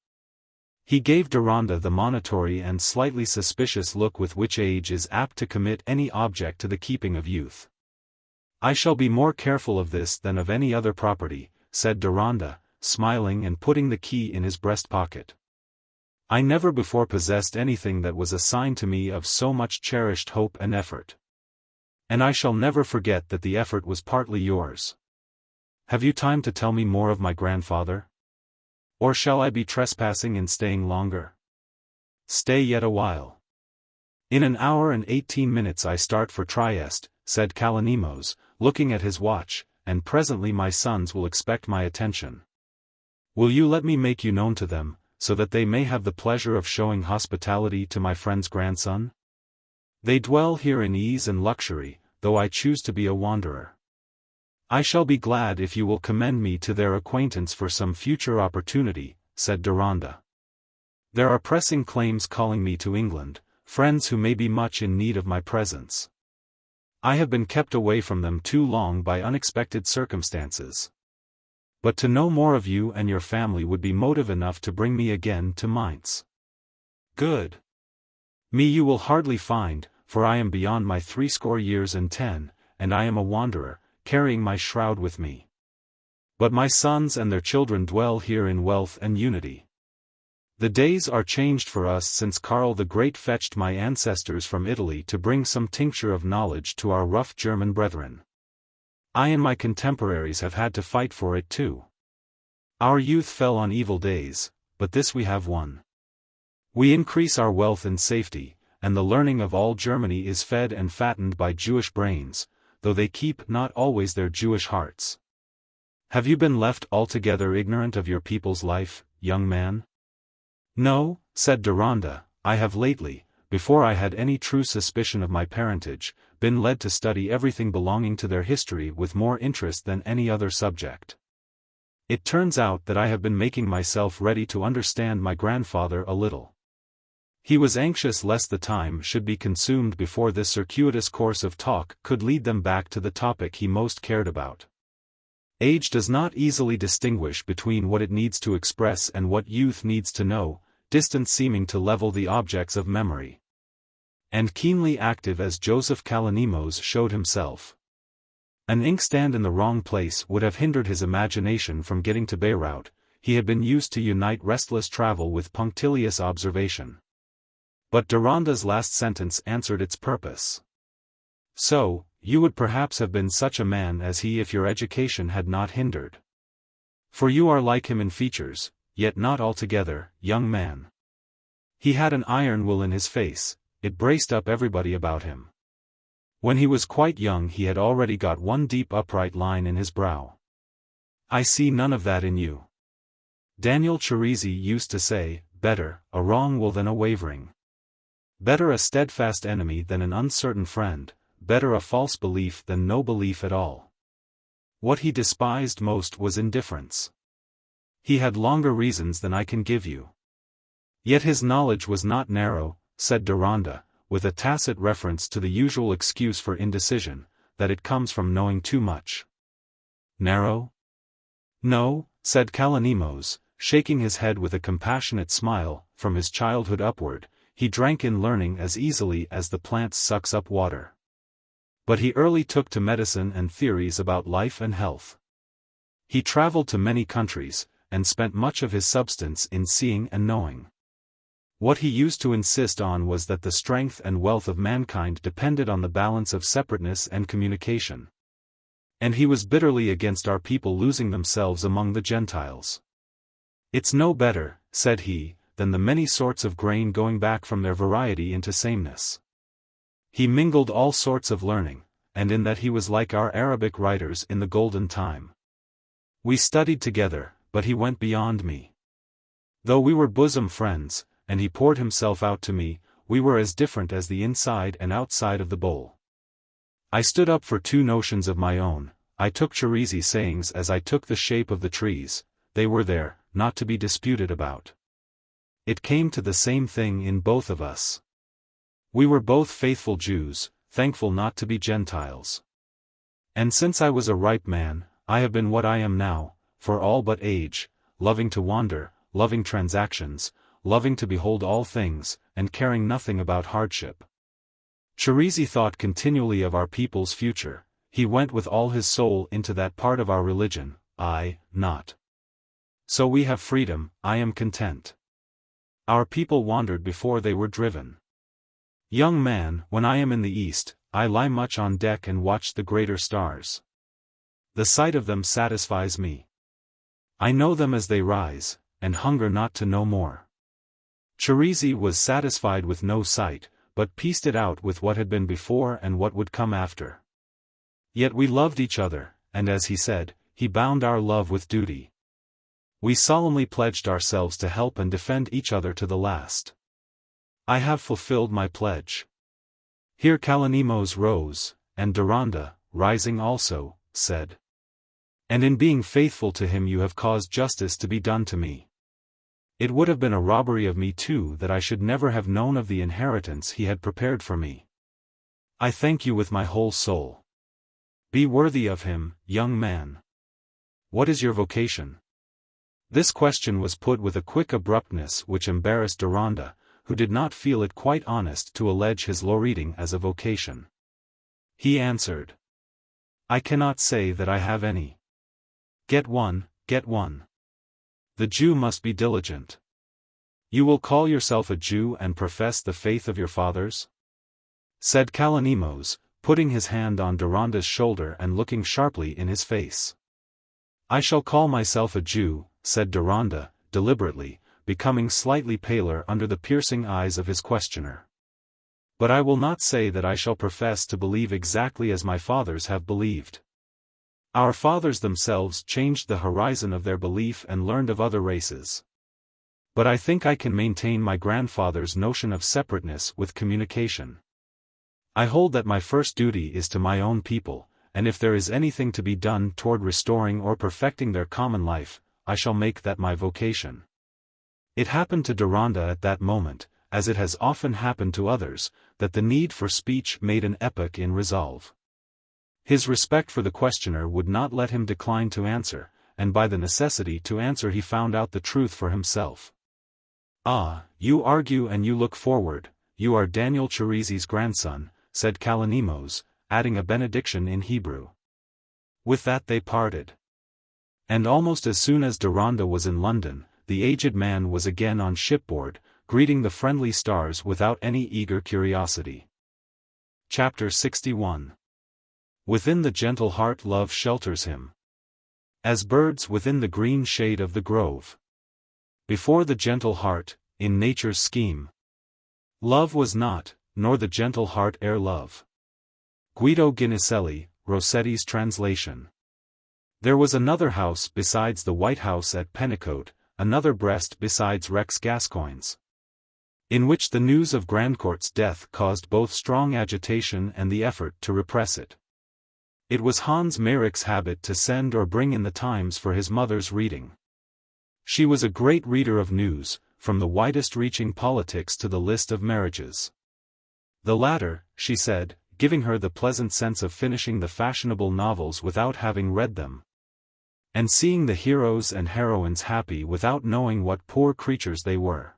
He gave Deronda the monitory and slightly suspicious look with which age is apt to commit any object to the keeping of youth. "I shall be more careful of this than of any other property," said Deronda, smiling and putting the key in his breast pocket. "I never before possessed anything that was assigned to me of so much cherished hope and effort. And I shall never forget that the effort was partly yours. Have you time to tell me more of my grandfather? Or shall I be trespassing in staying longer?" "Stay yet a while. In an hour and 18 minutes I start for Trieste," said Kalonymos, looking at his watch, "and presently my sons will expect my attention. Will you let me make you known to them, so that they may have the pleasure of showing hospitality to my friend's grandson? They dwell here in ease and luxury, though I choose to be a wanderer. I shall be glad if you will commend me to their acquaintance for some future opportunity, said Deronda. "There are pressing claims calling me to England, friends who may be much in need of my presence. I have been kept away from them too long by unexpected circumstances. But to know more of you and your family would be motive enough to bring me again to Mainz." "Good. Me you will hardly find, for I am beyond my 70 and I am a wanderer, carrying my shroud with me. But my sons and their children dwell here in wealth and unity. The days are changed for us since Karl the Great fetched my ancestors from Italy to bring some tincture of knowledge to our rough German brethren. I and my contemporaries have had to fight for it too. Our youth fell on evil days, but this we have won. We increase our wealth and safety, and the learning of all Germany is fed and fattened by Jewish brains, though they keep not always their Jewish hearts. Have you been left altogether ignorant of your people's life, young man?" "No," said Deronda, "I have lately, before I had any true suspicion of my parentage, been led to study everything belonging to their history with more interest than any other subject. It turns out that I have been making myself ready to understand my grandfather a little. He was anxious lest the time should be consumed before this circuitous course of talk could lead them back to the topic he most cared about. Age does not easily distinguish between what it needs to express and what youth needs to know, distance seeming to level the objects of memory. And keenly active as Joseph Kalonymos showed himself, an inkstand in the wrong place would have hindered his imagination from getting to Bayreuth. He had been used to unite restless travel with punctilious observation. But Deronda's last sentence answered its purpose. "So, you would perhaps have been such a man as he if your education had not hindered. For you are like him in features, yet not altogether, young man." He had an iron will in his face, it braced up everybody about him. When he was quite young he had already got one deep upright line in his brow. "I see none of that in you. Daniel Cherisi used to say, better a wrong will than a wavering. Better a steadfast enemy than an uncertain friend, better a false belief than no belief at all." What he despised most was indifference. He had longer reasons than I can give you. Yet his knowledge was not narrow, said Deronda, with a tacit reference to the usual excuse for indecision, that it comes from knowing too much. "Narrow? No," said Kalonymos, shaking his head with a compassionate smile. From his childhood upward, he drank in learning as easily as the plant sucks up water. But he early took to medicine and theories about life and health. He traveled to many countries, and spent much of his substance in seeing and knowing. What he used to insist on was that the strength and wealth of mankind depended on the balance of separateness and communication. And he was bitterly against our people losing themselves among the Gentiles. "It's no better," said he, "than the many sorts of grain going back from their variety into sameness." He mingled all sorts of learning, and in that he was like our Arabic writers in the golden time. We studied together, but he went beyond me. Though we were bosom friends, and he poured himself out to me, we were as different as the inside and outside of the bowl. I stood up for two notions of my own. I took Cherisi's sayings as I took the shape of the trees. They were there, not to be disputed about. It came to the same thing in both of us. We were both faithful Jews, thankful not to be Gentiles. And since I was a ripe man, I have been what I am now, for all but age, loving to wander, loving transactions, loving to behold all things, and caring nothing about hardship. Cherisi thought continually of our people's future. He went with all his soul into that part of our religion, I, not. So we have freedom, I am content. Our people wandered before they were driven. Young man, when I am in the east, I lie much on deck and watch the greater stars. The sight of them satisfies me. I know them as they rise, and hunger not to know more. Cherisi was satisfied with no sight, but pieced it out with what had been before and what would come after. Yet we loved each other, and as he said, he bound our love with duty. We solemnly pledged ourselves to help and defend each other to the last. I have fulfilled my pledge. Here Kalonymos rose, and Deronda, rising also, said, "And in being faithful to him you have caused justice to be done to me. It would have been a robbery of me too that I should never have known of the inheritance he had prepared for me. I thank you with my whole soul. Be worthy of him, young man. What is your vocation? This question was put with a quick abruptness which embarrassed Deronda, who did not feel it quite honest to allege his law reading as a vocation. He answered, I cannot say that I have any. Get one, get one. The Jew must be diligent. You will call yourself a Jew and profess the faith of your fathers? Said Kalonymos, putting his hand on Deronda's shoulder and looking sharply in his face. I shall call myself a Jew, said Deronda, deliberately, becoming slightly paler under the piercing eyes of his questioner. But I will not say that I shall profess to believe exactly as my fathers have believed. Our fathers themselves changed the horizon of their belief and learned of other races. But I think I can maintain my grandfather's notion of separateness with communication. I hold that my first duty is to my own people, and if there is anything to be done toward restoring or perfecting their common life, I shall make that my vocation. It happened to Deronda at that moment, as it has often happened to others, that the need for speech made an epoch in resolve. His respect for the questioner would not let him decline to answer, and by the necessity to answer he found out the truth for himself. Ah, you argue and you look forward, you are Daniel Chirizi's grandson, said Kalonymos, adding a benediction in Hebrew. With that they parted. And almost as soon as Deronda was in London, the aged man was again on shipboard, greeting the friendly stars without any eager curiosity. Chapter 61. Within the gentle heart love shelters him. As birds within the green shade of the grove. Before the gentle heart, in nature's scheme. Love was not, nor the gentle heart ere love. Guido Guinicelli, Rossetti's translation. There was another house besides the White House at Pennicote, another breast besides Rex Gascoigne's, in which the news of Grandcourt's death caused both strong agitation and the effort to repress it. It was Hans Meyrick's habit to send or bring in the Times for his mother's reading. She was a great reader of news, from the widest-reaching politics to the list of marriages. The latter, she said, giving her the pleasant sense of finishing the fashionable novels without having read them, and seeing the heroes and heroines happy without knowing what poor creatures they were.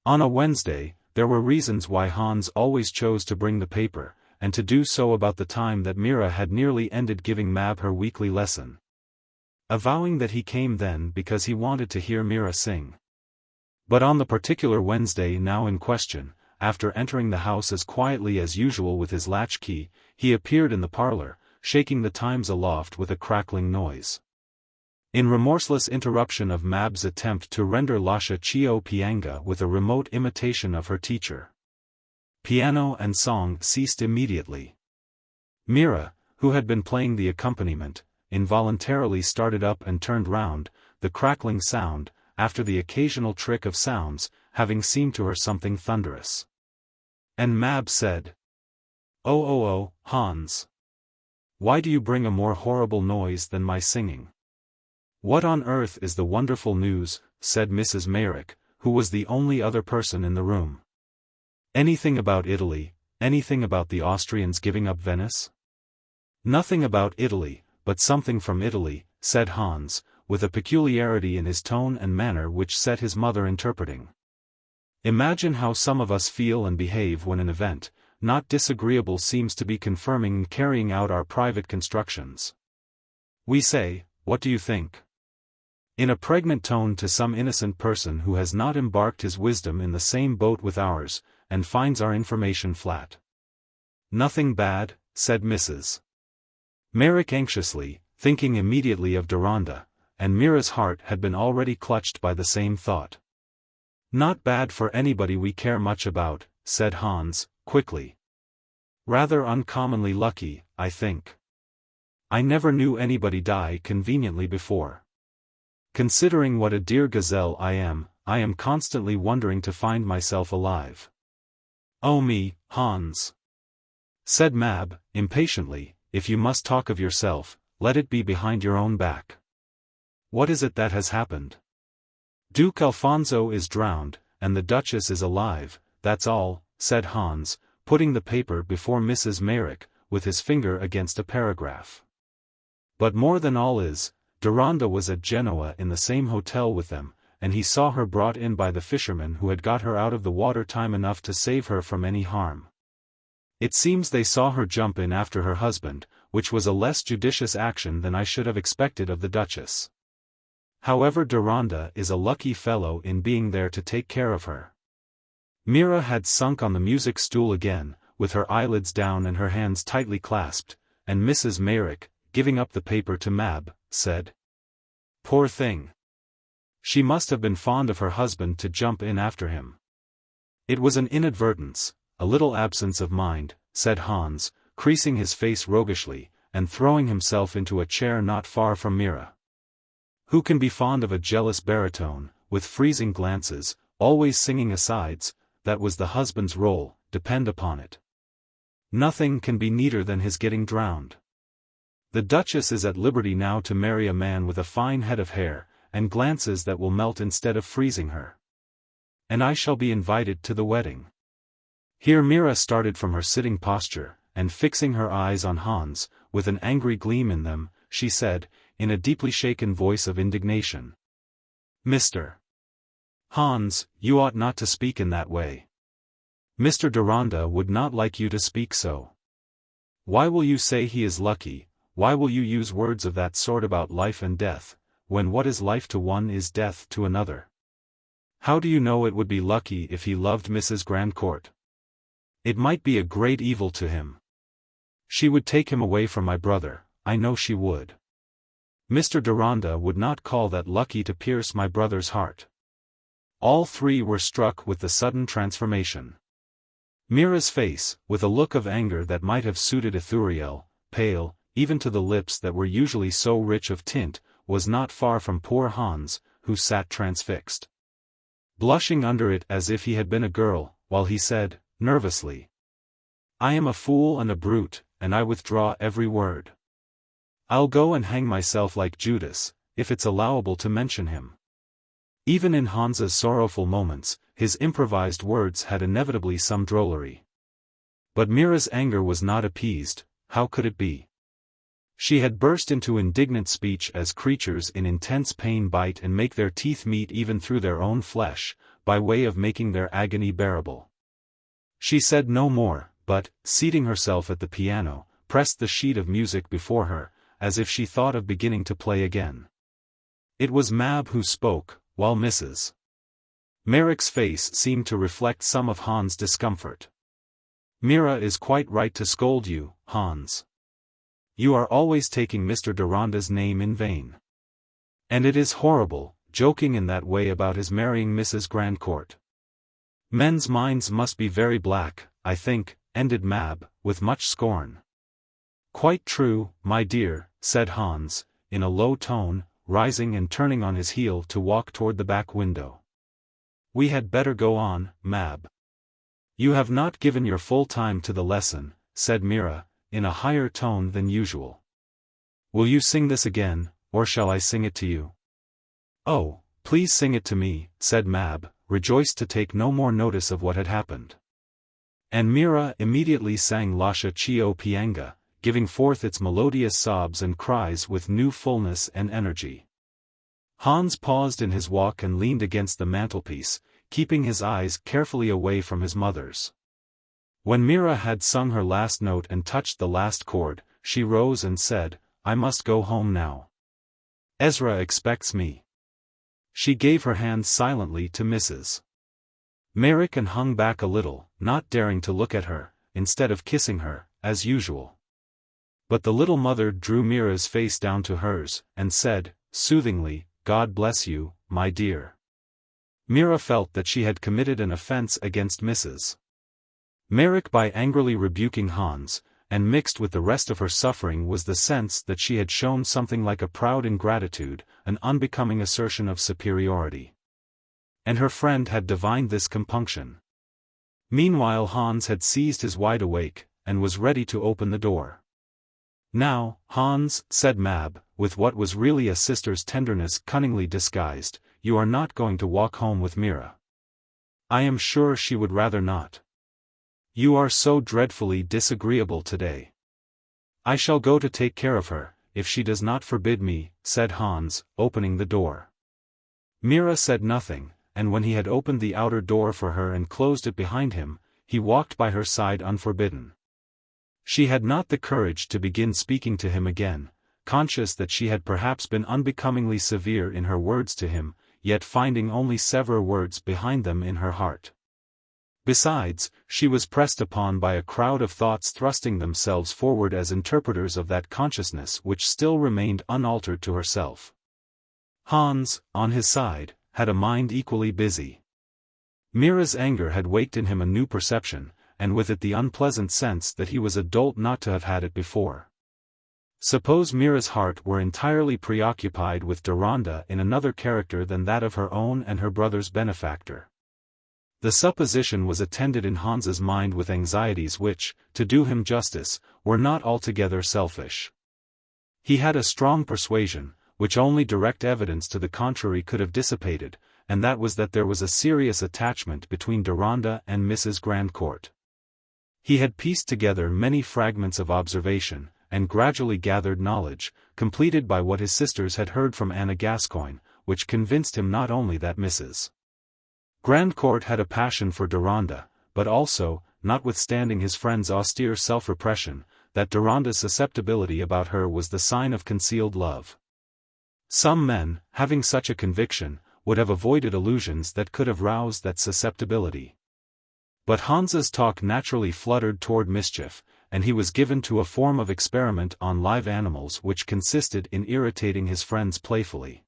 On a Wednesday, there were reasons why Hans always chose to bring the paper, and to do so about the time that Mira had nearly ended giving Mab her weekly lesson. Avowing that he came then because he wanted to hear Mira sing. But on the particular Wednesday now in question, after entering the house as quietly as usual with his latchkey, he appeared in the parlor, shaking the Times aloft with a crackling noise. In remorseless interruption of Mab's attempt to render Lascia Chio Pianga with a remote imitation of her teacher. Piano and song ceased immediately. Mira, who had been playing the accompaniment, involuntarily started up and turned round, the crackling sound, after the occasional trick of sounds, having seemed to her something thunderous. And Mab said, "Oh, Hans. Why do you bring a more horrible noise than my singing?" "What on earth is the wonderful news?" said Mrs. Meyrick, who was the only other person in the room. "Anything about Italy, anything about the Austrians giving up Venice?" "Nothing about Italy, but something from Italy," said Hans, with a peculiarity in his tone and manner which set his mother interpreting. Imagine how some of us feel and behave when an event, not disagreeable, seems to be confirming and carrying out our private constructions. We say, "What do you think?" in a pregnant tone to some innocent person who has not embarked his wisdom in the same boat with ours, and finds our information flat. "Nothing bad," said Mrs. Meyrick anxiously, thinking immediately of Deronda, and Mira's heart had been already clutched by the same thought. "Not bad for anybody we care much about," said Hans, quickly. "Rather uncommonly lucky, I think. I never knew anybody die conveniently before. Considering what a dear gazelle I am constantly wondering to find myself alive." "Oh me, Hans," said Mab, impatiently, "if you must talk of yourself, let it be behind your own back. What is it that has happened?" Duke Alfonso is drowned, and the Duchess is alive, that's all, said Hans, putting the paper before Mrs. Merrick, with his finger against a paragraph. But more than all is, Deronda was at Genoa in the same hotel with them, and he saw her brought in by the fisherman who had got her out of the water time enough to save her from any harm. It seems they saw her jump in after her husband, which was a less judicious action than I should have expected of the Duchess. However, Deronda is a lucky fellow in being there to take care of her. Mira had sunk on the music stool again, with her eyelids down and her hands tightly clasped, and Mrs. Merrick, giving up the paper to Mab, said, "Poor thing. She must have been fond of her husband to jump in after him." "It was an inadvertence, a little absence of mind," said Hans, creasing his face roguishly, and throwing himself into a chair not far from Mira. "Who can be fond of a jealous baritone, with freezing glances, always singing asides? That was the husband's role, depend upon it. Nothing can be neater than his getting drowned. The Duchess is at liberty now to marry a man with a fine head of hair, and glances that will melt instead of freezing her. And I shall be invited to the wedding." Here Mira started from her sitting posture, and fixing her eyes on Hans, with an angry gleam in them, she said, in a deeply shaken voice of indignation, "Mr. Hans, you ought not to speak in that way. Mr. Deronda would not like you to speak so. Why will you say he is lucky? Why will you use words of that sort about life and death, when what is life to one is death to another? How do you know it would be lucky if he loved Mrs. Grandcourt? It might be a great evil to him. She would take him away from my brother, I know she would. Mr. Deronda would not call that lucky to pierce my brother's heart." All three were struck with the sudden transformation. Mira's face, with a look of anger that might have suited Ithuriel, pale, even to the lips that were usually so rich of tint, was not far from poor Hans, who sat transfixed, blushing under it as if he had been a girl, while he said, nervously, "I am a fool and a brute, and I withdraw every word. I'll go and hang myself like Judas, if it's allowable to mention him." Even in Hans's sorrowful moments, his improvised words had inevitably some drollery. But Mira's anger was not appeased. How could it be? She had burst into indignant speech as creatures in intense pain bite and make their teeth meet even through their own flesh, by way of making their agony bearable. She said no more, but, seating herself at the piano, pressed the sheet of music before her, as if she thought of beginning to play again. It was Mab who spoke, while Mrs. Merrick's face seemed to reflect some of Hans' discomfort. "Mira is quite right to scold you, Hans. You are always taking Mr. Deronda's name in vain. And it is horrible, joking in that way about his marrying Mrs. Grandcourt. Men's minds must be very black, I think," ended Mab, with much scorn. "Quite true, my dear," said Hans, in a low tone, rising and turning on his heel to walk toward the back window. "We had better go on, Mab." "You have not given your full time to the lesson," said Mira, in a higher tone than usual. "Will you sing this again, or shall I sing it to you?" "Oh, please sing it to me," said Mab, rejoiced to take no more notice of what had happened. And Mira immediately sang Lascia Ch'io Pianga, giving forth its melodious sobs and cries with new fullness and energy. Hans paused in his walk and leaned against the mantelpiece, keeping his eyes carefully away from his mother's. When Mira had sung her last note and touched the last chord, she rose and said, "I must go home now. Ezra expects me." She gave her hand silently to Mrs. Merrick and hung back a little, not daring to look at her, instead of kissing her, as usual. But the little mother drew Mira's face down to hers, and said, soothingly, "God bless you, my dear." Mira felt that she had committed an offense against Mrs. Merrick by angrily rebuking Hans, and mixed with the rest of her suffering was the sense that she had shown something like a proud ingratitude, an unbecoming assertion of superiority. And her friend had divined this compunction. Meanwhile Hans had seized his wide awake, and was ready to open the door. "Now, Hans," said Mab, with what was really a sister's tenderness cunningly disguised, you are not going to walk home with Mira. I am sure she would rather not. You are so dreadfully disagreeable today. I shall go to take care of her, if she does not forbid me, said Hans, opening the door. Mira said nothing, and when he had opened the outer door for her and closed it behind him, he walked by her side unforbidden. She had not the courage to begin speaking to him again, conscious that she had perhaps been unbecomingly severe in her words to him, yet finding only severer words behind them in her heart. Besides, she was pressed upon by a crowd of thoughts thrusting themselves forward as interpreters of that consciousness which still remained unaltered to herself. Hans, on his side, had a mind equally busy. Mira's anger had waked in him a new perception, and with it the unpleasant sense that he was a dolt not to have had it before. Suppose Mira's heart were entirely preoccupied with Deronda in another character than that of her own and her brother's benefactor. The supposition was attended in Hans's mind with anxieties which, to do him justice, were not altogether selfish. He had a strong persuasion, which only direct evidence to the contrary could have dissipated, and that was that there was a serious attachment between Deronda and Mrs. Grandcourt. He had pieced together many fragments of observation, and gradually gathered knowledge, completed by what his sisters had heard from Anna Gascoigne, which convinced him not only that Mrs. Grandcourt had a passion for Deronda, but also, notwithstanding his friend's austere self-repression, that Deronda's susceptibility about her was the sign of concealed love. Some men, having such a conviction, would have avoided allusions that could have roused that susceptibility. But Hans's talk naturally fluttered toward mischief, and he was given to a form of experiment on live animals which consisted in irritating his friends playfully.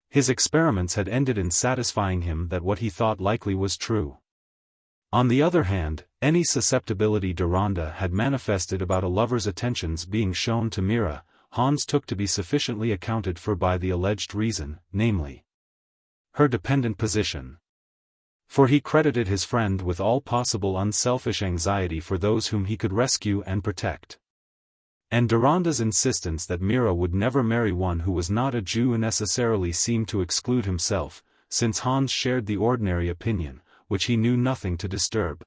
His experiments had ended in satisfying him that what he thought likely was true. On the other hand, any susceptibility Deronda had manifested about a lover's attentions being shown to Mira, Hans took to be sufficiently accounted for by the alleged reason, namely, her dependent position. For he credited his friend with all possible unselfish anxiety for those whom he could rescue and protect. And Deronda's insistence that Mira would never marry one who was not a Jew necessarily seemed to exclude himself, since Hans shared the ordinary opinion, which he knew nothing to disturb,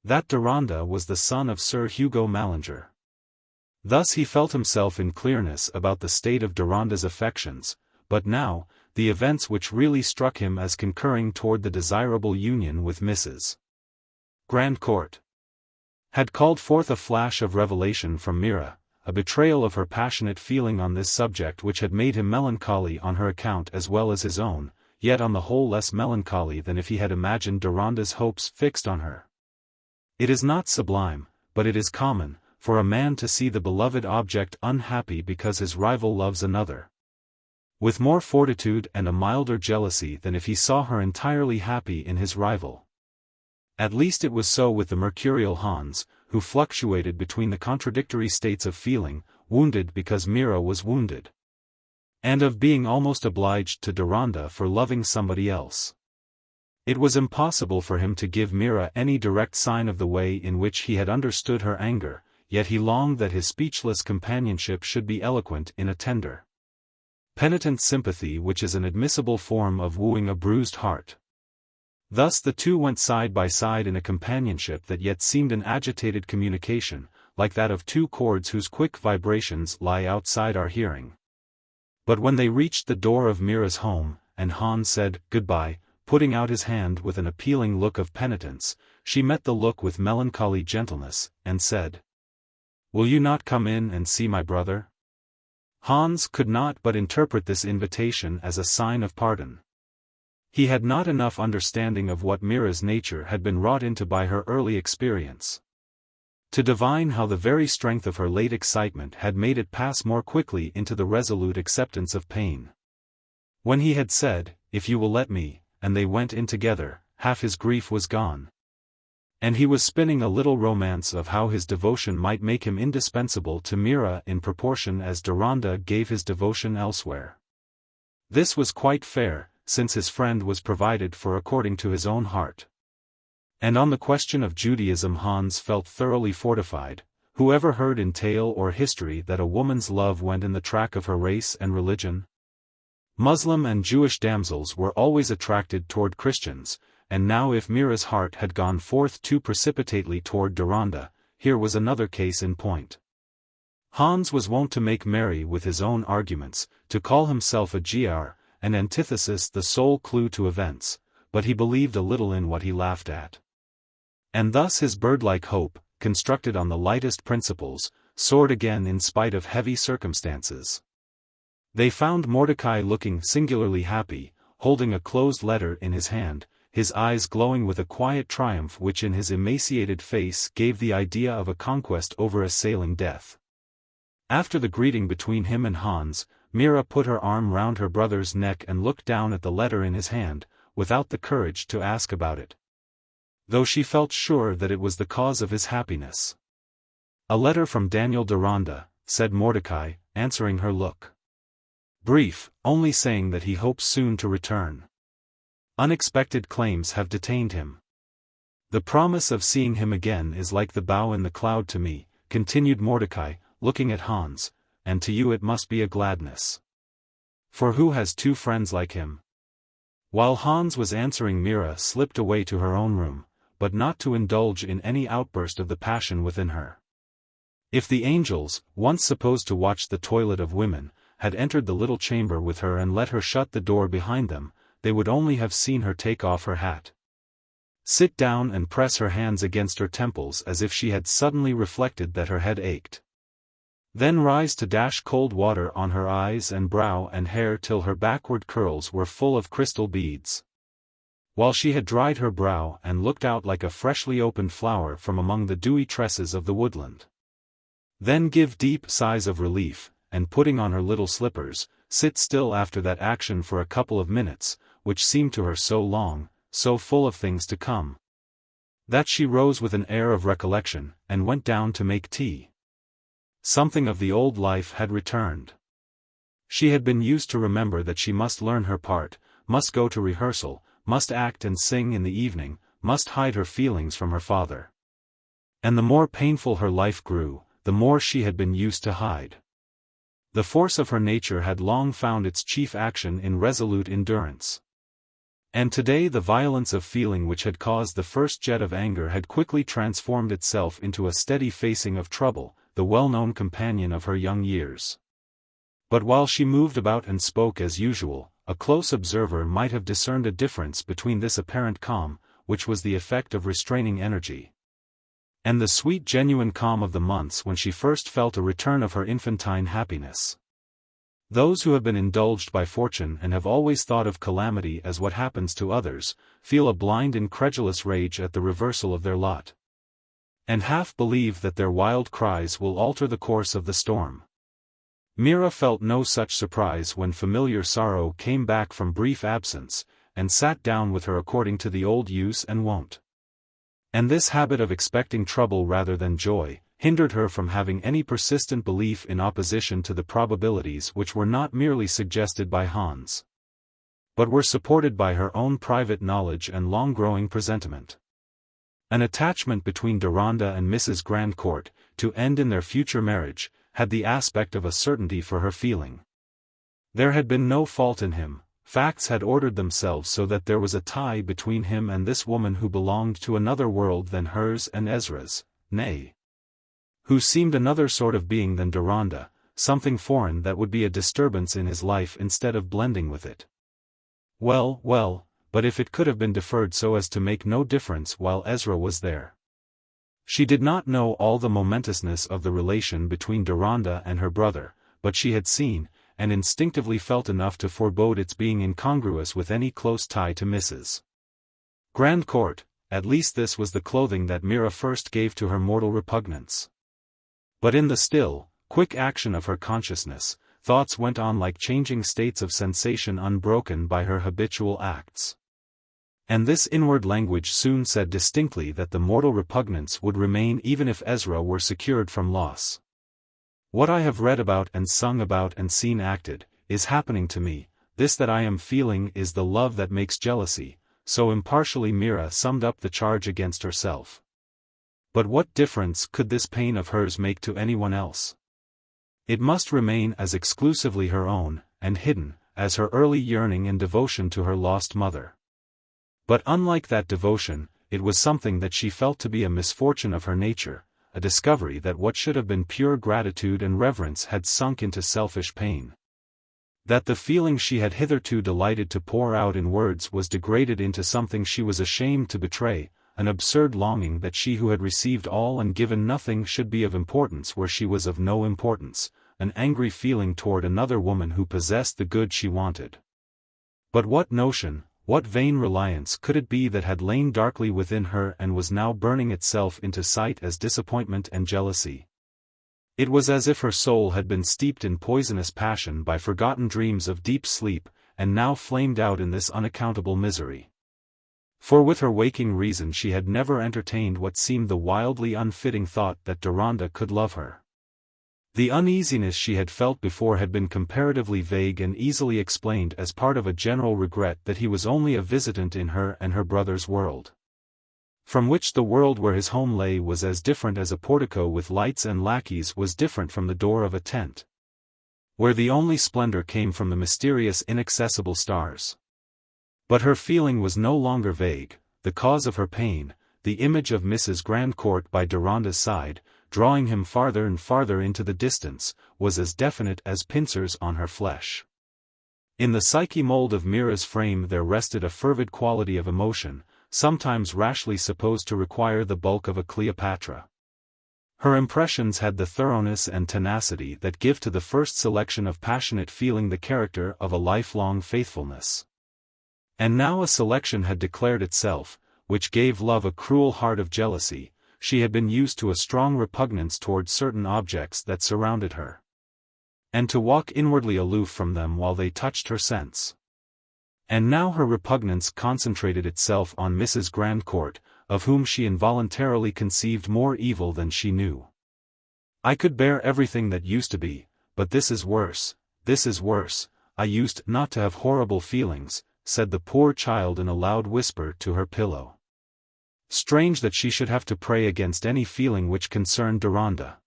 that Deronda was the son of Sir Hugo Mallinger. Thus he felt himself in clearness about the state of Deronda's affections, but now, the events which really struck him as concurring toward the desirable union with Mrs. Grandcourt had called forth a flash of revelation from Mira, a betrayal of her passionate feeling on this subject which had made him melancholy on her account as well as his own, yet on the whole less melancholy than if he had imagined Deronda's hopes fixed on her. It is not sublime, but it is common, for a man to see the beloved object unhappy because his rival loves another, with more fortitude and a milder jealousy than if he saw her entirely happy in his rival. At least it was so with the mercurial Hans, who fluctuated between the contradictory states of feeling, wounded because Mira was wounded, and of being almost obliged to Deronda for loving somebody else. It was impossible for him to give Mira any direct sign of the way in which he had understood her anger, yet he longed that his speechless companionship should be eloquent in a tender, penitent sympathy which is an admissible form of wooing a bruised heart. Thus the two went side by side in a companionship that yet seemed an agitated communication, like that of two chords whose quick vibrations lie outside our hearing. But when they reached the door of Mira's home, and Hans said, "Goodbye," putting out his hand with an appealing look of penitence, she met the look with melancholy gentleness, and said, "Will you not come in and see my brother?" Hans could not but interpret this invitation as a sign of pardon. He had not enough understanding of what Mira's nature had been wrought into by her early experience to divine how the very strength of her late excitement had made it pass more quickly into the resolute acceptance of pain. When he had said, "If you will let me," and they went in together, half his grief was gone. And he was spinning a little romance of how his devotion might make him indispensable to Mira in proportion as Deronda gave his devotion elsewhere. This was quite fair, since his friend was provided for according to his own heart. And on the question of Judaism Hans felt thoroughly fortified. Whoever heard in tale or history that a woman's love went in the track of her race and religion? Muslim and Jewish damsels were always attracted toward Christians, and now if Mira's heart had gone forth too precipitately toward Deronda, here was another case in point. Hans was wont to make merry with his own arguments, to call himself a gr, an antithesis the sole clue to events, but he believed a little in what he laughed at. And thus his bird-like hope, constructed on the lightest principles, soared again in spite of heavy circumstances. They found Mordecai looking singularly happy, holding a closed letter in his hand, his eyes glowing with a quiet triumph which in his emaciated face gave the idea of a conquest over assailing death. After the greeting between him and Hans, Mira put her arm round her brother's neck and looked down at the letter in his hand, without the courage to ask about it, though she felt sure that it was the cause of his happiness. "A letter from Daniel Deronda," said Mordecai, answering her look. "Brief, only saying that he hopes soon to return. Unexpected claims have detained him. The promise of seeing him again is like the bow in the cloud to me," continued Mordecai, looking at Hans, "and to you it must be a gladness. For who has two friends like him?" While Hans was answering, Mira slipped away to her own room, but not to indulge in any outburst of the passion within her. If the angels, once supposed to watch the toilet of women, had entered the little chamber with her and let her shut the door behind them, they would only have seen her take off her hat, sit down and press her hands against her temples as if she had suddenly reflected that her head ached, then rise to dash cold water on her eyes and brow and hair till her backward curls were full of crystal beads, while she had dried her brow and looked out like a freshly opened flower from among the dewy tresses of the woodland. Then give deep sighs of relief, and putting on her little slippers, sit still after that action for a couple of minutes, which seemed to her so long, so full of things to come, that she rose with an air of recollection, and went down to make tea. Something of the old life had returned. She had been used to remember that she must learn her part, must go to rehearsal, must act and sing in the evening, must hide her feelings from her father. And the more painful her life grew, the more she had been used to hide. The force of her nature had long found its chief action in resolute endurance. And today the violence of feeling which had caused the first jet of anger had quickly transformed itself into a steady facing of trouble, the well-known companion of her young years. But while she moved about and spoke as usual, a close observer might have discerned a difference between this apparent calm, which was the effect of restraining energy, and the sweet genuine calm of the months when she first felt a return of her infantine happiness. Those who have been indulged by fortune and have always thought of calamity as what happens to others, feel a blind incredulous rage at the reversal of their lot, and half believe that their wild cries will alter the course of the storm. Mira felt no such surprise when familiar sorrow came back from brief absence, and sat down with her according to the old use and wont. And this habit of expecting trouble rather than joy, hindered her from having any persistent belief in opposition to the probabilities which were not merely suggested by Hans, but were supported by her own private knowledge and long-growing presentiment. An attachment between Deronda and Mrs. Grandcourt, to end in their future marriage, had the aspect of a certainty for her feeling. There had been no fault in him, facts had ordered themselves so that there was a tie between him and this woman who belonged to another world than hers and Ezra's, nay, who seemed another sort of being than Deronda, something foreign that would be a disturbance in his life instead of blending with it. Well, well, but if it could have been deferred so as to make no difference while Ezra was there. She did not know all the momentousness of the relation between Deronda and her brother, but she had seen, and instinctively felt enough to forebode its being incongruous with any close tie to Mrs. Grandcourt. At least this was the clothing that Mira first gave to her mortal repugnance. But in the still, quick action of her consciousness, thoughts went on like changing states of sensation unbroken by her habitual acts. And this inward language soon said distinctly that the mortal repugnance would remain even if Ezra were secured from loss. What I have read about and sung about and seen acted, is happening to me, this that I am feeling is the love that makes jealousy, so impartially Mira summed up the charge against herself. But what difference could this pain of hers make to anyone else? It must remain as exclusively her own, and hidden, as her early yearning and devotion to her lost mother. But unlike that devotion, it was something that she felt to be a misfortune of her nature, a discovery that what should have been pure gratitude and reverence had sunk into selfish pain. That the feeling she had hitherto delighted to pour out in words was degraded into something she was ashamed to betray, an absurd longing that she who had received all and given nothing should be of importance where she was of no importance, an angry feeling toward another woman who possessed the good she wanted. But what notion, what vain reliance could it be that had lain darkly within her and was now burning itself into sight as disappointment and jealousy? It was as if her soul had been steeped in poisonous passion by forgotten dreams of deep sleep, and now flamed out in this unaccountable misery. For with her waking reason she had never entertained what seemed the wildly unfitting thought that Deronda could love her. The uneasiness she had felt before had been comparatively vague and easily explained as part of a general regret that he was only a visitant in her and her brother's world. From which the world where his home lay was as different as a portico with lights and lackeys was different from the door of a tent, where the only splendor came from the mysterious inaccessible stars. But her feeling was no longer vague, the cause of her pain, the image of Mrs. Grandcourt by Deronda's side, drawing him farther and farther into the distance, was as definite as pincers on her flesh. In the psyche mold of Mira's frame there rested a fervid quality of emotion, sometimes rashly supposed to require the bulk of a Cleopatra. Her impressions had the thoroughness and tenacity that give to the first selection of passionate feeling the character of a lifelong faithfulness. And now a selection had declared itself, which gave love a cruel heart of jealousy. She had been used to a strong repugnance toward certain objects that surrounded her, and to walk inwardly aloof from them while they touched her sense. And now her repugnance concentrated itself on Mrs. Grandcourt, of whom she involuntarily conceived more evil than she knew. "I could bear everything that used to be, but this is worse, this is worse. I used not to have horrible feelings," said the poor child in a loud whisper to her pillow. Strange that she should have to pray against any feeling which concerned Deronda.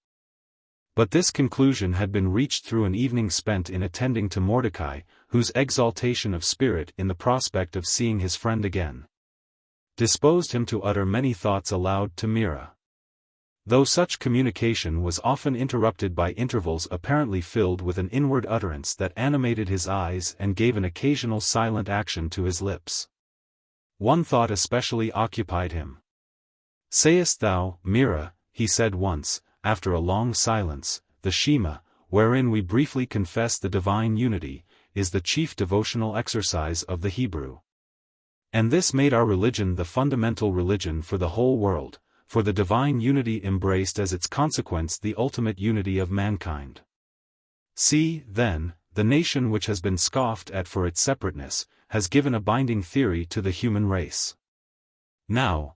But this conclusion had been reached through an evening spent in attending to Mordecai, whose exaltation of spirit in the prospect of seeing his friend again disposed him to utter many thoughts aloud to Mira. Though such communication was often interrupted by intervals apparently filled with an inward utterance that animated his eyes and gave an occasional silent action to his lips. One thought especially occupied him. "Sayest thou, Mira," he said once, after a long silence, "the Shema, wherein we briefly confess the divine unity, is the chief devotional exercise of the Hebrew. And this made our religion the fundamental religion for the whole world, for the divine unity embraced as its consequence the ultimate unity of mankind. See, then, the nation which has been scoffed at for its separateness, has given a binding theory to the human race. Now,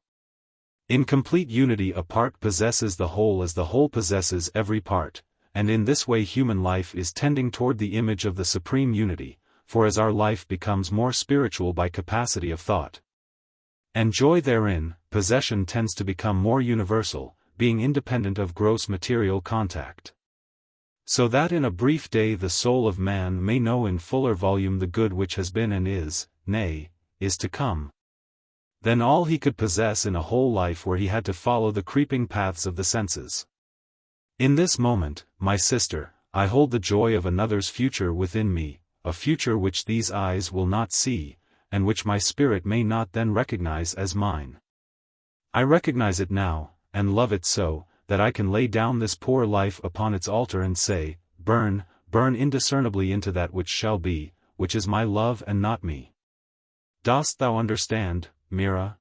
in complete unity a part possesses the whole as the whole possesses every part, and in this way human life is tending toward the image of the supreme unity, for as our life becomes more spiritual by capacity of thought and joy therein, possession tends to become more universal, being independent of gross material contact. So that in a brief day the soul of man may know in fuller volume the good which has been and is, nay, is to come, than all he could possess in a whole life where he had to follow the creeping paths of the senses. In this moment, my sister, I hold the joy of another's future within me, a future which these eyes will not see, and which my spirit may not then recognize as mine. I recognize it now, and love it so, that I can lay down this poor life upon its altar and say, burn, burn indiscernibly into that which shall be, which is my love and not me. Dost thou understand, Mira?"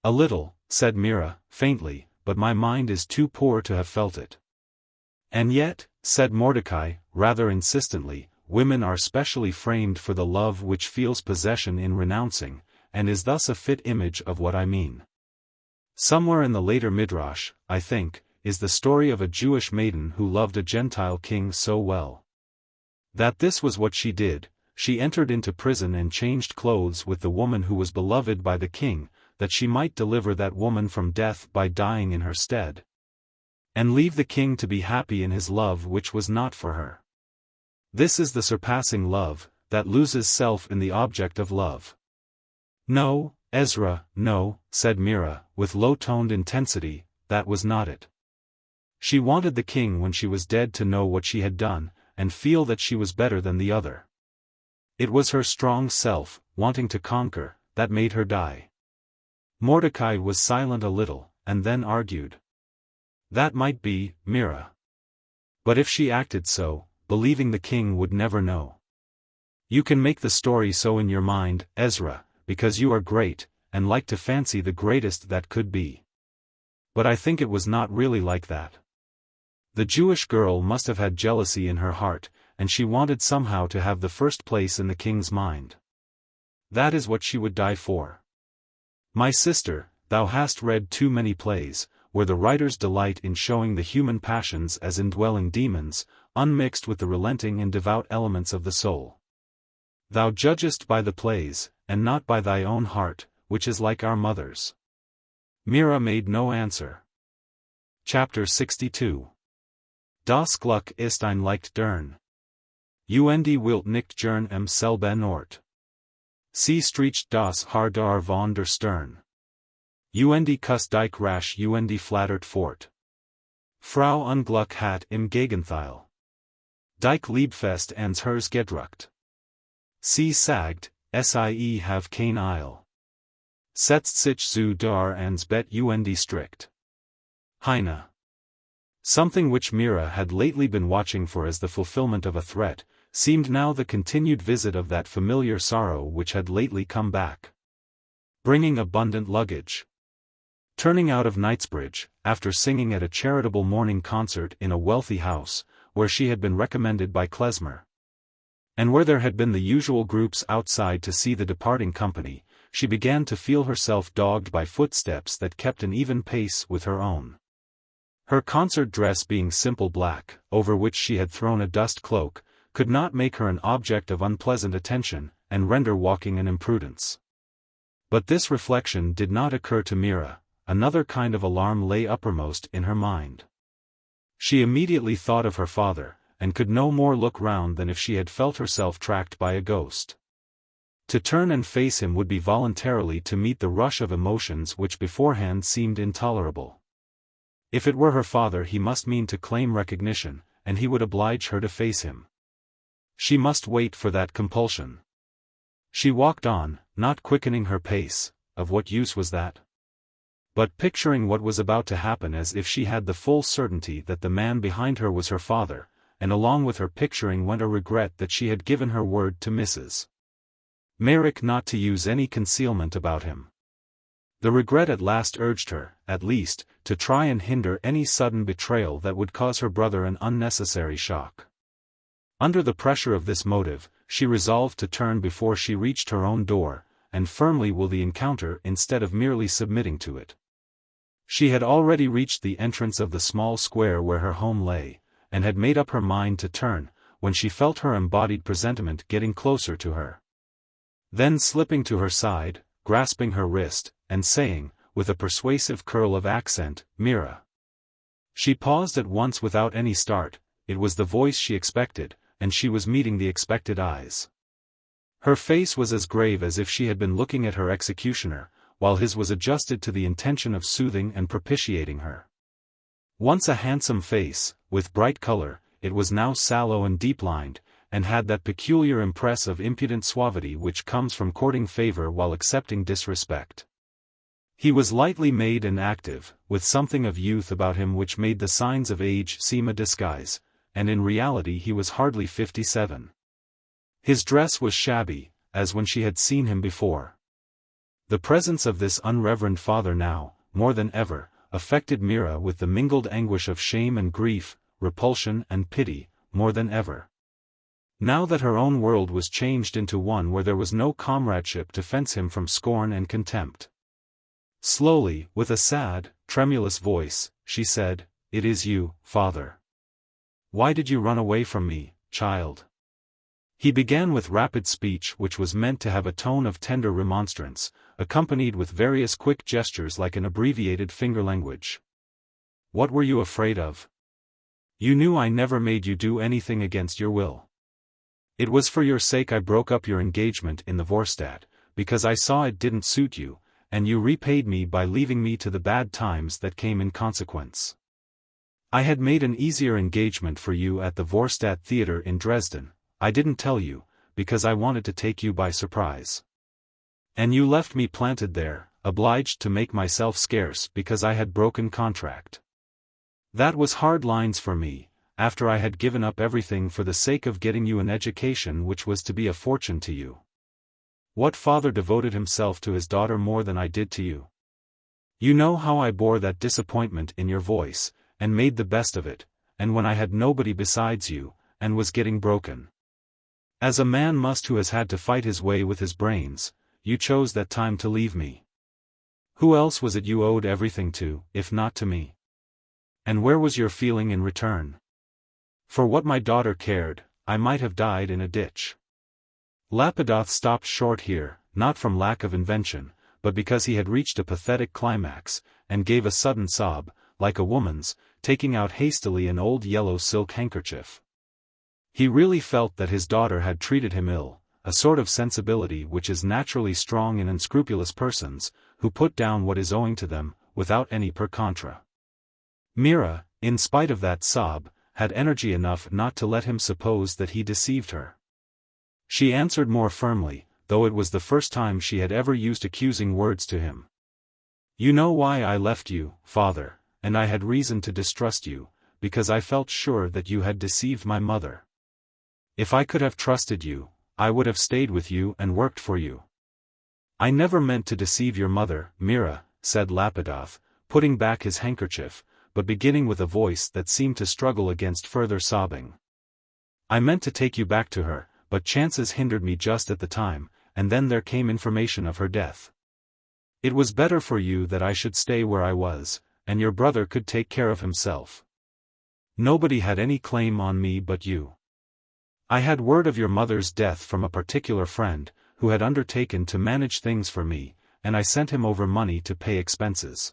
"A little," said Mira, faintly, "but my mind is too poor to have felt it." "And yet," said Mordecai, rather insistently, "women are specially framed for the love which feels possession in renouncing, and is thus a fit image of what I mean. Somewhere in the later Midrash, I think, is the story of a Jewish maiden who loved a Gentile king so well that this was what she did, she entered into prison and changed clothes with the woman who was beloved by the king, that she might deliver that woman from death by dying in her stead, and leave the king to be happy in his love which was not for her. This is the surpassing love, that loses self in the object of love. No, Ezra, no, said Mira, with low-toned intensity, that was not it. She wanted the king when she was dead to know what she had done, and feel that she was better than the other. It was her strong self, wanting to conquer, that made her die. Mordecai was silent a little, and then argued. That might be, Mira. But if she acted so, believing the king would never know. You can make the story so in your mind, Ezra, because you are great, and like to fancy the greatest that could be. But I think it was not really like that. The Jewish girl must have had jealousy in her heart, and she wanted somehow to have the first place in the king's mind. That is what she would die for. My sister, thou hast read too many plays, where the writers delight in showing the human passions as indwelling demons, unmixed with the relenting and devout elements of the soul. Thou judgest by the plays, and not by thy own heart, which is like our mother's. Mira made no answer. Chapter 62. Das Glück ist ein leicht dern. Und wilt nicht gern selben Ort. Sie streicht das Haar dar von der Stirn. Und kust dich rasch und flattert fort. Frau Unglück hat im Gegenteil. Dich Liebfest ans Herz gedrückt. Sie sagt, sie have kein Eil. Setzt sich zu dar ans Bett und strikt. Heine. Something which Mira had lately been watching for as the fulfillment of a threat, seemed now the continued visit of that familiar sorrow which had lately come back. Bringing abundant luggage. Turning out of Knightsbridge, after singing at a charitable morning concert in a wealthy house, where she had been recommended by Klezmer. And where there had been the usual groups outside to see the departing company, she began to feel herself dogged by footsteps that kept an even pace with her own. Her concert dress being simple black, over which she had thrown a dust cloak, could not make her an object of unpleasant attention, and render walking an imprudence. But this reflection did not occur to Mira. Another kind of alarm lay uppermost in her mind. She immediately thought of her father, and could no more look round than if she had felt herself tracked by a ghost. To turn and face him would be voluntarily to meet the rush of emotions which beforehand seemed intolerable. If it were her father, he must mean to claim recognition, and he would oblige her to face him. She must wait for that compulsion. She walked on, not quickening her pace. Of what use was that? But picturing what was about to happen as if she had the full certainty that the man behind her was her father, and along with her picturing went a regret that she had given her word to Mrs. Merrick not to use any concealment about him. The regret at last urged her, at least, to try and hinder any sudden betrayal that would cause her brother an unnecessary shock. Under the pressure of this motive, she resolved to turn before she reached her own door, and firmly will the encounter instead of merely submitting to it. She had already reached the entrance of the small square where her home lay, and had made up her mind to turn, when she felt her embodied presentiment getting closer to her. Then slipping to her side, grasping her wrist, and saying, with a persuasive curl of accent, "Mira." She paused at once without any start. It was the voice she expected, and she was meeting the expected eyes. Her face was as grave as if she had been looking at her executioner, while his was adjusted to the intention of soothing and propitiating her. Once a handsome face, with bright color, it was now sallow and deep-lined, and had that peculiar impress of impudent suavity which comes from courting favor while accepting disrespect. He was lightly made and active, with something of youth about him which made the signs of age seem a disguise, and in reality he was hardly 57. His dress was shabby, as when she had seen him before. The presence of this unreverend father now, more than ever, affected Mira with the mingled anguish of shame and grief, repulsion and pity, more than ever. Now that her own world was changed into one where there was no comradeship to fence him from scorn and contempt. Slowly, with a sad, tremulous voice, she said, "It is you, father. Why did you run away from me, child?" He began with rapid speech which was meant to have a tone of tender remonstrance, accompanied with various quick gestures like an abbreviated finger language. "What were you afraid of? You knew I never made you do anything against your will. It was for your sake I broke up your engagement in the Vorstadt, because I saw it didn't suit you, and you repaid me by leaving me to the bad times that came in consequence. I had made an easier engagement for you at the Vorstadt Theatre in Dresden. I didn't tell you, because I wanted to take you by surprise. And you left me planted there, obliged to make myself scarce because I had broken contract. That was hard lines for me, after I had given up everything for the sake of getting you an education which was to be a fortune to you. What father devoted himself to his daughter more than I did to you? You know how I bore that disappointment in your voice, and made the best of it, and when I had nobody besides you, and was getting broken. As a man must who has had to fight his way with his brains, you chose that time to leave me. Who else was it you owed everything to, if not to me? And where was your feeling in return? For what my daughter cared, I might have died in a ditch. Lapidoth stopped short here, not from lack of invention, but because he had reached a pathetic climax, and gave a sudden sob, like a woman's, taking out hastily an old yellow silk handkerchief. He really felt that his daughter had treated him ill, a sort of sensibility which is naturally strong in unscrupulous persons, who put down what is owing to them, without any per contra. Mira, in spite of that sob, had energy enough not to let him suppose that he deceived her. She answered more firmly, though it was the first time she had ever used accusing words to him. You know why I left you, father, and I had reason to distrust you, because I felt sure that you had deceived my mother. If I could have trusted you, I would have stayed with you and worked for you. I never meant to deceive your mother, Mira, said Lapidoth, putting back his handkerchief, but beginning with a voice that seemed to struggle against further sobbing. I meant to take you back to her, but chances hindered me just at the time, and then there came information of her death. It was better for you that I should stay where I was, and your brother could take care of himself. Nobody had any claim on me but you. I had word of your mother's death from a particular friend, who had undertaken to manage things for me, and I sent him over money to pay expenses.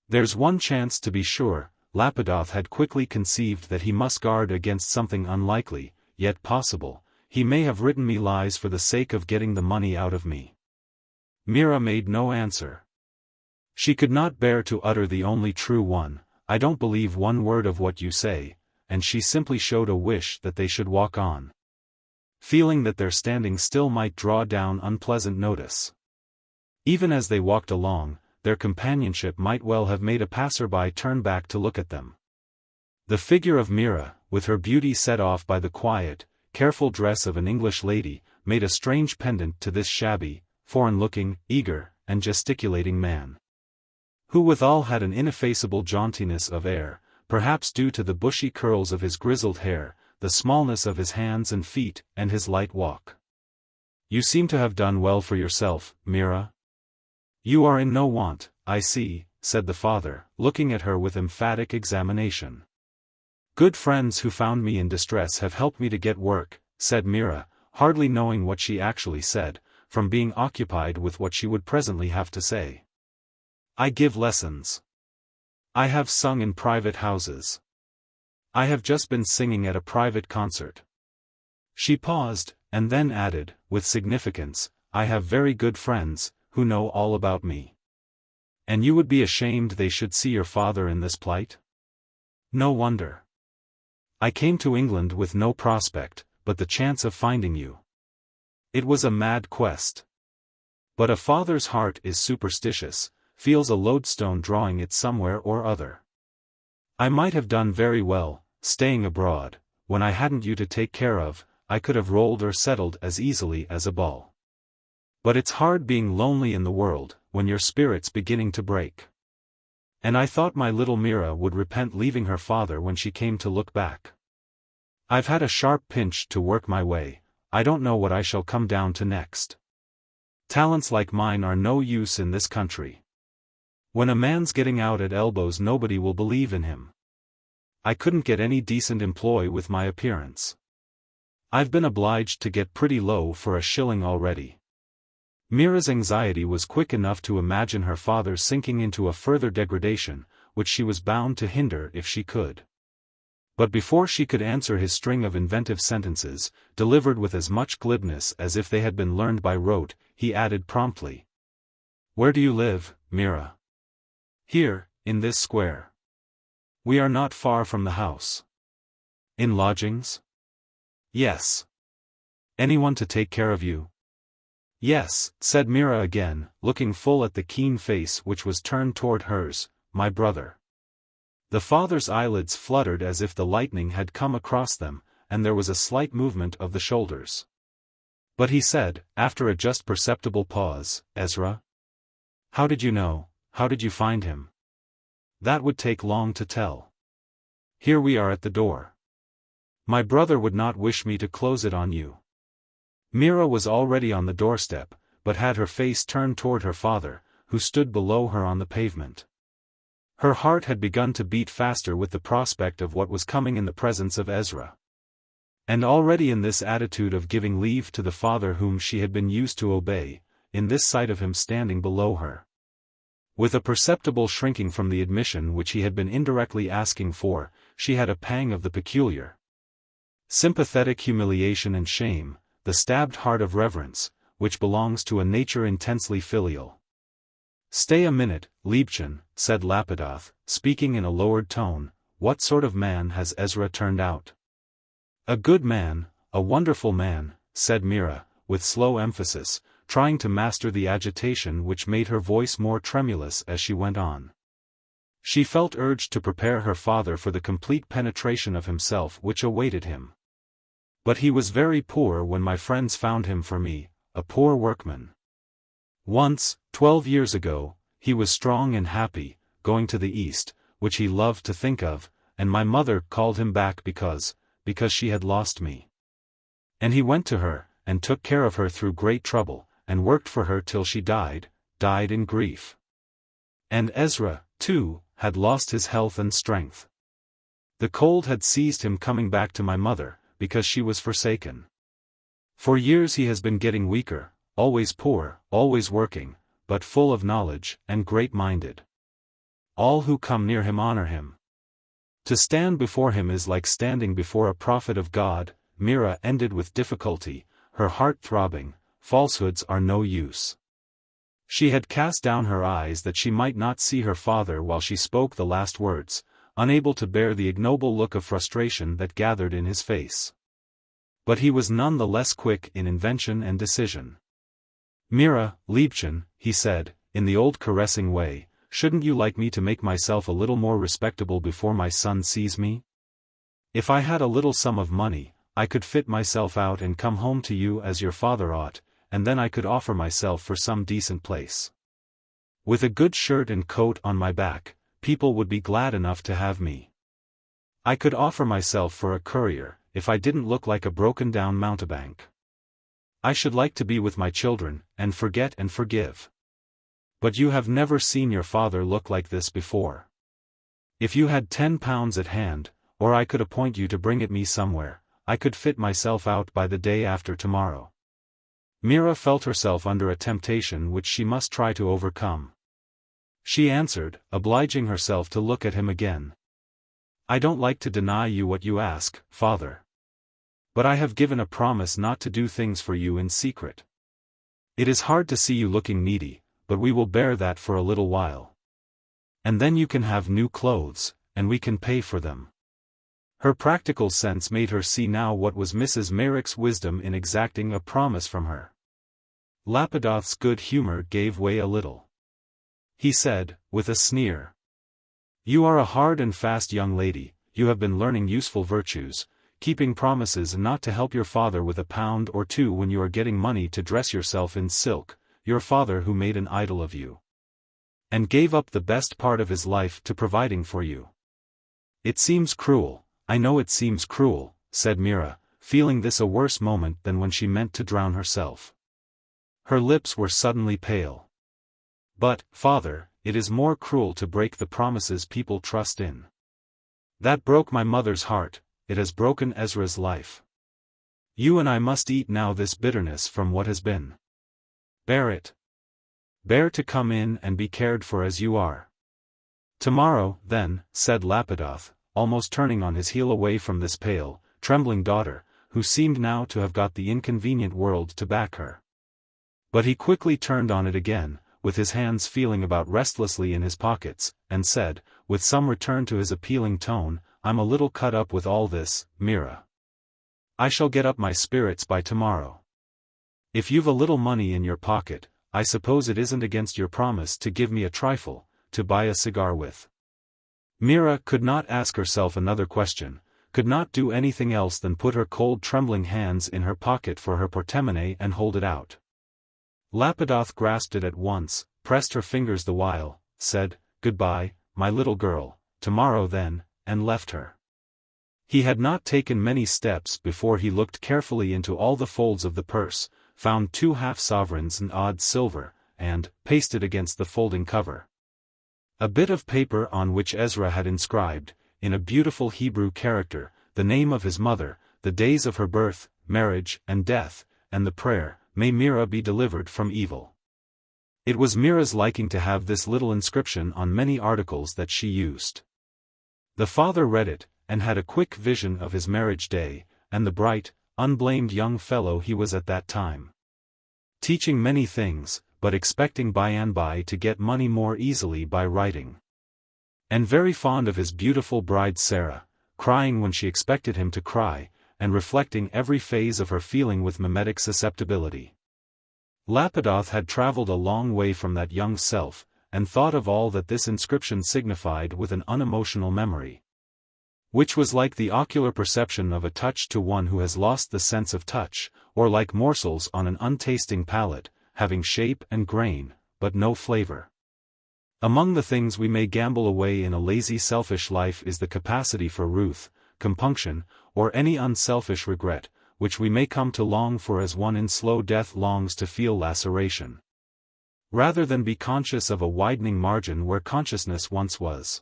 There's one chance to be sure. Lapidoth had quickly conceived that he must guard against something unlikely, yet possible. He may have written me lies for the sake of getting the money out of me. Mira made no answer. She could not bear to utter the only true one, I don't believe one word of what you say, and she simply showed a wish that they should walk on, feeling that their standing still might draw down unpleasant notice. Even as they walked along, their companionship might well have made a passer-by turn back to look at them. The figure of Mira, with her beauty set off by the quiet, careful dress of an English lady, made a strange pendant to this shabby, foreign-looking, eager, and gesticulating man, who withal had an ineffaceable jauntiness of air, perhaps due to the bushy curls of his grizzled hair, the smallness of his hands and feet, and his light walk. You seem to have done well for yourself, Mira. You are in no want, I see, said the father, looking at her with emphatic examination. Good friends who found me in distress have helped me to get work, said Mira, hardly knowing what she actually said, from being occupied with what she would presently have to say. I give lessons. I have sung in private houses. I have just been singing at a private concert. She paused, and then added, with significance, I have very good friends, who know all about me. And you would be ashamed they should see your father in this plight? No wonder. I came to England with no prospect, but the chance of finding you. It was a mad quest. But a father's heart is superstitious, feels a lodestone drawing it somewhere or other. I might have done very well, staying abroad, when I hadn't you to take care of, I could have rolled or settled as easily as a ball. But it's hard being lonely in the world, when your spirit's beginning to break. And I thought my little Mira would repent leaving her father when she came to look back. I've had a sharp pinch to work my way, I don't know what I shall come down to next. Talents like mine are no use in this country. When a man's getting out at elbows nobody will believe in him. I couldn't get any decent employ with my appearance. I've been obliged to get pretty low for a shilling already. Mira's anxiety was quick enough to imagine her father sinking into a further degradation, which she was bound to hinder if she could. But before she could answer his string of inventive sentences, delivered with as much glibness as if they had been learned by rote, he added promptly. "Where do you live, Mira?" "Here, in this square." "We are not far from the house." "In lodgings?" "Yes." "Anyone to take care of you?" "Yes," said Mira again, looking full at the keen face which was turned toward hers, "my brother." The father's eyelids fluttered as if the lightning had come across them, and there was a slight movement of the shoulders. But he said, after a just perceptible pause, "Ezra? How did you know? How did you find him?" "That would take long to tell. Here we are at the door. My brother would not wish me to close it on you." Mira was already on the doorstep, but had her face turned toward her father, who stood below her on the pavement. Her heart had begun to beat faster with the prospect of what was coming in the presence of Ezra. And already in this attitude of giving leave to the father whom she had been used to obey, in this sight of him standing below her, with a perceptible shrinking from the admission which he had been indirectly asking for, she had a pang of the peculiar, sympathetic humiliation and shame, the stabbed heart of reverence, which belongs to a nature intensely filial. "Stay a minute, Leubronn," said Lapidoth, speaking in a lowered tone. "What sort of man has Ezra turned out?" "A good man, a wonderful man," said Mira, with slow emphasis, trying to master the agitation which made her voice more tremulous as she went on. She felt urged to prepare her father for the complete penetration of himself which awaited him. "But he was very poor when my friends found him for me, a poor workman. Once, 12 years ago, he was strong and happy, going to the East, which he loved to think of, and my mother called him back because she had lost me. And he went to her, and took care of her through great trouble, and worked for her till she died in grief. And Ezra, too, had lost his health and strength. The cold had seized him coming back to my mother, because she was forsaken. For years he has been getting weaker, always poor, always working, but full of knowledge, and great-minded. All who come near him honor him. To stand before him is like standing before a prophet of God." Mira ended with difficulty, her heart throbbing. "Falsehoods are no use." She had cast down her eyes that she might not see her father while she spoke the last words, unable to bear the ignoble look of frustration that gathered in his face. But he was none the less quick in invention and decision. "Mira, Leubronn," he said, in the old caressing way, "shouldn't you like me to make myself a little more respectable before my son sees me? If I had a little sum of money, I could fit myself out and come home to you as your father ought, and then I could offer myself for some decent place. With a good shirt and coat on my back, people would be glad enough to have me. I could offer myself for a courier, if I didn't look like a broken-down mountebank. I should like to be with my children, and forget and forgive. But you have never seen your father look like this before. If you had £10 at hand, or I could appoint you to bring it me somewhere, I could fit myself out by the day after tomorrow." Mira felt herself under a temptation which she must try to overcome. She answered, obliging herself to look at him again. "I don't like to deny you what you ask, father. But I have given a promise not to do things for you in secret. It is hard to see you looking needy, but we will bear that for a little while. And then you can have new clothes, and we can pay for them." Her practical sense made her see now what was Mrs. Merrick's wisdom in exacting a promise from her. Lapidoth's good humor gave way a little. He said, with a sneer, "You are a hard and fast young lady, you have been learning useful virtues, keeping promises and not to help your father with £1 or £2 when you are getting money to dress yourself in silk, your father who made an idol of you, and gave up the best part of his life to providing for you. It seems cruel, I know it seems cruel," said Mira, feeling this a worse moment than when she meant to drown herself. Her lips were suddenly pale. "But, father, it is more cruel to break the promises people trust in. That broke my mother's heart, it has broken Ezra's life. You and I must eat now this bitterness from what has been. Bear it. Bear to come in and be cared for as you are." "Tomorrow, then," said Lapidoth, almost turning on his heel away from this pale, trembling daughter, who seemed now to have got the inconvenient world to back her. But he quickly turned on it again, with his hands feeling about restlessly in his pockets, and said, with some return to his appealing tone, "I'm a little cut up with all this, Mira. I shall get up my spirits by tomorrow. If you've a little money in your pocket, I suppose it isn't against your promise to give me a trifle, to buy a cigar with." Mira could not ask herself another question, could not do anything else than put her cold trembling hands in her pocket for her portemonnaie and hold it out. Lapidoth grasped it at once, pressed her fingers the while, said, "Goodbye, my little girl, tomorrow then," and left her. He had not taken many steps before he looked carefully into all the folds of the purse, found 2 half-sovereigns and odd silver, and pasted against the folding cover a bit of paper on which Ezra had inscribed, in a beautiful Hebrew character, the name of his mother, the days of her birth, marriage, and death, and the prayer, "May Mira be delivered from evil." It was Mira's liking to have this little inscription on many articles that she used. The father read it, and had a quick vision of his marriage day, and the bright, unblamed young fellow he was at that time. Teaching many things, but expecting by and by to get money more easily by writing. And very fond of his beautiful bride Sarah, crying when she expected him to cry, and reflecting every phase of her feeling with mimetic susceptibility. Lapidoth had travelled a long way from that young self, and thought of all that this inscription signified with an unemotional memory, which was like the ocular perception of a touch to one who has lost the sense of touch, or like morsels on an untasting palate, having shape and grain, but no flavor. Among the things we may gamble away in a lazy selfish life is the capacity for ruth, compunction, or any unselfish regret, which we may come to long for as one in slow death longs to feel laceration, rather than be conscious of a widening margin where consciousness once was.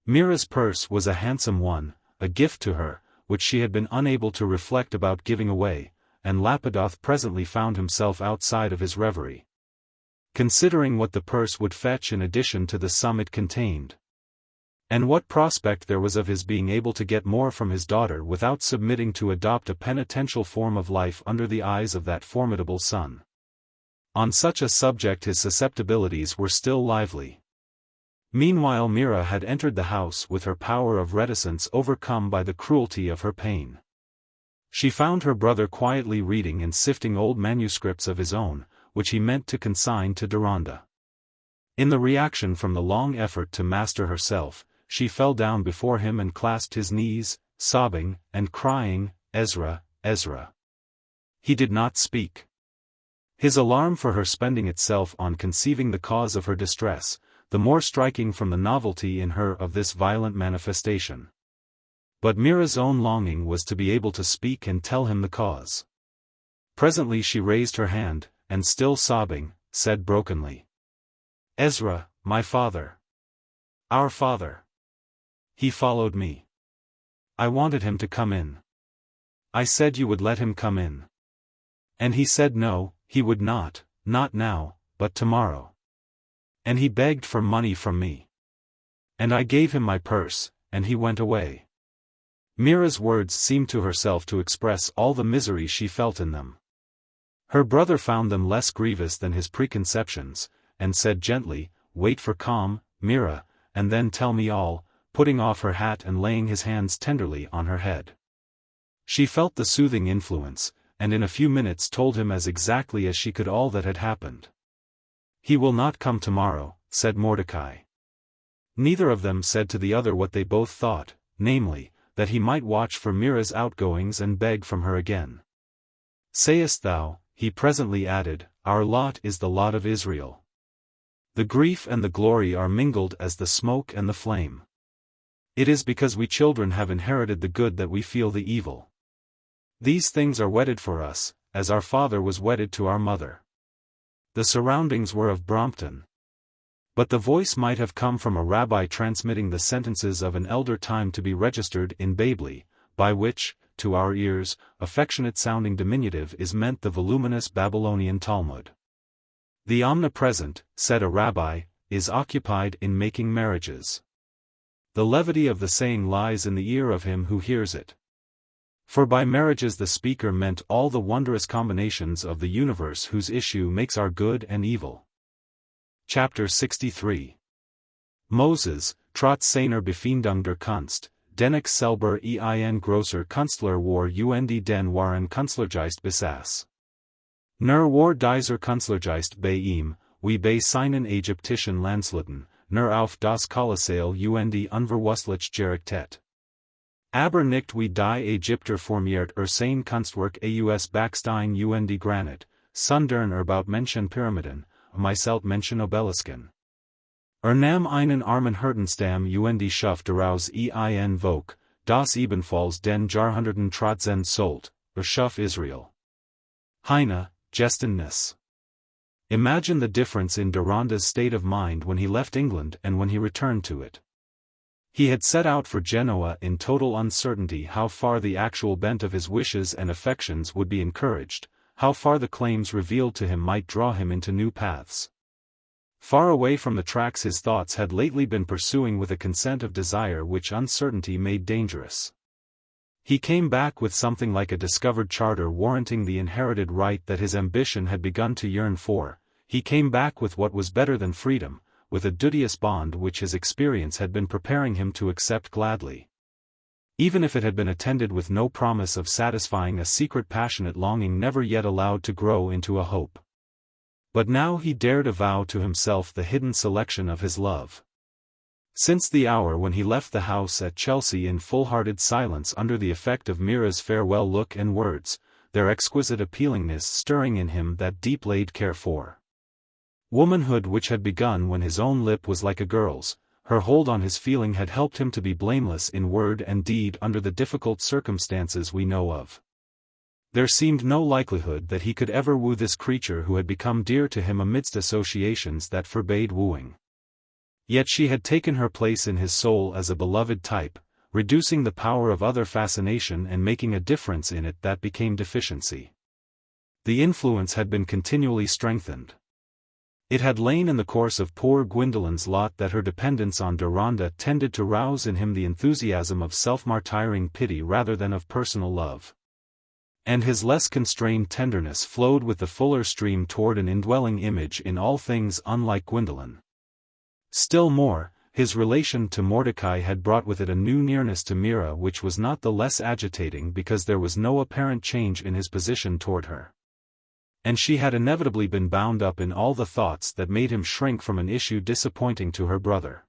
Mira's purse was a handsome one, a gift to her, which she had been unable to reflect about giving away, and Lapidoth presently found himself outside of his reverie, considering what the purse would fetch in addition to the sum it contained, and what prospect there was of his being able to get more from his daughter without submitting to adopt a penitential form of life under the eyes of that formidable son. On such a subject his susceptibilities were still lively. Meanwhile Mira had entered the house with her power of reticence overcome by the cruelty of her pain. She found her brother quietly reading and sifting old manuscripts of his own, which he meant to consign to Deronda. In the reaction from the long effort to master herself, she fell down before him and clasped his knees, sobbing, and crying, "Ezra, Ezra." He did not speak. His alarm for her spending itself on conceiving the cause of her distress, the more striking from the novelty in her of this violent manifestation. But Mira's own longing was to be able to speak and tell him the cause. Presently she raised her hand, and still sobbing, said brokenly, "Ezra, my father. Our father. He followed me. I wanted him to come in. I said you would let him come in. And he said no, he would not now, but tomorrow. And he begged for money from me. And I gave him my purse, and he went away." Mira's words seemed to herself to express all the misery she felt in them. Her brother found them less grievous than his preconceptions, and said gently, "Wait for calm, Mira, and then tell me all," putting off her hat and laying his hands tenderly on her head. She felt the soothing influence, and in a few minutes told him as exactly as she could all that had happened. "He will not come tomorrow," said Mordecai. Neither of them said to the other what they both thought, namely, that he might watch for Mira's outgoings and beg from her again. "Sayest thou," he presently added, "our lot is the lot of Israel. The grief and the glory are mingled as the smoke and the flame. It is because we children have inherited the good that we feel the evil. These things are wedded for us, as our father was wedded to our mother." The surroundings were of Brompton. But the voice might have come from a rabbi transmitting the sentences of an elder time to be registered in Babli, by which, to our ears, affectionate-sounding diminutive is meant the voluminous Babylonian Talmud. "The omnipresent," said a rabbi, "is occupied in making marriages. The levity of the saying lies in the ear of him who hears it. For by marriages the speaker meant all the wondrous combinations of the universe whose issue makes our good and evil. Chapter 63. Moses, trotz seiner Befindung der Kunst, den ich selber ein großer Künstler war und den wahren Künstlergeist besaß. Nur war dieser Künstlergeist bei ihm, wie bei seinen ägyptischen Landsleuten, nur auf das Kolossal und unverwüstlich gerichtet. Aber nicht wie die Ägypter formiert sein Kunstwerk aus Backstein und Granit, sondern erbaut Menschenpyramiden, meistelt Menschenobelisken. Nahm einen armen Hirtenstamm und schuf daraus ein Volk, das ebenfalls den Jahrhunderten trotzen sollt, schuf Israel. Heine, Destinies. Imagine the difference in Deronda's state of mind when he left England and when he returned to it. He had set out for Genoa in total uncertainty how far the actual bent of his wishes and affections would be encouraged, how far the claims revealed to him might draw him into new paths. Far away from the tracks his thoughts had lately been pursuing with a consent of desire which uncertainty made dangerous. He came back with something like a discovered charter warranting the inherited right that his ambition had begun to yearn for. He came back with what was better than freedom, with a duteous bond which his experience had been preparing him to accept gladly. Even if it had been attended with no promise of satisfying a secret passionate longing never yet allowed to grow into a hope. But now he dared avow to himself the hidden selection of his love. Since the hour when he left the house at Chelsea in full-hearted silence under the effect of Mira's farewell look and words, their exquisite appealingness stirring in him that deep-laid care for womanhood which had begun when his own lip was like a girl's, her hold on his feeling had helped him to be blameless in word and deed under the difficult circumstances we know of. There seemed no likelihood that he could ever woo this creature who had become dear to him amidst associations that forbade wooing. Yet she had taken her place in his soul as a beloved type, reducing the power of other fascination and making a difference in it that became deficiency. The influence had been continually strengthened. It had lain in the course of poor Gwendolen's lot that her dependence on Deronda tended to rouse in him the enthusiasm of self-martyring pity rather than of personal love. And his less constrained tenderness flowed with the fuller stream toward an indwelling image in all things unlike Gwendolen. Still more, his relation to Mordecai had brought with it a new nearness to Mira which was not the less agitating because there was no apparent change in his position toward her. And she had inevitably been bound up in all the thoughts that made him shrink from an issue disappointing to her brother.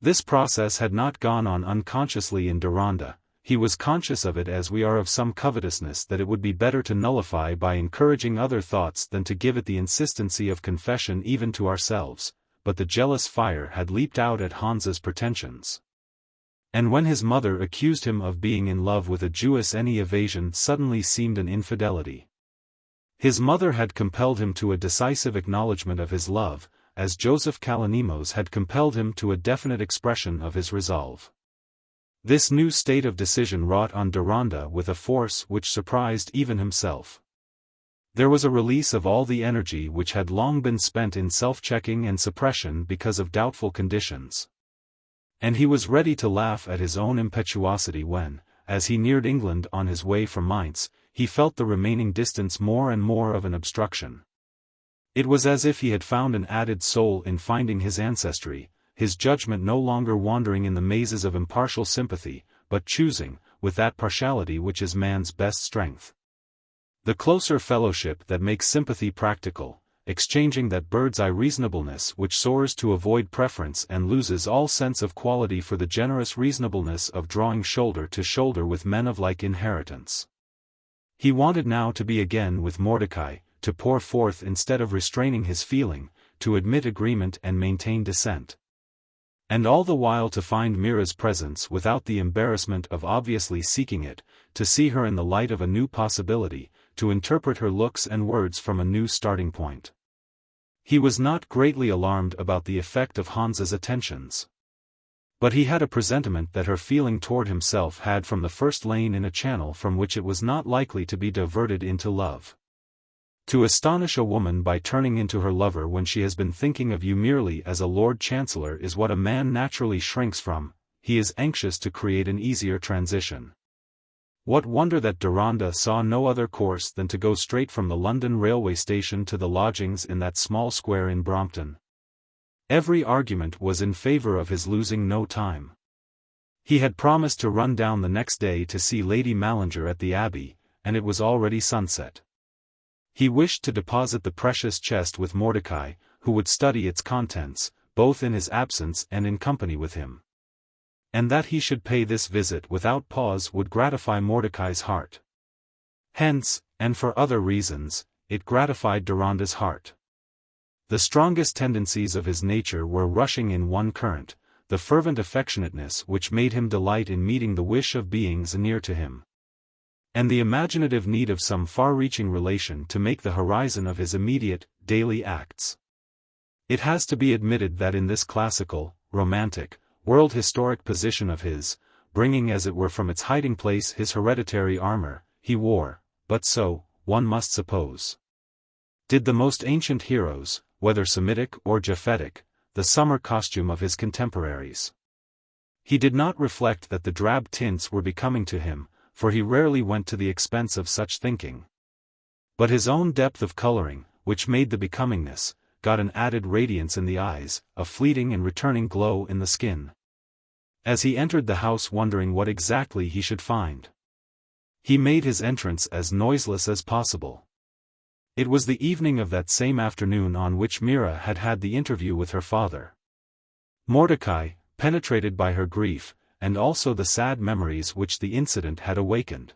This process had not gone on unconsciously in Deronda. He was conscious of it as we are of some covetousness that it would be better to nullify by encouraging other thoughts than to give it the insistency of confession even to ourselves, but the jealous fire had leaped out at Hans's pretensions. And when his mother accused him of being in love with a Jewess any evasion suddenly seemed an infidelity. His mother had compelled him to a decisive acknowledgment of his love, as Joseph Kalonimos had compelled him to a definite expression of his resolve. This new state of decision wrought on Deronda with a force which surprised even himself. There was a release of all the energy which had long been spent in self-checking and suppression because of doubtful conditions. And he was ready to laugh at his own impetuosity when, as he neared England on his way from Mainz, he felt the remaining distance more and more of an obstruction. It was as if he had found an added soul in finding his ancestry, his judgment no longer wandering in the mazes of impartial sympathy, but choosing, with that partiality which is man's best strength, the closer fellowship that makes sympathy practical, exchanging that bird's-eye reasonableness which soars to avoid preference and loses all sense of quality for the generous reasonableness of drawing shoulder to shoulder with men of like inheritance. He wanted now to be again with Mordecai, to pour forth instead of restraining his feeling, to admit agreement and maintain dissent. And all the while to find Mira's presence without the embarrassment of obviously seeking it, to see her in the light of a new possibility, to interpret her looks and words from a new starting point. He was not greatly alarmed about the effect of Hans's attentions. But he had a presentiment that her feeling toward himself had from the first lain in a channel from which it was not likely to be diverted into love. To astonish a woman by turning into her lover when she has been thinking of you merely as a Lord Chancellor is what a man naturally shrinks from, he is anxious to create an easier transition. What wonder that Deronda saw no other course than to go straight from the London railway station to the lodgings in that small square in Brompton. Every argument was in favour of his losing no time. He had promised to run down the next day to see Lady Mallinger at the Abbey, and it was already sunset. He wished to deposit the precious chest with Mordecai, who would study its contents, both in his absence and in company with him. And that he should pay this visit without pause would gratify Mordecai's heart. Hence, and for other reasons, it gratified Deronda's heart. The strongest tendencies of his nature were rushing in one current, the fervent affectionateness which made him delight in meeting the wish of beings near to him, and the imaginative need of some far-reaching relation to make the horizon of his immediate, daily acts. It has to be admitted that in this classical, romantic, world-historic position of his, bringing as it were from its hiding-place his hereditary armor, he wore, but so, one must suppose, did the most ancient heroes, whether Semitic or Japhetic, the summer costume of his contemporaries. He did not reflect that the drab tints were becoming to him, for he rarely went to the expense of such thinking. But his own depth of coloring, which made the becomingness, got an added radiance in the eyes, a fleeting and returning glow in the skin. As he entered the house wondering what exactly he should find, he made his entrance as noiseless as possible. It was the evening of that same afternoon on which Mira had had the interview with her father. Mordecai, penetrated by her grief, and also the sad memories which the incident had awakened,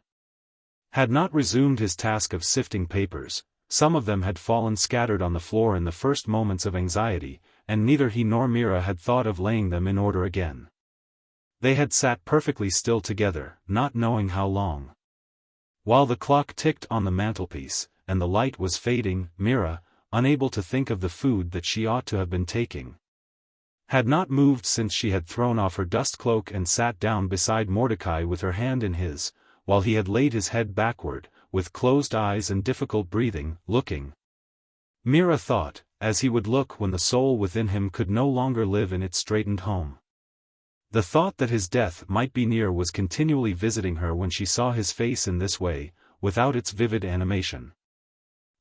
had not resumed his task of sifting papers. Some of them had fallen scattered on the floor in the first moments of anxiety, and neither he nor Mira had thought of laying them in order again. They had sat perfectly still together, not knowing how long. While the clock ticked on the mantelpiece, and the light was fading, Mira, unable to think of the food that she ought to have been taking, had not moved since she had thrown off her dust cloak and sat down beside Mordecai with her hand in his, while he had laid his head backward, with closed eyes and difficult breathing, looking. Mira thought, as he would look when the soul within him could no longer live in its straitened home. The thought that his death might be near was continually visiting her when she saw his face in this way, without its vivid animation.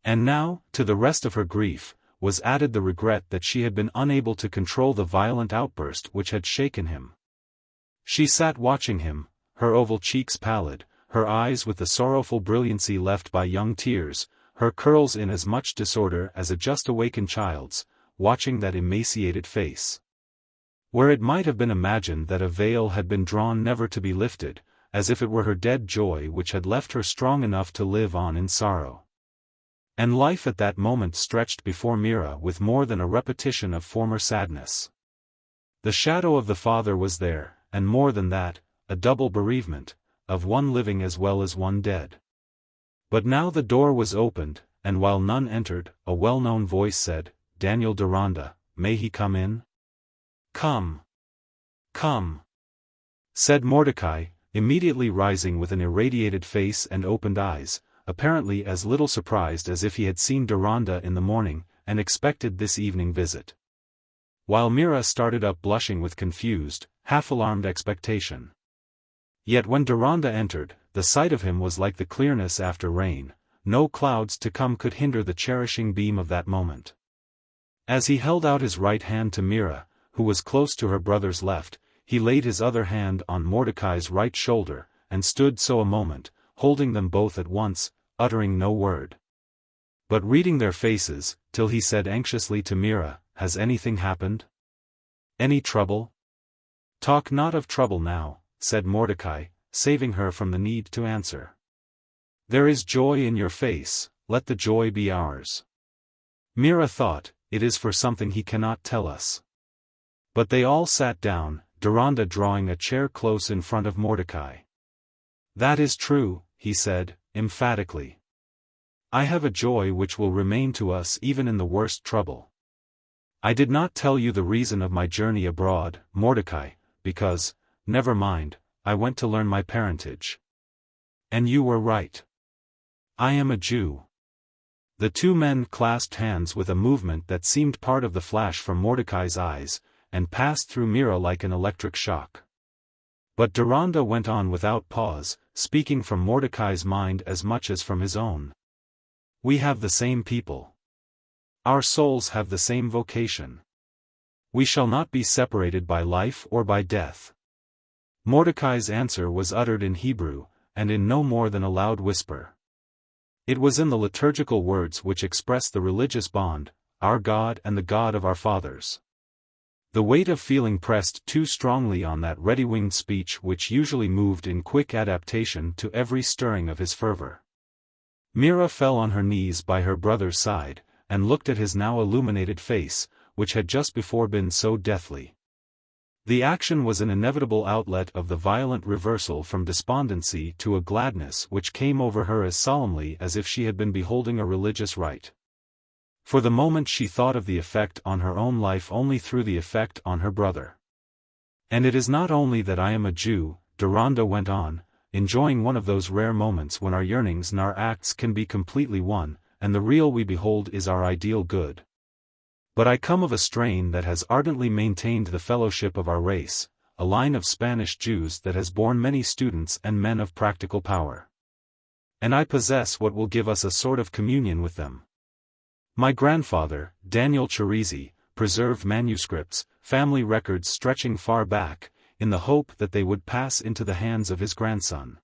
And now, to the rest of her grief, was added the regret that she had been unable to control the violent outburst which had shaken him. She sat watching him, her oval cheeks pallid, her eyes with the sorrowful brilliancy left by young tears, her curls in as much disorder as a just-awakened child's, watching that emaciated face, where it might have been imagined that a veil had been drawn never to be lifted, as if it were her dead joy which had left her strong enough to live on in sorrow. And life at that moment stretched before Mira with more than a repetition of former sadness. The shadow of the father was there, and more than that, a double bereavement, of one living as well as one dead. But now the door was opened, and while none entered, a well-known voice said, "Daniel Deronda, may he come in?" "Come. Come," said Mordecai, immediately rising with an irradiated face and opened eyes, apparently as little surprised as if he had seen Deronda in the morning, and expected this evening visit. While Mira started up blushing with confused, half-alarmed expectation. Yet when Deronda entered, the sight of him was like the clearness after rain, no clouds to come could hinder the cherishing beam of that moment. As he held out his right hand to Mira, who was close to her brother's left, he laid his other hand on Mordecai's right shoulder, and stood so a moment, holding them both at once, uttering no word, but reading their faces, till he said anxiously to Mira, "Has anything happened? Any trouble?" "Talk not of trouble now," said Mordecai, saving her from the need to answer. "There is joy in your face, let the joy be ours." Mira thought, it is for something he cannot tell us. But they all sat down, Deronda drawing a chair close in front of Mordecai. "That is true," he said, emphatically. "I have a joy which will remain to us even in the worst trouble. I did not tell you the reason of my journey abroad, Mordecai, because, never mind, I went to learn my parentage. And you were right. I am a Jew." The two men clasped hands with a movement that seemed part of the flash from Mordecai's eyes, and passed through Mira like an electric shock. But Deronda went on without pause, speaking from Mordecai's mind as much as from his own. We have the same people. Our souls have the same vocation. We shall not be separated by life or by death. Mordecai's answer was uttered in Hebrew, and in no more than a loud whisper. It was in the liturgical words which express the religious bond, our God and the God of our fathers. The weight of feeling pressed too strongly on that ready-winged speech which usually moved in quick adaptation to every stirring of his fervor. Mira fell on her knees by her brother's side, and looked at his now illuminated face, which had just before been so deathly. The action was an inevitable outlet of the violent reversal from despondency to a gladness which came over her as solemnly as if she had been beholding a religious rite. For the moment she thought of the effect on her own life only through the effect on her brother. And it is not only that I am a Jew, Deronda went on, enjoying one of those rare moments when our yearnings and our acts can be completely one, and the real we behold is our ideal good. But I come of a strain that has ardently maintained the fellowship of our race, a line of Spanish Jews that has borne many students and men of practical power. And I possess what will give us a sort of communion with them. My grandfather, Daniel Cherisi, preserved manuscripts, family records stretching far back, in the hope that they would pass into the hands of his grandson.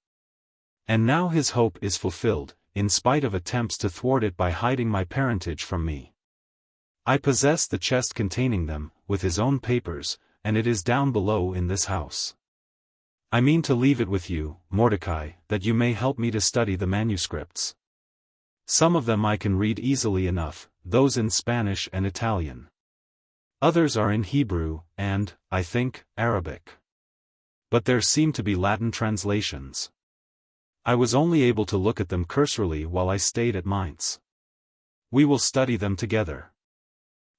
And now his hope is fulfilled, in spite of attempts to thwart it by hiding my parentage from me. I possess the chest containing them, with his own papers, and it is down below in this house. I mean to leave it with you, Mordecai, that you may help me to study the manuscripts. Some of them I can read easily enough, those in Spanish and Italian. Others are in Hebrew, and, I think, Arabic. But there seem to be Latin translations. I was only able to look at them cursorily while I stayed at Mainz. We will study them together.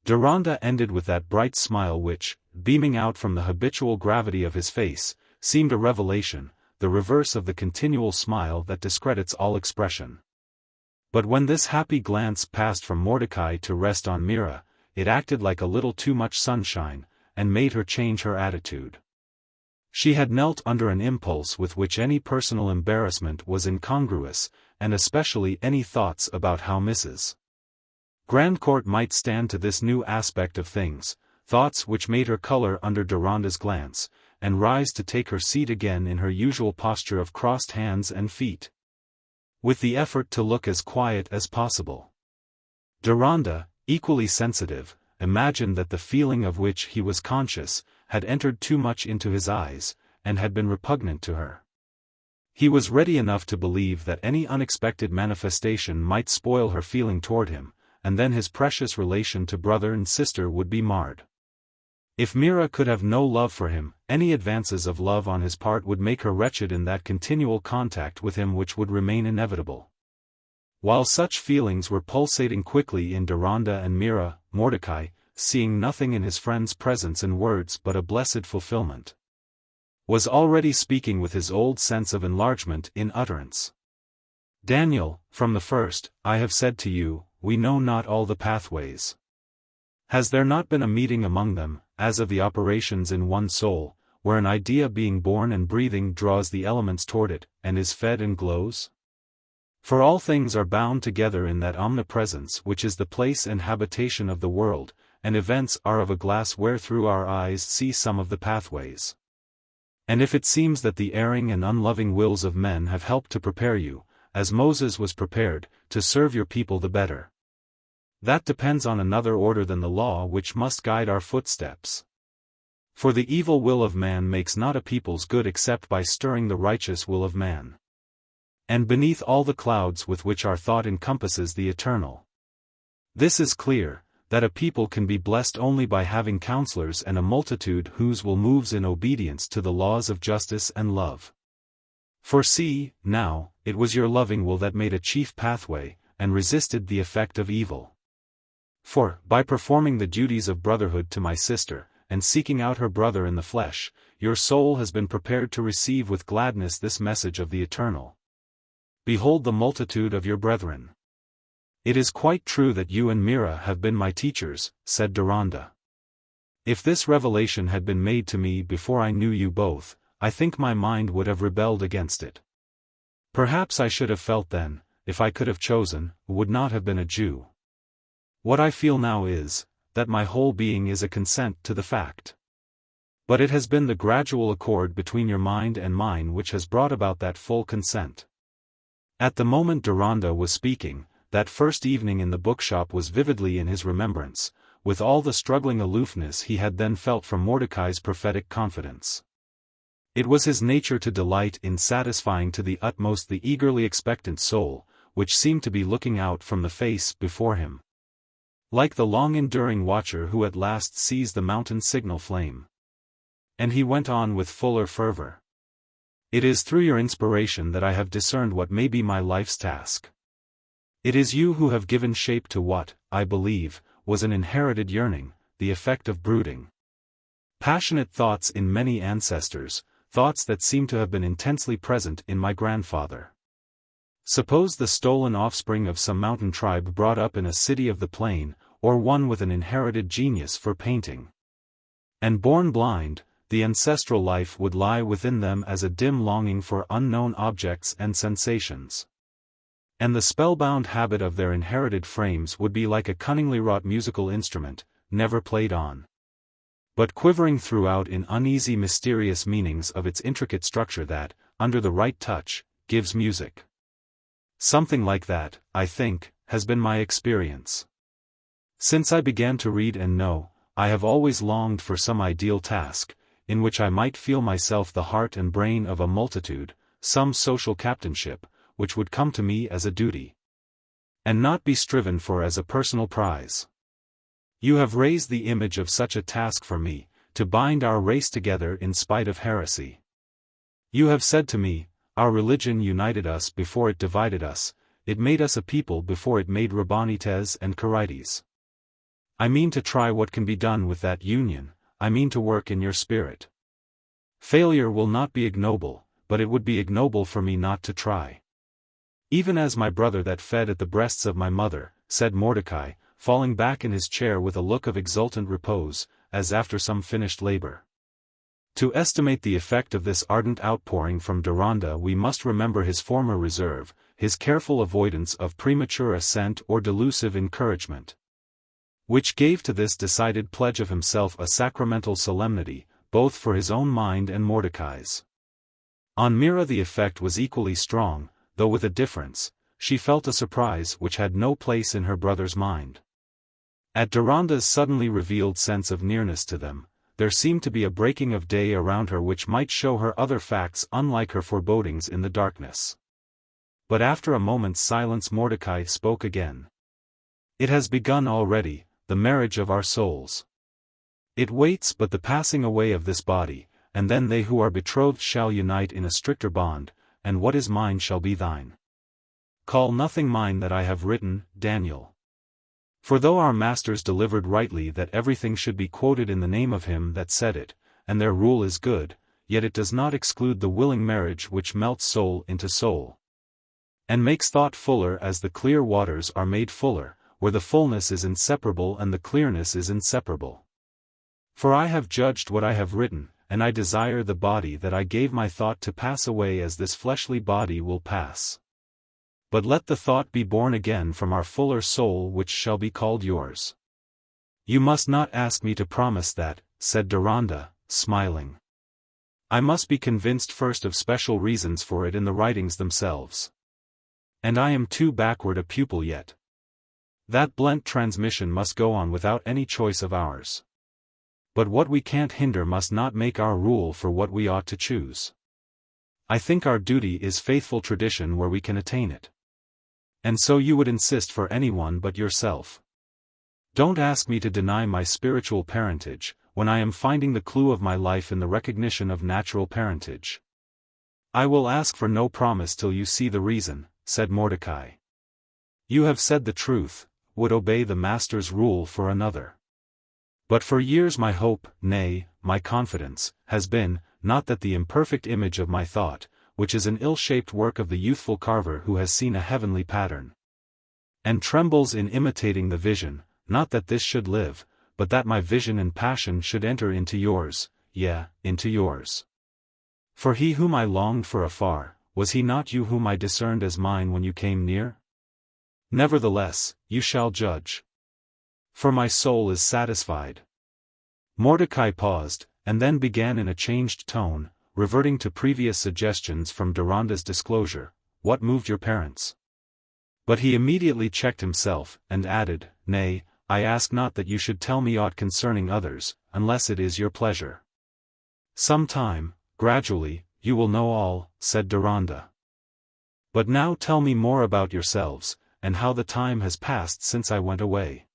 Deronda ended with that bright smile which, beaming out from the habitual gravity of his face, seemed a revelation, the reverse of the continual smile that discredits all expression. But when this happy glance passed from Mordecai to rest on Mira, it acted like a little too much sunshine, and made her change her attitude. She had knelt under an impulse with which any personal embarrassment was incongruous, and especially any thoughts about how Mrs. Grandcourt might stand to this new aspect of things, thoughts which made her color under Deronda's glance, and rise to take her seat again in her usual posture of crossed hands and feet, with the effort to look as quiet as possible. Deronda, equally sensitive, imagined that the feeling of which he was conscious, had entered too much into his eyes, and had been repugnant to her. He was ready enough to believe that any unexpected manifestation might spoil her feeling toward him, and then his precious relation to brother and sister would be marred. If Mira could have no love for him, any advances of love on his part would make her wretched in that continual contact with him which would remain inevitable. While such feelings were pulsating quickly in Deronda and Mira, Mordecai, seeing nothing in his friend's presence and words but a blessed fulfillment, was already speaking with his old sense of enlargement in utterance. Daniel, from the first, I have said to you, we know not all the pathways. Has there not been a meeting among them, as of the operations in one soul, where an idea being born and breathing draws the elements toward it, and is fed and glows? For all things are bound together in that omnipresence which is the place and habitation of the world, and events are of a glass wherethrough our eyes see some of the pathways. And if it seems that the erring and unloving wills of men have helped to prepare you, as Moses was prepared, to serve your people the better, that depends on another order than the law which must guide our footsteps. For the evil will of man makes not a people's good except by stirring the righteous will of man. And beneath all the clouds with which our thought encompasses the eternal, this is clear, that a people can be blessed only by having counselors and a multitude whose will moves in obedience to the laws of justice and love. For see, now, it was your loving will that made a chief pathway, and resisted the effect of evil. For, by performing the duties of brotherhood to my sister, and seeking out her brother in the flesh, your soul has been prepared to receive with gladness this message of the eternal. Behold the multitude of your brethren. It is quite true that you and Mira have been my teachers, said Deronda. If this revelation had been made to me before I knew you both, I think my mind would have rebelled against it. Perhaps I should have felt then, if I could have chosen, would not have been a Jew. What I feel now is, that my whole being is a consent to the fact. But it has been the gradual accord between your mind and mine which has brought about that full consent. At the moment Deronda was speaking, that first evening in the bookshop was vividly in his remembrance, with all the struggling aloofness he had then felt from Mordecai's prophetic confidence. It was his nature to delight in satisfying to the utmost the eagerly expectant soul, which seemed to be looking out from the face before him, like the long-enduring watcher who at last sees the mountain signal flame. And he went on with fuller fervor. It is through your inspiration that I have discerned what may be my life's task. It is you who have given shape to what, I believe, was an inherited yearning, the effect of brooding. Passionate thoughts in many ancestors, thoughts that seem to have been intensely present in my grandfather. Suppose the stolen offspring of some mountain tribe brought up in a city of the plain, or one with an inherited genius for painting. And born blind, the ancestral life would lie within them as a dim longing for unknown objects and sensations. And the spellbound habit of their inherited frames would be like a cunningly wrought musical instrument, never played on, but quivering throughout in uneasy mysterious meanings of its intricate structure that, under the right touch, gives music. Something like that, I think, has been my experience. Since I began to read and know, I have always longed for some ideal task, in which I might feel myself the heart and brain of a multitude, some social captainship, which would come to me as a duty, and not be striven for as a personal prize. You have raised the image of such a task for me, to bind our race together in spite of heresy. You have said to me, our religion united us before it divided us, it made us a people before it made Rabbanites and Karaites. I mean to try what can be done with that union, I mean to work in your spirit. Failure will not be ignoble, but it would be ignoble for me not to try. Even as my brother that fed at the breasts of my mother, said Mordecai, falling back in his chair with a look of exultant repose, as after some finished labor. To estimate the effect of this ardent outpouring from Deronda we must remember his former reserve, his careful avoidance of premature assent or delusive encouragement, which gave to this decided pledge of himself a sacramental solemnity, both for his own mind and Mordecai's. On Mira the effect was equally strong, though with a difference, she felt a surprise which had no place in her brother's mind. At Deronda's suddenly revealed sense of nearness to them, there seemed to be a breaking of day around her which might show her other facts unlike her forebodings in the darkness. But after a moment's silence Mordecai spoke again. It has begun already, the marriage of our souls. It waits but the passing away of this body, and then they who are betrothed shall unite in a stricter bond, and what is mine shall be thine. Call nothing mine that I have written, Daniel. For though our masters delivered rightly that everything should be quoted in the name of him that said it, and their rule is good, yet it does not exclude the willing marriage which melts soul into soul, and makes thought fuller as the clear waters are made fuller, where the fullness is inseparable and the clearness is inseparable. For I have judged what I have written, and I desire the body that I gave my thought to pass away as this fleshly body will pass. But let the thought be born again from our fuller soul which shall be called yours. You must not ask me to promise that, said Deronda, smiling. I must be convinced first of special reasons for it in the writings themselves. And I am too backward a pupil yet. That blent transmission must go on without any choice of ours. But what we can't hinder must not make our rule for what we ought to choose. I think our duty is faithful tradition where we can attain it. And so you would insist for anyone but yourself. Don't ask me to deny my spiritual parentage, when I am finding the clue of my life in the recognition of natural parentage. I will ask for no promise till you see the reason, said Mordecai. You have said the truth, would obey the master's rule for another. But for years my hope, nay, my confidence, has been, not that the imperfect image of my thought, which is an ill-shaped work of the youthful carver who has seen a heavenly pattern, and trembles in imitating the vision, not that this should live, but that my vision and passion should enter into yours, into yours. For he whom I longed for afar, was he not you whom I discerned as mine when you came near? Nevertheless, you shall judge. For my soul is satisfied. Mordecai paused, and then began in a changed tone, reverting to previous suggestions from Deronda's disclosure, "What moved your parents?" But he immediately checked himself, and added, "Nay, I ask not that you should tell me aught concerning others, unless it is your pleasure. Some time, gradually, you will know all," said Deronda. "But now tell me more about yourselves, and how the time has passed since I went away.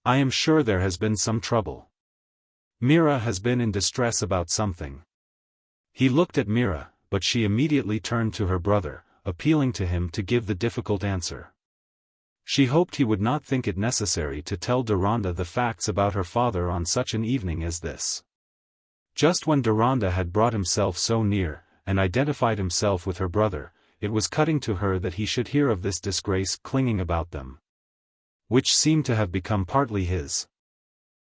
I am sure there has been some trouble. Mira has been in distress about something." He looked at Mira, but she immediately turned to her brother, appealing to him to give the difficult answer. She hoped he would not think it necessary to tell Deronda the facts about her father on such an evening as this. Just when Deronda had brought himself so near, and identified himself with her brother, it was cutting to her that he should hear of this disgrace clinging about them, which seemed to have become partly his.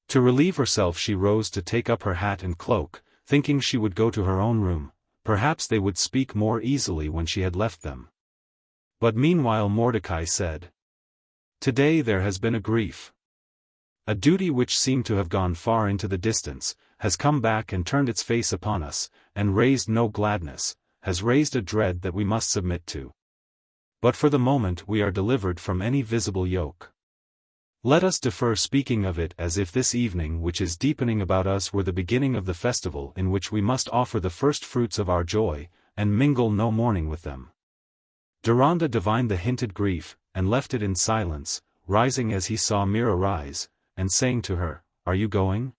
To relieve herself she rose to take up her hat and cloak, thinking she would go to her own room, perhaps they would speak more easily when she had left them. But meanwhile Mordecai said, "Today there has been a grief. A duty which seemed to have gone far into the distance, has come back and turned its face upon us, and raised no gladness, has raised a dread that we must submit to. But for the moment we are delivered from any visible yoke. Let us defer speaking of it as if this evening which is deepening about us were the beginning of the festival in which we must offer the first fruits of our joy, and mingle no mourning with them." Deronda divined the hinted grief, and left it in silence, rising as he saw Mira rise, and saying to her, "Are you going?"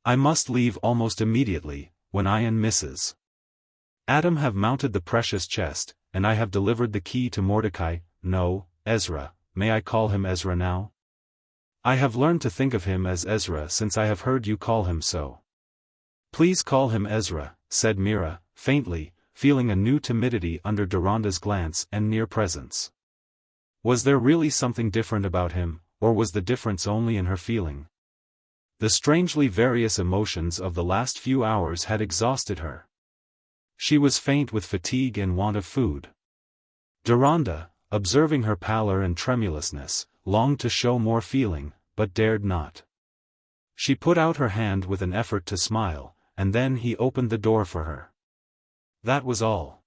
"I must leave almost immediately, when I and Mrs. Adam have mounted the precious chest, and I have delivered the key to Mordecai, no, Ezra, may I call him Ezra now? I have learned to think of him as Ezra since I have heard you call him so." "Please call him Ezra," said Mira, faintly, feeling a new timidity under Deronda's glance and near presence. Was there really something different about him, or was the difference only in her feeling? The strangely various emotions of the last few hours had exhausted her. She was faint with fatigue and want of food. Deronda, observing her pallor and tremulousness, longed to show more feeling, but dared not. She put out her hand with an effort to smile, and then he opened the door for her. That was all.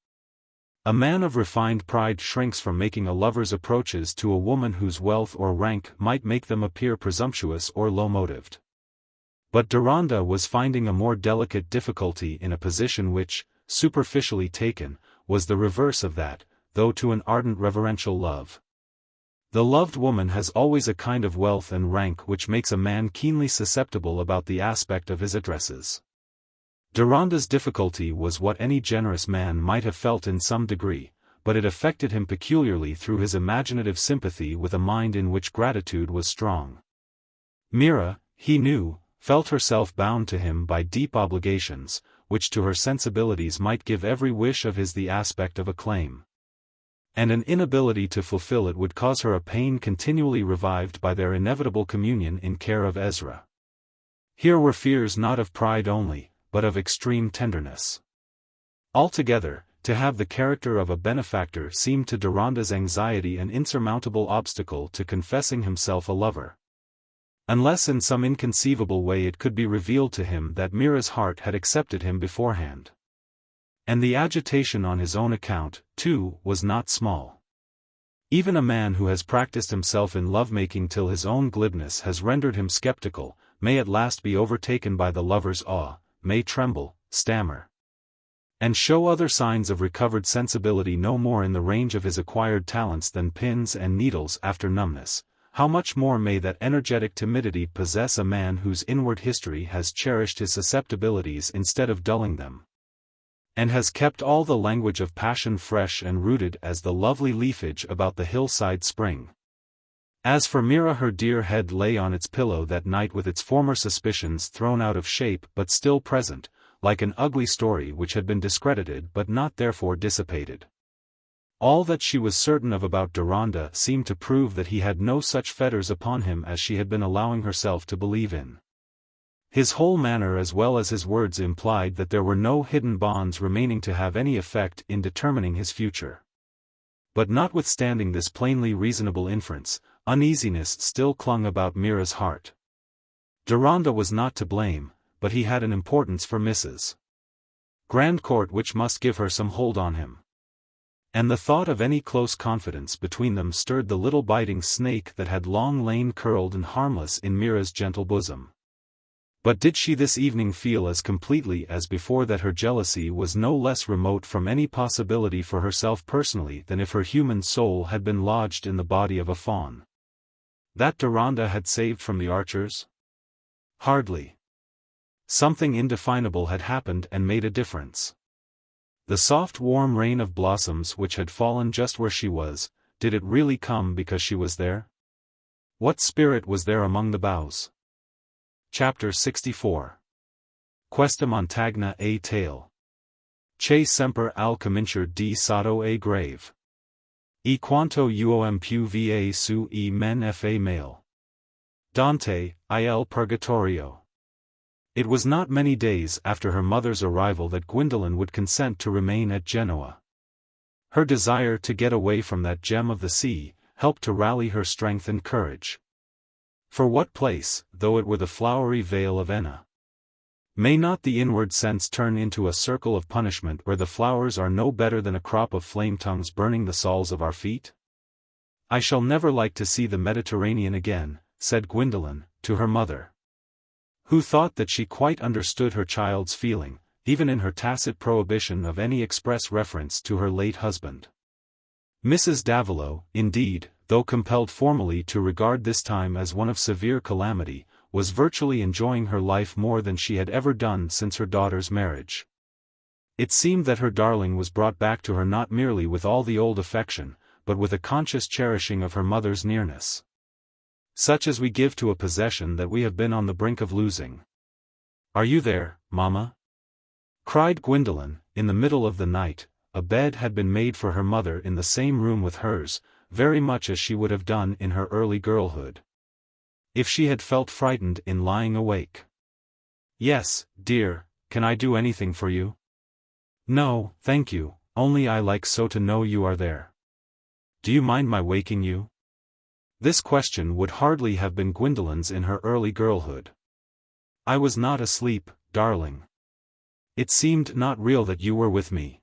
A man of refined pride shrinks from making a lover's approaches to a woman whose wealth or rank might make them appear presumptuous or low-motived. But Deronda was finding a more delicate difficulty in a position which, superficially taken, was the reverse of that, though to an ardent reverential love. The loved woman has always a kind of wealth and rank which makes a man keenly susceptible about the aspect of his addresses. Deronda's difficulty was what any generous man might have felt in some degree, but it affected him peculiarly through his imaginative sympathy with a mind in which gratitude was strong. Mira, he knew, felt herself bound to him by deep obligations, which to her sensibilities might give every wish of his the aspect of a claim. And an inability to fulfill it would cause her a pain continually revived by their inevitable communion in care of Ezra. Here were fears not of pride only, but of extreme tenderness. Altogether, to have the character of a benefactor seemed to Deronda's anxiety an insurmountable obstacle to confessing himself a lover. Unless in some inconceivable way it could be revealed to him that Mira's heart had accepted him beforehand. And the agitation on his own account, too, was not small. Even a man who has practiced himself in lovemaking till his own glibness has rendered him skeptical, may at last be overtaken by the lover's awe, may tremble, stammer, and show other signs of recovered sensibility no more in the range of his acquired talents than pins and needles after numbness. How much more may that energetic timidity possess a man whose inward history has cherished his susceptibilities instead of dulling them, and has kept all the language of passion fresh and rooted as the lovely leafage about the hillside spring. As for Mira, her dear head lay on its pillow that night with its former suspicions thrown out of shape but still present, like an ugly story which had been discredited but not therefore dissipated. All that she was certain of about Deronda seemed to prove that he had no such fetters upon him as she had been allowing herself to believe in. His whole manner as well as his words implied that there were no hidden bonds remaining to have any effect in determining his future. But notwithstanding this plainly reasonable inference, uneasiness still clung about Mira's heart. Deronda was not to blame, but he had an importance for Mrs. Grandcourt which must give her some hold on him. And the thought of any close confidence between them stirred the little biting snake that had long lain curled and harmless in Mira's gentle bosom. But did she this evening feel as completely as before that her jealousy was no less remote from any possibility for herself personally than if her human soul had been lodged in the body of a fawn? That Deronda had saved from the archers? Hardly. Something indefinable had happened and made a difference. The soft warm rain of blossoms which had fallen just where she was, did it really come because she was there? What spirit was there among the boughs? Chapter 64. Questa montagna a tale. Che semper al cominciar di sotto a grave. E quanto uom più va su e men fa male. Dante, il Purgatorio. It was not many days after her mother's arrival that Gwendolen would consent to remain at Genoa. Her desire to get away from that gem of the sea, helped to rally her strength and courage. For what place, though it were the flowery vale of Enna? May not the inward sense turn into a circle of punishment where the flowers are no better than a crop of flame tongues burning the soles of our feet? I shall never like to see the Mediterranean again, said Gwendolen, to her mother, who thought that she quite understood her child's feeling, even in her tacit prohibition of any express reference to her late husband. Mrs. Davilow, indeed, though compelled formally to regard this time as one of severe calamity, was virtually enjoying her life more than she had ever done since her daughter's marriage. It seemed that her darling was brought back to her not merely with all the old affection, but with a conscious cherishing of her mother's nearness. Such as we give to a possession that we have been on the brink of losing. "Are you there, mamma?" cried Gwendolen, in the middle of the night. A bed had been made for her mother in the same room with hers, very much as she would have done in her early girlhood, if she had felt frightened in lying awake. "Yes, dear, can I do anything for you?" "No, thank you, only I like so to know you are there." "Do you mind my waking you?" This question would hardly have been Gwendolen's in her early girlhood. "I was not asleep, darling. It seemed not real that you were with me.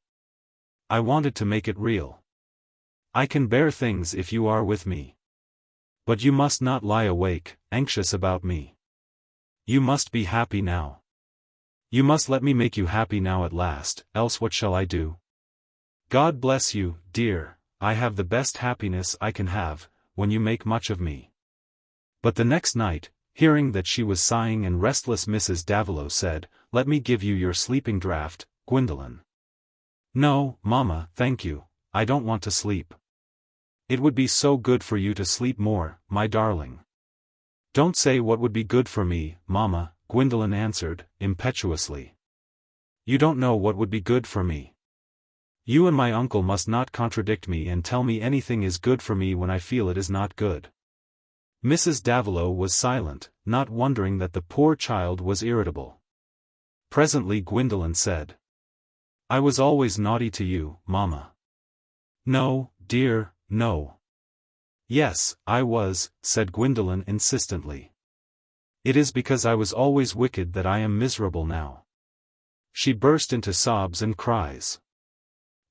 I wanted to make it real. I can bear things if you are with me. But you must not lie awake, anxious about me. You must be happy now. You must let me make you happy now at last, else what shall I do? God bless you, dear, I have the best happiness I can have, when you make much of me." But the next night, hearing that she was sighing and restless, Mrs. Davilow said, "Let me give you your sleeping draught, Gwendolen." "No, mamma, thank you, I don't want to sleep." "It would be so good for you to sleep more, my darling." "Don't say what would be good for me, mamma," Gwendolen answered, impetuously. "You don't know what would be good for me. You and my uncle must not contradict me and tell me anything is good for me when I feel it is not good." Mrs. Davilow was silent, not wondering that the poor child was irritable. Presently Gwendolen said, "I was always naughty to you, mamma." "No, dear, no." "Yes, I was," said Gwendolen insistently. "It is because I was always wicked that I am miserable now." She burst into sobs and cries.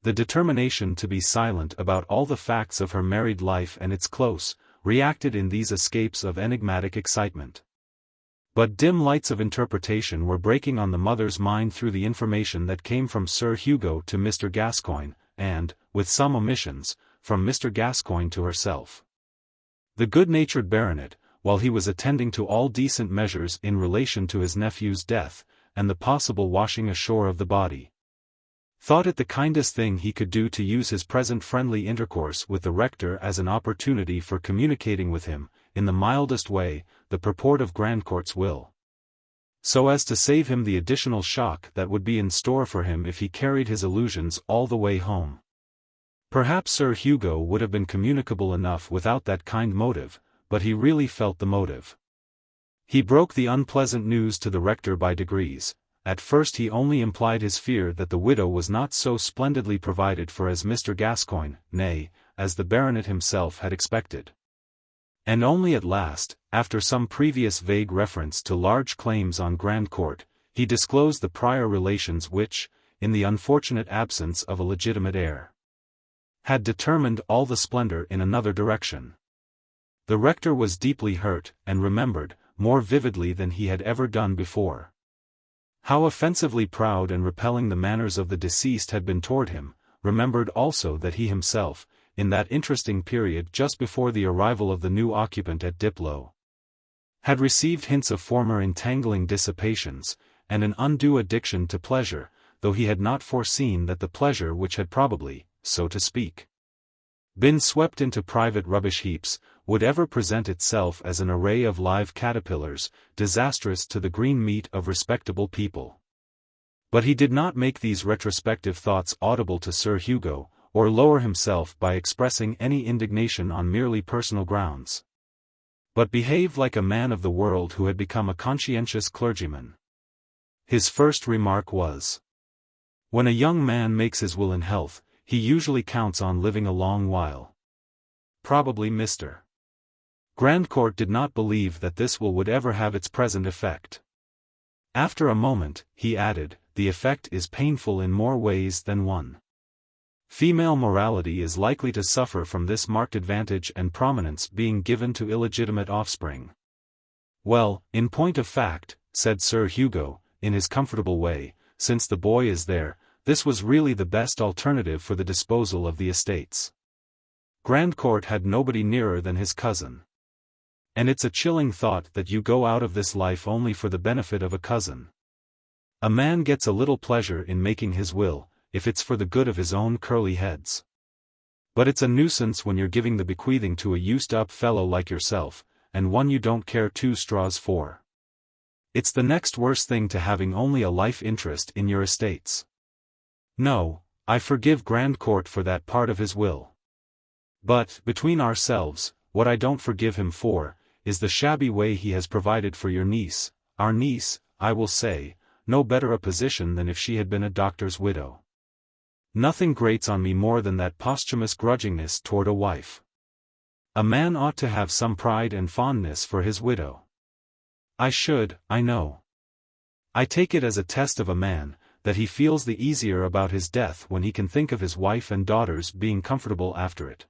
The determination to be silent about all the facts of her married life and its close, reacted in these escapes of enigmatic excitement. But dim lights of interpretation were breaking on the mother's mind through the information that came from Sir Hugo to Mr. Gascoigne, and, with some omissions, from Mr. Gascoigne to herself. The good-natured baronet, while he was attending to all decent measures in relation to his nephew's death, and the possible washing ashore of the body, thought it the kindest thing he could do to use his present friendly intercourse with the rector as an opportunity for communicating with him, in the mildest way, the purport of Grandcourt's will, so as to save him the additional shock that would be in store for him if he carried his illusions all the way home. Perhaps Sir Hugo would have been communicable enough without that kind motive, but he really felt the motive. He broke the unpleasant news to the rector by degrees. At first he only implied his fear that the widow was not so splendidly provided for as Mr. Gascoigne, nay, as the baronet himself had expected. And only at last, after some previous vague reference to large claims on Grandcourt, he disclosed the prior relations which, in the unfortunate absence of a legitimate heir, had determined all the splendor in another direction. The rector was deeply hurt, and remembered, more vividly than he had ever done before, how offensively proud and repelling the manners of the deceased had been toward him, remembered also that he himself, in that interesting period just before the arrival of the new occupant at Diplow, had received hints of former entangling dissipations, and an undue addiction to pleasure, though he had not foreseen that the pleasure which had probably, so to speak, been swept into private rubbish heaps, would ever present itself as an array of live caterpillars, disastrous to the green meat of respectable people. But he did not make these retrospective thoughts audible to Sir Hugo, or lower himself by expressing any indignation on merely personal grounds, but behaved like a man of the world who had become a conscientious clergyman. His first remark was, "When a young man makes his will in health, he usually counts on living a long while. Probably Mr. Grandcourt did not believe that this will would ever have its present effect." After a moment, he added, "The effect is painful in more ways than one. Female morality is likely to suffer from this marked advantage and prominence being given to illegitimate offspring." "Well, in point of fact," said Sir Hugo, in his comfortable way, "since the boy is there, this was really the best alternative for the disposal of the estates. Grandcourt had nobody nearer than his cousin. And it's a chilling thought that you go out of this life only for the benefit of a cousin. A man gets a little pleasure in making his will, if it's for the good of his own curly heads. But it's a nuisance when you're giving the bequeathing to a used-up fellow like yourself, and one you don't care two straws for. It's the next worst thing to having only a life interest in your estates. No, I forgive Grandcourt for that part of his will. But, between ourselves, what I don't forgive him for, is the shabby way he has provided for your niece, our niece, I will say, no better a position than if she had been a doctor's widow. Nothing grates on me more than that posthumous grudgingness toward a wife. A man ought to have some pride and fondness for his widow. I should, I know. I take it as a test of a man, that he feels the easier about his death when he can think of his wife and daughters being comfortable after it.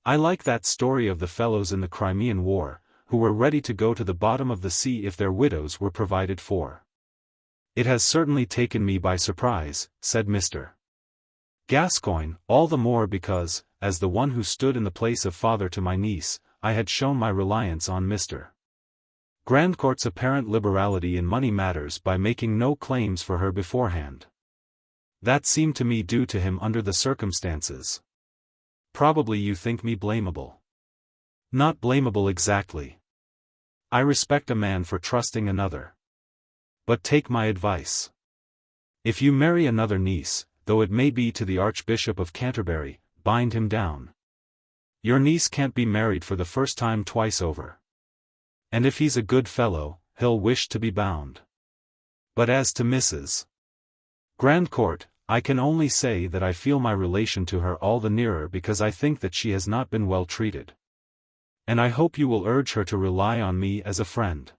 I like that story of the fellows in the Crimean War, who were ready to go to the bottom of the sea if their widows were provided for. It has certainly taken me by surprise," said Mr. Gascoigne, "all the more because, as the one who stood in the place of father to my niece, I had shown my reliance on Mr. Grandcourt's apparent liberality in money matters by making no claims for her beforehand. That seemed to me due to him under the circumstances. Probably you think me blamable. Not blamable exactly. I respect a man for trusting another. But take my advice. If you marry another niece, though it may be to the Archbishop of Canterbury, bind him down. Your niece can't be married for the first time twice over. And if he's a good fellow, he'll wish to be bound. But as to Mrs. Grandcourt, I can only say that I feel my relation to her all the nearer because I think that she has not been well treated. And I hope you will urge her to rely on me as a friend."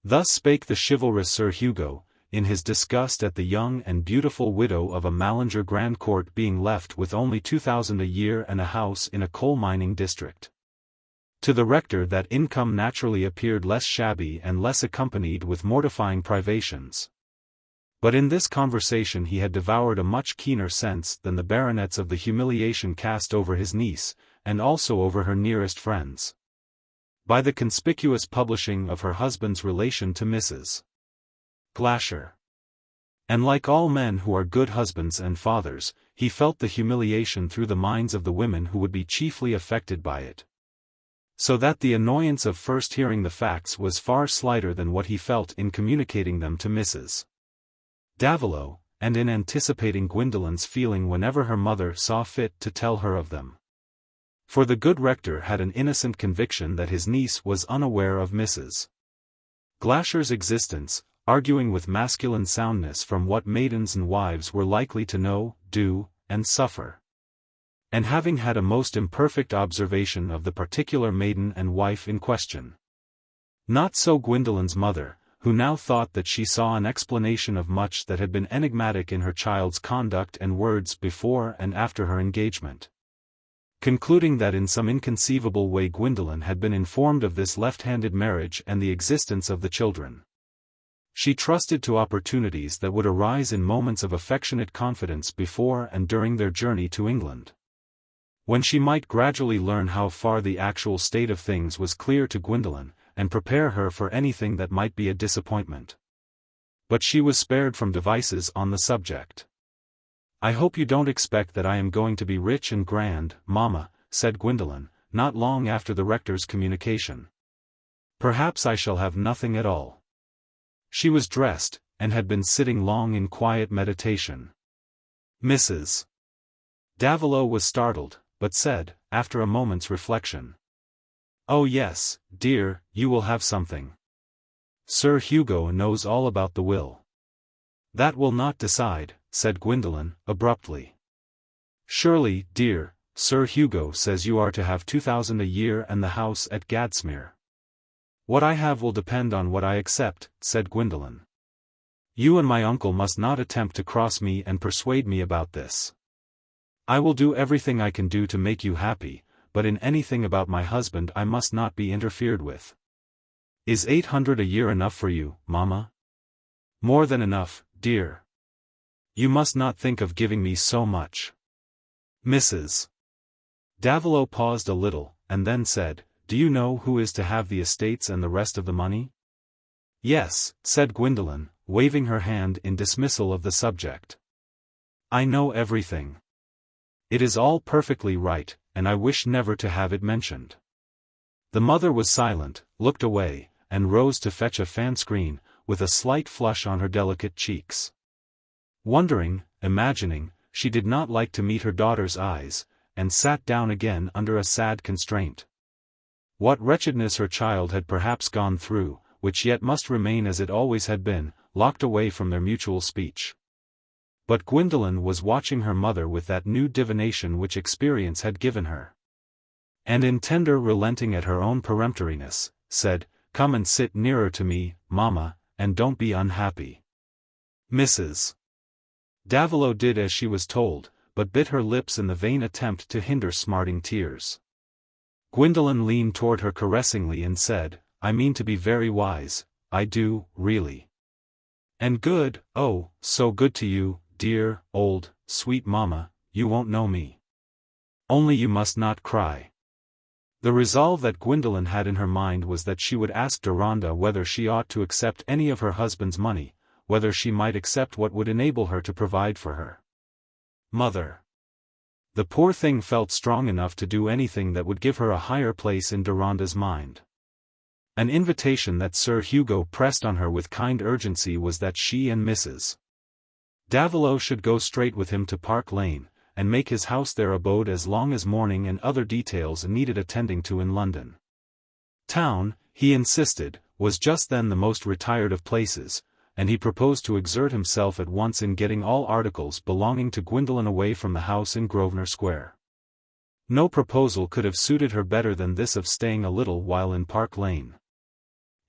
Thus spake the chivalrous Sir Hugo, in his disgust at the young and beautiful widow of a Mallinger Grandcourt being left with only 2,000 a year and a house in a coal-mining district. To the rector that income naturally appeared less shabby and less accompanied with mortifying privations. But in this conversation he had devoured a much keener sense than the baronet's of the humiliation cast over his niece, and also over her nearest friends, by the conspicuous publishing of her husband's relation to Mrs. Glasher. And like all men who are good husbands and fathers, he felt the humiliation through the minds of the women who would be chiefly affected by it. So that the annoyance of first hearing the facts was far slighter than what he felt in communicating them to Mrs. Davilow, and in anticipating Gwendolen's feeling whenever her mother saw fit to tell her of them. For the good rector had an innocent conviction that his niece was unaware of Mrs. Glasher's existence, arguing with masculine soundness from what maidens and wives were likely to know, do, and suffer. And having had a most imperfect observation of the particular maiden and wife in question. Not so Gwendolen's mother, who now thought that she saw an explanation of much that had been enigmatic in her child's conduct and words before and after her engagement. Concluding that in some inconceivable way Gwendolen had been informed of this left-handed marriage and the existence of the children. She trusted to opportunities that would arise in moments of affectionate confidence before and during their journey to England, when she might gradually learn how far the actual state of things was clear to Gwendolen, and prepare her for anything that might be a disappointment. But she was spared from devices on the subject. "I hope you don't expect that I am going to be rich and grand, Mamma," said Gwendolen, not long after the rector's communication. "Perhaps I shall have nothing at all." She was dressed, and had been sitting long in quiet meditation. Mrs. Davilow was startled, but said, after a moment's reflection, "Oh yes, dear, you will have something. Sir Hugo knows all about the will." "That will not decide," said Gwendolen, abruptly. "Surely, dear, Sir Hugo says you are to have 2,000 a year and the house at Gadsmere." "What I have will depend on what I accept," said Gwendolen. "You and my uncle must not attempt to cross me and persuade me about this. I will do everything I can do to make you happy, but in anything about my husband I must not be interfered with." "Is 800 a year enough for you, Mamma?" "More than enough, dear. You must not think of giving me so much." Mrs. Davilow paused a little, and then said, "Do you know who is to have the estates and the rest of the money?" "Yes," said Gwendolen, waving her hand in dismissal of the subject. "I know everything. It is all perfectly right, and I wish never to have it mentioned." The mother was silent, looked away, and rose to fetch a fan screen, with a slight flush on her delicate cheeks. Wondering, imagining, she did not like to meet her daughter's eyes, and sat down again under a sad constraint. What wretchedness her child had perhaps gone through, which yet must remain as it always had been, locked away from their mutual speech. But Gwendolen was watching her mother with that new divination which experience had given her. And in tender relenting at her own peremptoriness, said, "Come and sit nearer to me, Mamma, and don't be unhappy." Mrs. Davilow did as she was told, but bit her lips in the vain attempt to hinder smarting tears. Gwendolen leaned toward her caressingly and said, "I mean to be very wise, I do, really. And good, oh, so good to you, dear, old, sweet Mamma, you won't know me. Only you must not cry." The resolve that Gwendolen had in her mind was that she would ask Deronda whether she ought to accept any of her husband's money, whether she might accept what would enable her to provide for her mother. The poor thing felt strong enough to do anything that would give her a higher place in Deronda's mind. An invitation that Sir Hugo pressed on her with kind urgency was that she and Mrs. Davilow should go straight with him to Park Lane, and make his house their abode as long as mourning and other details needed attending to in London. Town, he insisted, was just then the most retired of places, and he proposed to exert himself at once in getting all articles belonging to Gwendolen away from the house in Grosvenor Square. No proposal could have suited her better than this of staying a little while in Park Lane.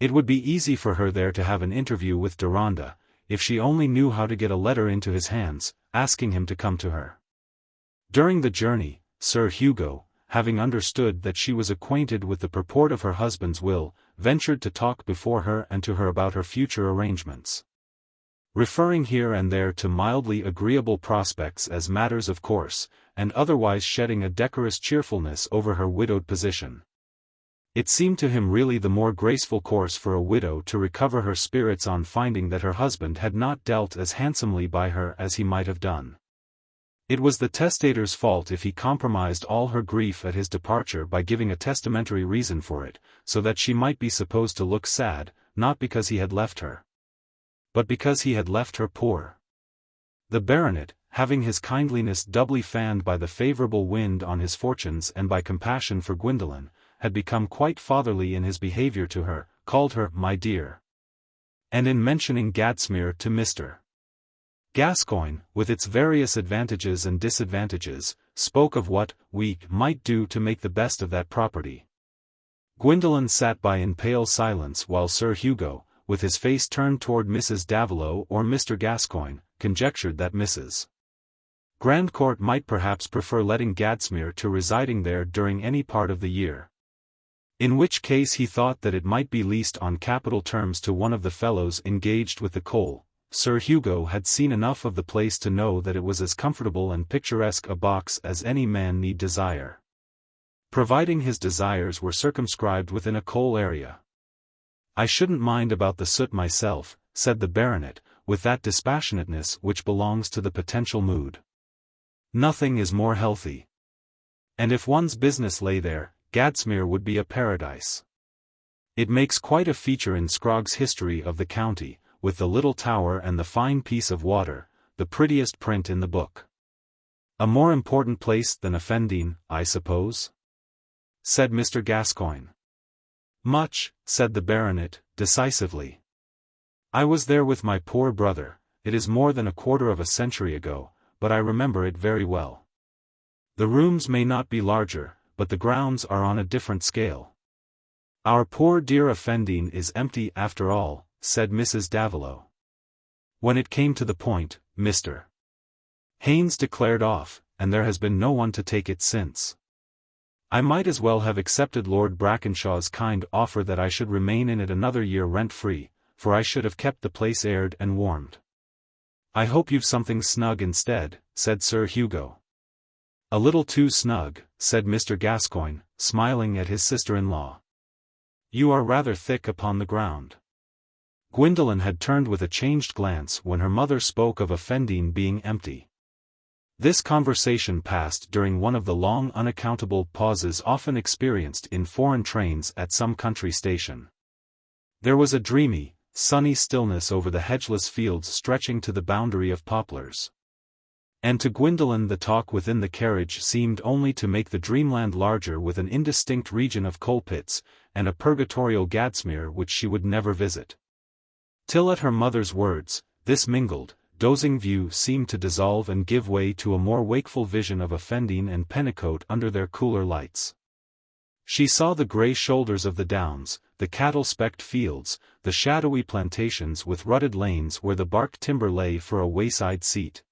It would be easy for her there to have an interview with Deronda, if she only knew how to get a letter into his hands, asking him to come to her. During the journey, Sir Hugo, having understood that she was acquainted with the purport of her husband's will, ventured to talk before her and to her about her future arrangements. Referring here and there to mildly agreeable prospects as matters of course, and otherwise shedding a decorous cheerfulness over her widowed position. It seemed to him really the more graceful course for a widow to recover her spirits on finding that her husband had not dealt as handsomely by her as he might have done. It was the testator's fault if he compromised all her grief at his departure by giving a testamentary reason for it, so that she might be supposed to look sad, not because he had left her, but because he had left her poor. The baronet, having his kindliness doubly fanned by the favourable wind on his fortunes and by compassion for Gwendolen, had become quite fatherly in his behaviour to her, called her "my dear," and in mentioning Gadsmere to Mr. Gascoigne, with its various advantages and disadvantages, spoke of what we might do to make the best of that property. Gwendolen sat by in pale silence while Sir Hugo, with his face turned toward Mrs. Davilow or Mr. Gascoigne, conjectured that Mrs. Grandcourt might perhaps prefer letting Gadsmere to residing there during any part of the year. In which case he thought that it might be leased on capital terms to one of the fellows engaged with the coal. Sir Hugo had seen enough of the place to know that it was as comfortable and picturesque a box as any man need desire, providing his desires were circumscribed within a coal area. "I shouldn't mind about the soot myself," said the baronet, with that dispassionateness which belongs to the potential mood. "Nothing is more healthy. And if one's business lay there, Gadsmere would be a paradise. It makes quite a feature in Scrogg's history of the county, with the little tower and the fine piece of water, the prettiest print in the book." "A more important place than Offendene, I suppose?" said Mr. Gascoigne. "Much," said the baronet, decisively. "I was there with my poor brother, it is more than a quarter of a century ago, but I remember it very well. The rooms may not be larger, but the grounds are on a different scale." "Our poor dear Offendene is empty after all," said Mrs. Davilow. "When it came to the point, Mr. Haynes declared off, and there has been no one to take it since. I might as well have accepted Lord Brackenshaw's kind offer that I should remain in it another year rent-free, for I should have kept the place aired and warmed." "I hope you've something snug instead," said Sir Hugo. "A little too snug," said Mr. Gascoigne, smiling at his sister-in-law. "You are rather thick upon the ground." Gwendolen had turned with a changed glance when her mother spoke of Offendene being empty. This conversation passed during one of the long unaccountable pauses often experienced in foreign trains at some country station. There was a dreamy, sunny stillness over the hedgeless fields stretching to the boundary of poplars. And to Gwendolen the talk within the carriage seemed only to make the dreamland larger with an indistinct region of coal-pits, and a purgatorial Gadsmere which she would never visit. Till at her mother's words, this mingled, dozing view seemed to dissolve and give way to a more wakeful vision of Offendene and Pennicote under their cooler lights. She saw the grey shoulders of the downs, the cattle-specked fields, the shadowy plantations with rutted lanes where the bark timber lay for a wayside seat,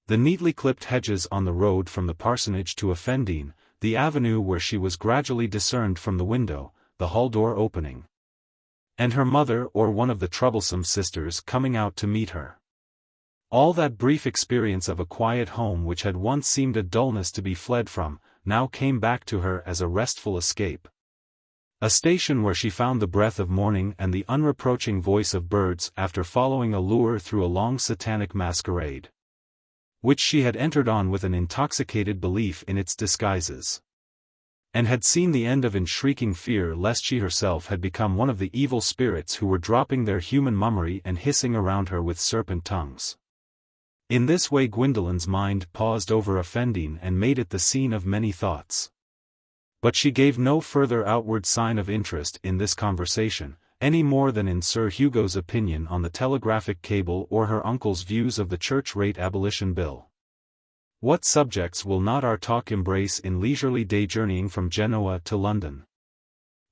the neatly clipped hedges on the road from the parsonage to Offendene, the avenue where she was gradually discerned from the window, the hall door opening, and her mother or one of the troublesome sisters coming out to meet her. All that brief experience of a quiet home which had once seemed a dullness to be fled from, now came back to her as a restful escape. A station where she found the breath of morning and the unreproaching voice of birds after following a lure through a long satanic masquerade, which she had entered on with an intoxicated belief in its disguises, and had seen the end of in shrieking fear lest she herself had become one of the evil spirits who were dropping their human mummery and hissing around her with serpent tongues. In this way Gwendolen's mind paused over Offendene and made it the scene of many thoughts. But she gave no further outward sign of interest in this conversation, any more than in Sir Hugo's opinion on the telegraphic cable or her uncle's views of the church rate abolition bill. What subjects will not our talk embrace in leisurely day journeying from Genoa to London?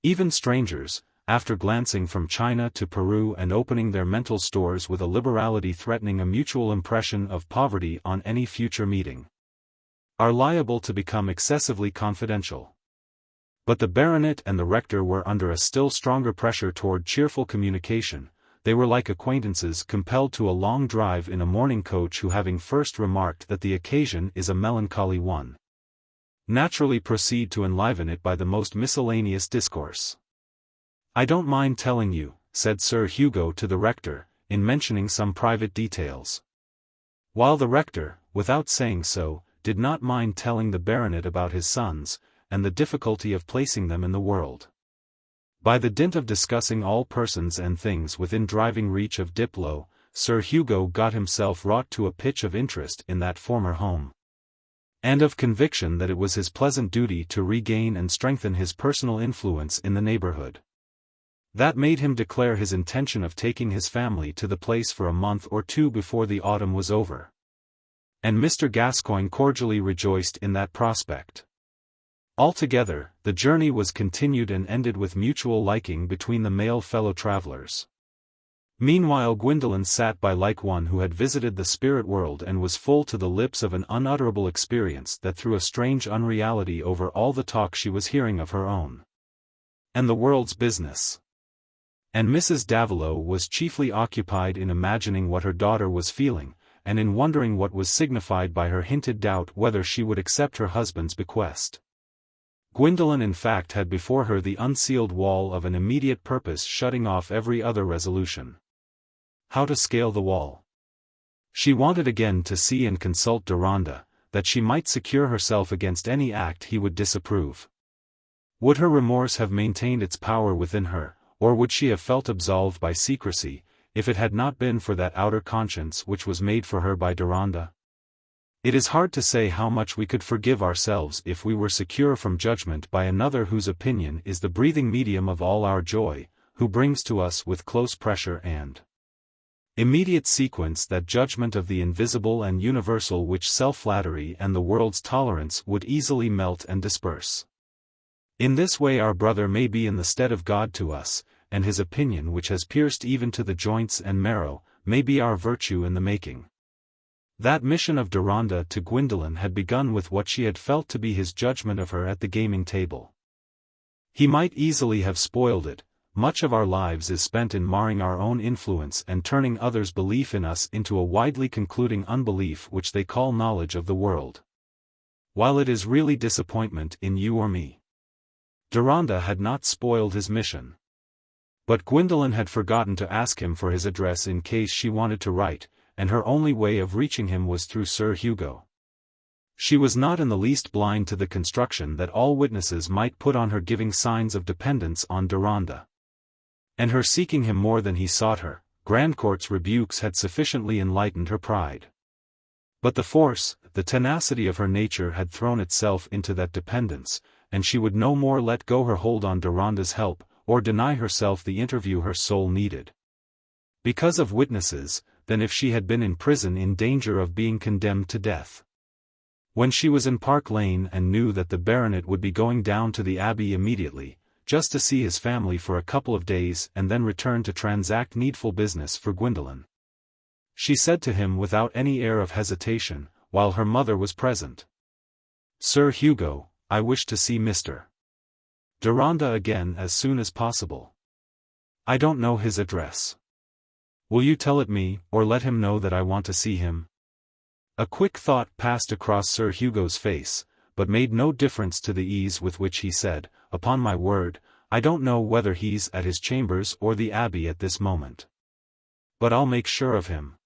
Even strangers, after glancing from China to Peru and opening their mental stores with a liberality threatening a mutual impression of poverty on any future meeting, are liable to become excessively confidential. But the baronet and the rector were under a still stronger pressure toward cheerful communication. They were like acquaintances compelled to a long drive in a morning coach who, having first remarked that the occasion is a melancholy one, naturally proceed to enliven it by the most miscellaneous discourse. "I don't mind telling you," said Sir Hugo to the rector, in mentioning some private details, while the rector, without saying so, did not mind telling the baronet about his sons, and the difficulty of placing them in the world. By the dint of discussing all persons and things within driving reach of Diplow, Sir Hugo got himself wrought to a pitch of interest in that former home, and of conviction that it was his pleasant duty to regain and strengthen his personal influence in the neighborhood. That made him declare his intention of taking his family to the place for a month or two before the autumn was over. And Mr. Gascoigne cordially rejoiced in that prospect. Altogether, the journey was continued and ended with mutual liking between the male fellow-travellers. Meanwhile Gwendolen sat by like one who had visited the spirit world and was full to the lips of an unutterable experience that threw a strange unreality over all the talk she was hearing of her own and the world's business. And Mrs. Davilow was chiefly occupied in imagining what her daughter was feeling, and in wondering what was signified by her hinted doubt whether she would accept her husband's bequest. Gwendolen in fact had before her the unsealed wall of an immediate purpose shutting off every other resolution. How to scale the wall? She wanted again to see and consult Deronda, that she might secure herself against any act he would disapprove. Would her remorse have maintained its power within her, or would she have felt absolved by secrecy, if it had not been for that outer conscience which was made for her by Deronda? It is hard to say how much we could forgive ourselves if we were secure from judgment by another whose opinion is the breathing medium of all our joy, who brings to us with close pressure and immediate sequence that judgment of the invisible and universal which self-flattery and the world's tolerance would easily melt and disperse. In this way our brother may be in the stead of God to us, and his opinion which has pierced even to the joints and marrow, may be our virtue in the making. That mission of Deronda to Gwendolen had begun with what she had felt to be his judgment of her at the gaming table. He might easily have spoiled it. Much of our lives is spent in marring our own influence and turning others' belief in us into a widely concluding unbelief which they call knowledge of the world, while it is really disappointment in you or me. Deronda had not spoiled his mission. But Gwendolen had forgotten to ask him for his address in case she wanted to write, and her only way of reaching him was through Sir Hugo. She was not in the least blind to the construction that all witnesses might put on her giving signs of dependence on Deronda, and her seeking him more than he sought her. Grandcourt's rebukes had sufficiently enlightened her pride. But the force, the tenacity of her nature had thrown itself into that dependence, and she would no more let go her hold on Deronda's help, or deny herself the interview her soul needed, because of witnesses, than if she had been in prison in danger of being condemned to death. When she was in Park Lane and knew that the baronet would be going down to the Abbey immediately, just to see his family for a couple of days and then return to transact needful business for Gwendolen, she said to him without any air of hesitation, while her mother was present, "Sir Hugo, I wish to see Mr. Deronda again as soon as possible. I don't know his address. Will you tell it me, or let him know that I want to see him?" A quick thought passed across Sir Hugo's face, but made no difference to the ease with which he said, "Upon my word, I don't know whether he's at his chambers or the Abbey at this moment. But I'll make sure of him.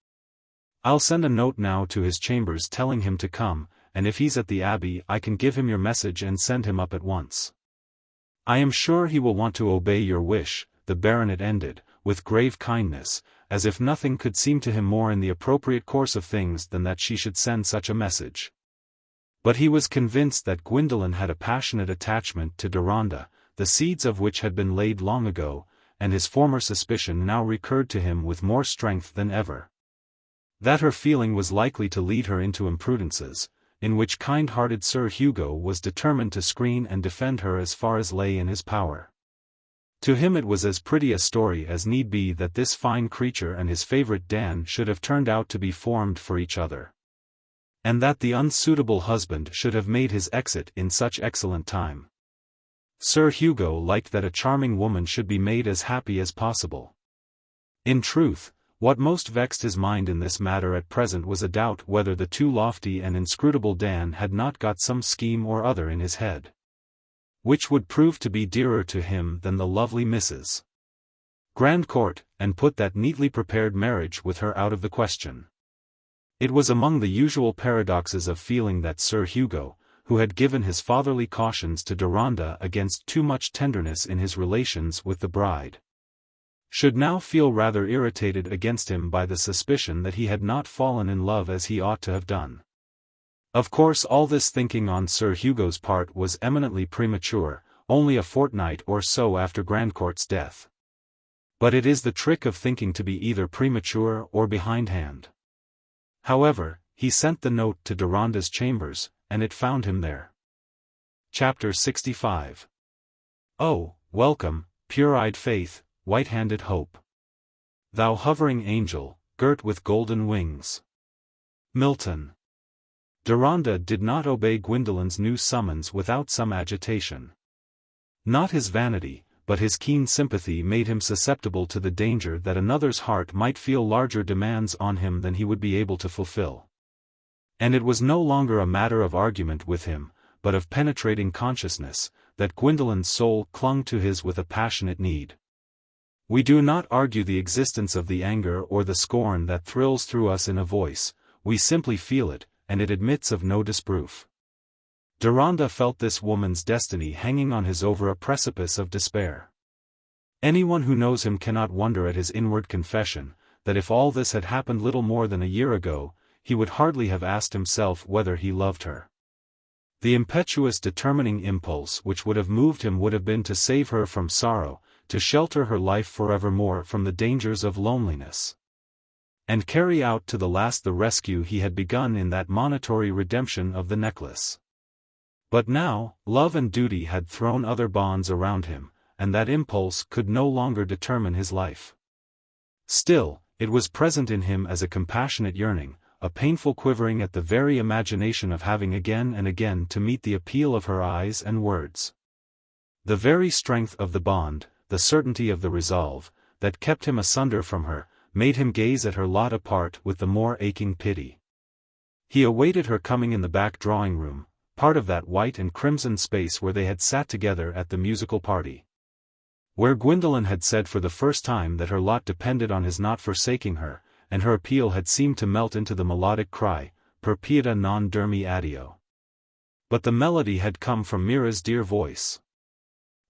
I'll send a note now to his chambers telling him to come, and if he's at the Abbey I can give him your message and send him up at once. I am sure he will want to obey your wish," the baronet ended, with grave kindness, as if nothing could seem to him more in the appropriate course of things than that she should send such a message. But he was convinced that Gwendolen had a passionate attachment to Deronda, the seeds of which had been laid long ago, and his former suspicion now recurred to him with more strength than ever. That her feeling was likely to lead her into imprudences, in which kind-hearted Sir Hugo was determined to screen and defend her as far as lay in his power. To him it was as pretty a story as need be that this fine creature and his favourite Dan should have turned out to be formed for each other, and that the unsuitable husband should have made his exit in such excellent time. Sir Hugo liked that a charming woman should be made as happy as possible. In truth, what most vexed his mind in this matter at present was a doubt whether the too lofty and inscrutable Dan had not got some scheme or other in his head, which would prove to be dearer to him than the lovely Mrs. Grandcourt, and put that neatly prepared marriage with her out of the question. It was among the usual paradoxes of feeling that Sir Hugo, who had given his fatherly cautions to Deronda against too much tenderness in his relations with the bride, should now feel rather irritated against him by the suspicion that he had not fallen in love as he ought to have done. Of course all this thinking on Sir Hugo's part was eminently premature, only a fortnight or so after Grandcourt's death. But it is the trick of thinking to be either premature or behindhand. However, he sent the note to Deronda's chambers, and it found him there. Chapter 65. Oh, welcome, pure-eyed faith, white-handed hope. Thou hovering angel, girt with golden wings. Milton. Deronda did not obey Gwendolen's new summons without some agitation. Not his vanity, but his keen sympathy made him susceptible to the danger that another's heart might feel larger demands on him than he would be able to fulfill. And it was no longer a matter of argument with him, but of penetrating consciousness, that Gwendolen's soul clung to his with a passionate need. We do not argue the existence of the anger or the scorn that thrills through us in a voice, we simply feel it, and it admits of no disproof. Deronda felt this woman's destiny hanging on his over a precipice of despair. Anyone who knows him cannot wonder at his inward confession, that if all this had happened little more than a year ago, he would hardly have asked himself whether he loved her. The impetuous determining impulse which would have moved him would have been to save her from sorrow, to shelter her life forevermore from the dangers of loneliness, and carry out to the last the rescue he had begun in that monitory redemption of the necklace. But now, love and duty had thrown other bonds around him, and that impulse could no longer determine his life. Still, it was present in him as a compassionate yearning, a painful quivering at the very imagination of having again and again to meet the appeal of her eyes and words. The very strength of the bond, the certainty of the resolve, that kept him asunder from her, made him gaze at her lot apart with the more aching pity. He awaited her coming in the back drawing-room, part of that white and crimson space where they had sat together at the musical party. Where Gwendolen had said for the first time that her lot depended on his not forsaking her, and her appeal had seemed to melt into the melodic cry, per pieta non dormi addio. But the melody had come from Mira's dear voice.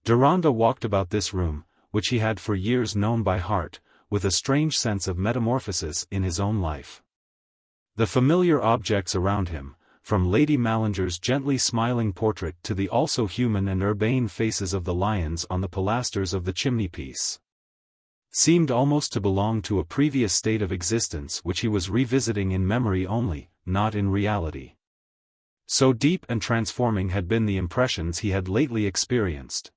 Deronda walked about this room, which he had for years known by heart, with a strange sense of metamorphosis in his own life. The familiar objects around him, from Lady Mallinger's gently smiling portrait to the also human and urbane faces of the lions on the pilasters of the chimney-piece, seemed almost to belong to a previous state of existence which he was revisiting in memory only, not in reality. So deep and transforming had been the impressions he had lately experienced.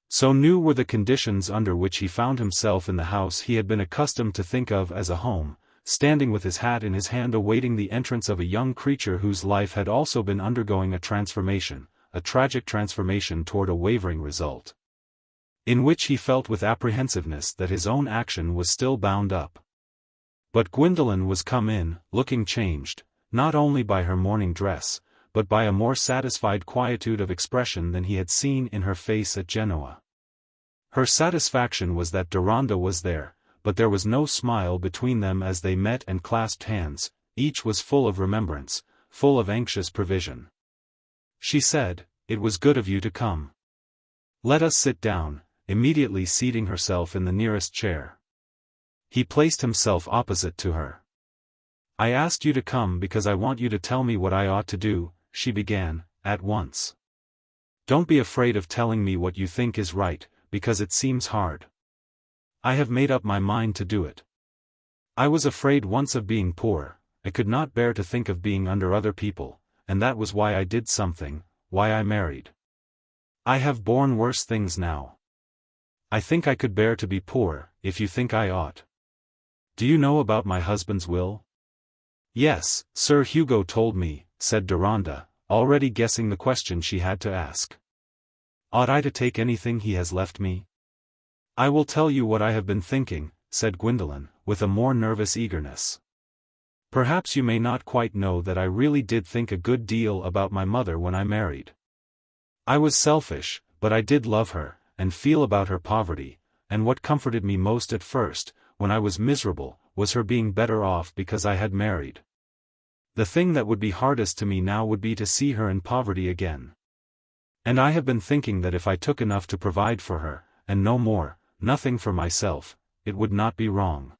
So new were the conditions under which he found himself in the house he had been accustomed to think of as a home, standing with his hat in his hand awaiting the entrance of a young creature whose life had also been undergoing a transformation, a tragic transformation toward a wavering result, in which he felt with apprehensiveness that his own action was still bound up. But Gwendolen was come in, looking changed, not only by her mourning dress, but by a more satisfied quietude of expression than he had seen in her face at Genoa. Her satisfaction was that Deronda was there, but there was no smile between them as they met and clasped hands, each was full of remembrance, full of anxious prevision. She said, "It was good of you to come. Let us sit down," immediately seating herself in the nearest chair. He placed himself opposite to her. "I asked you to come because I want you to tell me what I ought to do," she began, "at once. Don't be afraid of telling me what you think is right, because it seems hard. I have made up my mind to do it. I was afraid once of being poor, I could not bear to think of being under other people, and that was why I did something, why I married. I have borne worse things now. I think I could bear to be poor, if you think I ought. Do you know about my husband's will?" "Yes, Sir Hugo told me," said Deronda, already guessing the question she had to ask. "Ought I to take anything he has left me?" "I will tell you what I have been thinking," said Gwendolen, with a more nervous eagerness. "Perhaps you may not quite know that I really did think a good deal about my mother when I married. I was selfish, but I did love her, and feel about her poverty, and what comforted me most at first, when I was miserable, was her being better off because I had married. The thing that would be hardest to me now would be to see her in poverty again. And I have been thinking that if I took enough to provide for her, and no more, nothing for myself, it would not be wrong.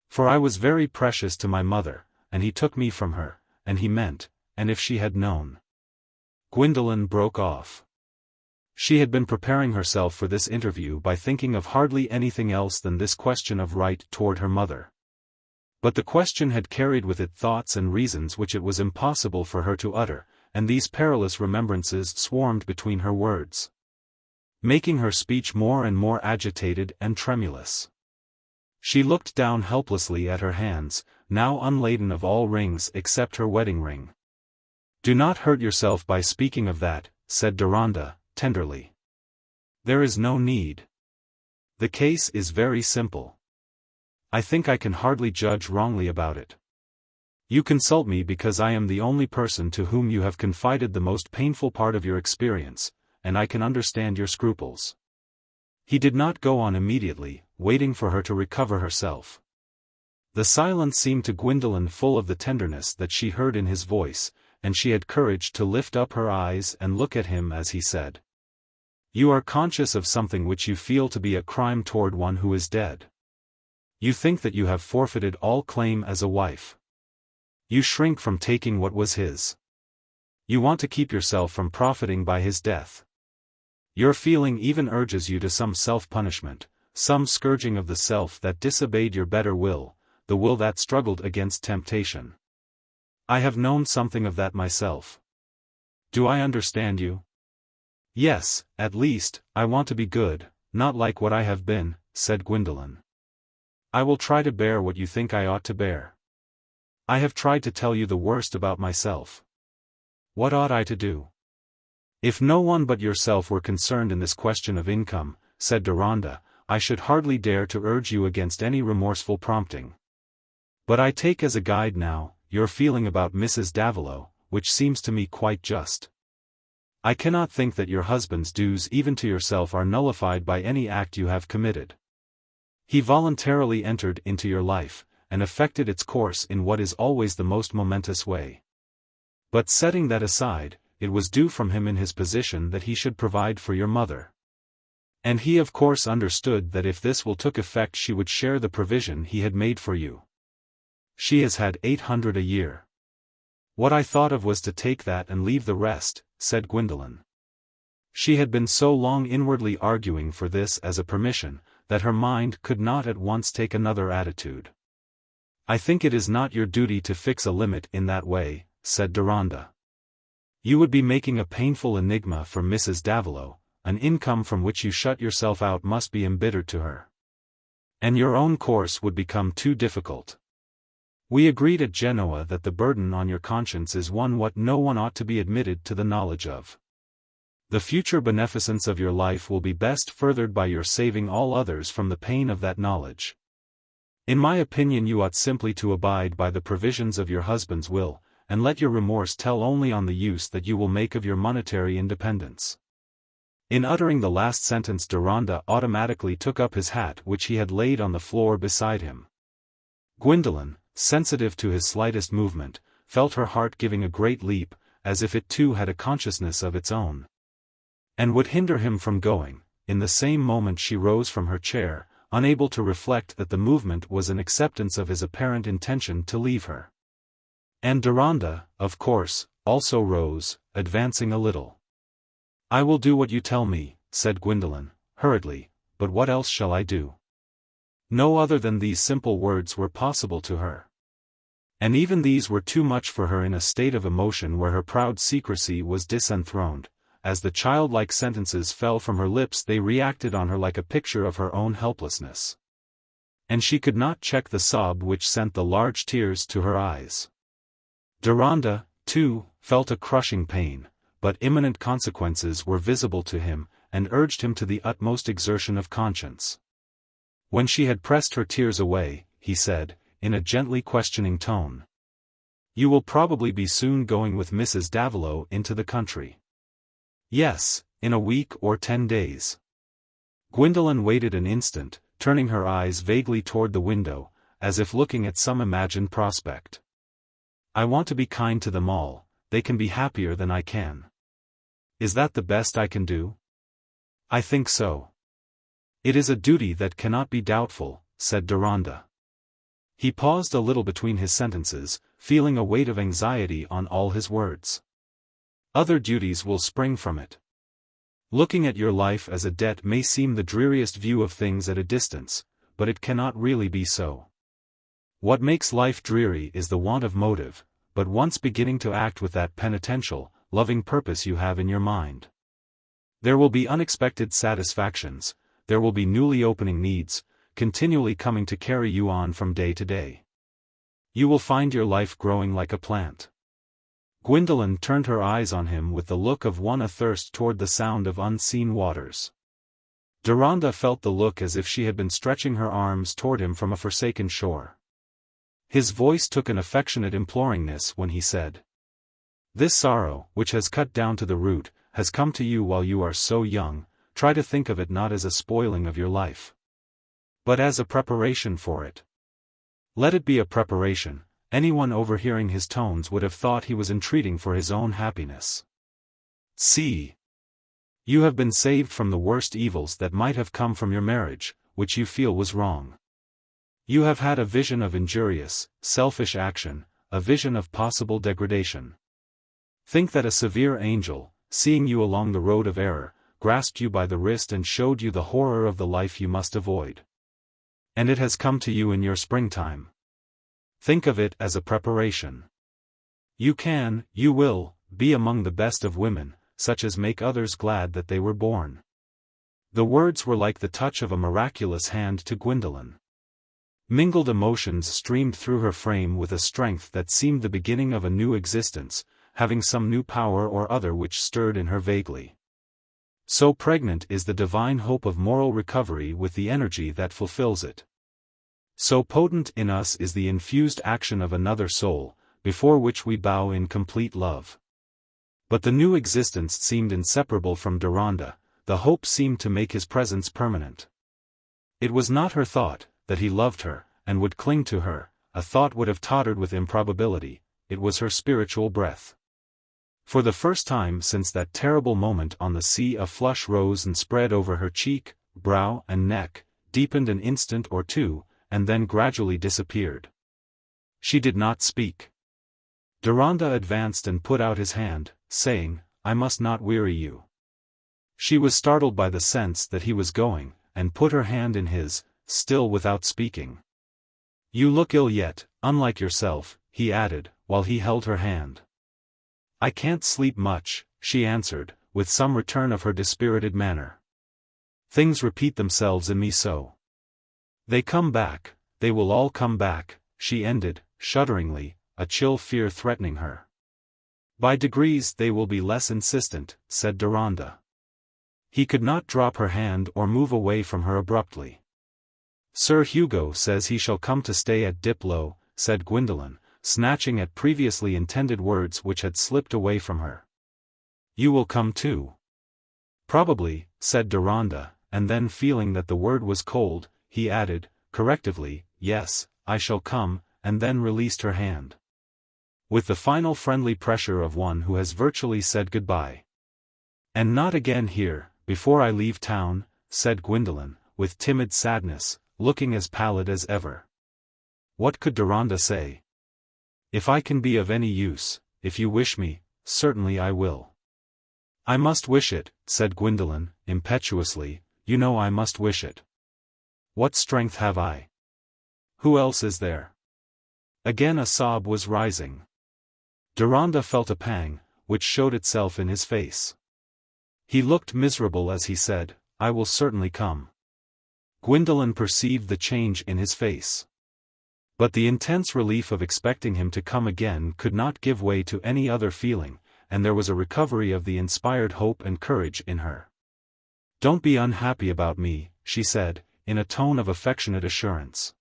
For I was very precious to my mother, and he took me from her, and he meant, and if she had known—" Gwendolen broke off. She had been preparing herself for this interview by thinking of hardly anything else than this question of right toward her mother. But the question had carried with it thoughts and reasons which it was impossible for her to utter, and these perilous remembrances swarmed between her words, making her speech more and more agitated and tremulous. She looked down helplessly at her hands, now unladen of all rings except her wedding ring. "Do not hurt yourself by speaking of that," said Deronda, tenderly. "There is no need. The case is very simple. I think I can hardly judge wrongly about it. You consult me because I am the only person to whom you have confided the most painful part of your experience, and I can understand your scruples." He did not go on immediately, waiting for her to recover herself. The silence seemed to Gwendolen full of the tenderness that she heard in his voice, and she had courage to lift up her eyes and look at him as he said, "You are conscious of something which you feel to be a crime toward one who is dead. You think that you have forfeited all claim as a wife. You shrink from taking what was his. You want to keep yourself from profiting by his death. Your feeling even urges you to some self-punishment, some scourging of the self that disobeyed your better will, the will that struggled against temptation. I have known something of that myself. Do I understand you?" "Yes, at least, I want to be good, not like what I have been," said Gwendolen. "I will try to bear what you think I ought to bear. I have tried to tell you the worst about myself. What ought I to do?" "If no one but yourself were concerned in this question of income," said Deronda, "I should hardly dare to urge you against any remorseful prompting. But I take as a guide now, your feeling about Mrs. Davilow, which seems to me quite just. I cannot think that your husband's dues even to yourself are nullified by any act you have committed. He voluntarily entered into your life, and effected its course in what is always the most momentous way. But setting that aside, it was due from him in his position that he should provide for your mother. And he of course understood that if this will took effect she would share the provision he had made for you. She has had 800 a year. What I thought of was to take that and leave the rest," said Gwendolen. She had been so long inwardly arguing for this as a permission, that her mind could not at once take another attitude. "I think it is not your duty to fix a limit in that way," said Deronda. "You would be making a painful enigma for Mrs. Davilow. An income from which you shut yourself out must be embittered to her. And your own course would become too difficult. We agreed at Genoa that the burden on your conscience is one what no one ought to be admitted to the knowledge of. The future beneficence of your life will be best furthered by your saving all others from the pain of that knowledge. In my opinion you ought simply to abide by the provisions of your husband's will, and let your remorse tell only on the use that you will make of your monetary independence." In uttering the last sentence Deronda automatically took up his hat which he had laid on the floor beside him. Gwendolen, sensitive to his slightest movement, felt her heart giving a great leap, as if it too had a consciousness of its own, and would hinder him from going. In the same moment she rose from her chair, unable to reflect that the movement was an acceptance of his apparent intention to leave her. And Deronda, of course, also rose, advancing a little. "I will do what you tell me," said Gwendolen, hurriedly, "but what else shall I do?" No other than these simple words were possible to her. And even these were too much for her in a state of emotion where her proud secrecy was disenthroned. As the childlike sentences fell from her lips they reacted on her like a picture of her own helplessness. And she could not check the sob which sent the large tears to her eyes. Deronda, too, felt a crushing pain, but imminent consequences were visible to him, and urged him to the utmost exertion of conscience. When she had pressed her tears away, he said, in a gently questioning tone, "You will probably be soon going with Mrs. Davilow into the country." "Yes, in a week or 10 days. Gwendolen waited an instant, turning her eyes vaguely toward the window, as if looking at some imagined prospect. "I want to be kind to them all, they can be happier than I can. Is that the best I can do?" "I think so." "It is a duty that cannot be doubtful," said Deronda. He paused a little between his sentences, feeling a weight of anxiety on all his words. "Other duties will spring from it. Looking at your life as a debt may seem the dreariest view of things at a distance, but it cannot really be so. What makes life dreary is the want of motive, but once beginning to act with that penitential, loving purpose you have in your mind. There will be unexpected satisfactions, there will be newly opening needs, continually coming to carry you on from day to day. You will find your life growing like a plant. Gwendolen turned her eyes on him with the look of one athirst toward the sound of unseen waters. Deronda felt the look as if she had been stretching her arms toward him from a forsaken shore. His voice took an affectionate imploringness when he said, "This sorrow, which has cut down to the root, has come to you while you are so young. Try to think of it not as a spoiling of your life, but as a preparation for it. Let it be a preparation." Anyone overhearing his tones would have thought he was entreating for his own happiness. See. You have been saved from the worst evils that might have come from your marriage, which you feel was wrong. You have had a vision of injurious, selfish action, a vision of possible degradation. Think that a severe angel, seeing you along the road of error, grasped you by the wrist and showed you the horror of the life you must avoid. And it has come to you in your springtime. Think of it as a preparation. You will, be among the best of women, such as make others glad that they were born. The words were like the touch of a miraculous hand to Gwendolen. Mingled emotions streamed through her frame with a strength that seemed the beginning of a new existence, having some new power or other which stirred in her vaguely. So pregnant is the divine hope of moral recovery with the energy that fulfills it. So potent in us is the infused action of another soul, before which we bow in complete love. But the new existence seemed inseparable from Deronda, the hope seemed to make his presence permanent. It was not her thought, that he loved her, and would cling to her, a thought would have tottered with improbability, it was her spiritual breath. For the first time since that terrible moment on the sea a flush rose and spread over her cheek, brow and neck, deepened an instant or two, and then gradually disappeared. She did not speak. Deronda advanced and put out his hand, saying, "I must not weary you." She was startled by the sense that he was going, and put her hand in his, still without speaking. "You look ill yet, unlike yourself," he added, while he held her hand. "I can't sleep much," she answered, with some return of her dispirited manner. "Things repeat themselves in me so. They come back, they will all come back," she ended, shudderingly, a chill fear threatening her. "By degrees they will be less insistent," said Deronda. He could not drop her hand or move away from her abruptly. "Sir Hugo says he shall come to stay at Diplo," said Gwendolen, snatching at previously intended words which had slipped away from her. "You will come too?" "Probably," said Deronda, and then feeling that the word was cold, he added, correctively, "Yes, I shall come," and then released her hand. With the final friendly pressure of one who has virtually said goodbye. "And not again here, before I leave town," said Gwendolen, with timid sadness, looking as pallid as ever. What could Deronda say? "If I can be of any use, if you wish me, certainly I will." "I must wish it," said Gwendolen, impetuously, "you know I must wish it. What strength have I? Who else is there?" Again a sob was rising. Deronda felt a pang, which showed itself in his face. He looked miserable as he said, "I will certainly come." Gwendolen perceived the change in his face. But the intense relief of expecting him to come again could not give way to any other feeling, and there was a recovery of the inspired hope and courage in her. "Don't be unhappy about me," she said, in a tone of affectionate assurance.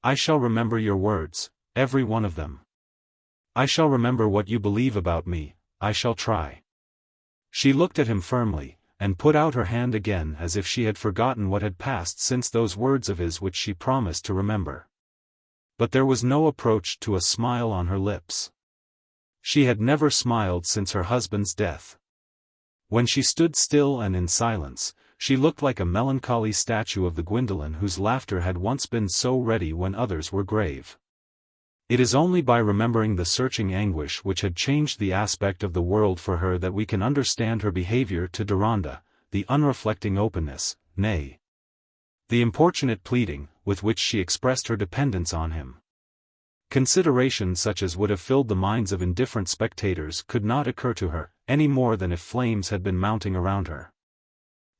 "I shall remember your words, every one of them. I shall remember what you believe about me, I shall try." She looked at him firmly, and put out her hand again as if she had forgotten what had passed since those words of his which she promised to remember. But there was no approach to a smile on her lips. She had never smiled since her husband's death. When she stood still and in silence, she looked like a melancholy statue of the Gwendolen whose laughter had once been so ready when others were grave. It is only by remembering the searching anguish which had changed the aspect of the world for her that we can understand her behavior to Deronda, the unreflecting openness, nay, the importunate pleading, with which she expressed her dependence on him. Considerations such as would have filled the minds of indifferent spectators could not occur to her, any more than if flames had been mounting around her.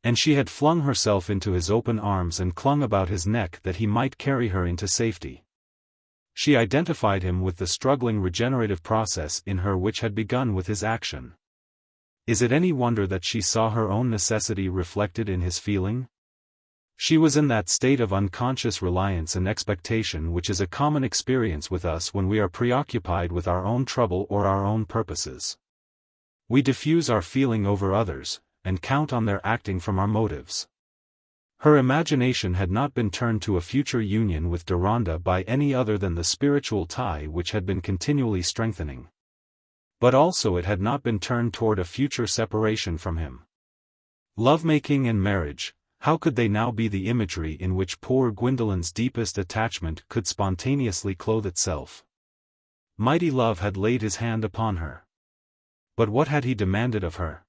And she had flung herself into his open arms and clung about his neck that he might carry her into safety. She identified him with the struggling regenerative process in her which had begun with his action. Is it any wonder that she saw her own necessity reflected in his feeling? She was in that state of unconscious reliance and expectation which is a common experience with us when we are preoccupied with our own trouble or our own purposes. We diffuse our feeling over others, and count on their acting from our motives. Her imagination had not been turned to a future union with Deronda by any other than the spiritual tie which had been continually strengthening. But also it had not been turned toward a future separation from him. Lovemaking and marriage, how could they now be the imagery in which poor Gwendolen's deepest attachment could spontaneously clothe itself? Mighty love had laid his hand upon her. But what had he demanded of her?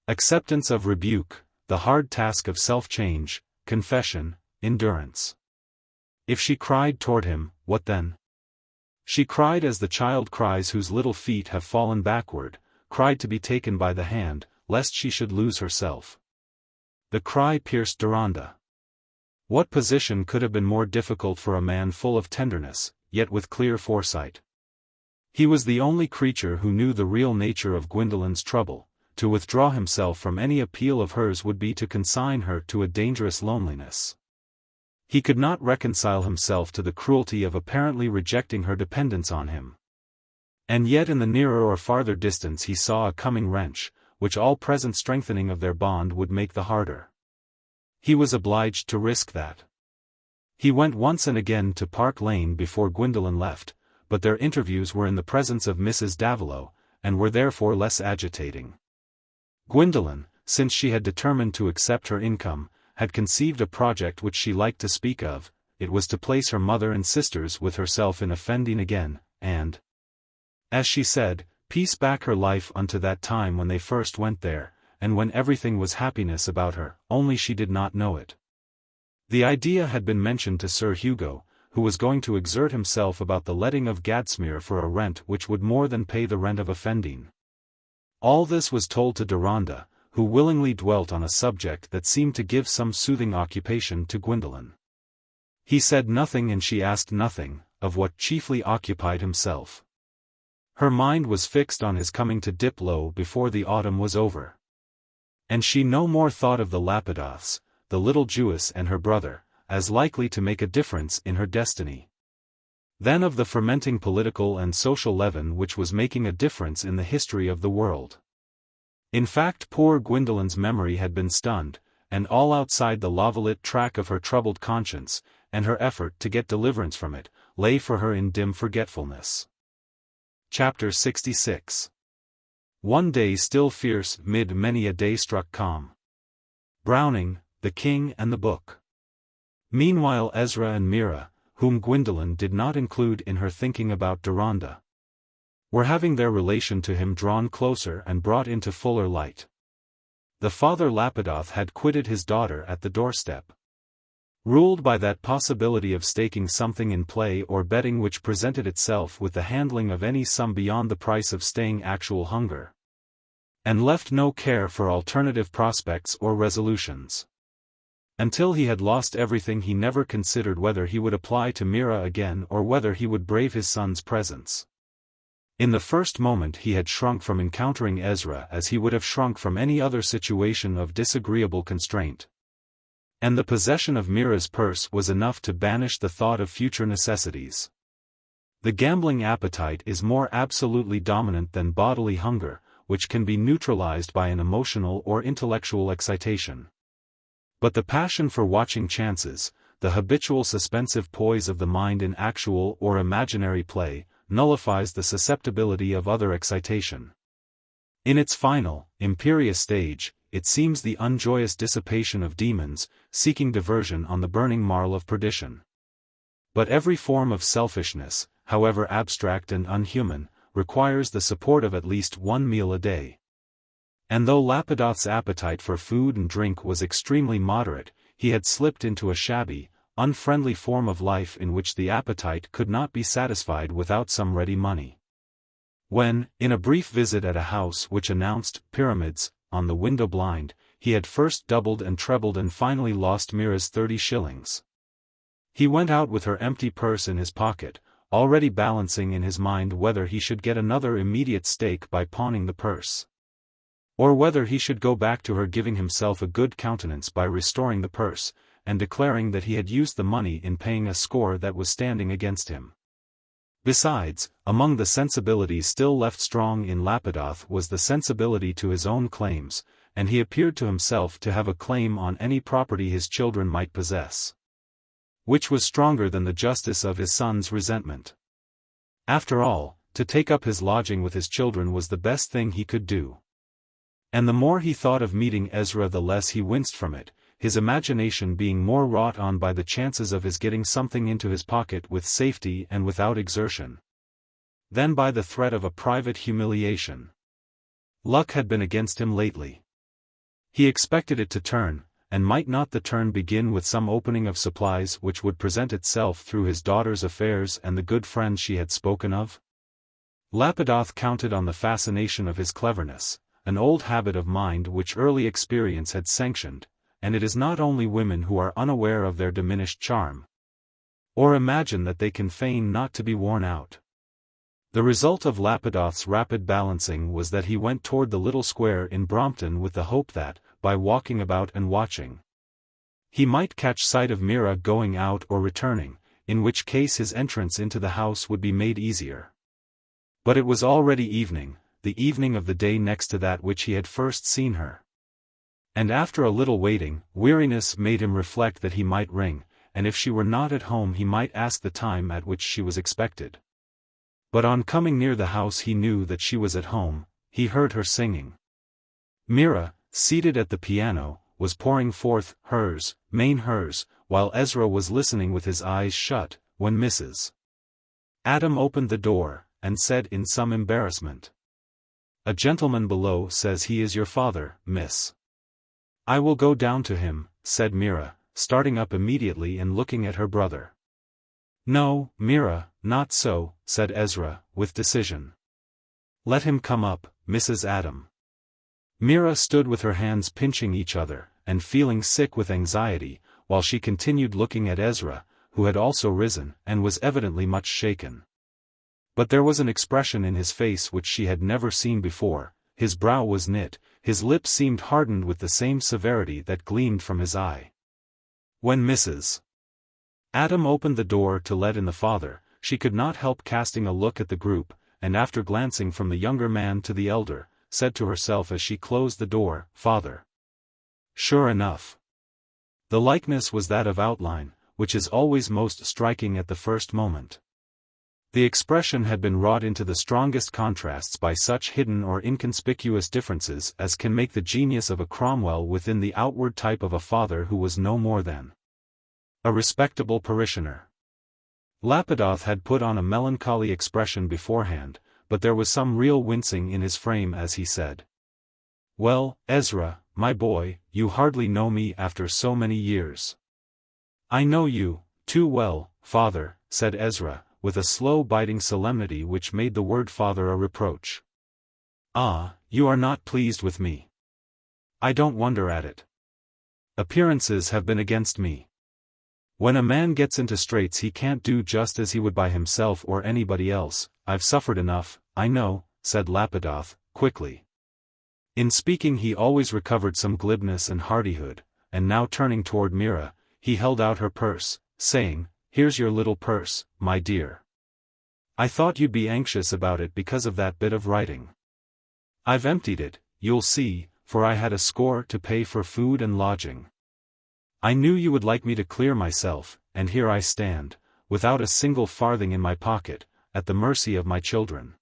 Acceptance of rebuke, the hard task of self-change, confession, endurance. If she cried toward him, what then? She cried as the child cries whose little feet have fallen backward, cried to be taken by the hand, lest she should lose herself. The cry pierced Deronda. What position could have been more difficult for a man full of tenderness, yet with clear foresight? He was the only creature who knew the real nature of Gwendolen's trouble. To withdraw himself from any appeal of hers would be to consign her to a dangerous loneliness. He could not reconcile himself to the cruelty of apparently rejecting her dependence on him. And yet in the nearer or farther distance he saw a coming wrench, which all present strengthening of their bond would make the harder. He was obliged to risk that. He went once and again to Park Lane before Gwendolen left, but their interviews were in the presence of Mrs. Davilow, and were therefore less agitating. Gwendolen, since she had determined to accept her income, had conceived a project which she liked to speak of. It was to place her mother and sisters with herself in offending again, and, as she said, piece back her life unto that time when they first went there, and when everything was happiness about her, only she did not know it. The idea had been mentioned to Sir Hugo, who was going to exert himself about the letting of Gadsmere for a rent which would more than pay the rent of offending. All this was told to Deronda, who willingly dwelt on a subject that seemed to give some soothing occupation to Gwendolen. He said nothing and she asked nothing, of what chiefly occupied himself. Her mind was fixed on his coming to Diplow before the autumn was over. And she no more thought of the Lapidoths, the little Jewess and her brother, as likely to make a difference in her destiny, than of the fermenting political and social leaven which was making a difference in the history of the world. In fact, poor Gwendolen's memory had been stunned, and all outside the LVIII track of her troubled conscience, and her effort to get deliverance from it, lay for her in dim forgetfulness. Chapter 66. One day still fierce mid many a day struck calm. Browning, the King and the Book. Meanwhile Ezra and Mira, whom Gwendolen did not include in her thinking about Deronda, were having their relation to him drawn closer and brought into fuller light. The father Lapidoth had quitted his daughter at the doorstep. Ruled by that possibility of staking something in play or betting which presented itself with the handling of any sum beyond the price of staying actual hunger. And left no care for alternative prospects or resolutions. Until he had lost everything he never considered whether he would apply to Mira again or whether he would brave his son's presence. In the first moment he had shrunk from encountering Ezra as he would have shrunk from any other situation of disagreeable constraint. And the possession of Mira's purse was enough to banish the thought of future necessities. The gambling appetite is more absolutely dominant than bodily hunger, which can be neutralized by an emotional or intellectual excitation. But the passion for watching chances, the habitual suspensive poise of the mind in actual or imaginary play, nullifies the susceptibility of other excitation. In its final, imperious stage, it seems the unjoyous dissipation of demons, seeking diversion on the burning marl of perdition. But every form of selfishness, however abstract and unhuman, requires the support of at least one meal a day. And though Lapidoth's appetite for food and drink was extremely moderate, he had slipped into a shabby, unfriendly form of life in which the appetite could not be satisfied without some ready money. When, in a brief visit at a house which announced "pyramids" on the window blind, he had first doubled and trebled and finally lost Mira's 30 shillings. He went out with her empty purse in his pocket, already balancing in his mind whether he should get another immediate stake by pawning the purse, or whether he should go back to her giving himself a good countenance by restoring the purse, and declaring that he had used the money in paying a score that was standing against him. Besides, among the sensibilities still left strong in Lapidoth was the sensibility to his own claims, and he appeared to himself to have a claim on any property his children might possess, which was stronger than the justice of his son's resentment. After all, to take up his lodging with his children was the best thing he could do. And the more he thought of meeting Ezra the less he winced from it, his imagination being more wrought on by the chances of his getting something into his pocket with safety and without exertion, than by the threat of a private humiliation. Luck had been against him lately. He expected it to turn, and might not the turn begin with some opening of supplies which would present itself through his daughter's affairs and the good friends she had spoken of? Lapidoth counted on the fascination of his cleverness, an old habit of mind which early experience had sanctioned, and it is not only women who are unaware of their diminished charm, or imagine that they can feign not to be worn out. The result of Lapidoth's rapid balancing was that he went toward the little square in Brompton with the hope that, by walking about and watching, he might catch sight of Mira going out or returning, in which case his entrance into the house would be made easier. But it was already evening, the evening of the day next to that which he had first seen her. And after a little waiting, weariness made him reflect that he might ring, and if she were not at home he might ask the time at which she was expected. But on coming near the house he knew that she was at home. He heard her singing. Mira, seated at the piano, was pouring forth hers, while Ezra was listening with his eyes shut, when Mrs. Adam opened the door, and said in some embarrassment, "A gentleman below says he is your father, miss." "I will go down to him," said Mira, starting up immediately and looking at her brother. "No, Mira, not so," said Ezra, with decision. "Let him come up, Mrs. Adam." Mira stood with her hands pinching each other, and feeling sick with anxiety, while she continued looking at Ezra, who had also risen, and was evidently much shaken. But there was an expression in his face which she had never seen before. His brow was knit, his lips seemed hardened with the same severity that gleamed from his eye. When Mrs. Adam opened the door to let in the father, she could not help casting a look at the group, and after glancing from the younger man to the elder, said to herself as she closed the door, "Father." Sure enough, the likeness was that of outline, which is always most striking at the first moment. The expression had been wrought into the strongest contrasts by such hidden or inconspicuous differences as can make the genius of a Cromwell within the outward type of a father who was no more than a respectable parishioner. Lapidoth had put on a melancholy expression beforehand, but there was some real wincing in his frame as he said, "Well, Ezra, my boy, you hardly know me after so many years." "I know you, too well, father," said Ezra, with a slow biting solemnity which made the word father a reproach. "Ah, you are not pleased with me. I don't wonder at it. Appearances have been against me. When a man gets into straits he can't do just as he would by himself or anybody else. I've suffered enough, I know," said Lapidoth, quickly. In speaking he always recovered some glibness and hardihood, and now turning toward Mira, he held out her purse, saying, "Here's your little purse, my dear. I thought you'd be anxious about it because of that bit of writing. I've emptied it, you'll see, for I had a score to pay for food and lodging. I knew you would like me to clear myself, and here I stand, without a single farthing in my pocket, at the mercy of my children.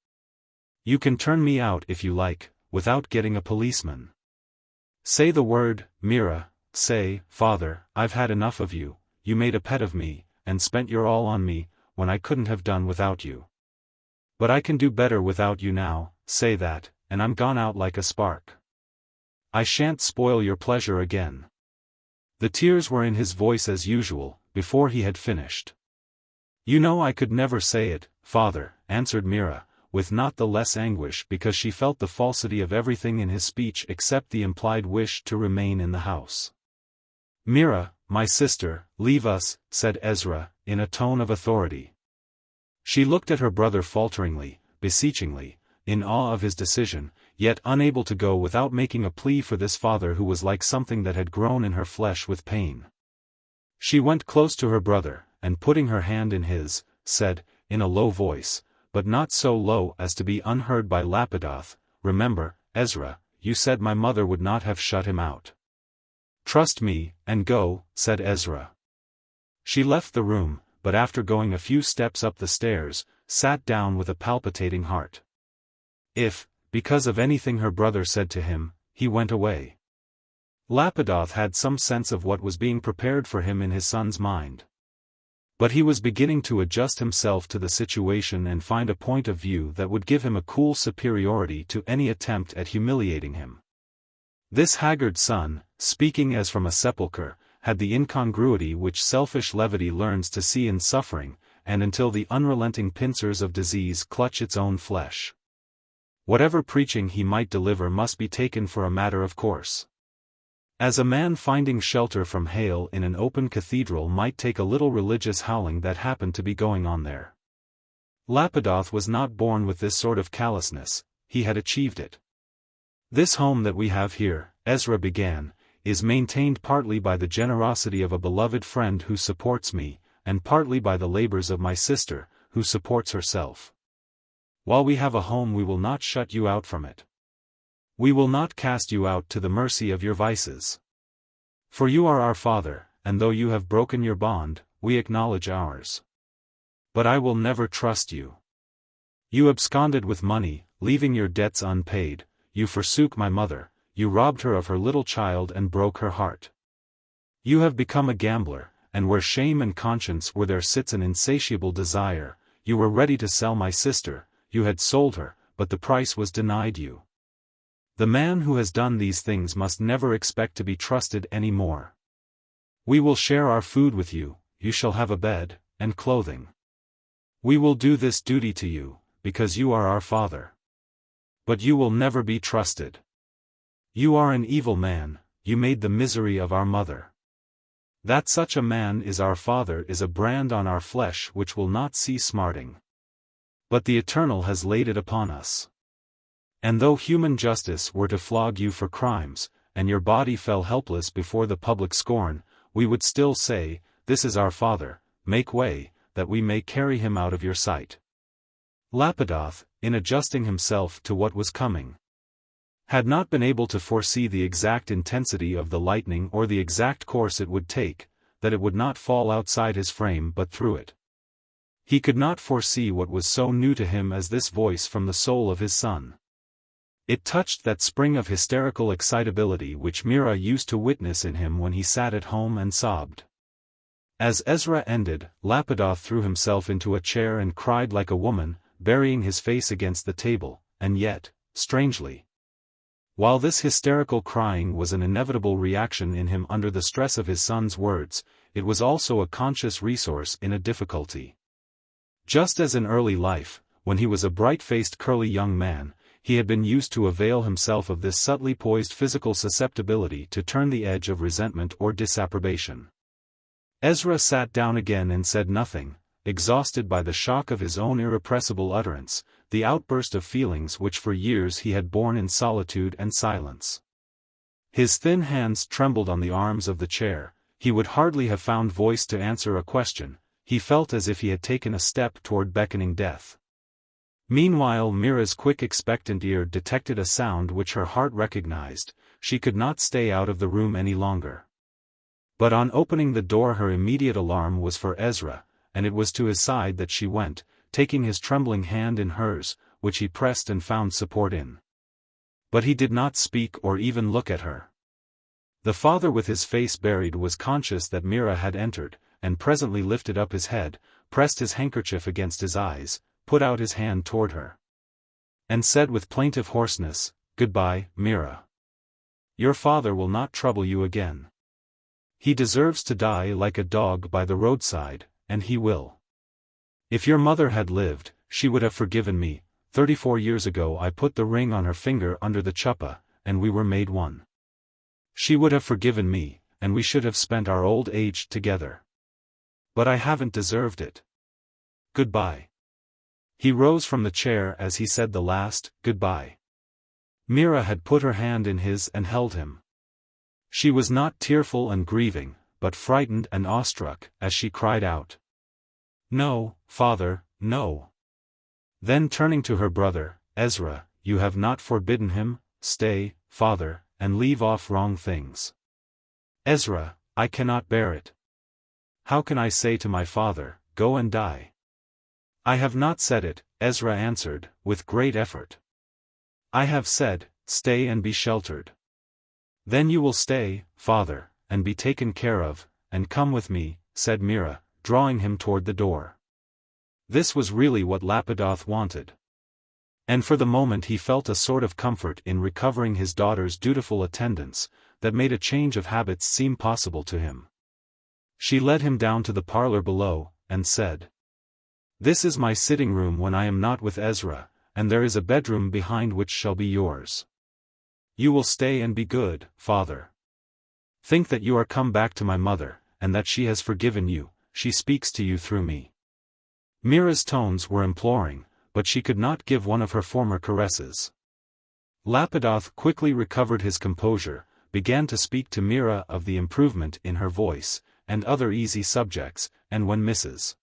You can turn me out if you like, without getting a policeman. Say the word, Mira, say, 'Father, I've had enough of you, you made a pet of me, and spent your all on me, when I couldn't have done without you. But I can do better without you now, say that, and I'm gone out like a spark. I shan't spoil your pleasure again." The tears were in his voice as usual, before he had finished. "You know I could never say it, father," answered Mira, with not the less anguish because she felt the falsity of everything in his speech except the implied wish to remain in the house. "Mira, my sister, leave us," said Ezra, in a tone of authority. She looked at her brother falteringly, beseechingly, in awe of his decision, yet unable to go without making a plea for this father who was like something that had grown in her flesh with pain. She went close to her brother, and putting her hand in his, said, in a low voice, but not so low as to be unheard by Lapidoth, "Remember, Ezra, you said my mother would not have shut him out." "Trust me, and go," said Ezra. She left the room, but after going a few steps up the stairs, sat down with a palpitating heart. If, because of anything her brother said to him, he went away. Lapidoth had some sense of what was being prepared for him in his son's mind. But he was beginning to adjust himself to the situation and find a point of view that would give him a cool superiority to any attempt at humiliating him. This haggard son, speaking as from a sepulchre, had the incongruity which selfish levity learns to see in suffering, and until the unrelenting pincers of disease clutch its own flesh. Whatever preaching he might deliver must be taken for a matter of course. As a man finding shelter from hail in an open cathedral might take a little religious howling that happened to be going on there. Lapidoth was not born with this sort of callousness, he had achieved it. "This home that we have here," Ezra began, "is maintained partly by the generosity of a beloved friend who supports me, and partly by the labors of my sister, who supports herself. While we have a home we will not shut you out from it. We will not cast you out to the mercy of your vices. For you are our father, and though you have broken your bond, we acknowledge ours. But I will never trust you. You absconded with money, leaving your debts unpaid, you forsook my mother, you robbed her of her little child and broke her heart. You have become a gambler, and where shame and conscience were there sits an insatiable desire. You were ready to sell my sister, you had sold her, but the price was denied you. The man who has done these things must never expect to be trusted any more. We will share our food with you, you shall have a bed, and clothing. We will do this duty to you, because you are our father. But you will never be trusted. You are an evil man, you made the misery of our mother. That such a man is our father is a brand on our flesh which will not cease smarting. But the Eternal has laid it upon us. And though human justice were to flog you for crimes, and your body fell helpless before the public scorn, we would still say, this is our father, make way, that we may carry him out of your sight. Lapidoth, in adjusting himself to what was coming, had not been able to foresee the exact intensity of the lightning or the exact course it would take, that it would not fall outside his frame but through it. He could not foresee what was so new to him as this voice from the soul of his son. It touched that spring of hysterical excitability which Mira used to witness in him when he sat at home and sobbed. As Ezra ended, Lapidoth threw himself into a chair and cried like a woman, burying his face against the table, and yet, strangely, while this hysterical crying was an inevitable reaction in him under the stress of his son's words, it was also a conscious resource in a difficulty. Just as in early life, when he was a bright-faced curly young man, he had been used to avail himself of this subtly poised physical susceptibility to turn the edge of resentment or disapprobation. Ezra sat down again and said nothing, exhausted by the shock of his own irrepressible utterance, the outburst of feelings which for years he had borne in solitude and silence. His thin hands trembled on the arms of the chair, he would hardly have found voice to answer a question, he felt as if he had taken a step toward beckoning death. Meanwhile Mira's quick expectant ear detected a sound which her heart recognized, she could not stay out of the room any longer. But on opening the door her immediate alarm was for Ezra, and it was to his side that she went, taking his trembling hand in hers, which he pressed and found support in. But he did not speak or even look at her. The father with his face buried was conscious that Mira had entered, and presently lifted up his head, pressed his handkerchief against his eyes, put out his hand toward her, and said with plaintive hoarseness, "Goodbye, Mira. Your father will not trouble you again. He deserves to die like a dog by the roadside, and he will. If your mother had lived, she would have forgiven me. 34 years ago I put the ring on her finger under the chuppah, and we were made one. She would have forgiven me, and we should have spent our old age together. But I haven't deserved it. Goodbye." He rose from the chair as he said the last goodbye. Mira had put her hand in his and held him. She was not tearful and grieving, but frightened and awestruck, as she cried out, "No, father, no." Then turning to her brother, "Ezra, you have not forbidden him, stay, father, and leave off wrong things." "Ezra, I cannot bear it. How can I say to my father, 'Go and die'?" "I have not said it," Ezra answered, with great effort. "I have said, 'Stay and be sheltered.'" "Then you will stay, father, and be taken care of, and come with me," said Mira, drawing him toward the door. This was really what Lapidoth wanted. And for the moment he felt a sort of comfort in recovering his daughter's dutiful attendance, that made a change of habits seem possible to him. She led him down to the parlor below, and said, "This is my sitting room when I am not with Ezra, and there is a bedroom behind which shall be yours. You will stay and be good, father. Think that you are come back to my mother, and that she has forgiven you, she speaks to you through me." Mira's tones were imploring, but she could not give one of her former caresses. Lapidoth quickly recovered his composure, began to speak to Mira of the improvement in her voice, and other easy subjects, and when Mrs.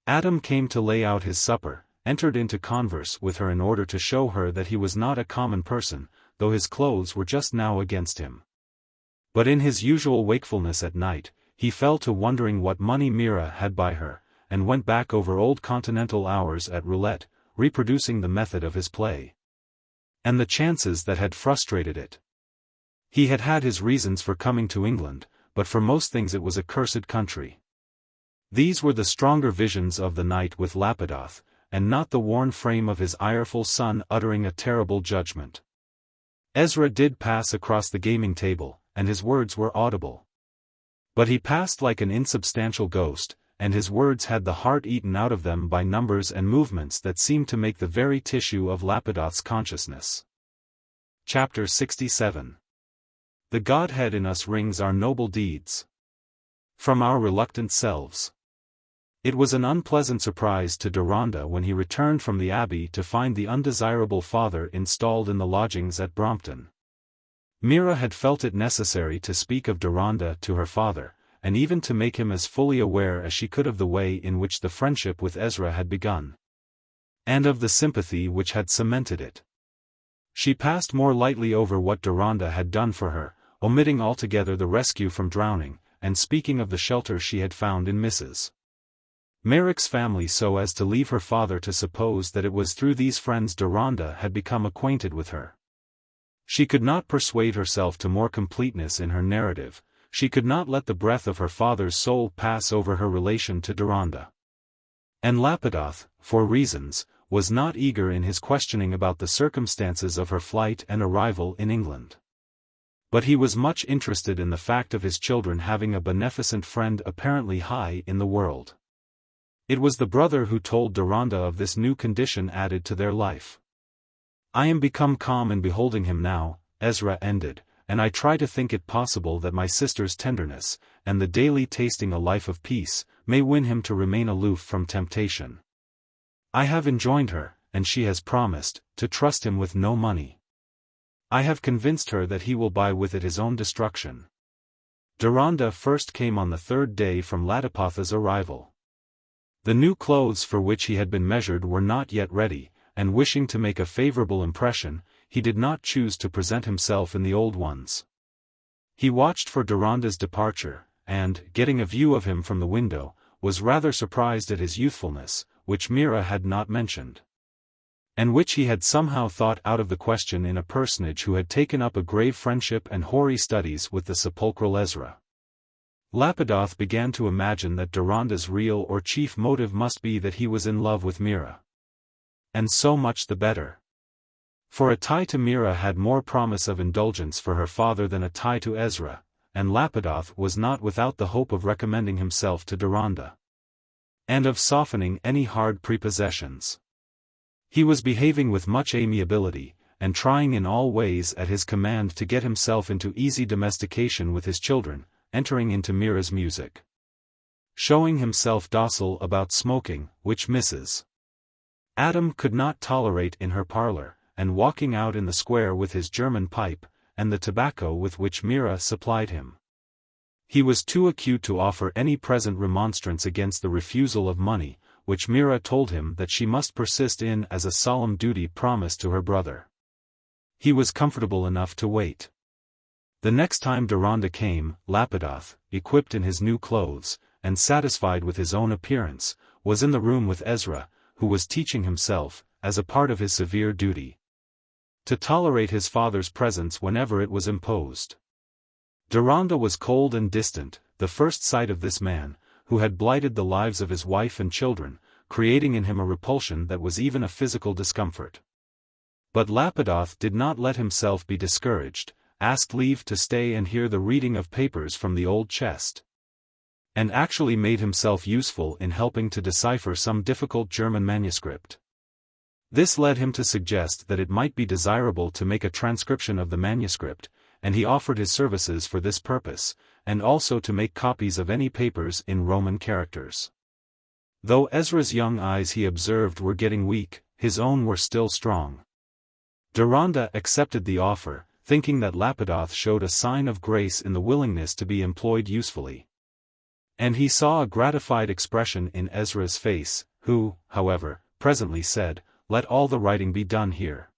Adam came to lay out his supper, entered into converse with her in order to show her that he was not a common person, though his clothes were just now against him. But in his usual wakefulness at night, he fell to wondering what money Mira had by her, and went back over old continental hours at roulette, reproducing the method of his play, and the chances that had frustrated it. He had had his reasons for coming to England, but for most things it was a cursed country. These were the stronger visions of the night with Lapidoth, and not the worn frame of his ireful son uttering a terrible judgment. Ezra did pass across the gaming table, and his words were audible. But he passed like an insubstantial ghost, and his words had the heart eaten out of them by numbers and movements that seemed to make the very tissue of Lapidoth's consciousness. Chapter 67. The Godhead in us rings our noble deeds from our reluctant selves. It was an unpleasant surprise to Deronda when he returned from the Abbey to find the undesirable father installed in the lodgings at Brompton. Mira had felt it necessary to speak of Deronda to her father, and even to make him as fully aware as she could of the way in which the friendship with Ezra had begun, and of the sympathy which had cemented it. She passed more lightly over what Deronda had done for her, omitting altogether the rescue from drowning, and speaking of the shelter she had found in Mrs. Merrick's family, so as to leave her father to suppose that it was through these friends Deronda had become acquainted with her. She could not persuade herself to more completeness in her narrative. She could not let the breath of her father's soul pass over her relation to Deronda. And Lapidoth, for reasons, was not eager in his questioning about the circumstances of her flight and arrival in England. But he was much interested in the fact of his children having a beneficent friend apparently high in the world. It was the brother who told Deronda of this new condition added to their life. "I am become calm in beholding him now," Ezra ended, "and I try to think it possible that my sister's tenderness, and the daily tasting a life of peace, may win him to remain aloof from temptation. I have enjoined her, and she has promised, to trust him with no money. I have convinced her that he will buy with it his own destruction." Deronda first came on the third day from Lapidoth's arrival. The new clothes for which he had been measured were not yet ready, and wishing to make a favorable impression, he did not choose to present himself in the old ones. He watched for Deronda's departure, and, getting a view of him from the window, was rather surprised at his youthfulness, which Mira had not mentioned, and which he had somehow thought out of the question in a personage who had taken up a grave friendship and hoary studies with the sepulchral Ezra. Lapidoth began to imagine that Deronda's real or chief motive must be that he was in love with Mira. And so much the better. For a tie to Mira had more promise of indulgence for her father than a tie to Ezra, and Lapidoth was not without the hope of recommending himself to Deronda. And of softening any hard prepossessions. He was behaving with much amiability, and trying in all ways at his command to get himself into easy domestication with his children, entering into Mira's music. Showing himself docile about smoking, which Mrs. Adam could not tolerate in her parlor, and walking out in the square with his German pipe, and the tobacco with which Mira supplied him. He was too acute to offer any present remonstrance against the refusal of money, which Mira told him that she must persist in as a solemn duty promised to her brother. He was comfortable enough to wait. The next time Deronda came, Lapidoth, equipped in his new clothes, and satisfied with his own appearance, was in the room with Ezra, who was teaching himself, as a part of his severe duty, to tolerate his father's presence whenever it was imposed. Deronda was cold and distant, the first sight of this man, who had blighted the lives of his wife and children, creating in him a repulsion that was even a physical discomfort. But Lapidoth did not let himself be discouraged, asked leave to stay and hear the reading of papers from the old chest, and actually made himself useful in helping to decipher some difficult German manuscript. This led him to suggest that it might be desirable to make a transcription of the manuscript, and he offered his services for this purpose, and also to make copies of any papers in Roman characters. Though Ezra's young eyes he observed were getting weak, his own were still strong. Deronda accepted the offer, thinking that Lapidoth showed a sign of grace in the willingness to be employed usefully. And he saw a gratified expression in Ezra's face, who, however, presently said, "Let all the writing be done here.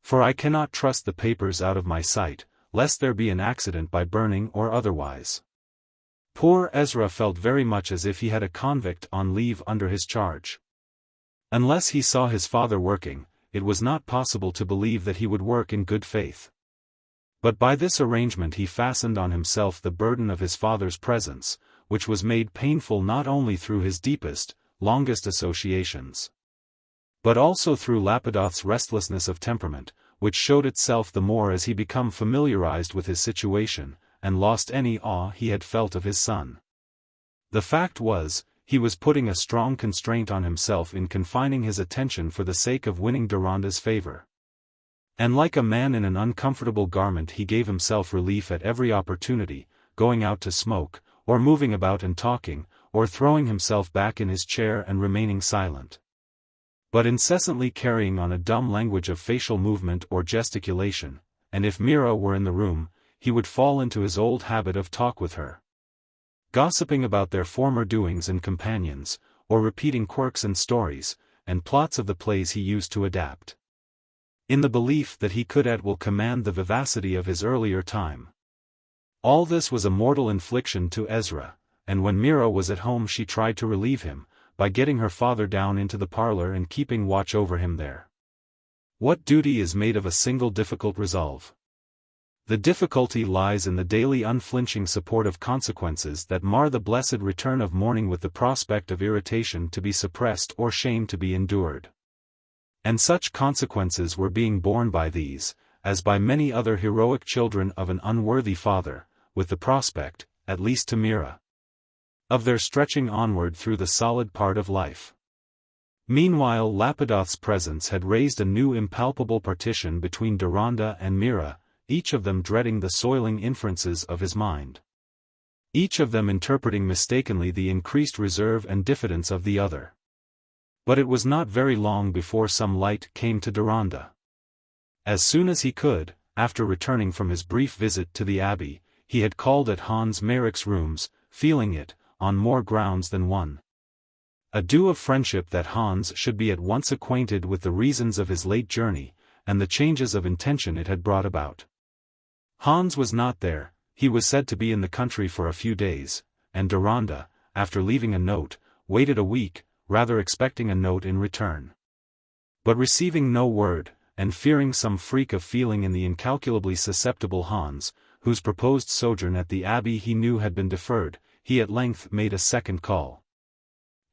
For I cannot trust the papers out of my sight, lest there be an accident by burning or otherwise." Poor Ezra felt very much as if he had a convict on leave under his charge. Unless he saw his father working, it was not possible to believe that he would work in good faith. But by this arrangement he fastened on himself the burden of his father's presence, which was made painful not only through his deepest, longest associations, but also through Lapidoth's restlessness of temperament, which showed itself the more as he became familiarized with his situation, and lost any awe he had felt of his son. The fact was, he was putting a strong constraint on himself in confining his attention for the sake of winning Deronda's favor. And like a man in an uncomfortable garment he gave himself relief at every opportunity, going out to smoke, or moving about and talking, or throwing himself back in his chair and remaining silent, but incessantly carrying on a dumb language of facial movement or gesticulation, and if Mira were in the room, he would fall into his old habit of talk with her, gossiping about their former doings and companions, or repeating quirks and stories, and plots of the plays he used to adapt, in the belief that he could at will command the vivacity of his earlier time. All this was a mortal infliction to Ezra, and when Mira was at home she tried to relieve him, by getting her father down into the parlor and keeping watch over him there. What duty is made of a single difficult resolve? The difficulty lies in the daily unflinching support of consequences that mar the blessed return of morning with the prospect of irritation to be suppressed or shame to be endured. And such consequences were being borne by these, as by many other heroic children of an unworthy father, with the prospect, at least to Mira, of their stretching onward through the solid part of life. Meanwhile Lapidoth's presence had raised a new impalpable partition between Deronda and Mira, each of them dreading the soiling inferences of his mind, each of them interpreting mistakenly the increased reserve and diffidence of the other. But it was not very long before some light came to Deronda. As soon as he could, after returning from his brief visit to the abbey, he had called at Hans Merrick's rooms, feeling it, on more grounds than one, a due of friendship that Hans should be at once acquainted with the reasons of his late journey, and the changes of intention it had brought about. Hans was not there, he was said to be in the country for a few days, and Deronda, after leaving a note, waited a week, rather expecting a note in return. But receiving no word, and fearing some freak of feeling in the incalculably susceptible Hans, whose proposed sojourn at the abbey he knew had been deferred, he at length made a second call.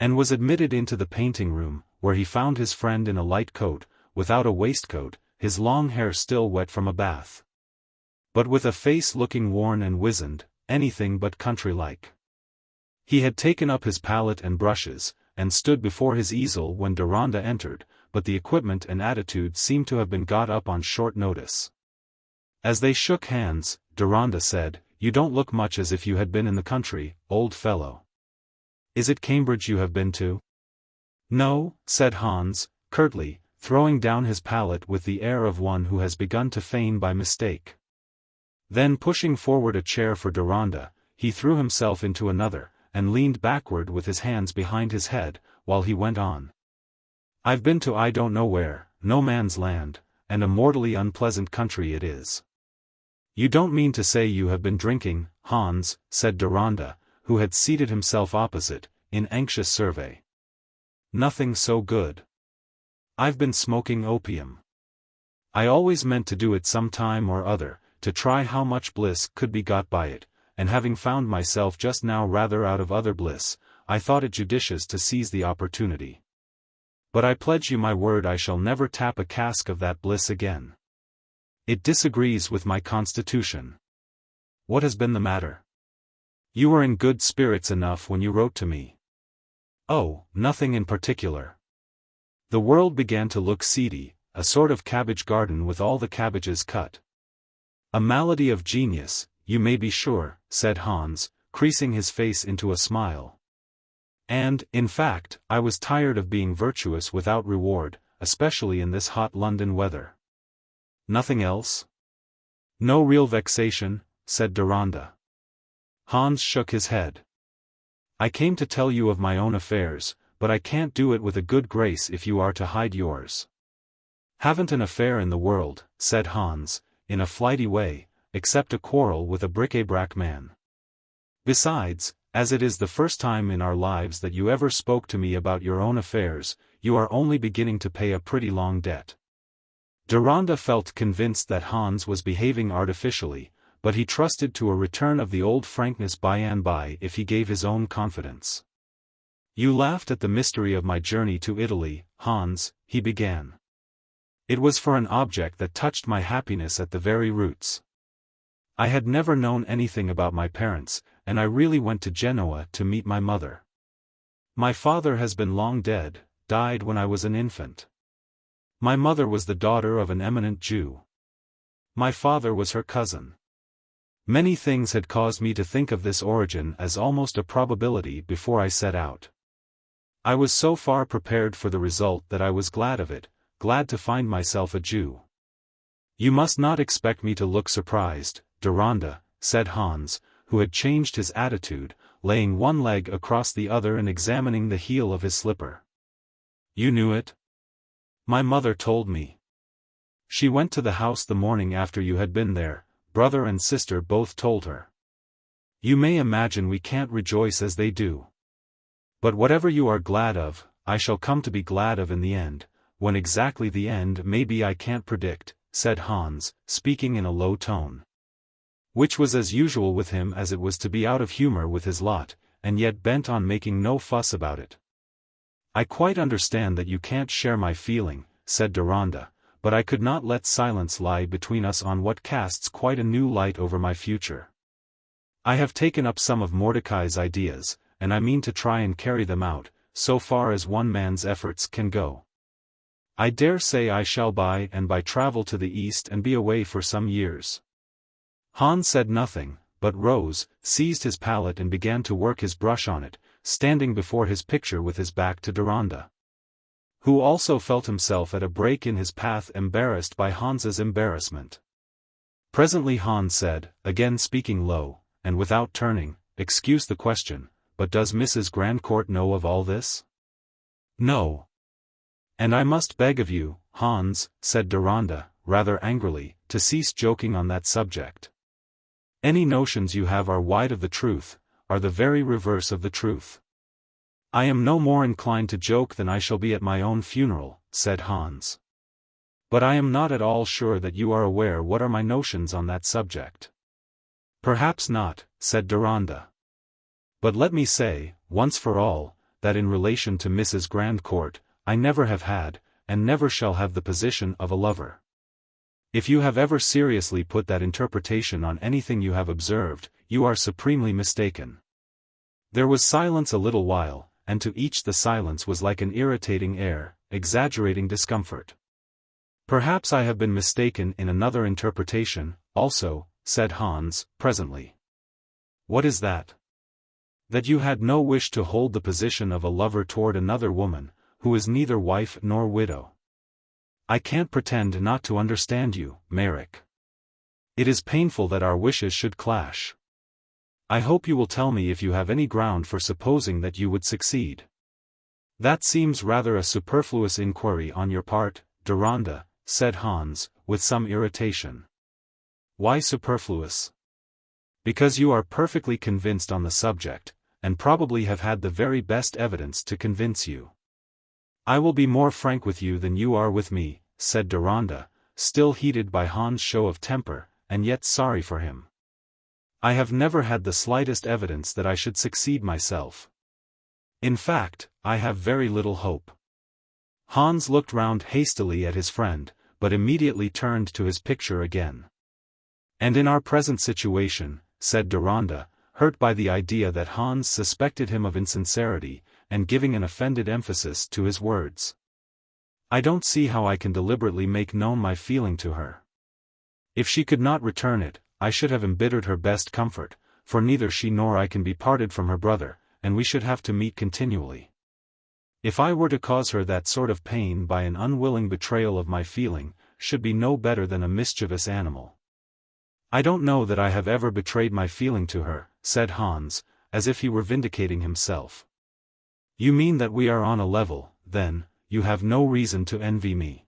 And was admitted into the painting room, where he found his friend in a light coat, without a waistcoat, his long hair still wet from a bath, but with a face looking worn and wizened, anything but country-like. He had taken up his palette and brushes, and stood before his easel when Deronda entered, but the equipment and attitude seemed to have been got up on short notice. As they shook hands, Deronda said, "You don't look much as if you had been in the country, old fellow. Is it Cambridge you have been to?" "No," said Hans, curtly, throwing down his palette with the air of one who has begun to feign by mistake. Then pushing forward a chair for Deronda, he threw himself into another, and leaned backward with his hands behind his head, while he went on. "I've been to I don't know where, no man's land, and a mortally unpleasant country it is." "You don't mean to say you have been drinking, Hans," said Deronda, who had seated himself opposite, in anxious survey. "Nothing so good. I've been smoking opium. I always meant to do it some time or other, to try how much bliss could be got by it, and having found myself just now rather out of other bliss, I thought it judicious to seize the opportunity. But I pledge you my word I shall never tap a cask of that bliss again. It disagrees with my constitution." "What has been the matter? You were in good spirits enough when you wrote to me." "Oh, nothing in particular. The world began to look seedy, a sort of cabbage garden with all the cabbages cut." "A malady of genius, you may be sure," said Hans, creasing his face into a smile. "And, in fact, I was tired of being virtuous without reward, especially in this hot London weather." "Nothing else?" "No real vexation," said Deronda. Hans shook his head. "I came to tell you of my own affairs, but I can't do it with a good grace if you are to hide yours." "Haven't an affair in the world," said Hans, in a flighty way, "except a quarrel with a bric-a-brac man. Besides, as it is the first time in our lives that you ever spoke to me about your own affairs, you are only beginning to pay a pretty long debt." Deronda felt convinced that Hans was behaving artificially, but he trusted to a return of the old frankness by and by if he gave his own confidence. "You laughed at the mystery of my journey to Italy, Hans," he began. "It was for an object that touched my happiness at the very roots. I had never known anything about my parents, and I really went to Genoa to meet my mother. My father has been long dead, died when I was an infant. My mother was the daughter of an eminent Jew. My father was her cousin. Many things had caused me to think of this origin as almost a probability before I set out. I was so far prepared for the result that I was glad of it, glad to find myself a Jew." "You must not expect me to look surprised, Deronda," said Hans, who had changed his attitude, laying one leg across the other and examining the heel of his slipper. "You knew it?" "My mother told me. She went to the house the morning after you had been there, brother and sister both told her. You may imagine we can't rejoice as they do. But whatever you are glad of, I shall come to be glad of in the end, when exactly the end may be I can't predict," said Hans, speaking in a low tone. Which was as usual with him as it was to be out of humor with his lot, and yet bent on making no fuss about it. "I quite understand that you can't share my feeling," said Deronda, "but I could not let silence lie between us on what casts quite a new light over my future. I have taken up some of Mordecai's ideas, and I mean to try and carry them out, so far as one man's efforts can go. I dare say I shall by and by travel to the East and be away for some years." Hans said nothing, but rose, seized his palette and began to work his brush on it, standing before his picture with his back to Deronda, who also felt himself at a break in his path, embarrassed by Hans's embarrassment. Presently Hans said, again speaking low, and without turning, "Excuse the question, but does Mrs. Grandcourt know of all this?" "No. And I must beg of you, Hans," said Deronda, rather angrily, "to cease joking on that subject. Any notions you have are wide of the truth, are the very reverse of the truth." "I am no more inclined to joke than I shall be at my own funeral," said Hans. "But I am not at all sure that you are aware what are my notions on that subject." Perhaps not, said Deronda. But let me say, once for all, that in relation to Mrs. Grandcourt, I never have had, and never shall have the position of a lover. If you have ever seriously put that interpretation on anything you have observed, you are supremely mistaken. There was silence a little while, and to each the silence was like an irritating air, exaggerating discomfort. Perhaps I have been mistaken in another interpretation, also, said Hans, presently. What is that? That you had no wish to hold the position of a lover toward another woman, who is neither wife nor widow. I can't pretend not to understand you, Merrick. It is painful that our wishes should clash. I hope you will tell me if you have any ground for supposing that you would succeed. That seems rather a superfluous inquiry on your part, Deronda, said Hans, with some irritation. Why superfluous? Because you are perfectly convinced on the subject, and probably have had the very best evidence to convince you. I will be more frank with you than you are with me, said Deronda, still heated by Hans' show of temper, and yet sorry for him. I have never had the slightest evidence that I should succeed myself. In fact, I have very little hope. Hans looked round hastily at his friend, but immediately turned to his picture again. And in our present situation, said Deronda, hurt by the idea that Hans suspected him of insincerity, and giving an offended emphasis to his words. I don't see how I can deliberately make known my feeling to her. If she could not return it, I should have embittered her best comfort, for neither she nor I can be parted from her brother, and we should have to meet continually. If I were to cause her that sort of pain by an unwilling betrayal of my feeling, should be no better than a mischievous animal. I don't know that I have ever betrayed my feeling to her, said Hans, as if he were vindicating himself. You mean that we are on a level, then, you have no reason to envy me.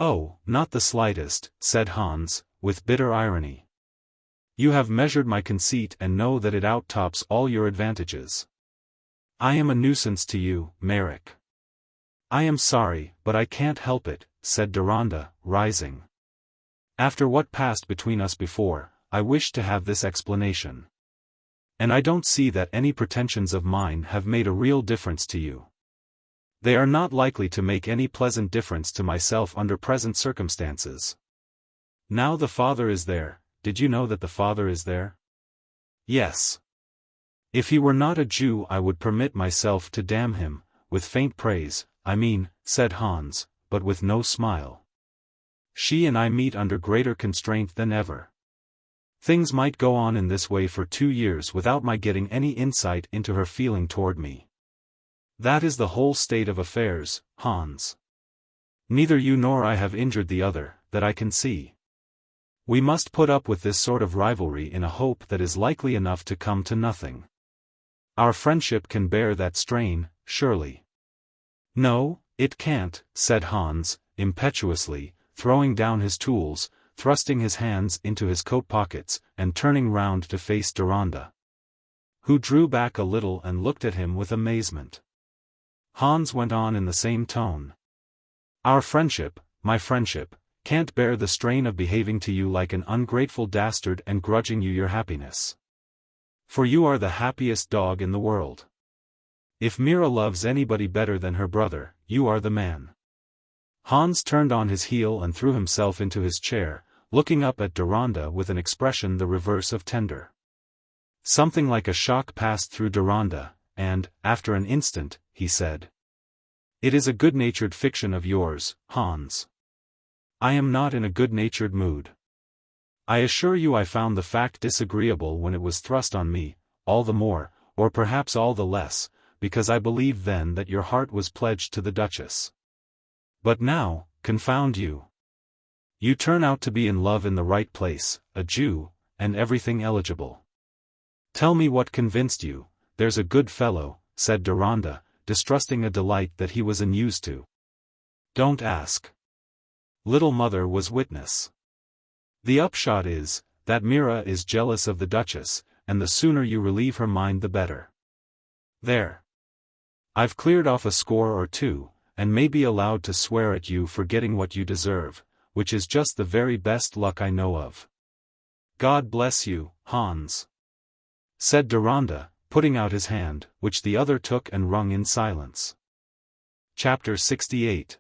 Oh, not the slightest, said Hans, with bitter irony. You have measured my conceit and know that it outtops all your advantages. I am a nuisance to you, Merrick. I am sorry, but I can't help it, said Deronda, rising. After what passed between us before, I wish to have this explanation. And I don't see that any pretensions of mine have made a real difference to you. They are not likely to make any pleasant difference to myself under present circumstances. Now the father is there. Did you know that the father is there? Yes. If he were not a Jew I would permit myself to damn him, with faint praise, I mean, said Hans, but with no smile. She and I meet under greater constraint than ever. Things might go on in this way for 2 years without my getting any insight into her feeling toward me. That is the whole state of affairs, Hans. Neither you nor I have injured the other, that I can see. We must put up with this sort of rivalry in a hope that is likely enough to come to nothing. Our friendship can bear that strain, surely. No, it can't, said Hans, impetuously, throwing down his tools, thrusting his hands into his coat pockets, and turning round to face Deronda, who drew back a little and looked at him with amazement. Hans went on in the same tone. Our friendship, my friendship, can't bear the strain of behaving to you like an ungrateful dastard and grudging you your happiness. For you are the happiest dog in the world. If Mira loves anybody better than her brother, you are the man. Hans turned on his heel and threw himself into his chair, looking up at Deronda with an expression the reverse of tender. Something like a shock passed through Deronda, and, after an instant, he said, "It is a good-natured fiction of yours, Hans. I am not in a good-natured mood. I assure you I found the fact disagreeable when it was thrust on me, all the more, or perhaps all the less, because I believed then that your heart was pledged to the Duchess. But now, confound you. You turn out to be in love in the right place, a Jew, and everything eligible. Tell me what convinced you, there's a good fellow," said Deronda, distrusting a delight that he was unused to. "Don't ask. Little mother was witness. The upshot is, that Mira is jealous of the Duchess, and the sooner you relieve her mind the better. There. I've cleared off a score or two, and may be allowed to swear at you for getting what you deserve, which is just the very best luck I know of. God bless you, Hans," said Deronda, putting out his hand, which the other took and wrung in silence. Chapter 68.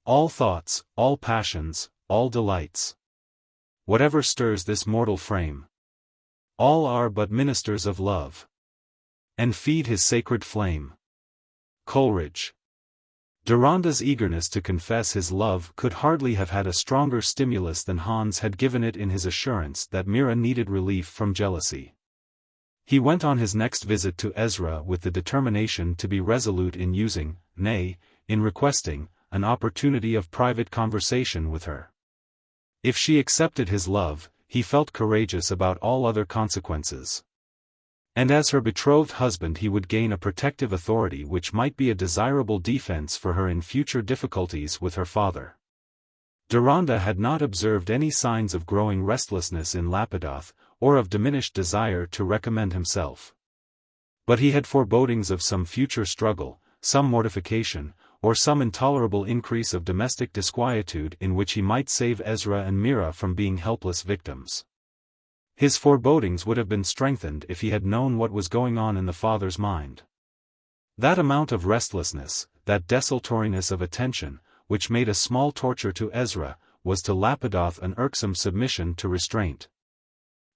All thoughts, all passions, all delights, whatever stirs this mortal frame, all are but ministers of love, and feed his sacred flame. Coleridge. Deronda's eagerness to confess his love could hardly have had a stronger stimulus than Hans had given it in his assurance that Mira needed relief from jealousy. He went on his next visit to Ezra with the determination to be resolute in using, nay, in requesting, an opportunity of private conversation with her. If she accepted his love, he felt courageous about all other consequences. And as her betrothed husband he would gain a protective authority which might be a desirable defense for her in future difficulties with her father. Deronda had not observed any signs of growing restlessness in Lapidoth, or of diminished desire to recommend himself. But he had forebodings of some future struggle, some mortification, or some intolerable increase of domestic disquietude in which he might save Ezra and Mira from being helpless victims. His forebodings would have been strengthened if he had known what was going on in the father's mind. That amount of restlessness, that desultoriness of attention, which made a small torture to Ezra, was to Lapidoth an irksome submission to restraint,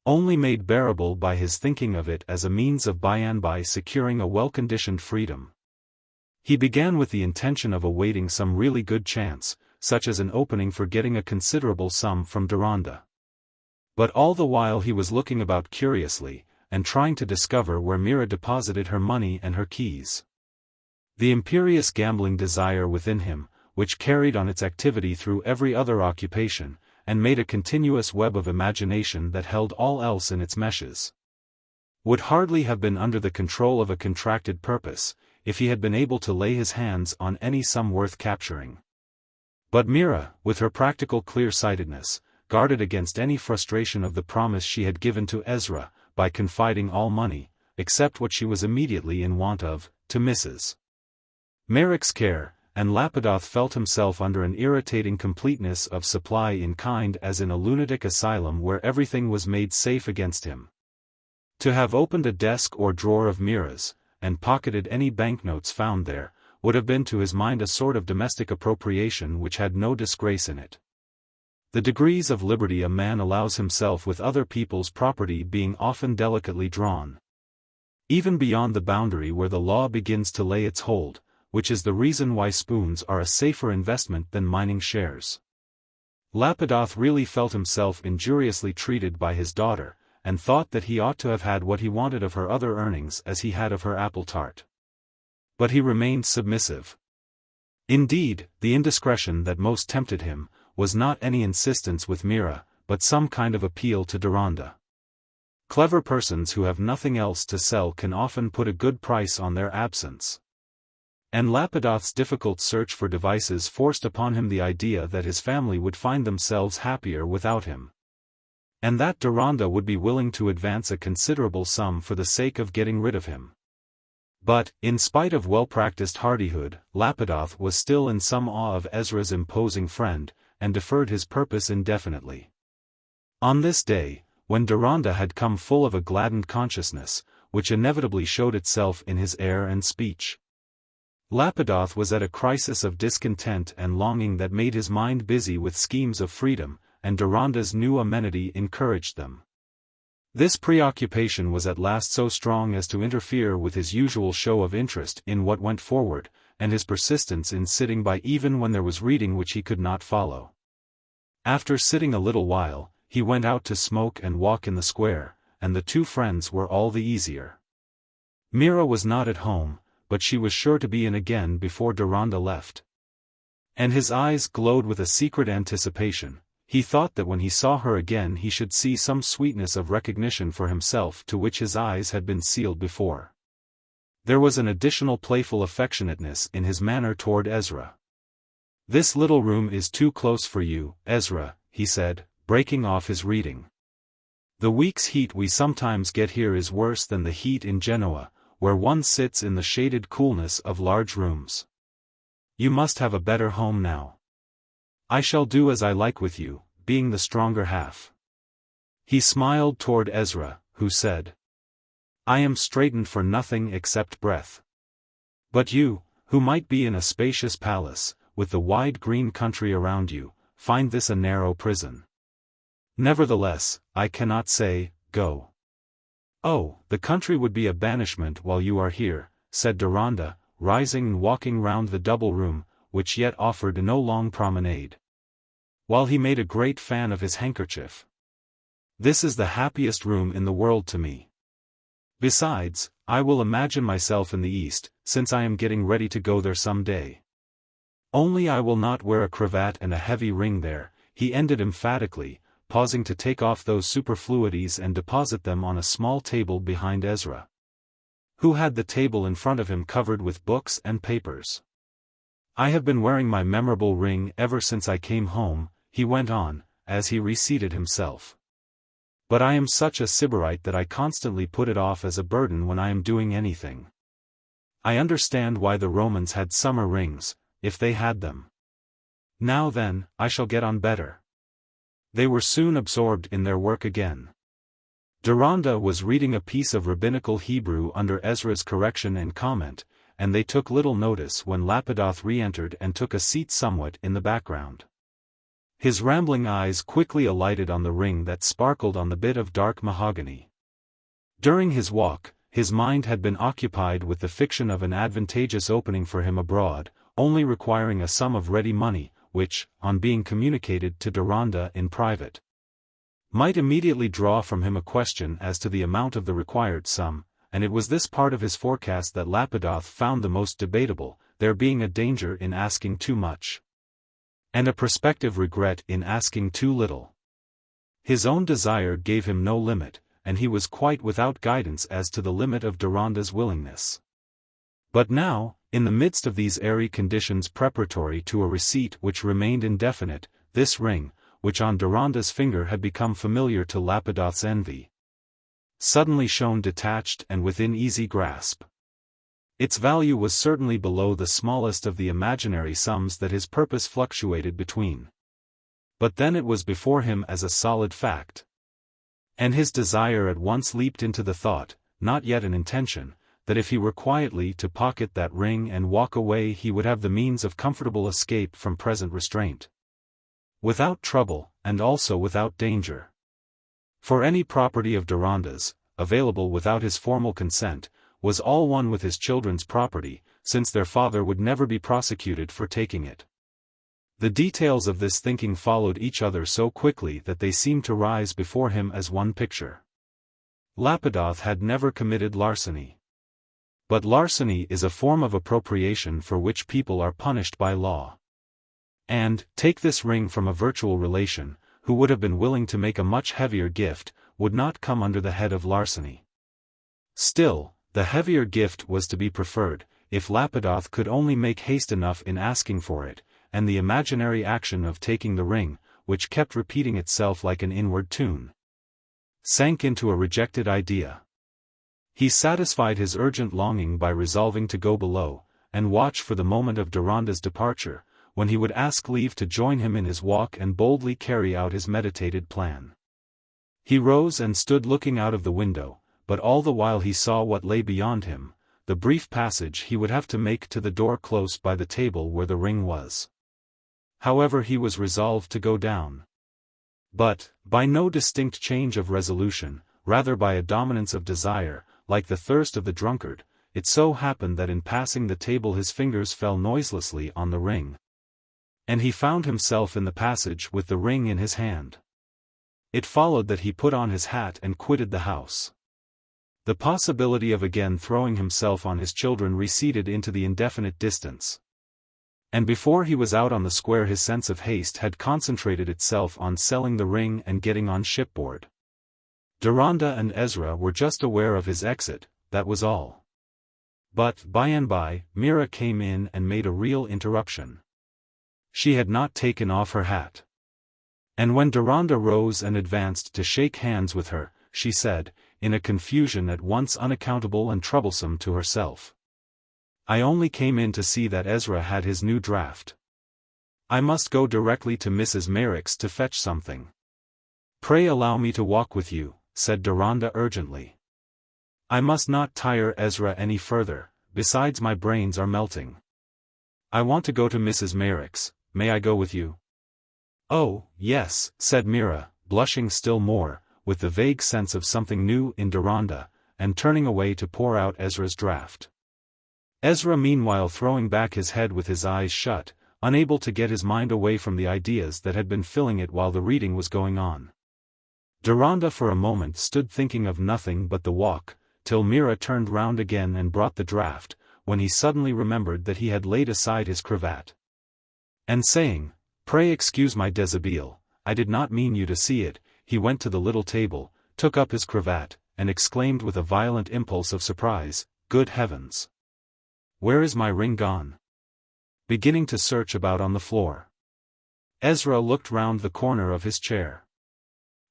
only made bearable by his thinking of it as a means of by and by securing a well-conditioned freedom. He began with the intention of awaiting some really good chance, such as an opening for getting a considerable sum from Deronda. But all the while he was looking about curiously, and trying to discover where Mira deposited her money and her keys. The imperious gambling desire within him, which carried on its activity through every other occupation, and made a continuous web of imagination that held all else in its meshes, would hardly have been under the control of a contracted purpose, if he had been able to lay his hands on any sum worth capturing. But Mira, with her practical clear-sightedness, guarded against any frustration of the promise she had given to Ezra, by confiding all money, except what she was immediately in want of, to Mrs. Merrick's care, and Lapidoth felt himself under an irritating completeness of supply in kind as in a lunatic asylum where everything was made safe against him. To have opened a desk or drawer of Mira's, and pocketed any banknotes found there, would have been to his mind a sort of domestic appropriation which had no disgrace in it. The degrees of liberty a man allows himself with other people's property being often delicately drawn, even beyond the boundary where the law begins to lay its hold, which is the reason why spoons are a safer investment than mining shares. Lapidoth really felt himself injuriously treated by his daughter, and thought that he ought to have had what he wanted of her other earnings as he had of her apple tart. But he remained submissive. Indeed, the indiscretion that most tempted him was not any insistence with Mira, but some kind of appeal to Deronda. Clever persons who have nothing else to sell can often put a good price on their absence. And Lapidoth's difficult search for devices forced upon him the idea that his family would find themselves happier without him, and that Deronda would be willing to advance a considerable sum for the sake of getting rid of him. But, in spite of well-practiced hardihood, Lapidoth was still in some awe of Ezra's imposing friend, and deferred his purpose indefinitely. On this day, when Deronda had come full of a gladdened consciousness, which inevitably showed itself in his air and speech, Lapidoth was at a crisis of discontent and longing that made his mind busy with schemes of freedom, and Deronda's new amenity encouraged them. This preoccupation was at last so strong as to interfere with his usual show of interest in what went forward, and his persistence in sitting by even when there was reading which he could not follow. After sitting a little while, he went out to smoke and walk in the square, and the two friends were all the easier. Mira was not at home, but she was sure to be in again before Deronda left. And his eyes glowed with a secret anticipation. He thought that when he saw her again he should see some sweetness of recognition for himself to which his eyes had been sealed before. There was an additional playful affectionateness in his manner toward Ezra. "This little room is too close for you, Ezra," he said, breaking off his reading. "The week's heat we sometimes get here is worse than the heat in Genoa, where one sits in the shaded coolness of large rooms. You must have a better home now. I shall do as I like with you, being the stronger half." He smiled toward Ezra, who said, "I am straitened for nothing except breath. But you, who might be in a spacious palace, with the wide green country around you, find this a narrow prison. Nevertheless, I cannot say, go. Oh, the country would be a banishment while you are here," said Deronda, rising and walking round the double room, which yet offered no long promenade, while he made a great fan of his handkerchief. "This is the happiest room in the world to me. Besides, I will imagine myself in the East, since I am getting ready to go there some day. Only I will not wear a cravat and a heavy ring there," he ended emphatically, pausing to take off those superfluities and deposit them on a small table behind Ezra, who had the table in front of him covered with books and papers. "I have been wearing my memorable ring ever since I came home," he went on, as he reseated himself. "But I am such a sybarite that I constantly put it off as a burden when I am doing anything. I understand why the Romans had summer rings, if they had them. Now then, I shall get on better." They were soon absorbed in their work again. Deronda was reading a piece of rabbinical Hebrew under Ezra's correction and comment, and they took little notice when Lapidoth re-entered and took a seat somewhat in the background. His rambling eyes quickly alighted on the ring that sparkled on the bit of dark mahogany. During his walk, his mind had been occupied with the fiction of an advantageous opening for him abroad, only requiring a sum of ready money, which, on being communicated to Deronda in private, might immediately draw from him a question as to the amount of the required sum, and it was this part of his forecast that Lapidoth found the most debatable, there being a danger in asking too much, and a prospective regret in asking too little. His own desire gave him no limit, and he was quite without guidance as to the limit of Deronda's willingness. But now, in the midst of these airy conditions preparatory to a receipt which remained indefinite, this ring, which on Deronda's finger had become familiar to Lapidoth's envy, suddenly shone detached and within easy grasp. Its value was certainly below the smallest of the imaginary sums that his purpose fluctuated between. But then it was before him as a solid fact. And his desire at once leaped into the thought, not yet an intention, that if he were quietly to pocket that ring and walk away he would have the means of comfortable escape from present restraint, without trouble, and also without danger. For any property of Deronda's, available without his formal consent, was all one with his children's property, since their father would never be prosecuted for taking it. The details of this thinking followed each other so quickly that they seemed to rise before him as one picture. Lapidoth had never committed larceny. But larceny is a form of appropriation for which people are punished by law. And, take this ring from a virtual relation, who would have been willing to make a much heavier gift, would not come under the head of larceny. Still, the heavier gift was to be preferred, if Lapidoth could only make haste enough in asking for it, and the imaginary action of taking the ring, which kept repeating itself like an inward tune, sank into a rejected idea. He satisfied his urgent longing by resolving to go below, and watch for the moment of Deronda's departure, when he would ask leave to join him in his walk and boldly carry out his meditated plan. He rose and stood looking out of the window, but all the while he saw what lay beyond him, the brief passage he would have to make to the door close by the table where the ring was. However, he was resolved to go down. But, by no distinct change of resolution, rather by a dominance of desire, like the thirst of the drunkard, it so happened that in passing the table his fingers fell noiselessly on the ring, and he found himself in the passage with the ring in his hand. It followed that he put on his hat and quitted the house. The possibility of again throwing himself on his children receded into the indefinite distance. And before he was out on the square his sense of haste had concentrated itself on selling the ring and getting on shipboard. Deronda and Ezra were just aware of his exit, that was all. But, by and by, Mira came in and made a real interruption. She had not taken off her hat. And when Deronda rose and advanced to shake hands with her, she said, in a confusion at once unaccountable and troublesome to herself, "I only came in to see that Ezra had his new draft. I must go directly to Mrs. Merrick's to fetch something." "Pray allow me to walk with you," said Deronda urgently. "I must not tire Ezra any further, besides my brains are melting. I want to go to Mrs. Merrick's. May I go with you?" "Oh, yes," said Mira, blushing still more, with the vague sense of something new in Deronda, and turning away to pour out Ezra's draught. Ezra meanwhile throwing back his head with his eyes shut, unable to get his mind away from the ideas that had been filling it while the reading was going on. Deronda for a moment stood thinking of nothing but the walk, till Mira turned round again and brought the draught, when he suddenly remembered that he had laid aside his cravat. And saying, "Pray excuse my deshabille, I did not mean you to see it," he went to the little table, took up his cravat, and exclaimed with a violent impulse of surprise, "Good heavens! Where is my ring gone?" beginning to search about on the floor. Ezra looked round the corner of his chair.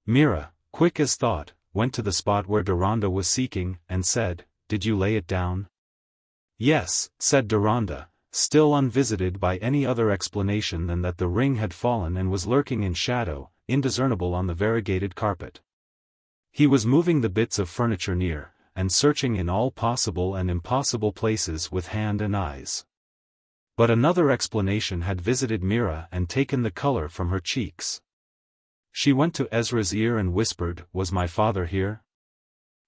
Mira, quick as thought, went to the spot where Deronda was seeking, and said, "Did you lay it down?" "Yes," said Deronda, still unvisited by any other explanation than that the ring had fallen and was lurking in shadow, indiscernible on the variegated carpet. He was moving the bits of furniture near, and searching in all possible and impossible places with hand and eyes. But another explanation had visited Mira and taken the color from her cheeks. She went to Ezra's ear and whispered, "Was my father here?"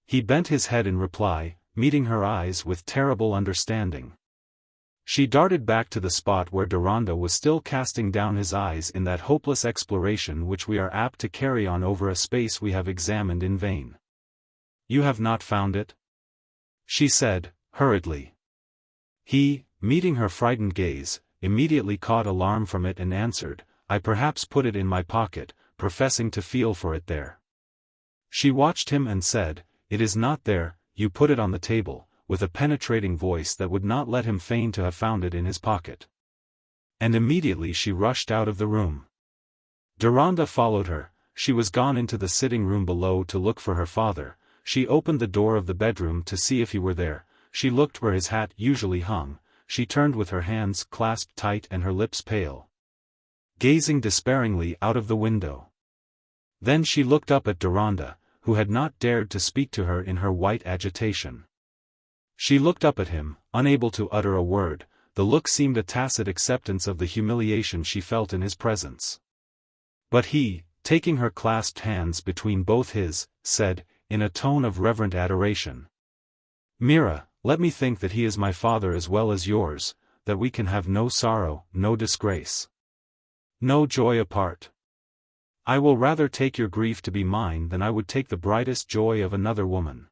He bent his head in reply, meeting her eyes with terrible understanding. She darted back to the spot where Deronda was still casting down his eyes in that hopeless exploration which we are apt to carry on over a space we have examined in vain. "You have not found it?" she said, hurriedly. He, meeting her frightened gaze, immediately caught alarm from it and answered, "I perhaps put it in my pocket," professing to feel for it there. She watched him and said, "It is not there, you put it on the table," with a penetrating voice that would not let him feign to have found it in his pocket. And immediately she rushed out of the room. Deronda followed her. She was gone into the sitting room below to look for her father. She opened the door of the bedroom to see if he were there. She looked where his hat usually hung. She turned with her hands clasped tight and her lips pale, gazing despairingly out of the window. Then she looked up at Deronda, who had not dared to speak to her in her white agitation. She looked up at him, unable to utter a word. The look seemed a tacit acceptance of the humiliation she felt in his presence. But he, taking her clasped hands between both his, said, in a tone of reverent adoration, "Mira, let me think that he is my father as well as yours, that we can have no sorrow, no disgrace, no joy apart. I will rather take your grief to be mine than I would take the brightest joy of another woman.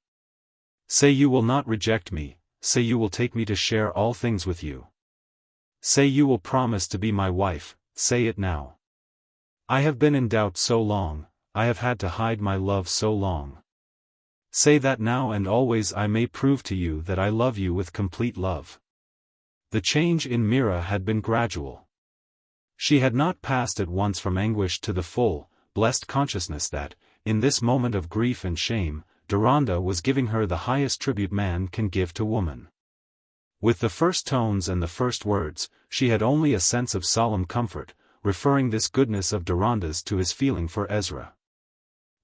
Say you will not reject me, say you will take me to share all things with you. Say you will promise to be my wife, say it now. I have been in doubt so long, I have had to hide my love so long. Say that now and always I may prove to you that I love you with complete love." The change in Mira had been gradual. She had not passed at once from anguish to the full, blessed consciousness that, in this moment of grief and shame, Deronda was giving her the highest tribute man can give to woman. With the first tones and the first words, she had only a sense of solemn comfort, referring this goodness of Deronda's to his feeling for Ezra.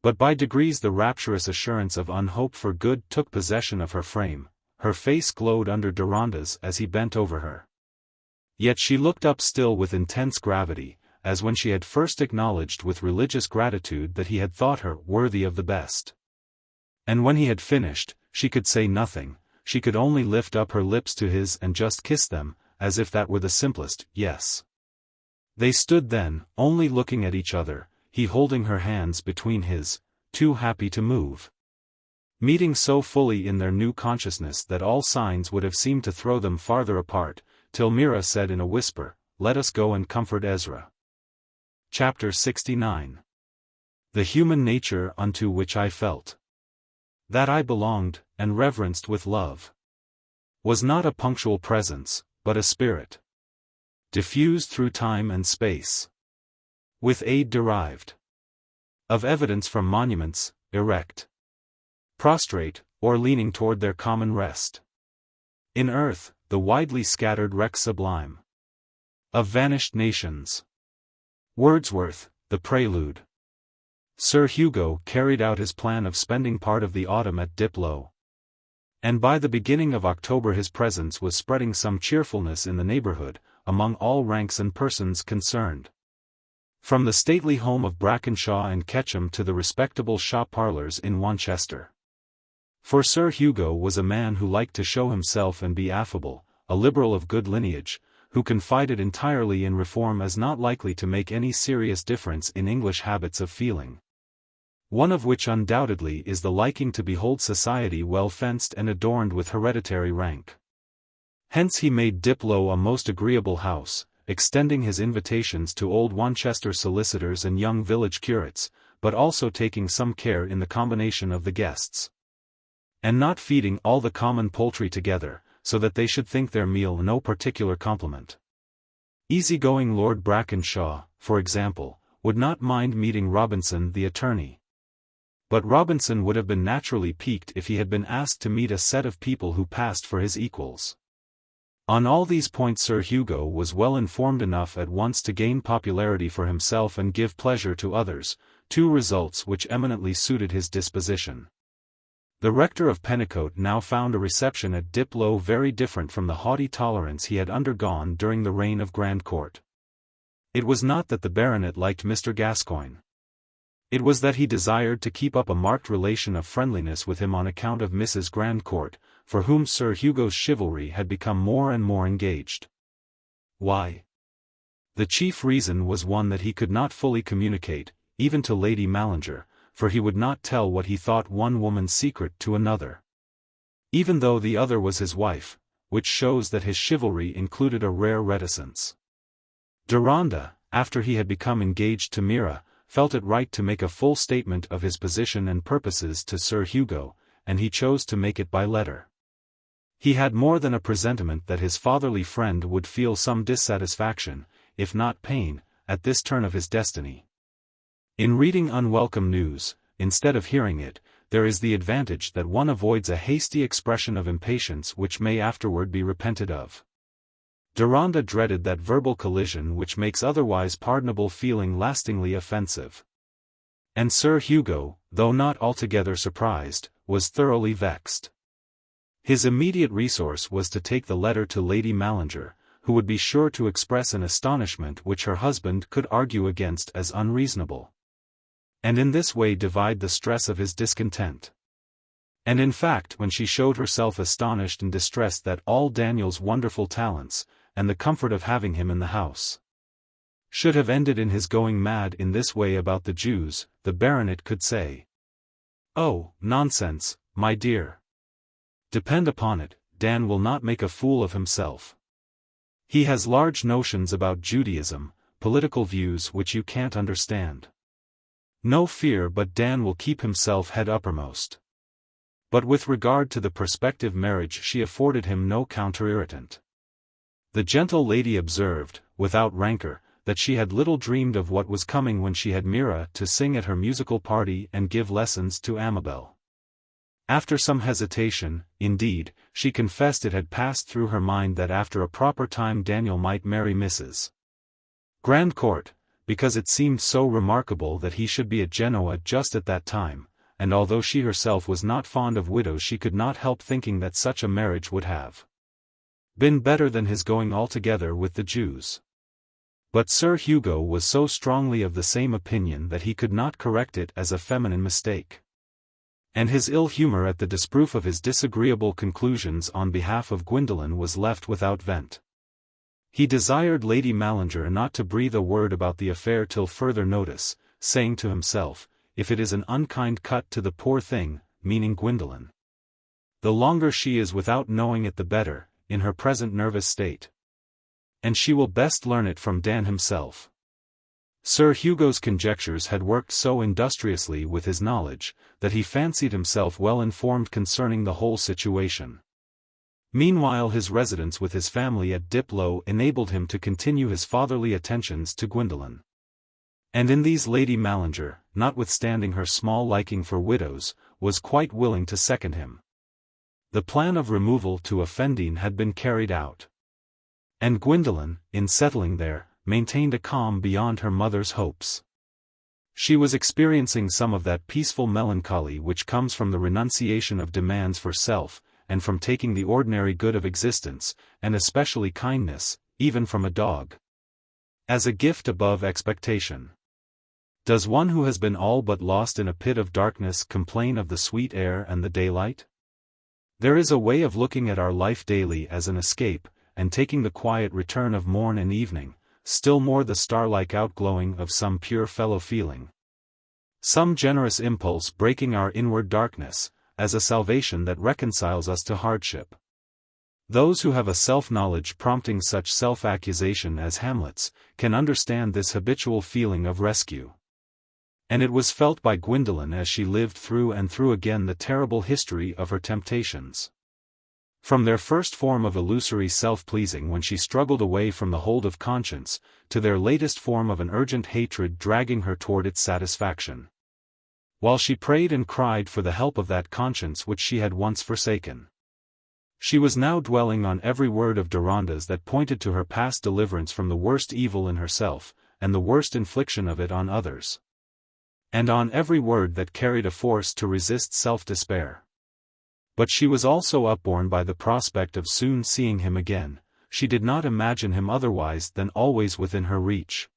But by degrees the rapturous assurance of unhoped for good took possession of her frame. Her face glowed under Deronda's as he bent over her. Yet she looked up still with intense gravity, as when she had first acknowledged with religious gratitude that he had thought her worthy of the best. And when he had finished, she could say nothing, she could only lift up her lips to his and just kiss them, as if that were the simplest yes. They stood then, only looking at each other, he holding her hands between his, too happy to move. Meeting so fully in their new consciousness that all signs would have seemed to throw them farther apart, till Mira said in a whisper, "Let us go and comfort Ezra." Chapter 69. The human nature unto which I felt that I belonged, and reverenced with love, was not a punctual presence, but a spirit, diffused through time and space, with aid derived of evidence from monuments, erect, prostrate, or leaning toward their common rest. In earth, the widely scattered wreck sublime of vanished nations. Wordsworth, The Prelude. Sir Hugo carried out his plan of spending part of the autumn at Diplow. And by the beginning of October his presence was spreading some cheerfulness in the neighborhood, among all ranks and persons concerned. From the stately home of Brackenshaw and Ketchum to the respectable shop parlours in Wanchester. For Sir Hugo was a man who liked to show himself and be affable, a liberal of good lineage, who confided entirely in reform as not likely to make any serious difference in English habits of feeling. One of which undoubtedly is the liking to behold society well fenced and adorned with hereditary rank. Hence he made Diplow a most agreeable house, extending his invitations to old Wanchester solicitors and young village curates, but also taking some care in the combination of the guests. And not feeding all the common poultry together, so that they should think their meal no particular compliment. Easy-going Lord Brackenshaw, for example, would not mind meeting Robinson the attorney. But Robinson would have been naturally piqued if he had been asked to meet a set of people who passed for his equals. On all these points Sir Hugo was well informed enough at once to gain popularity for himself and give pleasure to others, two results which eminently suited his disposition. The rector of Pennicote now found a reception at Diplow very different from the haughty tolerance he had undergone during the reign of Grandcourt. It was not that the baronet liked Mr. Gascoigne. It was that he desired to keep up a marked relation of friendliness with him on account of Mrs. Grandcourt, for whom Sir Hugo's chivalry had become more and more engaged. Why? The chief reason was one that he could not fully communicate, even to Lady Mallinger, for he would not tell what he thought one woman's secret to another. Even though the other was his wife, which shows that his chivalry included a rare reticence. Deronda, after he had become engaged to Mira, felt it right to make a full statement of his position and purposes to Sir Hugo, and he chose to make it by letter. He had more than a presentiment that his fatherly friend would feel some dissatisfaction, if not pain, at this turn of his destiny. In reading unwelcome news, instead of hearing it, there is the advantage that one avoids a hasty expression of impatience which may afterward be repented of. Deronda dreaded that verbal collision which makes otherwise pardonable feeling lastingly offensive. And Sir Hugo, though not altogether surprised, was thoroughly vexed. His immediate resource was to take the letter to Lady Mallinger, who would be sure to express an astonishment which her husband could argue against as unreasonable. And in this way divide the stress of his discontent. And in fact when she showed herself astonished and distressed that all Daniel's wonderful talents, and the comfort of having him in the house, should have ended in his going mad in this way about the Jews, the baronet could say, "Oh, nonsense, my dear. Depend upon it, Dan will not make a fool of himself. He has large notions about Judaism, political views which you can't understand. No fear but Dan will keep himself head uppermost." But with regard to the prospective marriage she afforded him no counter-irritant. The gentle lady observed, without rancour, that she had little dreamed of what was coming when she had Mira to sing at her musical party and give lessons to Amabel. After some hesitation, indeed, she confessed it had passed through her mind that after a proper time Daniel might marry Mrs. Grandcourt, because it seemed so remarkable that he should be at Genoa just at that time, and although she herself was not fond of widows she could not help thinking that such a marriage would have been better than his going altogether with the Jews. But Sir Hugo was so strongly of the same opinion that he could not correct it as a feminine mistake. And his ill humor at the disproof of his disagreeable conclusions on behalf of Gwendolen was left without vent. He desired Lady Mallinger not to breathe a word about the affair till further notice, saying to himself, "If it is an unkind cut to the poor thing," meaning Gwendolen, "the longer she is without knowing it the better, in her present nervous state. And she will best learn it from Dan himself." Sir Hugo's conjectures had worked so industriously with his knowledge, that he fancied himself well informed concerning the whole situation. Meanwhile his residence with his family at Diplow enabled him to continue his fatherly attentions to Gwendolen. And in these Lady Mallinger, notwithstanding her small liking for widows, was quite willing to second him. The plan of removal to Offendene had been carried out. And Gwendolen, in settling there, maintained a calm beyond her mother's hopes. She was experiencing some of that peaceful melancholy which comes from the renunciation of demands for self, and from taking the ordinary good of existence, and especially kindness, even from a dog, as a gift above expectation. Does one who has been all but lost in a pit of darkness complain of the sweet air and the daylight? There is a way of looking at our life daily as an escape, and taking the quiet return of morn and evening, still more the star-like outglowing of some pure fellow feeling, some generous impulse breaking our inward darkness, as a salvation that reconciles us to hardship. Those who have a self-knowledge prompting such self-accusation as Hamlet's, can understand this habitual feeling of rescue. And it was felt by Gwendolen as she lived through and through again the terrible history of her temptations. From their first form of illusory self-pleasing when she struggled away from the hold of conscience, to their latest form of an urgent hatred dragging her toward its satisfaction, while she prayed and cried for the help of that conscience which she had once forsaken. She was now dwelling on every word of Deronda's that pointed to her past deliverance from the worst evil in herself, and the worst infliction of it on others, and on every word that carried a force to resist self-despair. But she was also upborne by the prospect of soon seeing him again. She did not imagine him otherwise than always within her reach.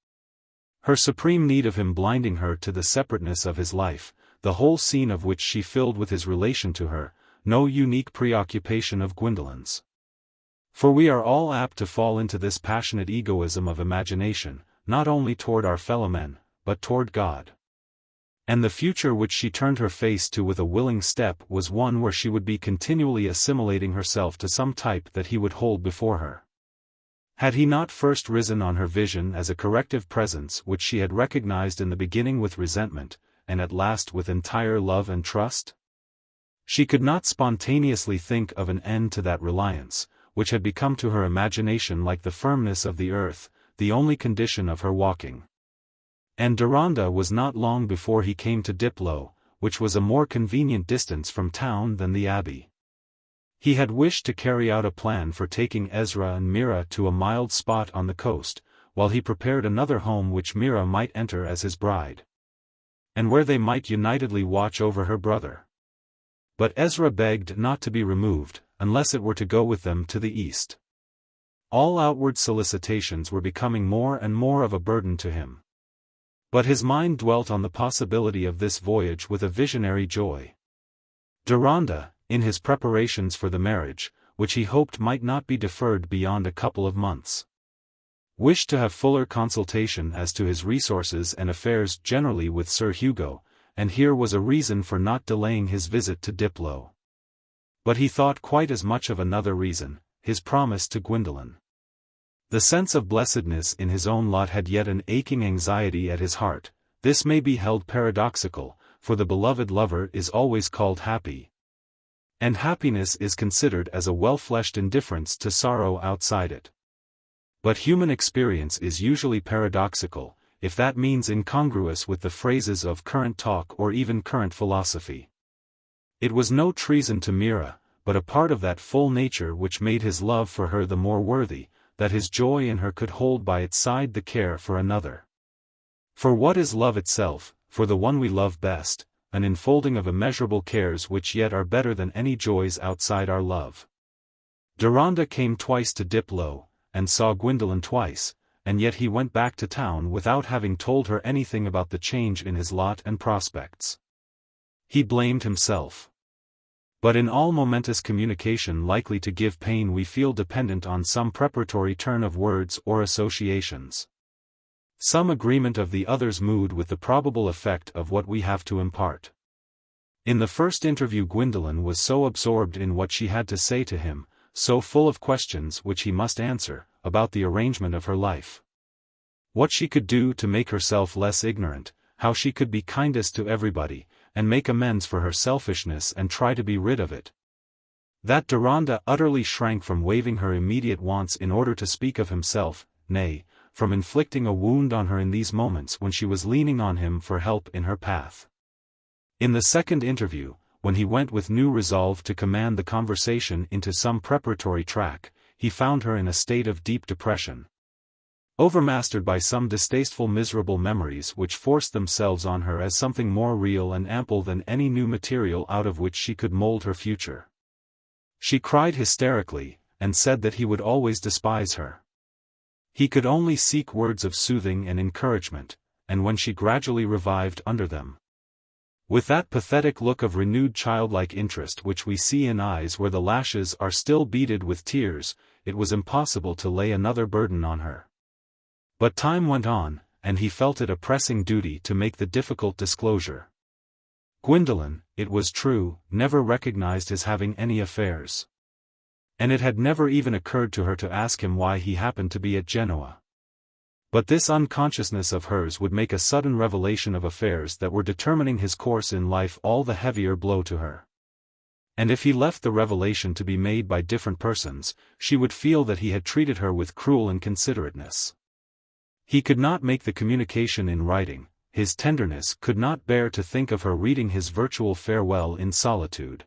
Her supreme need of him blinding her to the separateness of his life, the whole scene of which she filled with his relation to her, no unique preoccupation of Gwendolen's. For we are all apt to fall into this passionate egoism of imagination, not only toward our fellow men, but toward God. And the future which she turned her face to with a willing step was one where she would be continually assimilating herself to some type that he would hold before her. Had he not first risen on her vision as a corrective presence which she had recognized in the beginning with resentment, and at last with entire love and trust? She could not spontaneously think of an end to that reliance, which had become to her imagination like the firmness of the earth, the only condition of her walking. And Deronda was not long before he came to Diplow, which was a more convenient distance from town than the abbey. He had wished to carry out a plan for taking Ezra and Mira to a mild spot on the coast, while he prepared another home which Mira might enter as his bride, and where they might unitedly watch over her brother. But Ezra begged not to be removed, unless it were to go with them to the east. All outward solicitations were becoming more and more of a burden to him. But his mind dwelt on the possibility of this voyage with a visionary joy. Deronda, in his preparations for the marriage, which he hoped might not be deferred beyond a couple of months, wished to have fuller consultation as to his resources and affairs generally with Sir Hugo, and here was a reason for not delaying his visit to Diplow. But he thought quite as much of another reason, his promise to Gwendolen. The sense of blessedness in his own lot had yet an aching anxiety at his heart. This may be held paradoxical, for the beloved lover is always called happy, and happiness is considered as a well-fleshed indifference to sorrow outside it. But human experience is usually paradoxical, if that means incongruous with the phrases of current talk or even current philosophy. It was no treason to Mira, but a part of that full nature which made his love for her the more worthy, that his joy in her could hold by its side the care for another. For what is love itself, for the one we love best, an enfolding of immeasurable cares which yet are better than any joys outside our love. Deronda came twice to Diplow, and saw Gwendolen twice, and yet he went back to town without having told her anything about the change in his lot and prospects. He blamed himself. But in all momentous communication likely to give pain we feel dependent on some preparatory turn of words or associations, some agreement of the other's mood with the probable effect of what we have to impart. In the first interview Gwendolen was so absorbed in what she had to say to him, so full of questions which he must answer, about the arrangement of her life, what she could do to make herself less ignorant, how she could be kindest to everybody, and make amends for her selfishness and try to be rid of it, that Deronda utterly shrank from waiving her immediate wants in order to speak of himself, nay, from inflicting a wound on her in these moments when she was leaning on him for help in her path. In the second interview, when he went with new resolve to command the conversation into some preparatory track, he found her in a state of deep depression. overmastered by some distasteful miserable memories which forced themselves on her as something more real and ample than any new material out of which she could mold her future. She cried hysterically, and said that he would always despise her. He could only seek words of soothing and encouragement, and when she gradually revived under them, with that pathetic look of renewed childlike interest which we see in eyes where the lashes are still beaded with tears, it was impossible to lay another burden on her. But time went on, and he felt it a pressing duty to make the difficult disclosure. Gwendolen, it was true, never recognized his having any affairs. And it had never even occurred to her to ask him why he happened to be at Genoa. But this unconsciousness of hers would make a sudden revelation of affairs that were determining his course in life all the heavier blow to her. And if he left the revelation to be made by different persons, she would feel that he had treated her with cruel inconsiderateness. He could not make the communication in writing, his tenderness could not bear to think of her reading his virtual farewell in solitude.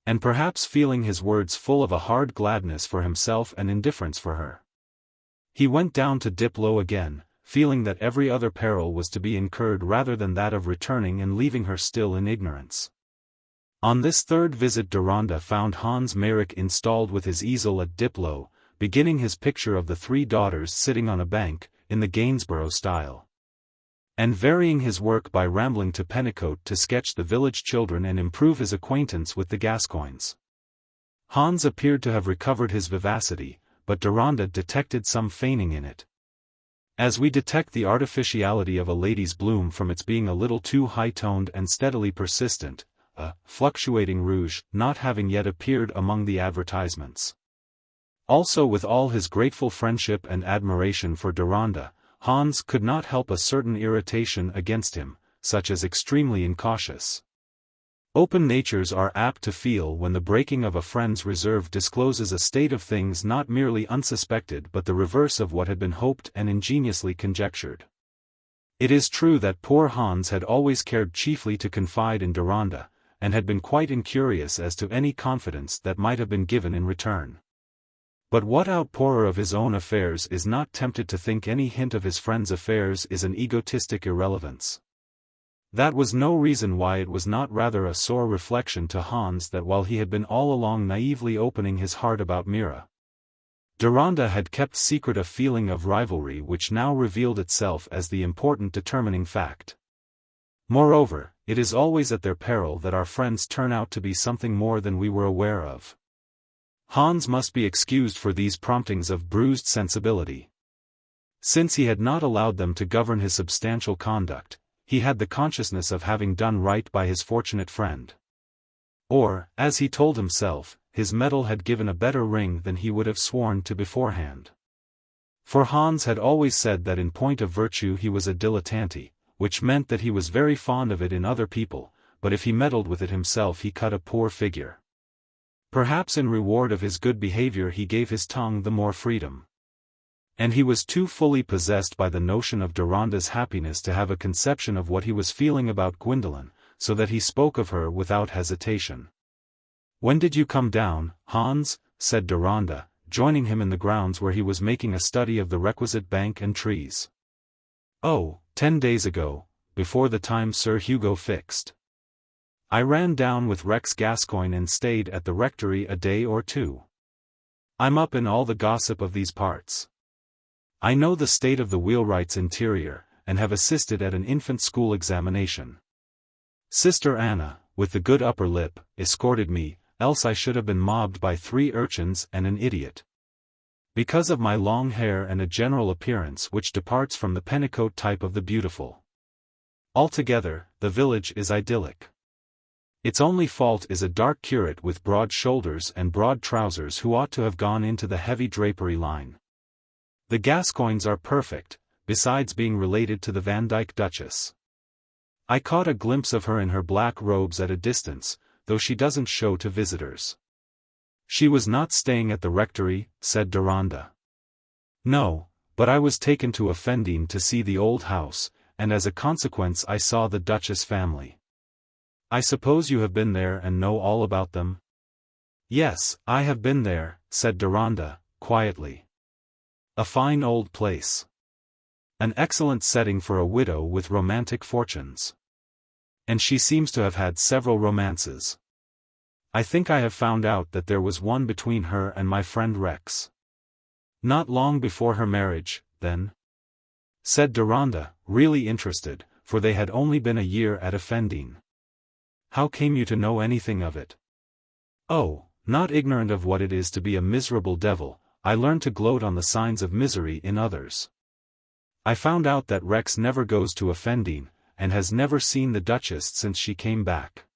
And perhaps feeling his words full of a hard gladness for himself and indifference for her. He went down to Diplo again, feeling that every other peril was to be incurred rather than that of returning and leaving her still in ignorance. On this third visit Deronda found Hans Merrick installed with his easel at Diplo, beginning his picture of the three daughters sitting on a bank, in the Gainsborough style. And varying his work by rambling to Pennicote to sketch the village children and improve his acquaintance with the Gascoignes. Hans appeared to have recovered his vivacity, but Deronda detected some feigning in it. As we detect the artificiality of a lady's bloom from its being a little too high-toned and steadily persistent, a fluctuating rouge not having yet appeared among the advertisements. Also, with all his grateful friendship and admiration for Deronda, Hans could not help a certain irritation against him, such as extremely incautious. Open natures are apt to feel when the breaking of a friend's reserve discloses a state of things not merely unsuspected but the reverse of what had been hoped and ingeniously conjectured. It is true that poor Hans had always cared chiefly to confide in Deronda, and had been quite incurious as to any confidence that might have been given in return. But what outpourer of his own affairs is not tempted to think any hint of his friend's affairs is an egotistic irrelevance? That was no reason why it was not rather a sore reflection to Hans that while he had been all along naively opening his heart about Mira, Deronda had kept secret a feeling of rivalry which now revealed itself as the important determining fact. Moreover, it is always at their peril that our friends turn out to be something more than we were aware of. Hans must be excused for these promptings of bruised sensibility. Since he had not allowed them to govern his substantial conduct, he had the consciousness of having done right by his fortunate friend. Or, as he told himself, his medal had given a better ring than he would have sworn to beforehand. For Hans had always said that in point of virtue he was a dilettante, which meant that he was very fond of it in other people, but if he meddled with it himself he cut a poor figure. Perhaps in reward of his good behavior he gave his tongue the more freedom. And he was too fully possessed by the notion of Deronda's happiness to have a conception of what he was feeling about Gwendolen, so that he spoke of her without hesitation. "When did you come down, Hans?" said Deronda, joining him in the grounds where he was making a study of the requisite bank and trees. "Oh, 10 days ago, before the time Sir Hugo fixed. I ran down with Rex Gascoigne and stayed at the rectory a day or two. I'm up in all the gossip of these parts. I know the state of the wheelwright's interior, and have assisted at an infant school examination. Sister Anna, with the good upper lip, escorted me, else I should have been mobbed by 3 urchins and an idiot. Because of my long hair and a general appearance which departs from the Pennicote type of the beautiful. Altogether, the village is idyllic. Its only fault is a dark curate with broad shoulders and broad trousers who ought to have gone into the heavy drapery line. The Gascoignes are perfect, besides being related to the Van Dyke Duchess. I caught a glimpse of her in her black robes at a distance, though she doesn't show to visitors." "She was not staying at the rectory," said Deronda. "No, but I was taken to Offendene to see the old house, and as a consequence I saw the Duchess family." "I suppose you have been there and know all about them?" "Yes, I have been there," said Deronda, quietly. A fine old place. An excellent setting for a widow with romantic fortunes. And she seems to have had several romances. I think I have found out that there was one between her and my friend Rex. Not long before her marriage, then? Said Deronda, really interested, for they had only been a year at Effendine. How came you to know anything of it? Oh, not ignorant of what it is to be a miserable devil, I learned to gloat on the signs of misery in others. I found out that Rex never goes to Effendine, and has never seen the Duchess since she came back.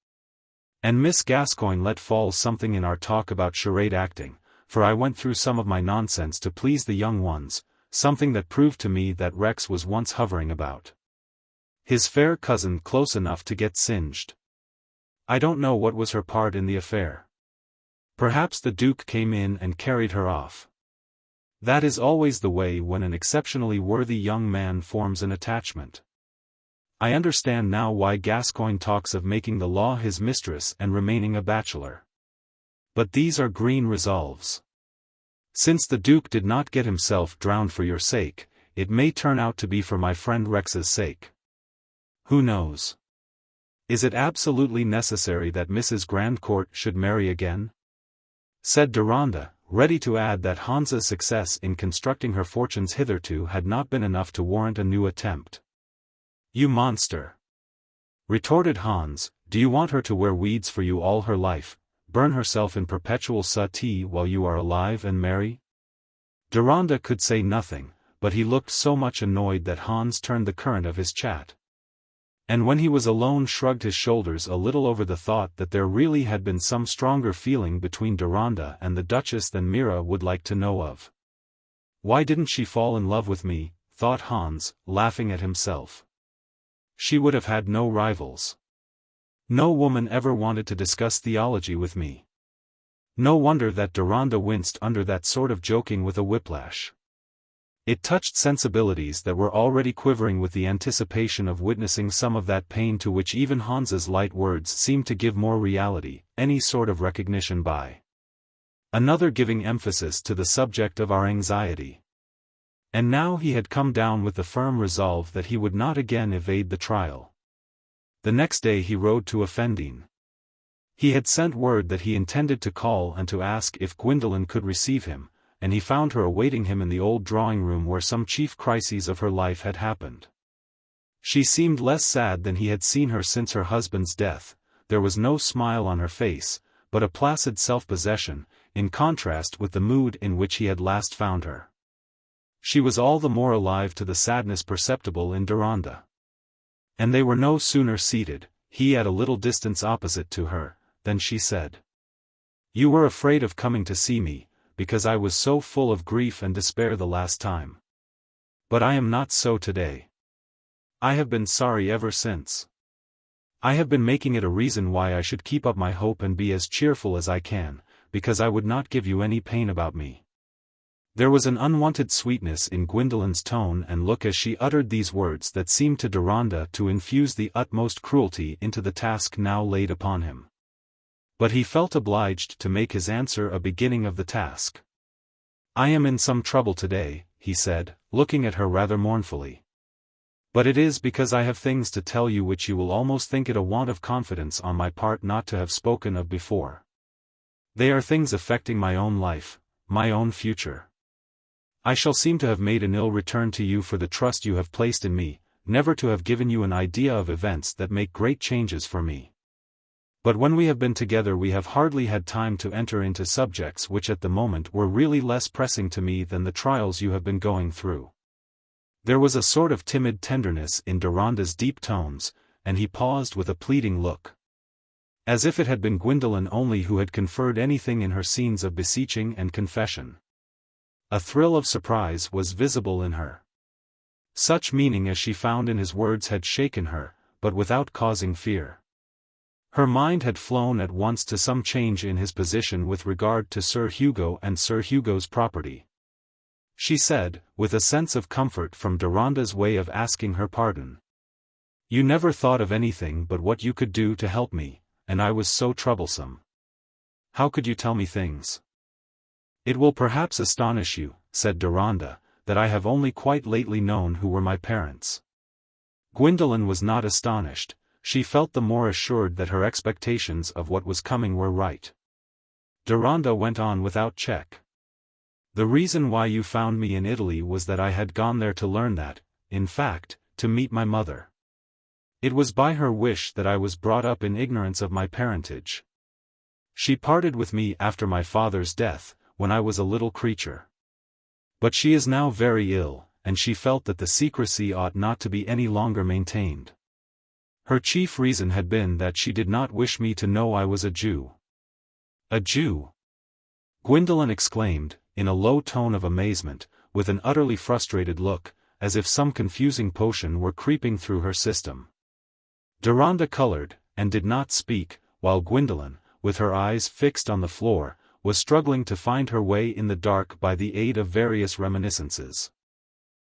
And Miss Gascoigne let fall something in our talk about charade acting, for I went through some of my nonsense to please the young ones, something that proved to me that Rex was once hovering about his fair cousin close enough to get singed. I don't know what was her part in the affair. Perhaps the Duke came in and carried her off. That is always the way when an exceptionally worthy young man forms an attachment. I understand now why Gascoigne talks of making the law his mistress and remaining a bachelor. But these are green resolves. Since the Duke did not get himself drowned for your sake, it may turn out to be for my friend Rex's sake. Who knows? Is it absolutely necessary that Mrs. Grandcourt should marry again? Said Deronda, ready to add that Hans's success in constructing her fortunes hitherto had not been enough to warrant a new attempt. You monster! Retorted Hans, do you want her to wear weeds for you all her life, burn herself in perpetual suttee while you are alive and merry? Deronda could say nothing, but he looked so much annoyed that Hans turned the current of his chat. And when he was alone shrugged his shoulders a little over the thought that there really had been some stronger feeling between Deronda and the Duchess than Mira would like to know of. Why didn't she fall in love with me, thought Hans, laughing at himself. She would have had no rivals. No woman ever wanted to discuss theology with me. No wonder that Deronda winced under that sort of joking with a whiplash. It touched sensibilities that were already quivering with the anticipation of witnessing some of that pain to which even Hans's light words seemed to give more reality, any sort of recognition by another giving emphasis to the subject of our anxiety. And now he had come down with the firm resolve that he would not again evade the trial. The next day he rode to Effendine. He had sent word that he intended to call and to ask if Gwendolen could receive him, and he found her awaiting him in the old drawing-room where some chief crises of her life had happened. She seemed less sad than he had seen her since her husband's death. There was no smile on her face, but a placid self-possession, in contrast with the mood in which he had last found her. She was all the more alive to the sadness perceptible in Deronda. And they were no sooner seated, he at a little distance opposite to her, than she said, "You were afraid of coming to see me, because I was so full of grief and despair the last time. But I am not so today. I have been sorry ever since. I have been making it a reason why I should keep up my hope and be as cheerful as I can, because I would not give you any pain about me." There was an unwonted sweetness in Gwendolen's tone and look as she uttered these words that seemed to Deronda to infuse the utmost cruelty into the task now laid upon him. But he felt obliged to make his answer a beginning of the task. "I am in some trouble today," he said, looking at her rather mournfully. "But it is because I have things to tell you which you will almost think it a want of confidence on my part not to have spoken of before. They are things affecting my own life, my own future. I shall seem to have made an ill return to you for the trust you have placed in me, never to have given you an idea of events that make great changes for me. But when we have been together we have hardly had time to enter into subjects which at the moment were really less pressing to me than the trials you have been going through." There was a sort of timid tenderness in Deronda's deep tones, and he paused with a pleading look. As if it had been Gwendolen only who had conferred anything in her scenes of beseeching and confession. A thrill of surprise was visible in her. Such meaning as she found in his words had shaken her, but without causing fear. Her mind had flown at once to some change in his position with regard to Sir Hugo and Sir Hugo's property. She said, with a sense of comfort from Deronda's way of asking her pardon, "You never thought of anything but what you could do to help me, and I was so troublesome. How could you tell me things?" "It will perhaps astonish you," said Deronda, that I have only quite lately known who were my parents." Gwendolen was not astonished, she felt the more assured that her expectations of what was coming were right. Deronda went on without check. "The reason why you found me in Italy was that I had gone there to learn that, in fact, to meet my mother. It was by her wish that I was brought up in ignorance of my parentage. She parted with me after my father's death, when I was a little creature. But she is now very ill, and she felt that the secrecy ought not to be any longer maintained. Her chief reason had been that she did not wish me to know I was a Jew." "A Jew?" Gwendolen exclaimed, in a low tone of amazement, with an utterly frustrated look, as if some confusing potion were creeping through her system. Deronda colored, and did not speak, while Gwendolen, with her eyes fixed on the floor, was struggling to find her way in the dark by the aid of various reminiscences.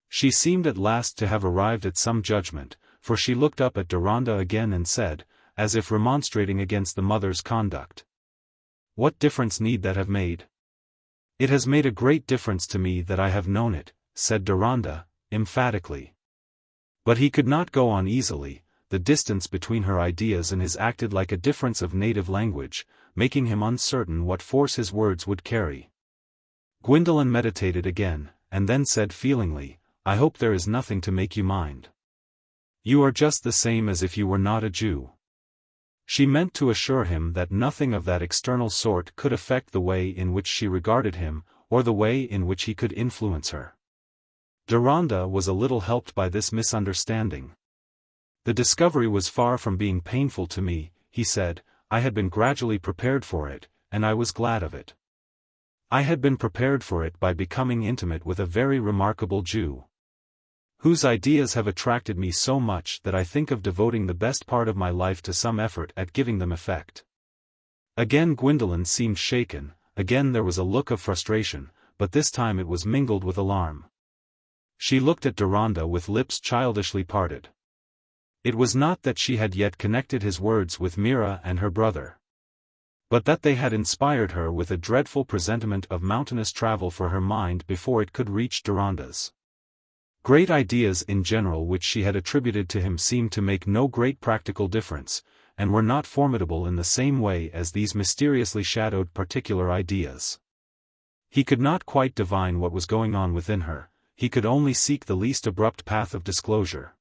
She seemed at last to have arrived at some judgment, for she looked up at Deronda again and said, as if remonstrating against the mother's conduct, "What difference need that have made?" "It has made a great difference to me that I have known it," said Deronda, emphatically. But he could not go on easily. The distance between her ideas and his acted like a difference of native language, making him uncertain what force his words would carry. Gwendolen meditated again, and then said feelingly, "I hope there is nothing to make you mind. You are just the same as if you were not a Jew." She meant to assure him that nothing of that external sort could affect the way in which she regarded him, or the way in which he could influence her. Deronda was a little helped by this misunderstanding. "The discovery was far from being painful to me," he said. "I had been gradually prepared for it, and I was glad of it. I had been prepared for it by becoming intimate with a very remarkable Jew, whose ideas have attracted me so much that I think of devoting the best part of my life to some effort at giving them effect." Again Gwendolen seemed shaken, again there was a look of frustration, but this time it was mingled with alarm. She looked at Deronda with lips childishly parted. It was not that she had yet connected his words with Mira and her brother, but that they had inspired her with a dreadful presentiment of mountainous travel for her mind before it could reach Deronda's. Great ideas in general which she had attributed to him seemed to make no great practical difference, and were not formidable in the same way as these mysteriously shadowed particular ideas. He could not quite divine what was going on within her, he could only seek the least abrupt path of disclosure.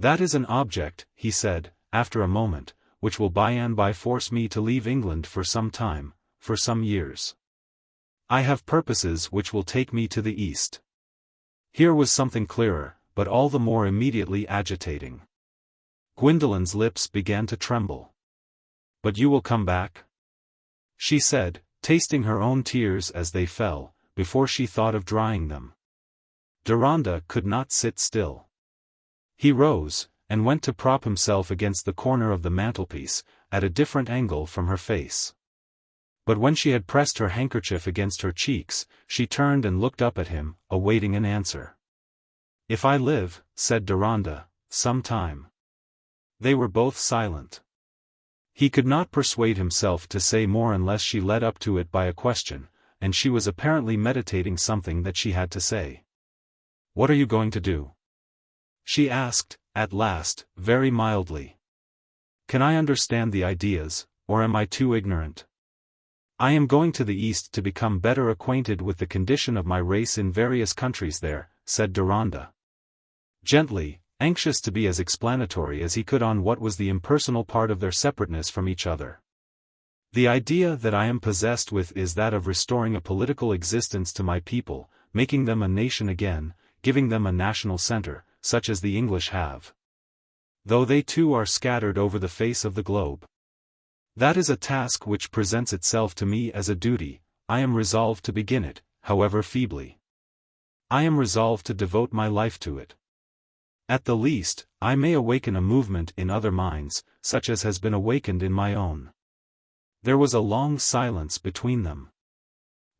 "That is an object," he said, after a moment, "which will by and by force me to leave England for some time, for some years. I have purposes which will take me to the East." Here was something clearer, but all the more immediately agitating. Gwendolen's lips began to tremble. "But you will come back?" she said, tasting her own tears as they fell, before she thought of drying them. Deronda could not sit still. He rose, and went to prop himself against the corner of the mantelpiece, at a different angle from her face. But when she had pressed her handkerchief against her cheeks, she turned and looked up at him, awaiting an answer. "If I live," said Deronda, "some time." They were both silent. He could not persuade himself to say more unless she led up to it by a question, and she was apparently meditating something that she had to say. "What are you going to do?" she asked, at last, very mildly. "Can I understand the ideas, or am I too ignorant?" "I am going to the East to become better acquainted with the condition of my race in various countries there," said Deronda, gently, anxious to be as explanatory as he could on what was the impersonal part of their separateness from each other. "The idea that I am possessed with is that of restoring a political existence to my people, making them a nation again, giving them a national center, such as the English have, though they too are scattered over the face of the globe. That is a task which presents itself to me as a duty. I am resolved to begin it, however feebly. I am resolved to devote my life to it. At the least, I may awaken a movement in other minds, such as has been awakened in my own." There was a long silence between them.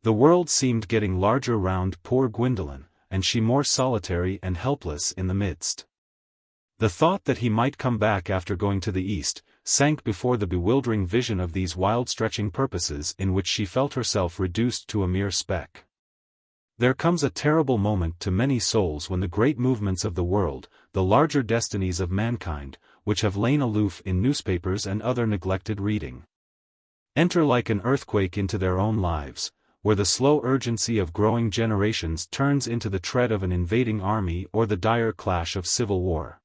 The world seemed getting larger round poor Gwendolen, and she more solitary and helpless in the midst. The thought that he might come back after going to the East, sank before the bewildering vision of these wild-stretching purposes in which she felt herself reduced to a mere speck. There comes a terrible moment to many souls when the great movements of the world, the larger destinies of mankind, which have lain aloof in newspapers and other neglected reading, enter like an earthquake into their own lives, where the slow urgency of growing generations turns into the tread of an invading army or the dire clash of civil war.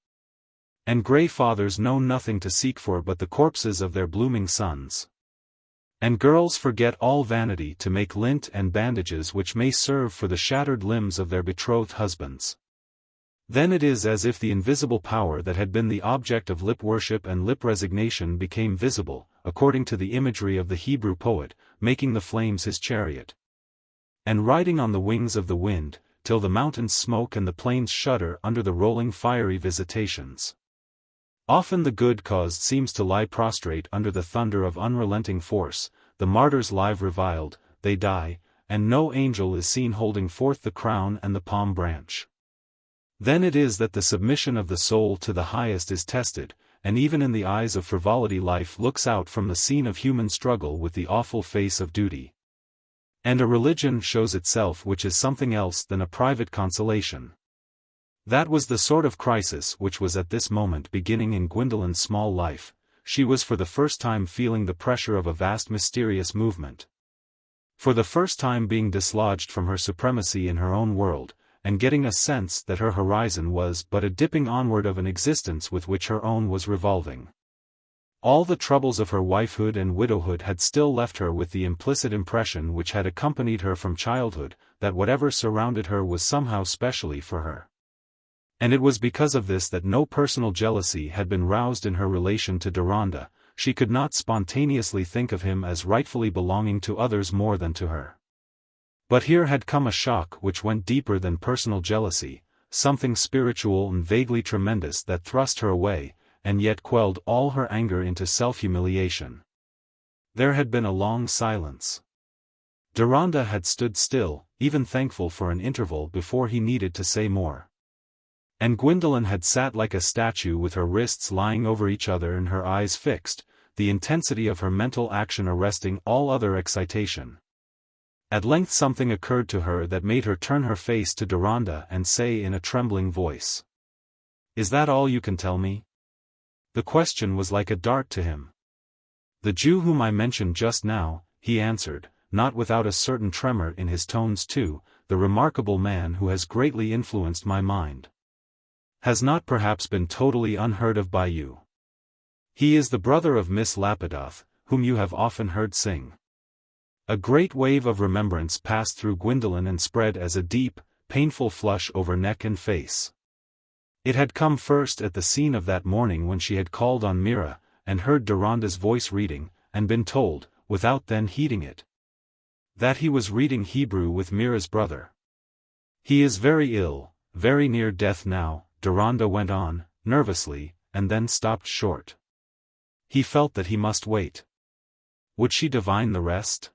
And grey fathers know nothing to seek for but the corpses of their blooming sons. And girls forget all vanity to make lint and bandages which may serve for the shattered limbs of their betrothed husbands. Then it is as if the invisible power that had been the object of lip worship and lip resignation became visible, according to the imagery of the Hebrew poet, making the flames his chariot, and riding on the wings of the wind, till the mountains smoke and the plains shudder under the rolling fiery visitations. Often the good cause seems to lie prostrate under the thunder of unrelenting force, the martyrs lie reviled, they die, and no angel is seen holding forth the crown and the palm branch. Then it is that the submission of the soul to the highest is tested, and even in the eyes of frivolity life looks out from the scene of human struggle with the awful face of duty. And a religion shows itself which is something else than a private consolation. That was the sort of crisis which was at this moment beginning in Gwendolen's small life. She was for the first time feeling the pressure of a vast mysterious movement. For the first time being dislodged from her supremacy in her own world, and getting a sense that her horizon was but a dipping onward of an existence with which her own was revolving. All the troubles of her wifehood and widowhood had still left her with the implicit impression which had accompanied her from childhood, that whatever surrounded her was somehow specially for her. And it was because of this that no personal jealousy had been roused in her relation to Deronda. She could not spontaneously think of him as rightfully belonging to others more than to her. But here had come a shock which went deeper than personal jealousy, something spiritual and vaguely tremendous that thrust her away, and yet quelled all her anger into self-humiliation. There had been a long silence. Deronda had stood still, even thankful for an interval before he needed to say more. And Gwendolen had sat like a statue with her wrists lying over each other and her eyes fixed, the intensity of her mental action arresting all other excitation. At length something occurred to her that made her turn her face to Deronda and say in a trembling voice, "Is that all you can tell me?" The question was like a dart to him. "The Jew whom I mentioned just now," he answered, not without a certain tremor in his tones too, "the remarkable man who has greatly influenced my mind, has not perhaps been totally unheard of by you. He is the brother of Miss Lapidoth, whom you have often heard sing." A great wave of remembrance passed through Gwendolen and spread as a deep, painful flush over neck and face. It had come first at the scene of that morning when she had called on Mira, and heard Deronda's voice reading, and been told, without then heeding it, that he was reading Hebrew with Mira's brother. "He is very ill, very near death now," Deronda went on, nervously, and then stopped short. He felt that he must wait. Would she divine the rest?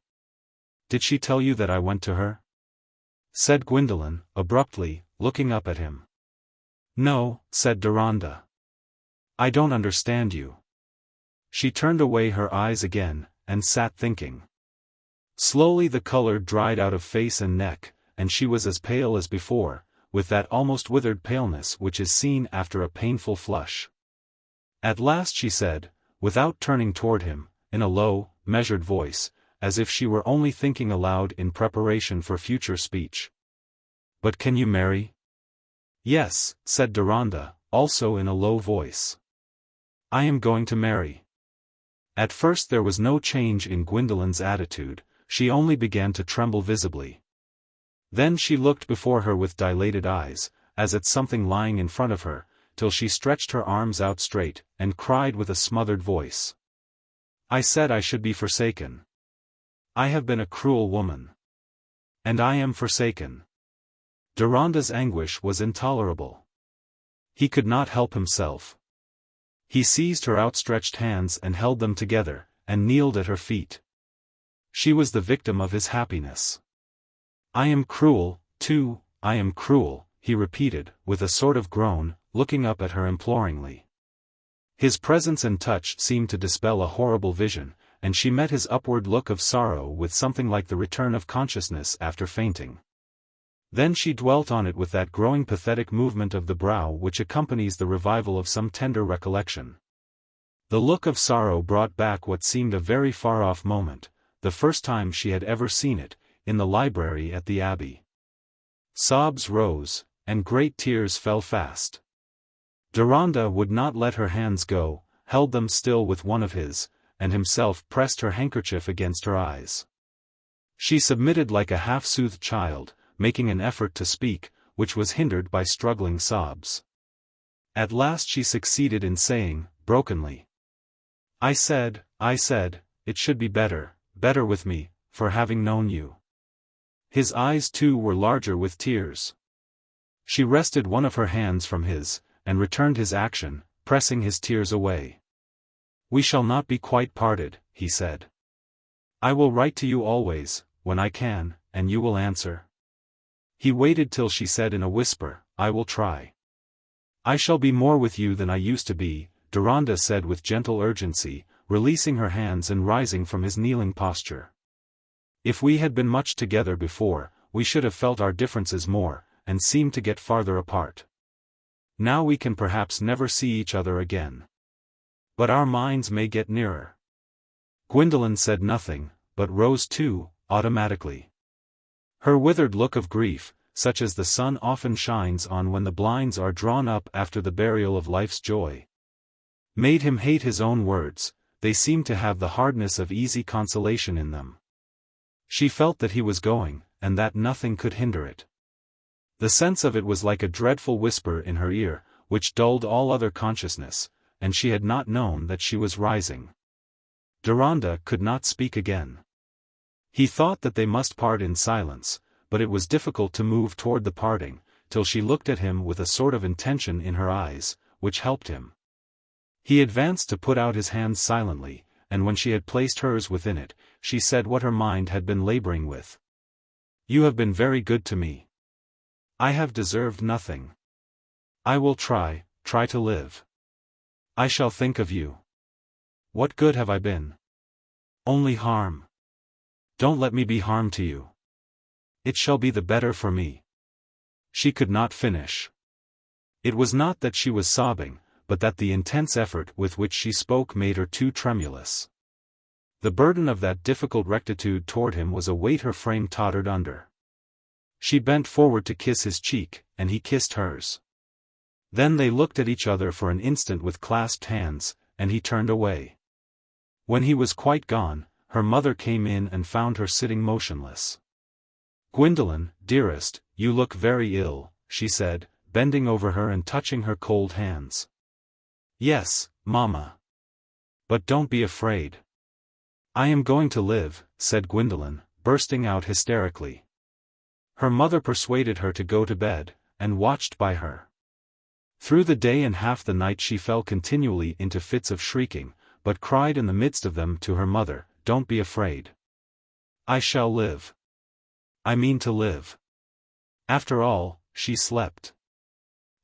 "Did she tell you that I went to her?" said Gwendolen, abruptly, looking up at him. "No," said Deronda. "I don't understand you." She turned away her eyes again, and sat thinking. Slowly the color dried out of face and neck, and she was as pale as before, with that almost withered paleness which is seen after a painful flush. At last she said, without turning toward him, in a low, measured voice, as if she were only thinking aloud in preparation for future speech, "But can you marry?" "Yes," said Deronda, also in a low voice. "I am going to marry." At first there was no change in Gwendolen's attitude, she only began to tremble visibly. Then she looked before her with dilated eyes, as at something lying in front of her, till she stretched her arms out straight, and cried with a smothered voice, "I said I should be forsaken. I have been a cruel woman. And I am forsaken." Deronda's anguish was intolerable. He could not help himself. He seized her outstretched hands and held them together, and kneeled at her feet. She was the victim of his happiness. "I am cruel, too, I am cruel," he repeated, with a sort of groan, looking up at her imploringly. His presence and touch seemed to dispel a horrible vision, and she met his upward look of sorrow with something like the return of consciousness after fainting. Then she dwelt on it with that growing pathetic movement of the brow which accompanies the revival of some tender recollection. The look of sorrow brought back what seemed a very far-off moment, the first time she had ever seen it, in the library at the Abbey. Sobs rose, and great tears fell fast. Deronda would not let her hands go, held them still with one of his, and himself pressed her handkerchief against her eyes. She submitted like a half-soothed child, making an effort to speak, which was hindered by struggling sobs. At last she succeeded in saying, brokenly, I said, it should be better with me, for having known you." His eyes too were larger with tears. She wrested one of her hands from his, and returned his action, pressing his tears away. "We shall not be quite parted," he said. "I will write to you always, when I can, and you will answer." He waited till she said in a whisper, "I will try." "I shall be more with you than I used to be," Deronda said with gentle urgency, releasing her hands and rising from his kneeling posture. "If we had been much together before, we should have felt our differences more, and seemed to get farther apart. Now we can perhaps never see each other again. But our minds may get nearer." Gwendolen said nothing, but rose too, automatically. Her withered look of grief, such as the sun often shines on when the blinds are drawn up after the burial of life's joy, made him hate his own words. They seemed to have the hardness of easy consolation in them. She felt that he was going, and that nothing could hinder it. The sense of it was like a dreadful whisper in her ear, which dulled all other consciousness, and she had not known that she was rising. Deronda could not speak again. He thought that they must part in silence, but it was difficult to move toward the parting, till she looked at him with a sort of intention in her eyes, which helped him. He advanced to put out his hands silently, and when she had placed hers within it, she said what her mind had been laboring with. "You have been very good to me. I have deserved nothing. I will try to live. I shall think of you. What good have I been? Only harm. Don't let me be harm to you. It shall be the better for me." She could not finish. It was not that she was sobbing, but that the intense effort with which she spoke made her too tremulous. The burden of that difficult rectitude toward him was a weight her frame tottered under. She bent forward to kiss his cheek, and he kissed hers. Then they looked at each other for an instant with clasped hands, and he turned away. When he was quite gone, her mother came in and found her sitting motionless. "Gwendolen, dearest, you look very ill," she said, bending over her and touching her cold hands. "Yes, Mamma. But don't be afraid. I am going to live," said Gwendolen, bursting out hysterically. Her mother persuaded her to go to bed, and watched by her. Through the day and half the night she fell continually into fits of shrieking, but cried in the midst of them to her mother, "Don't be afraid. I shall live. I mean to live." After all, she slept.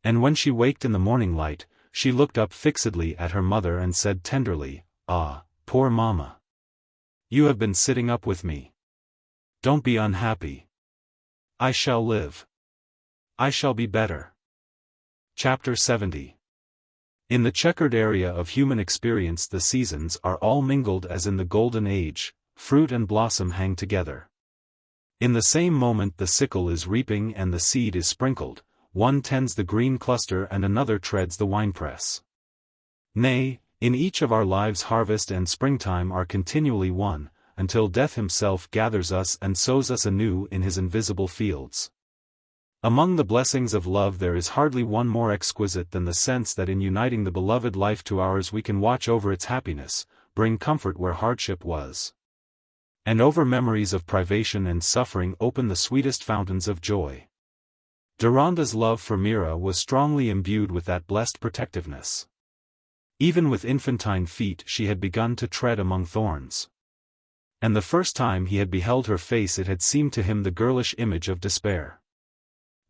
And when she waked in the morning light, she looked up fixedly at her mother and said tenderly, "Ah, poor Mamma. You have been sitting up with me. Don't be unhappy. I shall live. I shall be better." Chapter 70. In the checkered area of human experience the seasons are all mingled as in the Golden Age, fruit and blossom hang together. In the same moment the sickle is reaping and the seed is sprinkled, one tends the green cluster and another treads the winepress. Nay, in each of our lives harvest and springtime are continually one, until death himself gathers us and sows us anew in his invisible fields. Among the blessings of love there is hardly one more exquisite than the sense that in uniting the beloved life to ours we can watch over its happiness, bring comfort where hardship was, and over memories of privation and suffering open the sweetest fountains of joy. Deronda's love for Mira was strongly imbued with that blessed protectiveness. Even with infantine feet she had begun to tread among thorns. And the first time he had beheld her face it had seemed to him the girlish image of despair.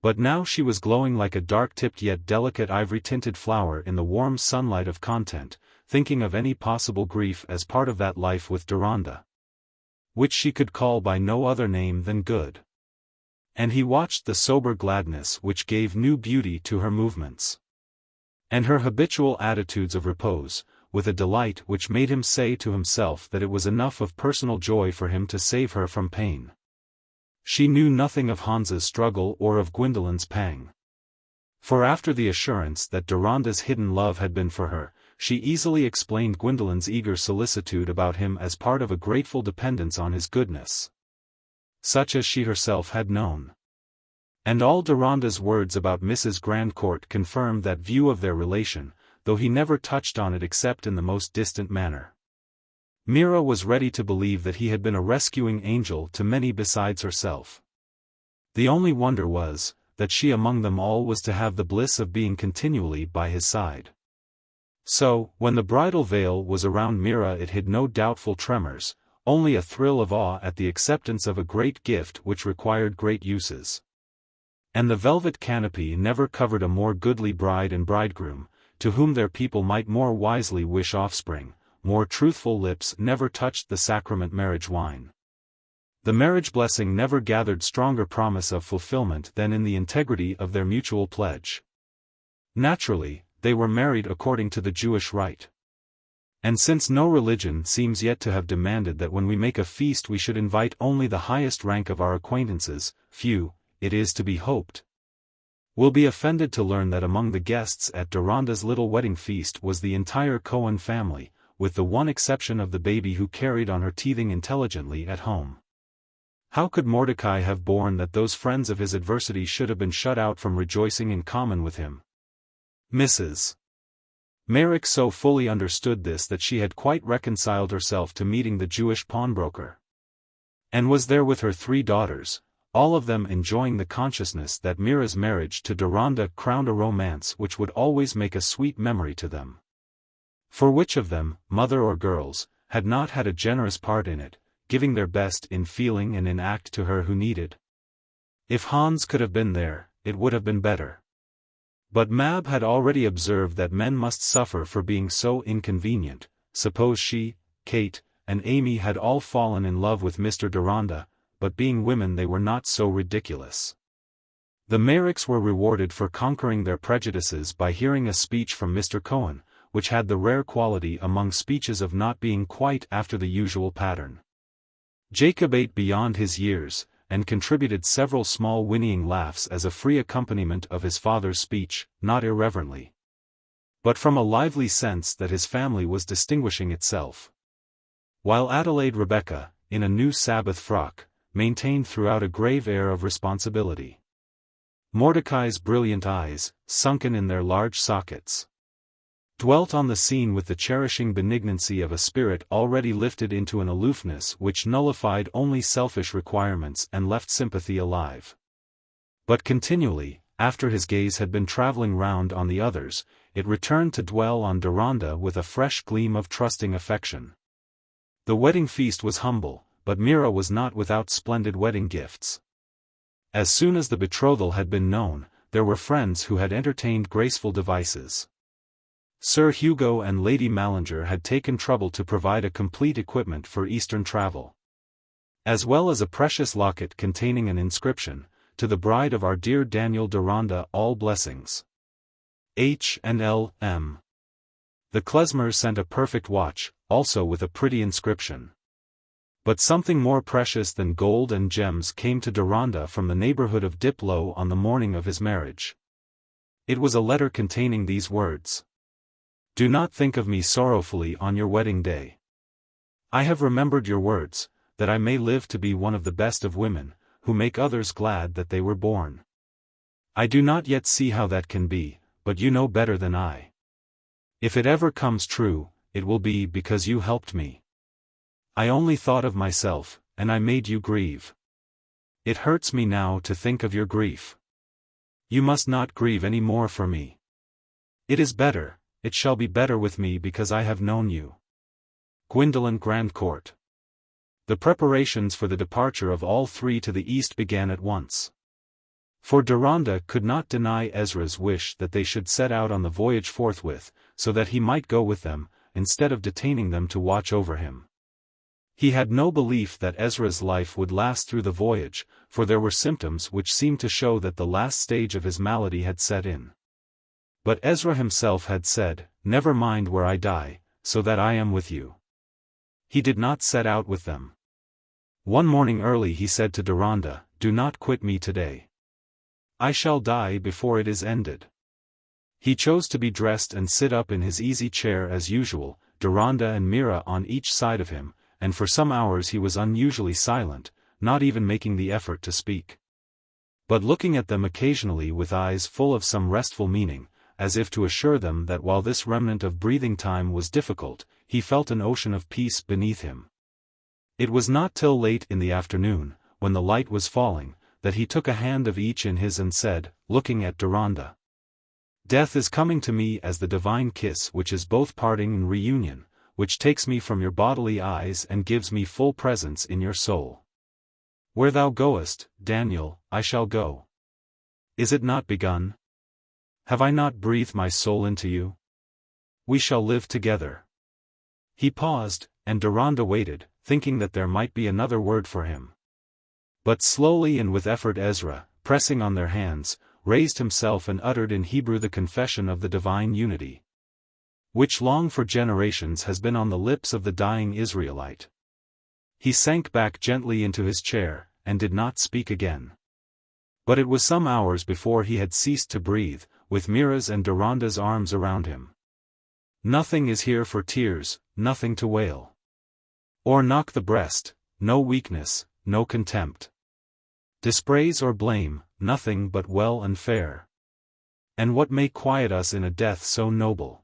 But now she was glowing like a dark-tipped yet delicate ivory-tinted flower in the warm sunlight of content, thinking of any possible grief as part of that life with Deronda, which she could call by no other name than good. And he watched the sober gladness which gave new beauty to her movements. And her habitual attitudes of repose, with a delight which made him say to himself that it was enough of personal joy for him to save her from pain. She knew nothing of Hans's struggle or of Gwendolen's pang. For after the assurance that Deronda's hidden love had been for her, she easily explained Gwendolen's eager solicitude about him as part of a grateful dependence on his goodness, such as she herself had known. And all Deronda's words about Mrs. Grandcourt confirmed that view of their relation, though he never touched on it except in the most distant manner. Mira was ready to believe that he had been a rescuing angel to many besides herself. The only wonder was, that she among them all was to have the bliss of being continually by his side. So, when the bridal veil was around Mira it hid no doubtful tremors, only a thrill of awe at the acceptance of a great gift which required great uses. And the velvet canopy never covered a more goodly bride and bridegroom, to whom their people might more wisely wish offspring, more truthful lips never touched the sacrament marriage wine. The marriage blessing never gathered stronger promise of fulfillment than in the integrity of their mutual pledge. Naturally, they were married according to the Jewish rite. And since no religion seems yet to have demanded that when we make a feast we should invite only the highest rank of our acquaintances, few, it is to be hoped, will be offended to learn that among the guests at Deronda's little wedding feast was the entire Cohen family, with the one exception of the baby who carried on her teething intelligently at home. How could Mordecai have borne that those friends of his adversity should have been shut out from rejoicing in common with him? Mrs. Merrick so fully understood this that she had quite reconciled herself to meeting the Jewish pawnbroker, and was there with her 3 daughters, all of them enjoying the consciousness that Mira's marriage to Deronda crowned a romance which would always make a sweet memory to them. For which of them, mother or girls, had not had a generous part in it, giving their best in feeling and in act to her who needed? If Hans could have been there, it would have been better. But Mab had already observed that men must suffer for being so inconvenient. Suppose she, Kate, and Amy had all fallen in love with Mr. Deronda, but being women they were not so ridiculous. The Merricks were rewarded for conquering their prejudices by hearing a speech from Mr. Cohen, which had the rare quality among speeches of not being quite after the usual pattern. Jacob ate beyond his years, and contributed several small whinnying laughs as a free accompaniment of his father's speech, not irreverently, but from a lively sense that his family was distinguishing itself. While Adelaide Rebecca, in a new Sabbath frock, maintained throughout a grave air of responsibility. Mordecai's brilliant eyes, sunken in their large sockets, dwelt on the scene with the cherishing benignancy of a spirit already lifted into an aloofness which nullified only selfish requirements and left sympathy alive. But continually, after his gaze had been traveling round on the others, it returned to dwell on Deronda with a fresh gleam of trusting affection. The wedding feast was humble, but Mira was not without splendid wedding gifts. As soon as the betrothal had been known, there were friends who had entertained graceful devices. Sir Hugo and Lady Mallinger had taken trouble to provide a complete equipment for Eastern travel, as well as a precious locket containing an inscription, "To the bride of our dear Daniel Deronda all blessings. H and L. M." The klezmers sent a perfect watch, also with a pretty inscription. But something more precious than gold and gems came to Deronda from the neighborhood of Diplow on the morning of his marriage. It was a letter containing these words: "Do not think of me sorrowfully on your wedding day. I have remembered your words, that I may live to be one of the best of women, who make others glad that they were born. I do not yet see how that can be, but you know better than I. If it ever comes true, it will be because you helped me. I only thought of myself, and I made you grieve. It hurts me now to think of your grief. You must not grieve any more for me. It is better, it shall be better with me because I have known you. Gwendolen Grandcourt." The preparations for the departure of all 3 to the east began at once. For Deronda could not deny Ezra's wish that they should set out on the voyage forthwith, so that he might go with them, instead of detaining them to watch over him. He had no belief that Ezra's life would last through the voyage, for there were symptoms which seemed to show that the last stage of his malady had set in. But Ezra himself had said, "Never mind where I die, so that I am with you." He did not set out with them. One morning early he said to Deronda, "Do not quit me today. I shall die before it is ended." He chose to be dressed and sit up in his easy chair as usual, Deronda and Mira on each side of him, and for some hours he was unusually silent, not even making the effort to speak. But looking at them occasionally with eyes full of some restful meaning, as if to assure them that while this remnant of breathing time was difficult, he felt an ocean of peace beneath him. It was not till late in the afternoon, when the light was falling, that he took a hand of each in his and said, looking at Deronda, "Death is coming to me as the divine kiss which is both parting and reunion, which takes me from your bodily eyes and gives me full presence in your soul. Where thou goest, Daniel, I shall go. Is it not begun? Have I not breathed my soul into you? We shall live together." He paused, and Deronda waited, thinking that there might be another word for him. But slowly and with effort Ezra, pressing on their hands, raised himself and uttered in Hebrew the confession of the divine unity, which long for generations has been on the lips of the dying Israelite. He sank back gently into his chair, and did not speak again. But it was some hours before he had ceased to breathe, with Mira's and Deronda's arms around him. "Nothing is here for tears, nothing to wail or knock the breast, no weakness, no contempt, dispraise or blame, nothing but well and fair. And what may quiet us in a death so noble?